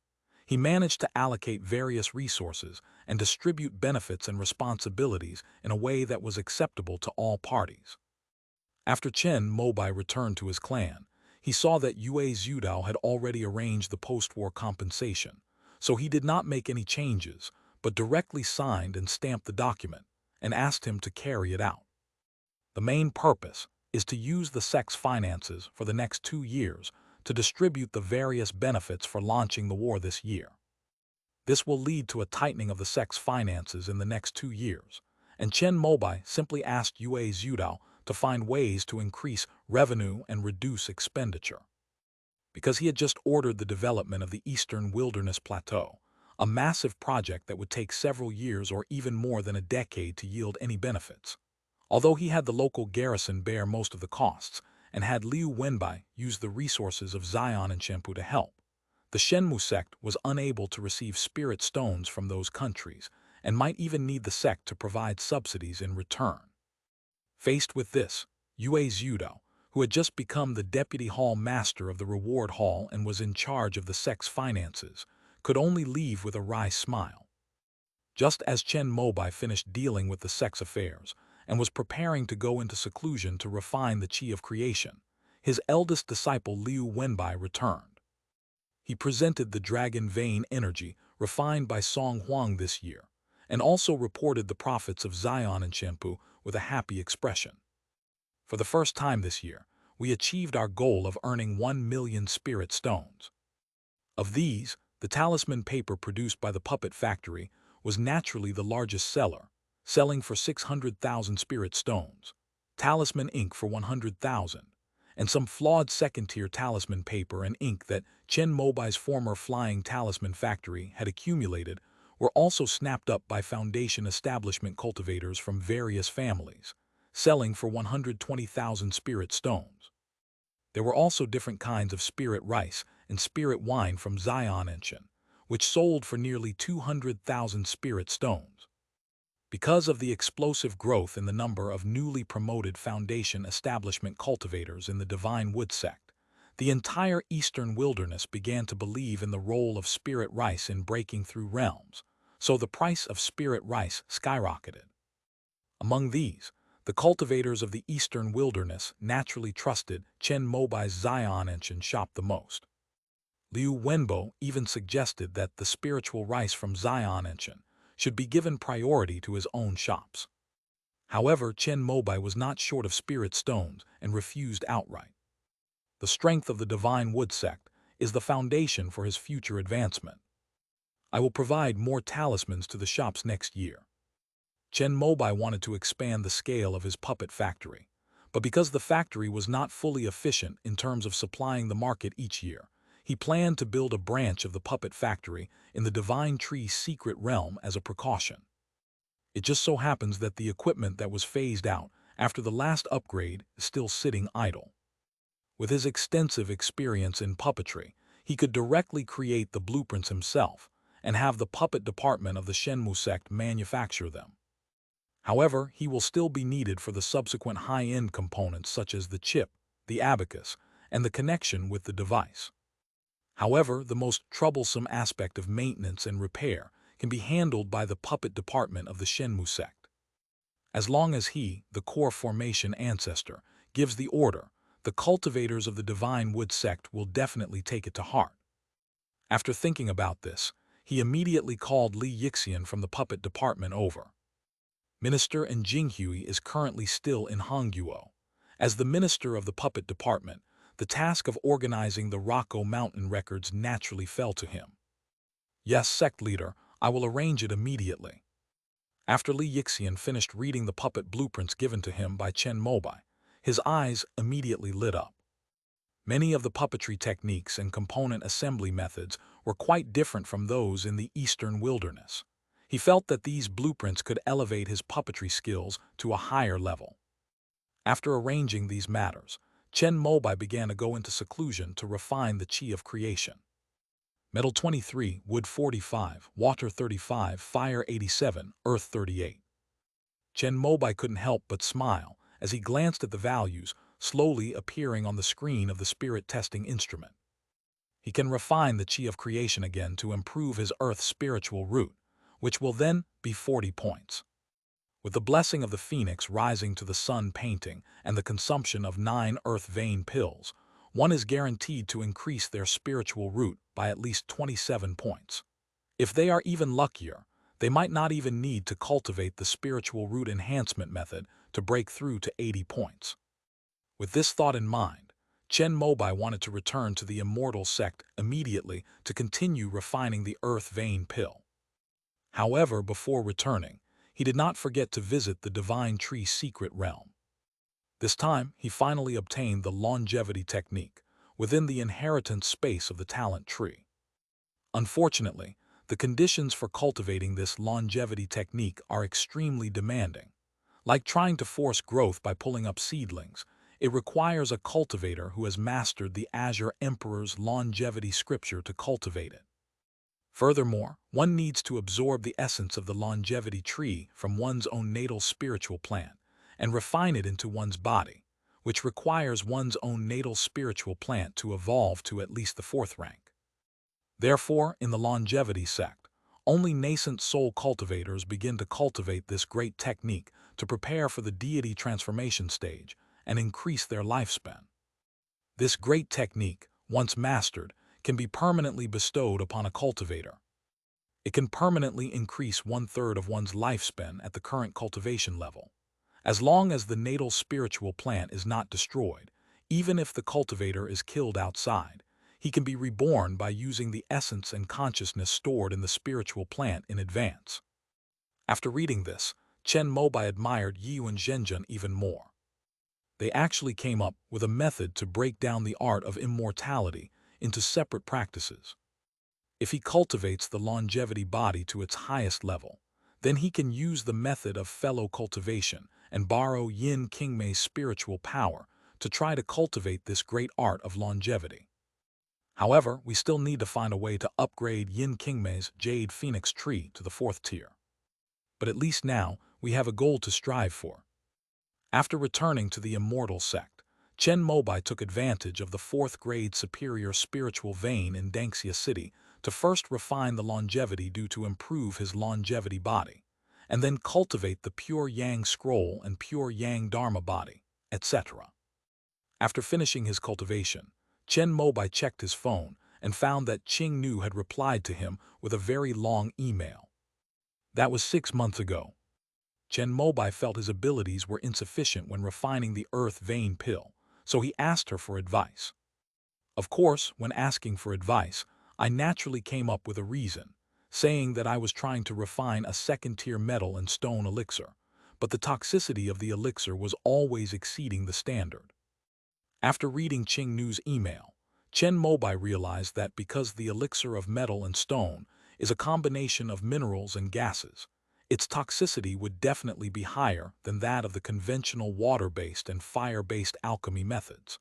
He managed to allocate various resources and distribute benefits and responsibilities in a way that was acceptable to all parties. After Chen Mobai returned to his clan, he saw that Yue Zhudao had already arranged the post-war compensation, so he did not make any changes, but directly signed and stamped the document and asked him to carry it out. The main purpose is to use the sect's finances for the next 2 years to distribute the various benefits for launching the war this year. This will lead to a tightening of the sect's finances in the next 2 years, and Chen Mobai simply asked Yue Zhudao to find ways to increase revenue and reduce expenditure. Because he had just ordered the development of the Eastern Wilderness Plateau, a massive project that would take several years or even more than a decade to yield any benefits. Although he had the local garrison bear most of the costs and had Liu Wenbai use the resources of Zion and Shenpu to help, the Shenmu sect was unable to receive spirit stones from those countries and might even need the sect to provide subsidies in return. Faced with this, Yue Zhudao, who had just become the deputy hall master of the reward hall and was in charge of the sect's finances, could only leave with a wry smile. Just as Chen Mobai finished dealing with the sect's affairs and was preparing to go into seclusion to refine the chi of creation, his eldest disciple Liu Wenbai returned. He presented the dragon vein energy refined by Song Huang this year, and also reported the profits of Zion and Shenpu with a happy expression. For the first time this year, we achieved our goal of earning 1 million spirit stones. Of these, the talisman paper produced by the puppet factory was naturally the largest seller, selling for 600,000 spirit stones, talisman ink for 100,000, and some flawed second-tier talisman paper and ink that Chen Mobai's former flying talisman factory had accumulated were also snapped up by foundation establishment cultivators from various families, selling for 120,000 spirit stones. There were also different kinds of spirit rice and spirit wine from Zion and Chen, which sold for nearly 200,000 spirit stones. Because of the explosive growth in the number of newly promoted foundation establishment cultivators in the Divine Wood sect, the entire Eastern Wilderness began to believe in the role of spirit rice in breaking through realms, so the price of spirit rice skyrocketed. Among these, the cultivators of the Eastern Wilderness naturally trusted Chen Mobai's Zion and Chen shop the most. Liu Wenbo even suggested that the spiritual rice from Zion and Chen should be given priority to his own shops. However, Chen Mobai was not short of spirit stones and refused outright. The strength of the Divine Wood sect is the foundation for his future advancement. I will provide more talismans to the shops next year. Chen Mobai wanted to expand the scale of his puppet factory, but because the factory was not fully efficient in terms of supplying the market each year, he planned to build a branch of the puppet factory in the Divine Tree's secret realm as a precaution. It just so happens that the equipment that was phased out after the last upgrade is still sitting idle. With his extensive experience in puppetry, he could directly create the blueprints himself and have the puppet department of the Shenmu sect manufacture them. However, he will still be needed for the subsequent high-end components such as the chip, the abacus, and the connection with the device. However, the most troublesome aspect of maintenance and repair can be handled by the puppet department of the Shenmu sect. As long as he, the core formation ancestor, gives the order, the cultivators of the Divine Wood sect will definitely take it to heart. After thinking about this, he immediately called Li Yixian from the puppet department over. Minister and Jinghui is currently still in Hongguo. As the minister of the puppet department, the task of organizing the Rocco Mountain records naturally fell to him. Yes, sect leader, I will arrange it immediately. After Li Yixian finished reading the puppet blueprints given to him by Chen Mobai, his eyes immediately lit up. Many of the puppetry techniques and component assembly methods were quite different from those in the Eastern Wilderness. He felt that these blueprints could elevate his puppetry skills to a higher level. After arranging these matters, Chen Mobai began to go into seclusion to refine the chi of creation. Metal 23, wood 45, water 35, fire 87, earth 38. Chen Mobai couldn't help but smile as he glanced at the values slowly appearing on the screen of the spirit testing instrument. He can refine the chi of creation again to improve his earth's spiritual root, which will then be 40 points. With the blessing of the phoenix rising to the sun painting and the consumption of 9 earth vein pills, one is guaranteed to increase their spiritual root by at least 27 points. If they are even luckier, they might not even need to cultivate the spiritual root enhancement method to break through to 80 points. With this thought in mind, Chen Mobai wanted to return to the immortal sect immediately to continue refining the earth vein pill. However, before returning, he did not forget to visit the divine tree secret realm. This time, he finally obtained the longevity technique within the inheritance space of the talent tree. Unfortunately, the conditions for cultivating this longevity technique are extremely demanding. Like trying to force growth by pulling up seedlings, it requires a cultivator who has mastered the Azure Emperor's longevity scripture to cultivate it. Furthermore, one needs to absorb the essence of the longevity tree from one's own natal spiritual plant and refine it into one's body, which requires one's own natal spiritual plant to evolve to at least the 4th rank. Therefore, in the longevity sect, only nascent soul cultivators begin to cultivate this great technique to prepare for the deity transformation stage and increase their lifespan. This great technique, once mastered, can be permanently bestowed upon a cultivator. It can permanently increase 1/3 of one's lifespan at the current cultivation level, as long as the natal spiritual plant is not destroyed. Even if the cultivator is killed outside, he can be reborn by using the essence and consciousness stored in the spiritual plant in advance. After reading this, Chen Mobai admired Yu and Zhenjun even more. They actually came up with a method to break down the art of immortality into separate practices. If he cultivates the longevity body to its highest level, then he can use the method of fellow cultivation and borrow Yin Qingmei's spiritual power to try to cultivate this great art of longevity. However, we still need to find a way to upgrade Yin Qingmei's Jade Phoenix tree to the 4th tier. But at least now, we have a goal to strive for. After returning to the immortal sect, Chen Mobai took advantage of the 4th grade superior spiritual vein in Dangxia City to first refine the longevity due to improve his longevity body, and then cultivate the pure Yang scroll and pure Yang Dharma body, etc. After finishing his cultivation, Chen Mobai checked his phone and found that Qing Nu had replied to him with a very long email. That was 6 months ago. Chen Mobai felt his abilities were insufficient when refining the earth vein pill, so he asked her for advice. Of course, when asking for advice, I naturally came up with a reason, saying that I was trying to refine a 2nd-tier metal and stone elixir, but the toxicity of the elixir was always exceeding the standard. After reading Qing Nu's email, Chen Mobai realized that because the elixir of metal and stone is a combination of minerals and gases, its toxicity would definitely be higher than that of the conventional water-based and fire-based alchemy methods.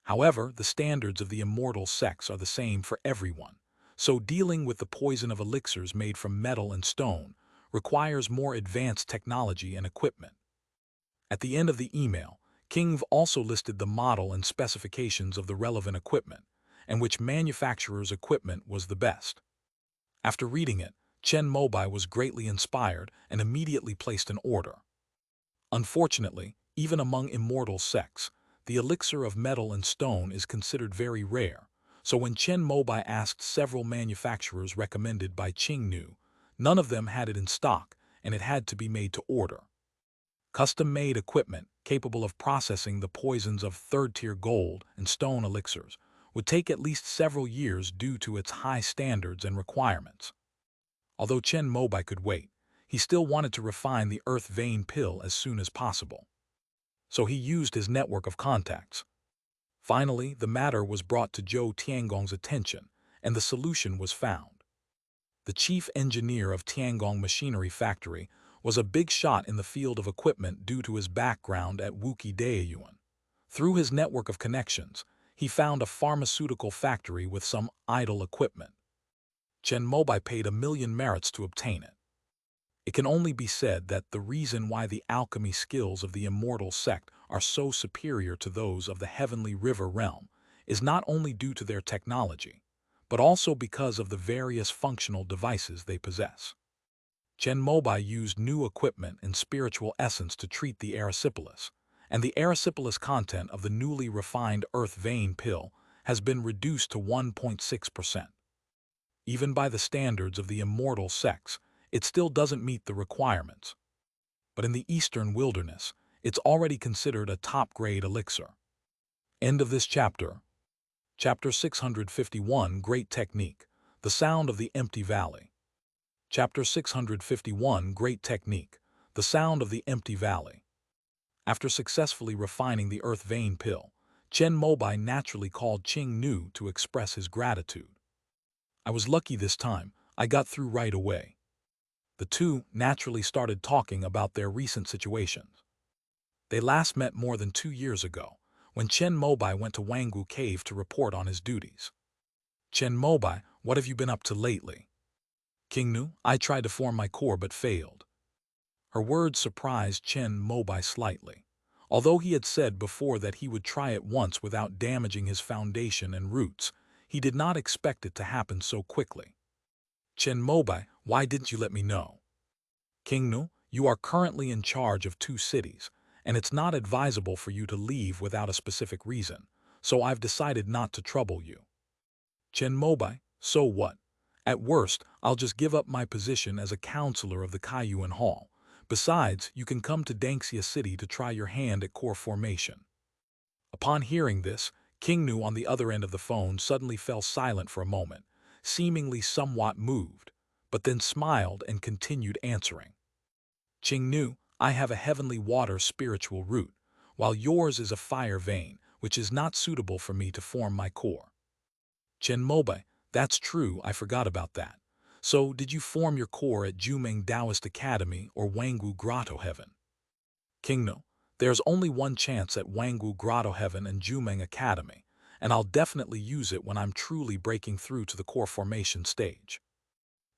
However, the standards of the immortal sects are the same for everyone, so dealing with the poison of elixirs made from metal and stone requires more advanced technology and equipment. At the end of the email, King V also listed the model and specifications of the relevant equipment, and which manufacturer's equipment was the best. After reading it, Chen Mobai was greatly inspired and immediately placed an order. Unfortunately, even among immortal sects, the elixir of metal and stone is considered very rare, so when Chen Mobai asked several manufacturers recommended by Qing Nu, none of them had it in stock and it had to be made to order. Custom-made equipment capable of processing the poisons of 3rd-tier gold and stone elixirs would take at least several years due to its high standards and requirements. Although Chen Mobai could wait, he still wanted to refine the earth vein pill as soon as possible. So he used his network of contacts. Finally, the matter was brought to Zhou Tiangong's attention, and the solution was found. The chief engineer of Tiangong Machinery Factory was a big shot in the field of equipment due to his background at Wuki Daeyuan. Through his network of connections, he found a pharmaceutical factory with some idle equipment. Chen Mobai paid 1,000,000 merits to obtain it. It can only be said that the reason why the alchemy skills of the immortal sect are so superior to those of the heavenly river realm is not only due to their technology, but also because of the various functional devices they possess. Chen Mobai used new equipment and spiritual essence to treat the erysipelas, and the erysipelas content of the newly refined earth vein pill has been reduced to 1.6%. Even by the standards of the immortal sects, it still doesn't meet the requirements. But in the eastern wilderness, it's already considered a top-grade elixir. End of this chapter. Chapter 651, Great Technique, The Sound of the Empty Valley. Chapter 651, Great Technique, The Sound of the Empty Valley. After successfully refining the earth vein pill, Chen Mobai naturally called Qing Nu to express his gratitude. I was lucky this time, I got through right away. The two naturally started talking about their recent situations. They last met more than 2 years ago, when Chen Mobai went to Wanggu Cave to report on his duties. Chen Mobai, what have you been up to lately? King Nu, I tried to form my core but failed. Her words surprised Chen Mobai slightly. Although he had said before that he would try it once without damaging his foundation and roots, he did not expect it to happen so quickly. Chen Mobai, why didn't you let me know? King Nu, you are currently in charge of 2 cities, and it's not advisable for you to leave without a specific reason, so I've decided not to trouble you. Chen Mobai, so what? At worst, I'll just give up my position as a counselor of the Kaiyuan Hall. Besides, you can come to Dangxia City to try your hand at core formation. Upon hearing this, King Nu on the other end of the phone suddenly fell silent for a moment, seemingly somewhat moved, but then smiled and continued answering. Qing Nu, I have a heavenly water spiritual root, while yours is a fire vein, which is not suitable for me to form my core. Chen Mobai, that's true, I forgot about that. So, did you form your core at Jumeng Taoist Academy or Wanggu Grotto Heaven? King Nu, there's only one chance at Wanggu Grotto Heaven and Jumeng Academy, and I'll definitely use it when I'm truly breaking through to the core formation stage.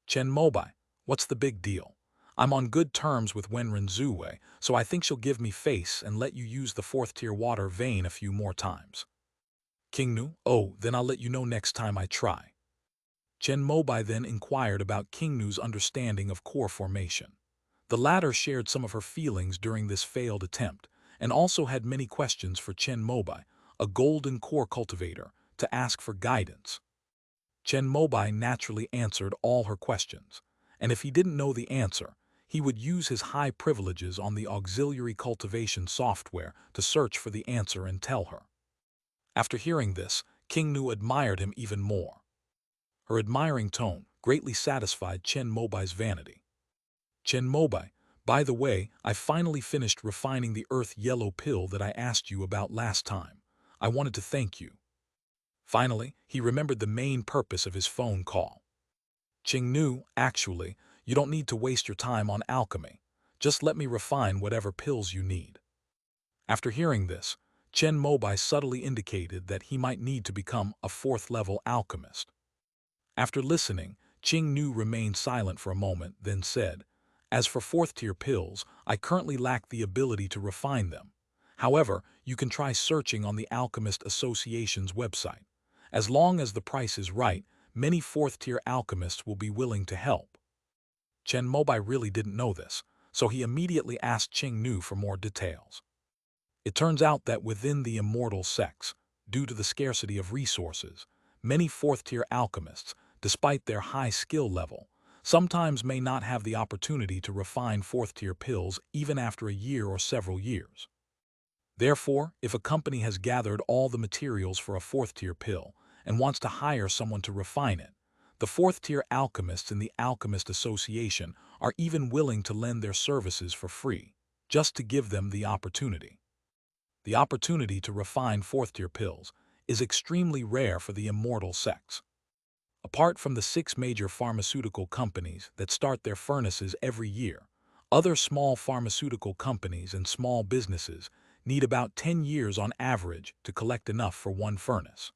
Chen Mobai, what's the big deal? I'm on good terms with Wenren Zuwei, so I think she'll give me face and let you use the 4th-tier water vein a few more times. King Nu, oh, then I'll let you know next time I try. Chen Mobai then inquired about King Nu's understanding of core formation. The latter shared some of her feelings during this failed attempt, and also had many questions for Chen Mobai, a golden core cultivator, to ask for guidance. Chen Mobai naturally answered all her questions, and if he didn't know the answer, he would use his high privileges on the auxiliary cultivation software to search for the answer and tell her. After hearing this, King Nu admired him even more. Her admiring tone greatly satisfied Chen Mobai's vanity. Chen Mobai, by the way, I finally finished refining the earth yellow pill that I asked you about last time. I wanted to thank you. Finally, he remembered the main purpose of his phone call. Qing Nu, actually, you don't need to waste your time on alchemy. Just let me refine whatever pills you need. After hearing this, Chen Mobai subtly indicated that he might need to become a 4th-level alchemist. After listening, Qing Nu remained silent for a moment, then said, as for 4th-tier pills, I currently lack the ability to refine them. However, you can try searching on the Alchemist Association's website. As long as the price is right, many 4th-tier alchemists will be willing to help. Chen Mobai really didn't know this, so he immediately asked Qing Nu for more details. It turns out that within the immortal sects, due to the scarcity of resources, many 4th-tier alchemists, despite their high skill level, sometimes may not have the opportunity to refine 4th-tier pills even after a year or several years. Therefore, if a company has gathered all the materials for a 4th-tier pill and wants to hire someone to refine it, the 4th-tier alchemists in the Alchemist Association are even willing to lend their services for free, just to give them the opportunity. The opportunity to refine 4th-tier pills is extremely rare for the immortal sects. Apart from the 6 major pharmaceutical companies that start their furnaces every year, other small pharmaceutical companies and small businesses need about 10 years on average to collect enough for one furnace.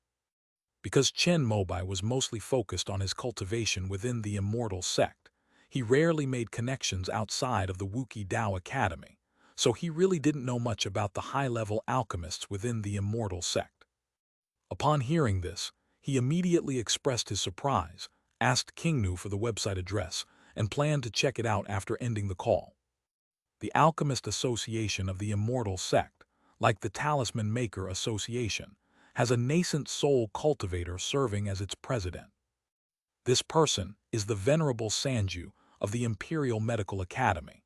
Because Chen Mobai was mostly focused on his cultivation within the immortal sect, he rarely made connections outside of the Wuki Dao Academy, so he really didn't know much about the high-level alchemists within the immortal sect. Upon hearing this, he immediately expressed his surprise, asked King Nu for the website address, and planned to check it out after ending the call. The Alchemist Association of the Immortal Sect, like the Talisman Maker Association, has a nascent soul cultivator serving as its president. This person is the Venerable Sanju of the Imperial Medical Academy.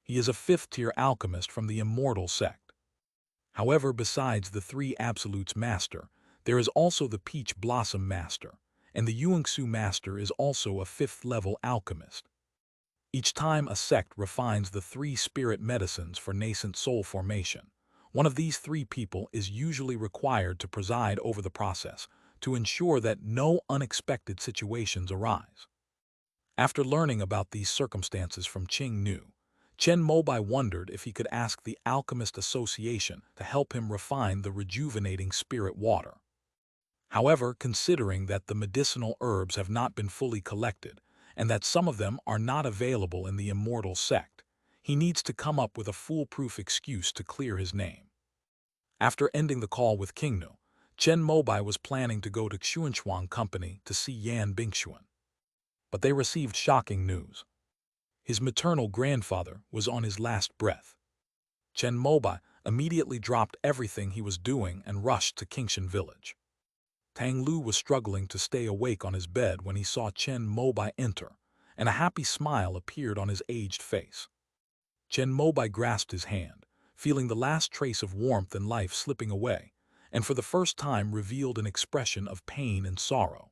He is a fifth-tier alchemist from the Immortal Sect. However, besides the three Absolutes Master, there is also the Peach Blossom Master, and the Yuangsu Master is also a fifth-level alchemist. Each time a sect refines the three spirit medicines for nascent soul formation, one of these three people is usually required to preside over the process to ensure that no unexpected situations arise. After learning about these circumstances from Chen Mobai wondered if he could ask the Alchemist Association to help him refine the rejuvenating spirit water. However, considering that the medicinal herbs have not been fully collected, and that some of them are not available in the Immortal Sect, he needs to come up with a foolproof excuse to clear his name. After ending the call with King Nu, Chen Mobai was planning to go to Xuanshuang Company to see Yan Bingxuan. But they received shocking news. His maternal grandfather was on his last breath. Chen Mobai immediately dropped everything he was doing and rushed to Qingshan village. Tang Lu was struggling to stay awake on his bed when he saw Chen Mobai enter, and a happy smile appeared on his aged face. Chen Mobai grasped his hand, feeling the last trace of warmth and life slipping away, and for the first time revealed an expression of pain and sorrow.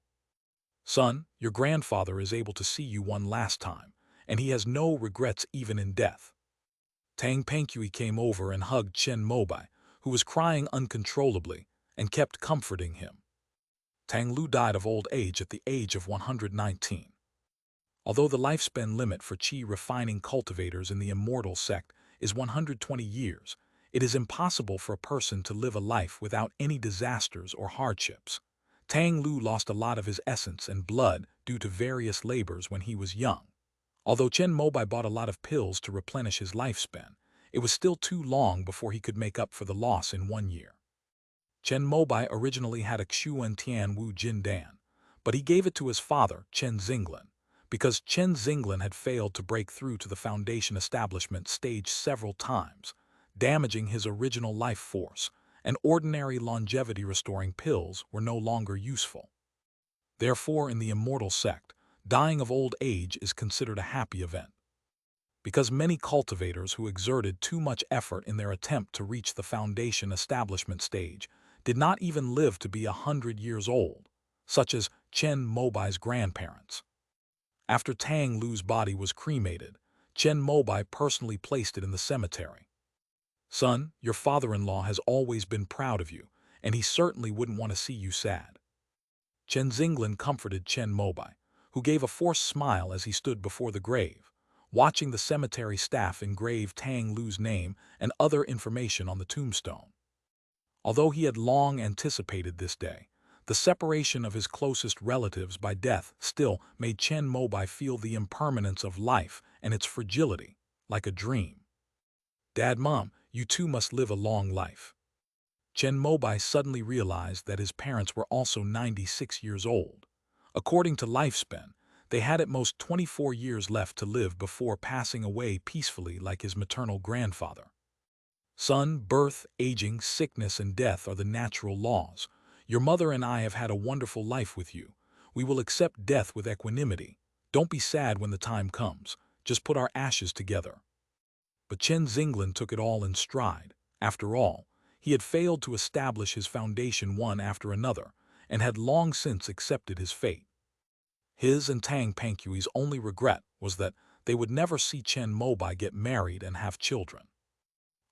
"Son, your grandfather is able to see you one last time, and he has no regrets even in death." Tang Pengqui came over and hugged Chen Mobai, who was crying uncontrollably, and kept comforting him. Tang Lu died of old age at the age of 119. Although the lifespan limit for qi refining cultivators in the Immortal Sect is 120 years, it is impossible for a person to live a life without any disasters or hardships. Tang Lu lost a lot of his essence and blood due to various labors when he was young. Although Chen Mobai bought a lot of pills to replenish his lifespan, it was still too long before he could make up for the loss in 1 year. Chen Mobai originally had a Xuan Tian Wu Jin Dan, but he gave it to his father, Chen Xinglan, because Chen Xinglan had failed to break through to the foundation establishment stage several times, damaging his original life force, and ordinary longevity-restoring pills were no longer useful. Therefore, in the Immortal Sect, dying of old age is considered a happy event. Because many cultivators who exerted too much effort in their attempt to reach the foundation establishment stage did not even live to be 100 years old, such as Chen Mobai's grandparents. After Tang Lu's body was cremated, Chen Mobai personally placed it in the cemetery. "Son, your father-in-law has always been proud of you, and he certainly wouldn't want to see you sad." Chen Xinglan comforted Chen Mobai, who gave a forced smile as he stood before the grave, watching the cemetery staff engrave Tang Lu's name and other information on the tombstone. Although he had long anticipated this day, the separation of his closest relatives by death still made Chen Mobai feel the impermanence of life and its fragility, like a dream. "Dad, Mom, you too must live a long life." Chen Mobai suddenly realized that his parents were also 96 years old. According to lifespan, they had at most 24 years left to live before passing away peacefully like his maternal grandfather. "Son, birth, aging, sickness, and death are the natural laws. Your mother and I have had a wonderful life with you. We will accept death with equanimity. Don't be sad when the time comes. Just put our ashes together." But Chen Xinglan took it all in stride. After all, he had failed to establish his foundation one after another, and had long since accepted his fate. His and Tang Pengqui's only regret was that they would never see Chen Mobai get married and have children.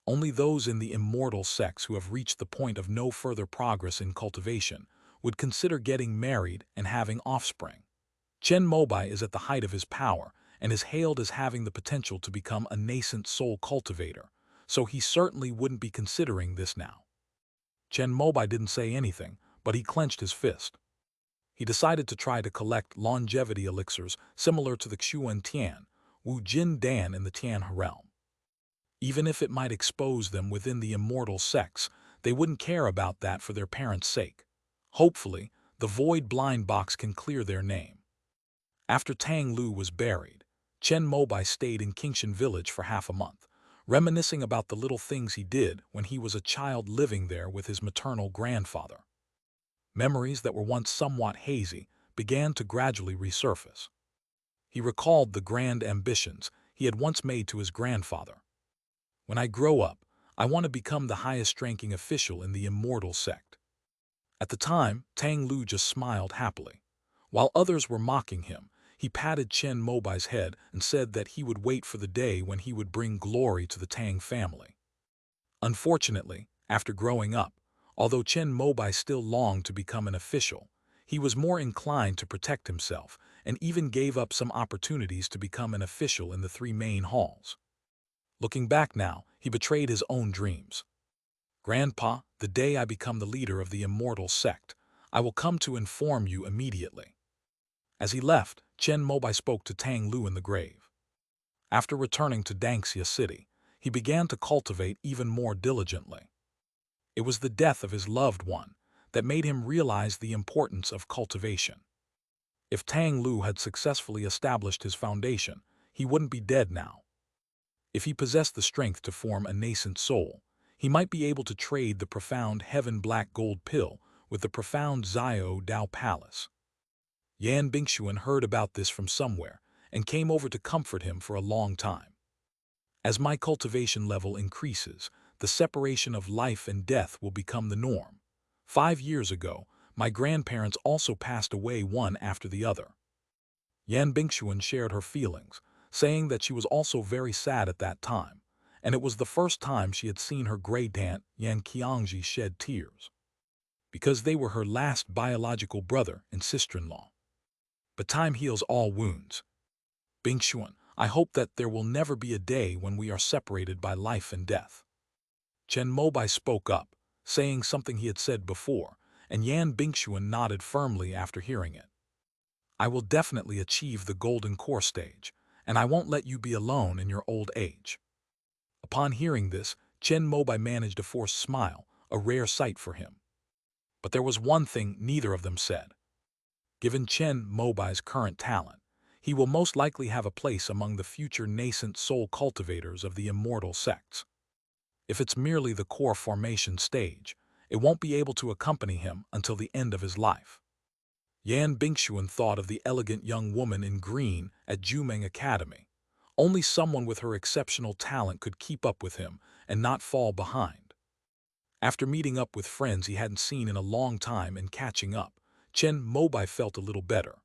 Only those in the Immortal Sects who have reached the point of no further progress in cultivation would consider getting married and having offspring. Chen Mobai is at the height of his power and is hailed as having the potential to become a nascent soul cultivator, so he certainly wouldn't be considering this now. Chen Mobai didn't say anything, but he clenched his fist. He decided to try to collect longevity elixirs similar to the Xuan Tian Wu Jin Dan in the Tian realm. Even if it might expose them within the immortal sects, they wouldn't care about that for their parents' sake. Hopefully, the void blind box can clear their name. After Tang Lu was buried, Chen Mobai stayed in Qingshan village for half a month, reminiscing about the little things he did when he was a child living there with his maternal grandfather. Memories that were once somewhat hazy began to gradually resurface. He recalled the grand ambitions he had once made to his grandfather. When I grow up, I want to become the highest-ranking official in the immortal sect. At the time, Tang Lu just smiled happily. While others were mocking him, he patted Chen Mobai's head and said that he would wait for the day when he would bring glory to the Tang family. Unfortunately, after growing up, although Chen Mobai still longed to become an official, he was more inclined to protect himself and even gave up some opportunities to become an official in the three main halls. Looking back now, he betrayed his own dreams. "Grandpa, the day I become the leader of the immortal sect, I will come to inform you immediately." As he left, Chen Mobai spoke to Tang Lu in the grave. After returning to Dangxia City, he began to cultivate even more diligently. It was the death of his loved one that made him realize the importance of cultivation. If Tang Lu had successfully established his foundation, he wouldn't be dead now. If he possessed the strength to form a nascent soul, he might be able to trade the profound heaven black gold pill with the profound Zio Dao Palace. Yan Bingxuan heard about this from somewhere and came over to comfort him for a long time. As my cultivation level increases, the separation of life and death will become the norm. 5 years ago, my grandparents also passed away one after the other. Yan Bingxuan shared her feelings, saying that she was also very sad at that time, and it was the first time she had seen her great aunt Yan Qiangji shed tears, because they were her last biological brother and sister-in-law. But time heals all wounds. Bingxuan, I hope that there will never be a day when we are separated by life and death. Chen Mobai spoke up, saying something he had said before, and Yan Bingxuan nodded firmly after hearing it. I will definitely achieve the golden core stage, and I won't let you be alone in your old age. Upon hearing this, Chen Mobai managed a forced smile, a rare sight for him. But there was one thing neither of them said. Given Chen Mobai's current talent, he will most likely have a place among the future nascent soul cultivators of the immortal sects. If it's merely the core formation stage, it won't be able to accompany him until the end of his life. Yan Bingxuan thought of the elegant young woman in green at Jumeng Academy. Only someone with her exceptional talent could keep up with him and not fall behind. After meeting up with friends he hadn't seen in a long time and catching up, Chen Mobai felt a little better.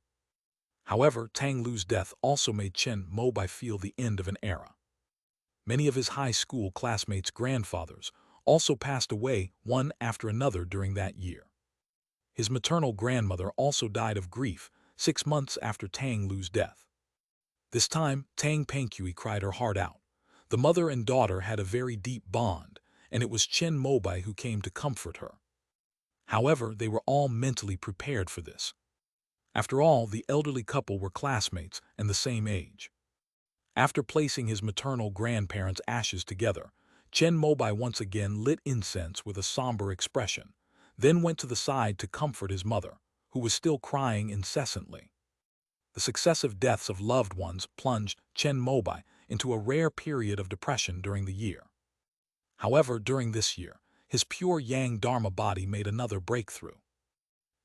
However, Tang Lu's death also made Chen Mobai feel the end of an era. Many of his high school classmates' grandfathers also passed away one after another during that year. His maternal grandmother also died of grief 6 months after Tang Lu's death. This time, Tang Pengqui cried her heart out. The mother and daughter had a very deep bond, and it was Chen Mobai who came to comfort her. However, they were all mentally prepared for this. After all, the elderly couple were classmates and the same age. After placing his maternal grandparents' ashes together, Chen Mobai once again lit incense with a somber expression, then went to the side to comfort his mother, who was still crying incessantly. The successive deaths of loved ones plunged Chen Mobai into a rare period of depression during the year. However, during this year, his pure Yang Dharma body made another breakthrough.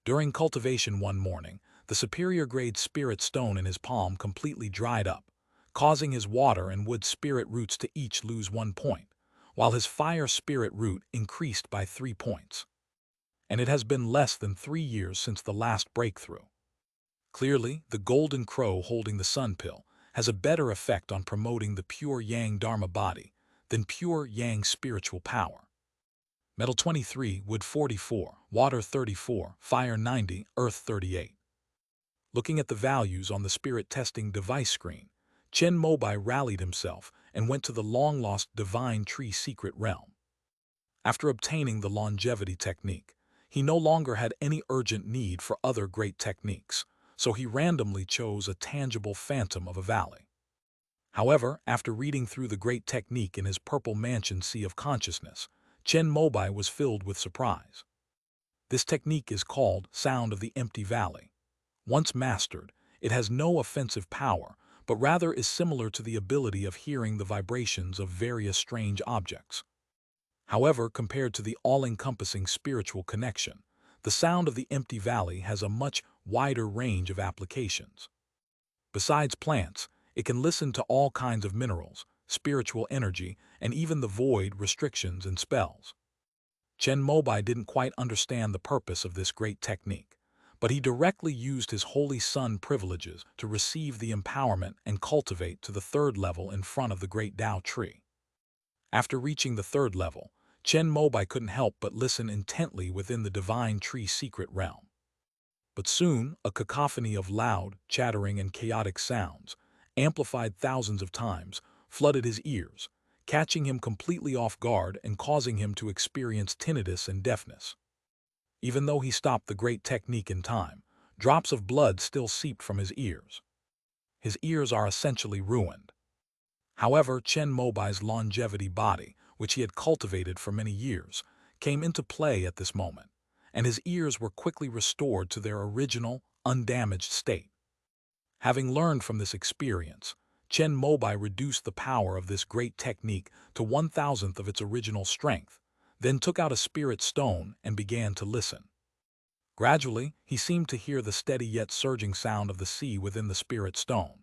During cultivation one morning, the superior-grade spirit stone in his palm completely dried up, causing his water and wood spirit roots to each lose 1 point, while his fire spirit root increased by 3 points. And it has been less than 3 years since the last breakthrough. Clearly, the golden crow holding the sun pill has a better effect on promoting the pure Yang Dharma body than pure Yang spiritual power. Metal 23, wood 44, water 34, fire 90, earth 38. Looking at the values on the spirit testing device screen, Chen Mobai rallied himself and went to the long-lost Divine Tree Secret Realm. After obtaining the longevity technique, he no longer had any urgent need for other great techniques, so he randomly chose a tangible phantom of a valley. However, after reading through the great technique in his Purple Mansion Sea of Consciousness, Chen Mobai was filled with surprise. This technique is called Sound of the Empty Valley. Once mastered, it has no offensive power, but rather is similar to the ability of hearing the vibrations of various strange objects. However, compared to the all-encompassing spiritual connection, the sound of the empty valley has a much wider range of applications. Besides plants, it can listen to all kinds of minerals, spiritual energy, and even the void, restrictions, and spells. Chen Mobai didn't quite understand the purpose of this great technique, but he directly used his Holy Sun privileges to receive the empowerment and cultivate to the third level in front of the great Tao tree. After reaching the third level, Chen Mobai couldn't help but listen intently within the divine tree's secret realm. But soon, a cacophony of loud, chattering, and chaotic sounds, amplified thousands of times, flooded his ears, catching him completely off guard and causing him to experience tinnitus and deafness. Even though he stopped the great technique in time, drops of blood still seeped from his ears. His ears are essentially ruined. However, Chen Mobai's longevity body, which he had cultivated for many years, came into play at this moment, and his ears were quickly restored to their original, undamaged state. Having learned from this experience, Chen Mobai reduced the power of this great technique to 1,000th of its original strength, then took out a spirit stone and began to listen. Gradually, he seemed to hear the steady yet surging sound of the sea within the spirit stone.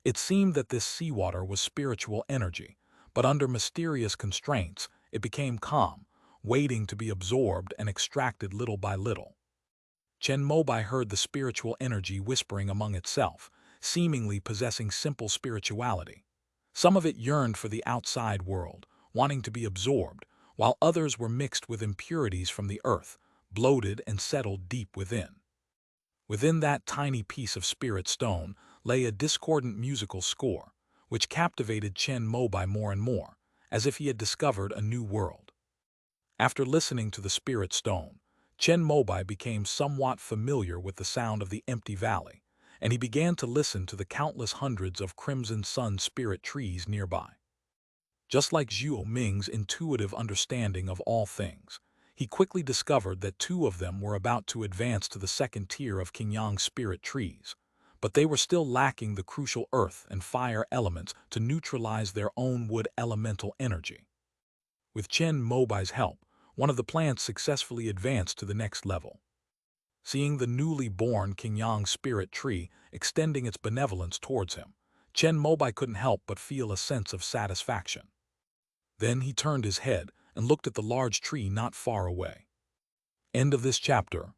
It seemed that this seawater was spiritual energy, but under mysterious constraints, it became calm, waiting to be absorbed and extracted little by little. Chen Mobai heard the spiritual energy whispering among itself, seemingly possessing simple spirituality. Some of it yearned for the outside world, wanting to be absorbed, while others were mixed with impurities from the earth, bloated and settled deep within. Within that tiny piece of spirit stone lay a discordant musical score, which captivated Chen Mobai more and more, as if he had discovered a new world. After listening to the spirit stone, Chen Mobai became somewhat familiar with the sound of the empty valley, and he began to listen to the countless hundreds of crimson sun spirit trees nearby. Just like Zhuo Ming's intuitive understanding of all things, he quickly discovered that two of them were about to advance to the second tier of Qingyang spirit trees, but they were still lacking the crucial earth and fire elements to neutralize their own wood elemental energy. With Chen Mobai's help, one of the plants successfully advanced to the next level. Seeing the newly born Qingyang spirit tree extending its benevolence towards him, Chen Mobai couldn't help but feel a sense of satisfaction. Then he turned his head and looked at the large tree not far away. End of this chapter.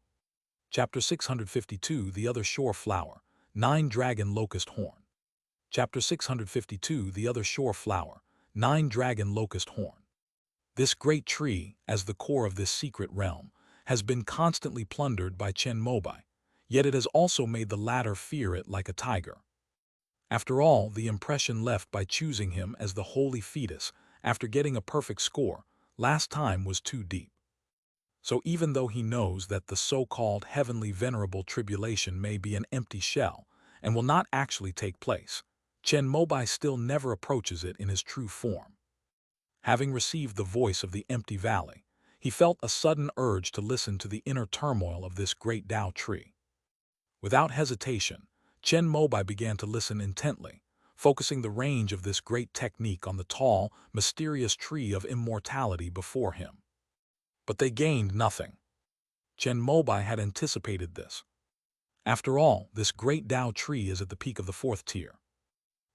Chapter 652, The Other Shore Flower, 9 Dragon Locust Horn. Chapter 652, The Other Shore Flower, 9 Dragon Locust Horn. This great tree, as the core of this secret realm, has been constantly plundered by Chen Mobai, yet it has also made the latter fear it like a tiger. After all, the impression left by choosing him as the holy fetus after getting a perfect score last time was too deep. So even though he knows that the so-called heavenly venerable tribulation may be an empty shell and will not actually take place, Chen Mobai still never approaches it in his true form. Having received the voice of the empty valley, he felt a sudden urge to listen to the inner turmoil of this great Tao tree. Without hesitation, Chen Mobai began to listen intently, focusing the range of this great technique on the tall, mysterious tree of immortality before him. But they gained nothing. Chen Mobai had anticipated this. After all, this great Tao tree is at the peak of the fourth tier.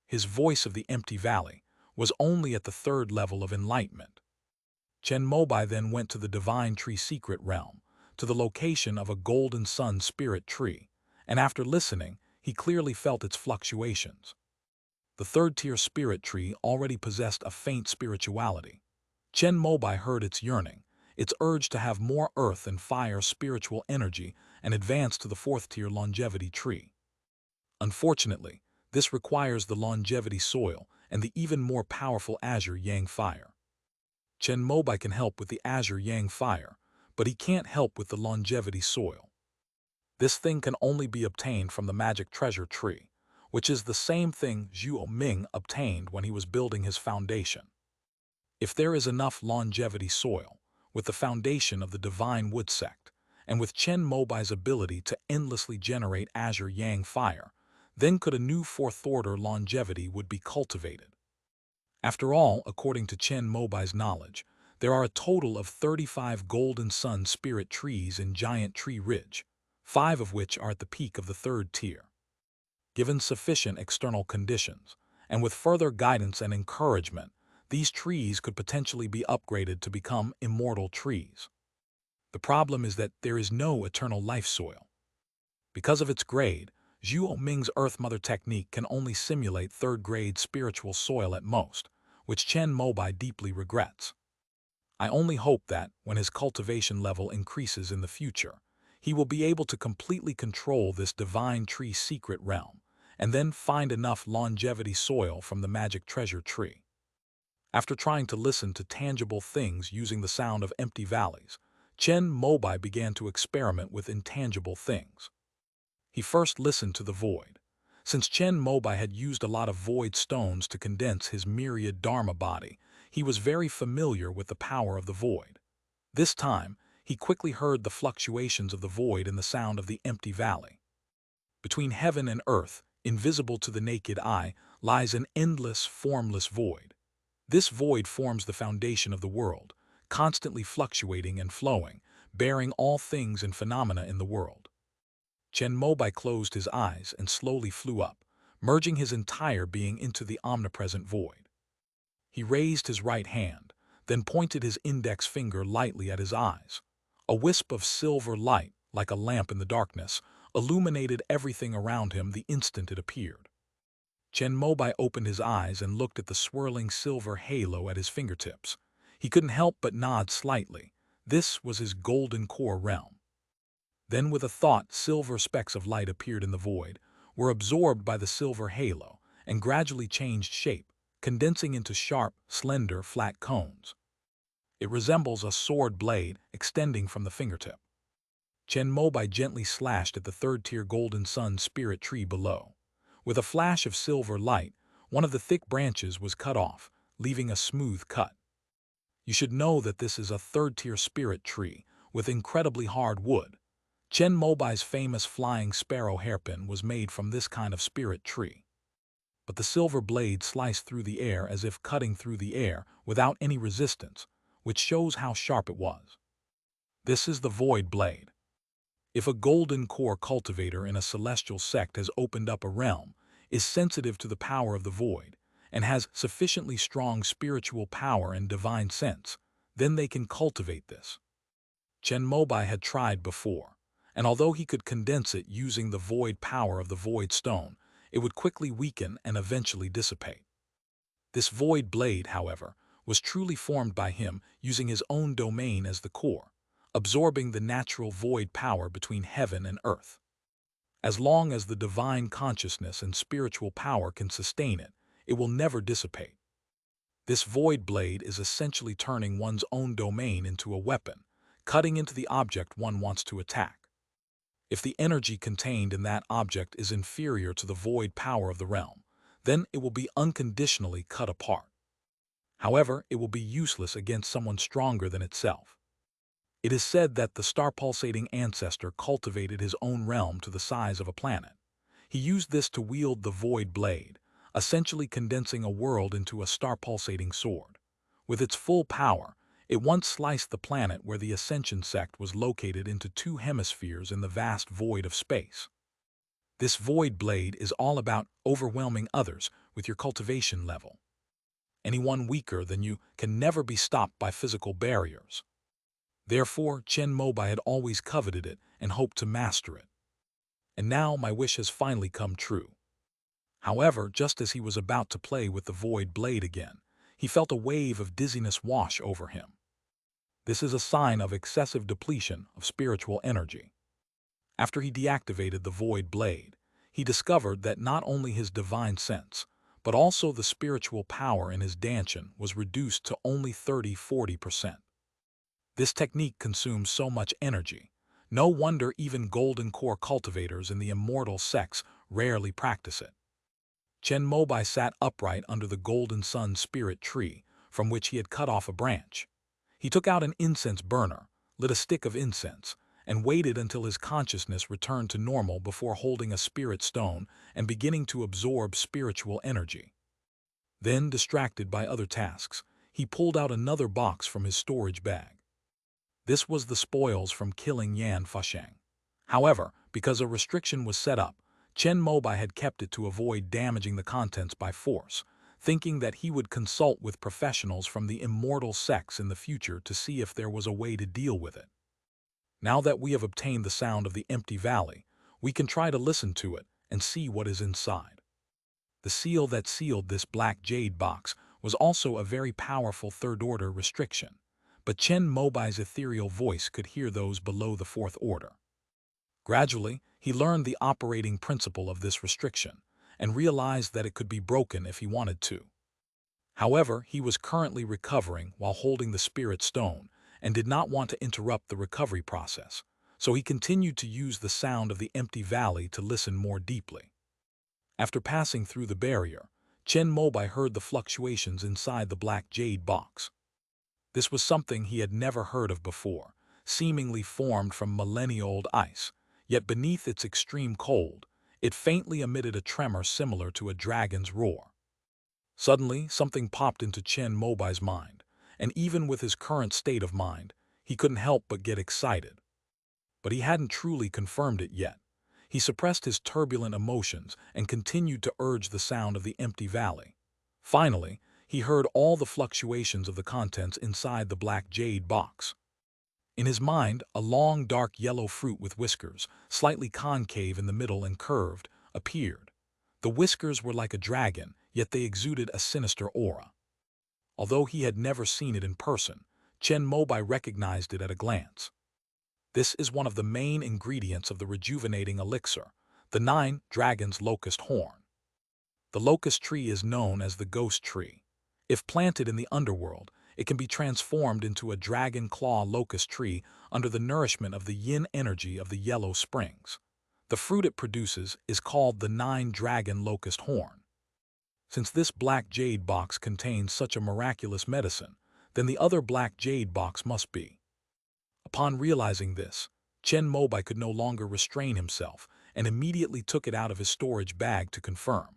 His voice of the empty valley was only at the third level of enlightenment. Chen Mobai then went to the divine tree secret realm, to the location of a golden sun spirit tree, and after listening, he clearly felt its fluctuations. The third-tier spirit tree already possessed a faint spirituality. Chen Mobai heard its yearning, its urge to have more earth and fire spiritual energy and advance to the fourth-tier longevity tree. Unfortunately, this requires the longevity soil and the even more powerful azure yang fire. Chen Mobai can help with the azure yang fire, but he can't help with the longevity soil. This thing can only be obtained from the magic treasure tree, which is the same thing Zhuo Ming obtained when he was building his foundation. If there is enough longevity soil, with the foundation of the divine wood sect, and with Chen Mobai's ability to endlessly generate azure yang fire, then could a new fourth order longevity would be cultivated. After all, according to Chen Mobai's knowledge, there are a total of 35 golden sun spirit trees in Giant Tree Ridge, 5 of which are at the peak of the 3rd tier. Given sufficient external conditions, and with further guidance and encouragement, these trees could potentially be upgraded to become immortal trees. The problem is that there is no eternal life soil. Because of its grade, Zhuo Ming's Earth Mother technique can only simulate 3rd-grade spiritual soil at most, which Chen Mobai deeply regrets. I only hope that, when his cultivation level increases in the future, he will be able to completely control this divine tree secret realm, and then find enough longevity soil from the magic treasure tree. After trying to listen to tangible things using the sound of empty valleys, Chen Mobai began to experiment with intangible things. He first listened to the void. Since Chen Mobai had used a lot of void stones to condense his myriad Dharma body, he was very familiar with the power of the void. This time, he quickly heard the fluctuations of the void in the sound of the empty valley. Between heaven and earth, invisible to the naked eye, lies an endless, formless void. This void forms the foundation of the world, constantly fluctuating and flowing, bearing all things and phenomena in the world. Chen Mobai closed his eyes and slowly flew up, merging his entire being into the omnipresent void. He raised his right hand, then pointed his index finger lightly at his eyes. A wisp of silver light, like a lamp in the darkness, illuminated everything around him the instant it appeared. Chen Mobai opened his eyes and looked at the swirling silver halo at his fingertips. He couldn't help but nod slightly. This was his golden core realm. Then with a thought, silver specks of light appeared in the void, were absorbed by the silver halo, and gradually changed shape, condensing into sharp, slender, flat cones. It resembles a sword blade extending from the fingertip. Chen Mobai gently slashed at the 3rd-tier golden sun spirit tree below. With a flash of silver light, one of the thick branches was cut off, leaving a smooth cut. You should know that this is a 3rd-tier spirit tree, with incredibly hard wood. Chen Mobai's famous flying sparrow hairpin was made from this kind of spirit tree. But the silver blade sliced through the air as if cutting through the air without any resistance, which shows how sharp it was. This is the void blade. If a golden core cultivator in a celestial sect has opened up a realm, is sensitive to the power of the void, and has sufficiently strong spiritual power and divine sense, then they can cultivate this. Chen Mobai had tried before, and although he could condense it using the void power of the void stone, it would quickly weaken and eventually dissipate. This void blade, however, was truly formed by him using his own domain as the core, absorbing the natural void power between heaven and earth. As long as the divine consciousness and spiritual power can sustain it, it will never dissipate. This void blade is essentially turning one's own domain into a weapon, cutting into the object one wants to attack. If the energy contained in that object is inferior to the void power of the realm, then it will be unconditionally cut apart. However, it will be useless against someone stronger than itself. It is said that the star-pulsating ancestor cultivated his own realm to the size of a planet. He used this to wield the void blade, essentially condensing a world into a star-pulsating sword. With its full power, it once sliced the planet where the Ascension sect was located into 2 hemispheres in the vast void of space. This void blade is all about overwhelming others with your cultivation level. Anyone weaker than you can never be stopped by physical barriers. Therefore, Chen Mobai had always coveted it and hoped to master it. And now my wish has finally come true. However, just as he was about to play with the void blade again, he felt a wave of dizziness wash over him. This is a sign of excessive depletion of spiritual energy. After he deactivated the void blade, he discovered that not only his divine sense, but also the spiritual power in his dantian was reduced to only 30–40%. This technique consumes so much energy. No wonder even golden core cultivators in the immortal sects rarely practice it. Chen Mobai sat upright under the golden sun spirit tree, from which he had cut off a branch. He took out an incense burner, lit a stick of incense, and waited until his consciousness returned to normal before holding a spirit stone and beginning to absorb spiritual energy. Then, distracted by other tasks, he pulled out another box from his storage bag. This was the spoils from killing Yan Fasheng. However, because a restriction was set up, Chen Mobai had kept it to avoid damaging the contents by force, thinking that he would consult with professionals from the immortal sects in the future to see if there was a way to deal with it. Now that we have obtained the sound of the empty valley, we can try to listen to it and see what is inside. The seal that sealed this black jade box was also a very powerful third-order restriction, but Chen Mobai's ethereal voice could hear those below the fourth order. Gradually, he learned the operating principle of this restriction and realized that it could be broken if he wanted to. However, he was currently recovering while holding the spirit stone and did not want to interrupt the recovery process, so he continued to use the sound of the empty valley to listen more deeply. After passing through the barrier, Chen Mobai heard the fluctuations inside the black jade box. This was something he had never heard of before, seemingly formed from millennia-old ice, yet beneath its extreme cold, it faintly emitted a tremor similar to a dragon's roar. Suddenly, something popped into Chen Mobai's mind, and even with his current state of mind, he couldn't help but get excited. But he hadn't truly confirmed it yet. He suppressed his turbulent emotions and continued to urge the sound of the empty valley. Finally, he heard all the fluctuations of the contents inside the black jade box. In his mind, a long, dark yellow fruit with whiskers, slightly concave in the middle and curved, appeared. The whiskers were like a dragon, yet they exuded a sinister aura. Although he had never seen it in person, Chen Mobai recognized it at a glance. This is one of the main ingredients of the rejuvenating elixir, the 9 Dragons Locust Horn. The locust tree is known as the ghost tree. If planted in the underworld, it can be transformed into a dragon claw locust tree under the nourishment of the yin energy of the yellow springs. The fruit it produces is called the 9 Dragon Locust Horn. Since this black jade box contains such a miraculous medicine, then the other black jade box must be. Upon realizing this, Chen Mobai could no longer restrain himself and immediately took it out of his storage bag to confirm.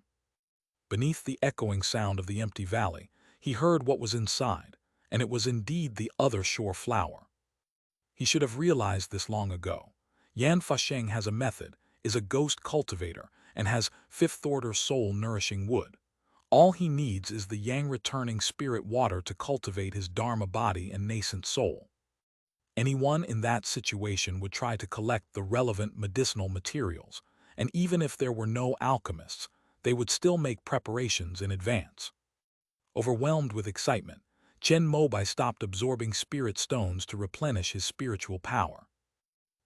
Beneath the echoing sound of the empty valley, he heard what was inside, and it was indeed the other shore flower. He should have realized this long ago. Yan Fasheng has a method, is a ghost cultivator, and has fifth-order soul-nourishing wood. All he needs is the yang-returning spirit water to cultivate his dharma body and nascent soul. Anyone in that situation would try to collect the relevant medicinal materials, and even if there were no alchemists, they would still make preparations in advance. Overwhelmed with excitement, Chen Mobai stopped absorbing spirit stones to replenish his spiritual power.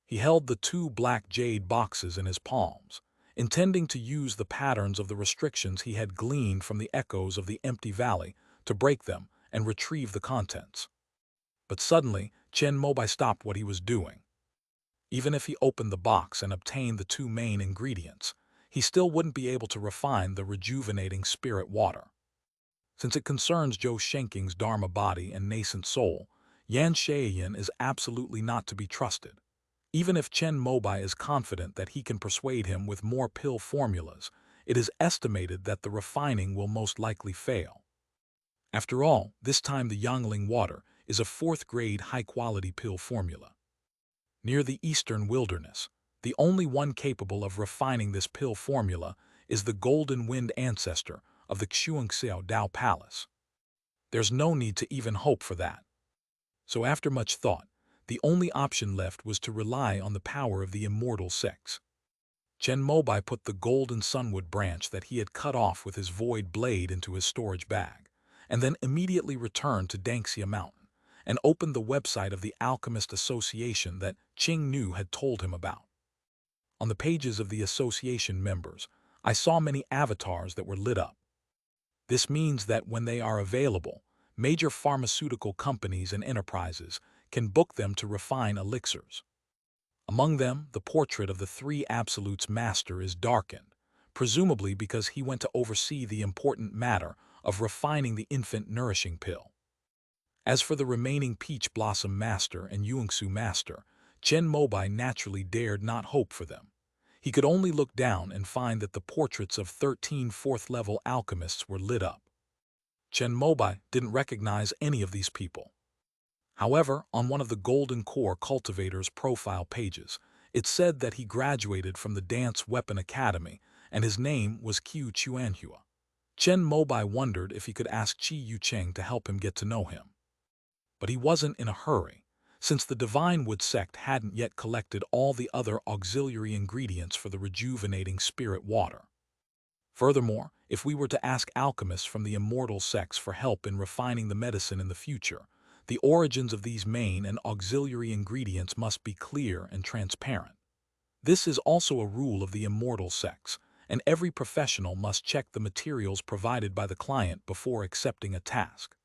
He held the 2 black jade boxes in his palms, intending to use the patterns of the restrictions he had gleaned from the echoes of the empty valley to break them and retrieve the contents. But suddenly, Chen Mobai stopped what he was doing. Even if he opened the box and obtained the 2 main ingredients, he still wouldn't be able to refine the rejuvenating spirit water. Since it concerns Zhou Shenking's dharma body and nascent soul, Yan Shaoyan is absolutely not to be trusted. Even if Chen Mobai is confident that he can persuade him with more pill formulas, it is estimated that the refining will most likely fail. After all, this time the Yangling water is a 4th-grade high-quality pill formula. Near the eastern wilderness, the only one capable of refining this pill formula is the Golden Wind ancestor of the Xuanxiao Dao Palace. There's no need to even hope for that. So after much thought, the only option left was to rely on the power of the immortal sects. Chen Mobai put the golden sunwood branch that he had cut off with his void blade into his storage bag, and then immediately returned to Dangxia Mountain and opened the website of the Alchemist Association that Qing Nu had told him about. On the pages of the association members, I saw many avatars that were lit up. This means that when they are available, major pharmaceutical companies and enterprises can book them to refine elixirs. Among them, the portrait of the 3 Absolutes Master is darkened, presumably because he went to oversee the important matter of refining the infant nourishing pill. As for the remaining Peach Blossom Master and Yuangsu Master, Chen Mobai naturally dared not hope for them. He could only look down and find that the portraits of 13 fourth-level alchemists were lit up. Chen Mobai didn't recognize any of these people. However, on one of the Golden Core Cultivators profile pages, it said that he graduated from the Dance Weapon Academy and his name was Qiu Chuanhua. Chen Mobai wondered if he could ask Qi Yucheng to help him get to know him. But he wasn't in a hurry, since the Divine Wood sect hadn't yet collected all the other auxiliary ingredients for the rejuvenating spirit water. Furthermore, if we were to ask alchemists from the immortal sects for help in refining the medicine in the future, the origins of these main and auxiliary ingredients must be clear and transparent. This is also a rule of the immortal sects, and every professional must check the materials provided by the client before accepting a task.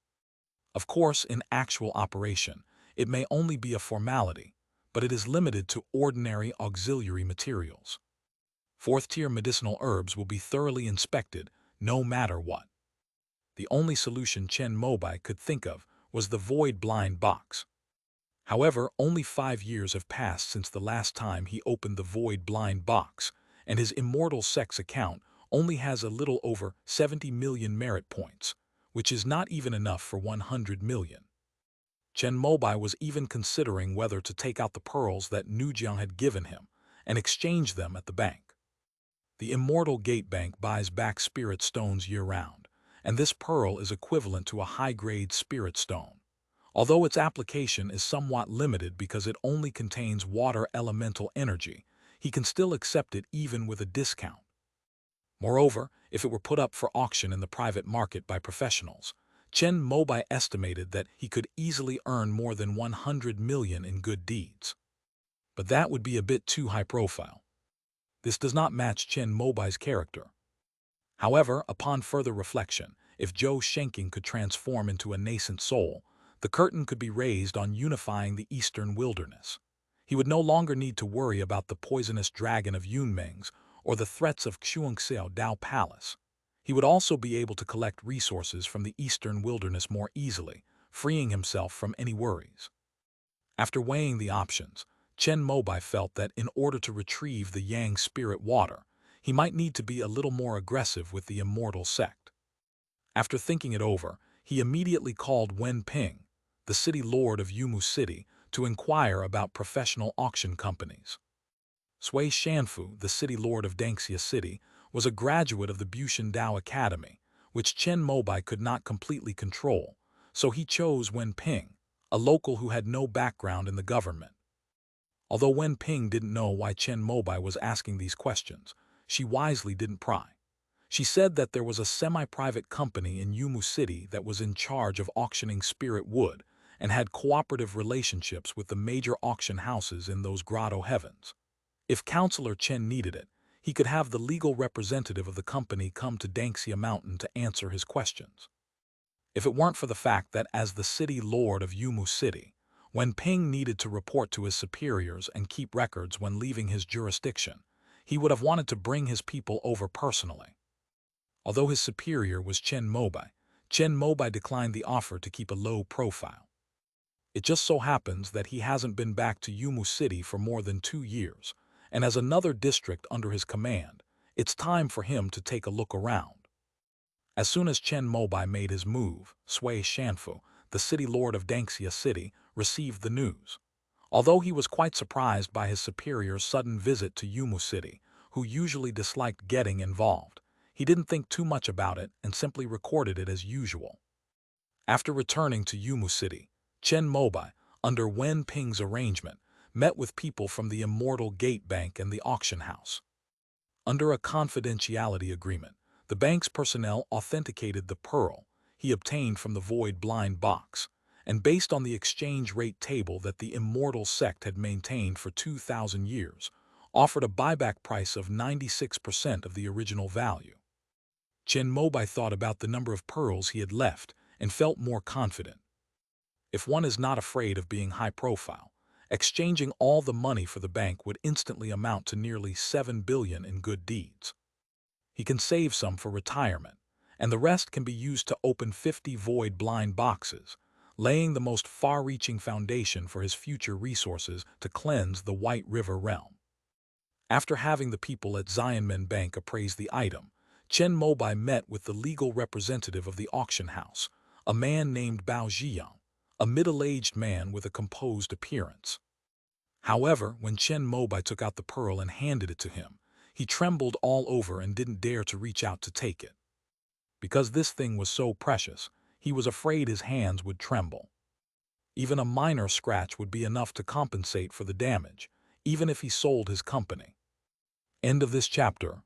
Of course, in actual operation, it may only be a formality, but it is limited to ordinary auxiliary materials. Fourth-tier medicinal herbs will be thoroughly inspected, no matter what. The only solution Chen Mobai could think of was the void blind box. However, only 5 years have passed since the last time he opened the void blind box, and his immortal sects account only has a little over 70 million merit points, which is not even enough for 100 million. Chen Mobai was even considering whether to take out the pearls that Nujiang had given him and exchange them at the bank. The Immortal Gate Bank buys back spirit stones year-round, and this pearl is equivalent to a high-grade spirit stone. Although its application is somewhat limited because it only contains water elemental energy, he can still accept it even with a discount. Moreover, if it were put up for auction in the private market by professionals, Chen Mobai estimated that he could easily earn more than 100 million in good deeds. But that would be a bit too high profile. This does not match Chen Mobai's character. However, upon further reflection, if Zhou Shenking could transform into a nascent soul, the curtain could be raised on unifying the eastern wilderness. He would no longer need to worry about the poisonous dragon of Yunmeng's or the threats of Xuanxiao Dao Palace. He would also be able to collect resources from the eastern wilderness more easily, freeing himself from any worries. After weighing the options, Chen Mobai felt that in order to retrieve the Yang spirit water, he might need to be a little more aggressive with the immortal sect. After thinking it over, he immediately called Wen Ping, the city lord of Yumu City, to inquire about professional auction companies. Sui Shanfu, the city lord of Dangxia City, was a graduate of the Bushan Dao Academy, which Chen Mobai could not completely control, so he chose Wen Ping, a local who had no background in the government. Although Wen Ping didn't know why Chen Mobai was asking these questions, she wisely didn't pry. She said that there was a semi-private company in Yumu City that was in charge of auctioning spirit wood and had cooperative relationships with the major auction houses in those grotto heavens. If Counselor Chen needed it, he could have the legal representative of the company come to Dangxia Mountain to answer his questions. If it weren't for the fact that as the city lord of Yumu City, Wen Ping needed to report to his superiors and keep records when leaving his jurisdiction, he would have wanted to bring his people over personally. Although his superior was Chen Mobai declined the offer to keep a low profile. It just so happens that he hasn't been back to Yumu City for more than 2 years, and as another district under his command, it's time for him to take a look around. As soon as Chen Mobai made his move, Sui Shanfu, the city lord of Dangxia City, received the news. Although he was quite surprised by his superior's sudden visit to Yumu City, who usually disliked getting involved, he didn't think too much about it and simply recorded it as usual. After returning to Yumu City, Chen Mobai, under Wen Ping's arrangement, met with people from the Immortal Gate Bank and the auction house. Under a confidentiality agreement, the bank's personnel authenticated the pearl he obtained from the void blind box, and based on the exchange rate table that the immortal sect had maintained for 2,000 years, offered a buyback price of 96% of the original value. Chen Mobai thought about the number of pearls he had left and felt more confident. If one is not afraid of being high profile, exchanging all the money for the bank would instantly amount to nearly 7 billion in good deeds. He can save some for retirement, and the rest can be used to open 50 void blind boxes, laying the most far-reaching foundation for his future resources to cleanse the White River realm. After having the people at Xianmen Bank appraise the item, Chen Mobai met with the legal representative of the auction house, a man named Bao Zhiyang, a middle-aged man with a composed appearance. However, when Chen Mobai took out the pearl and handed it to him, he trembled all over and didn't dare to reach out to take it. Because this thing was so precious, he was afraid his hands would tremble. Even a minor scratch would be enough to compensate for the damage, even if he sold his company. End of this chapter.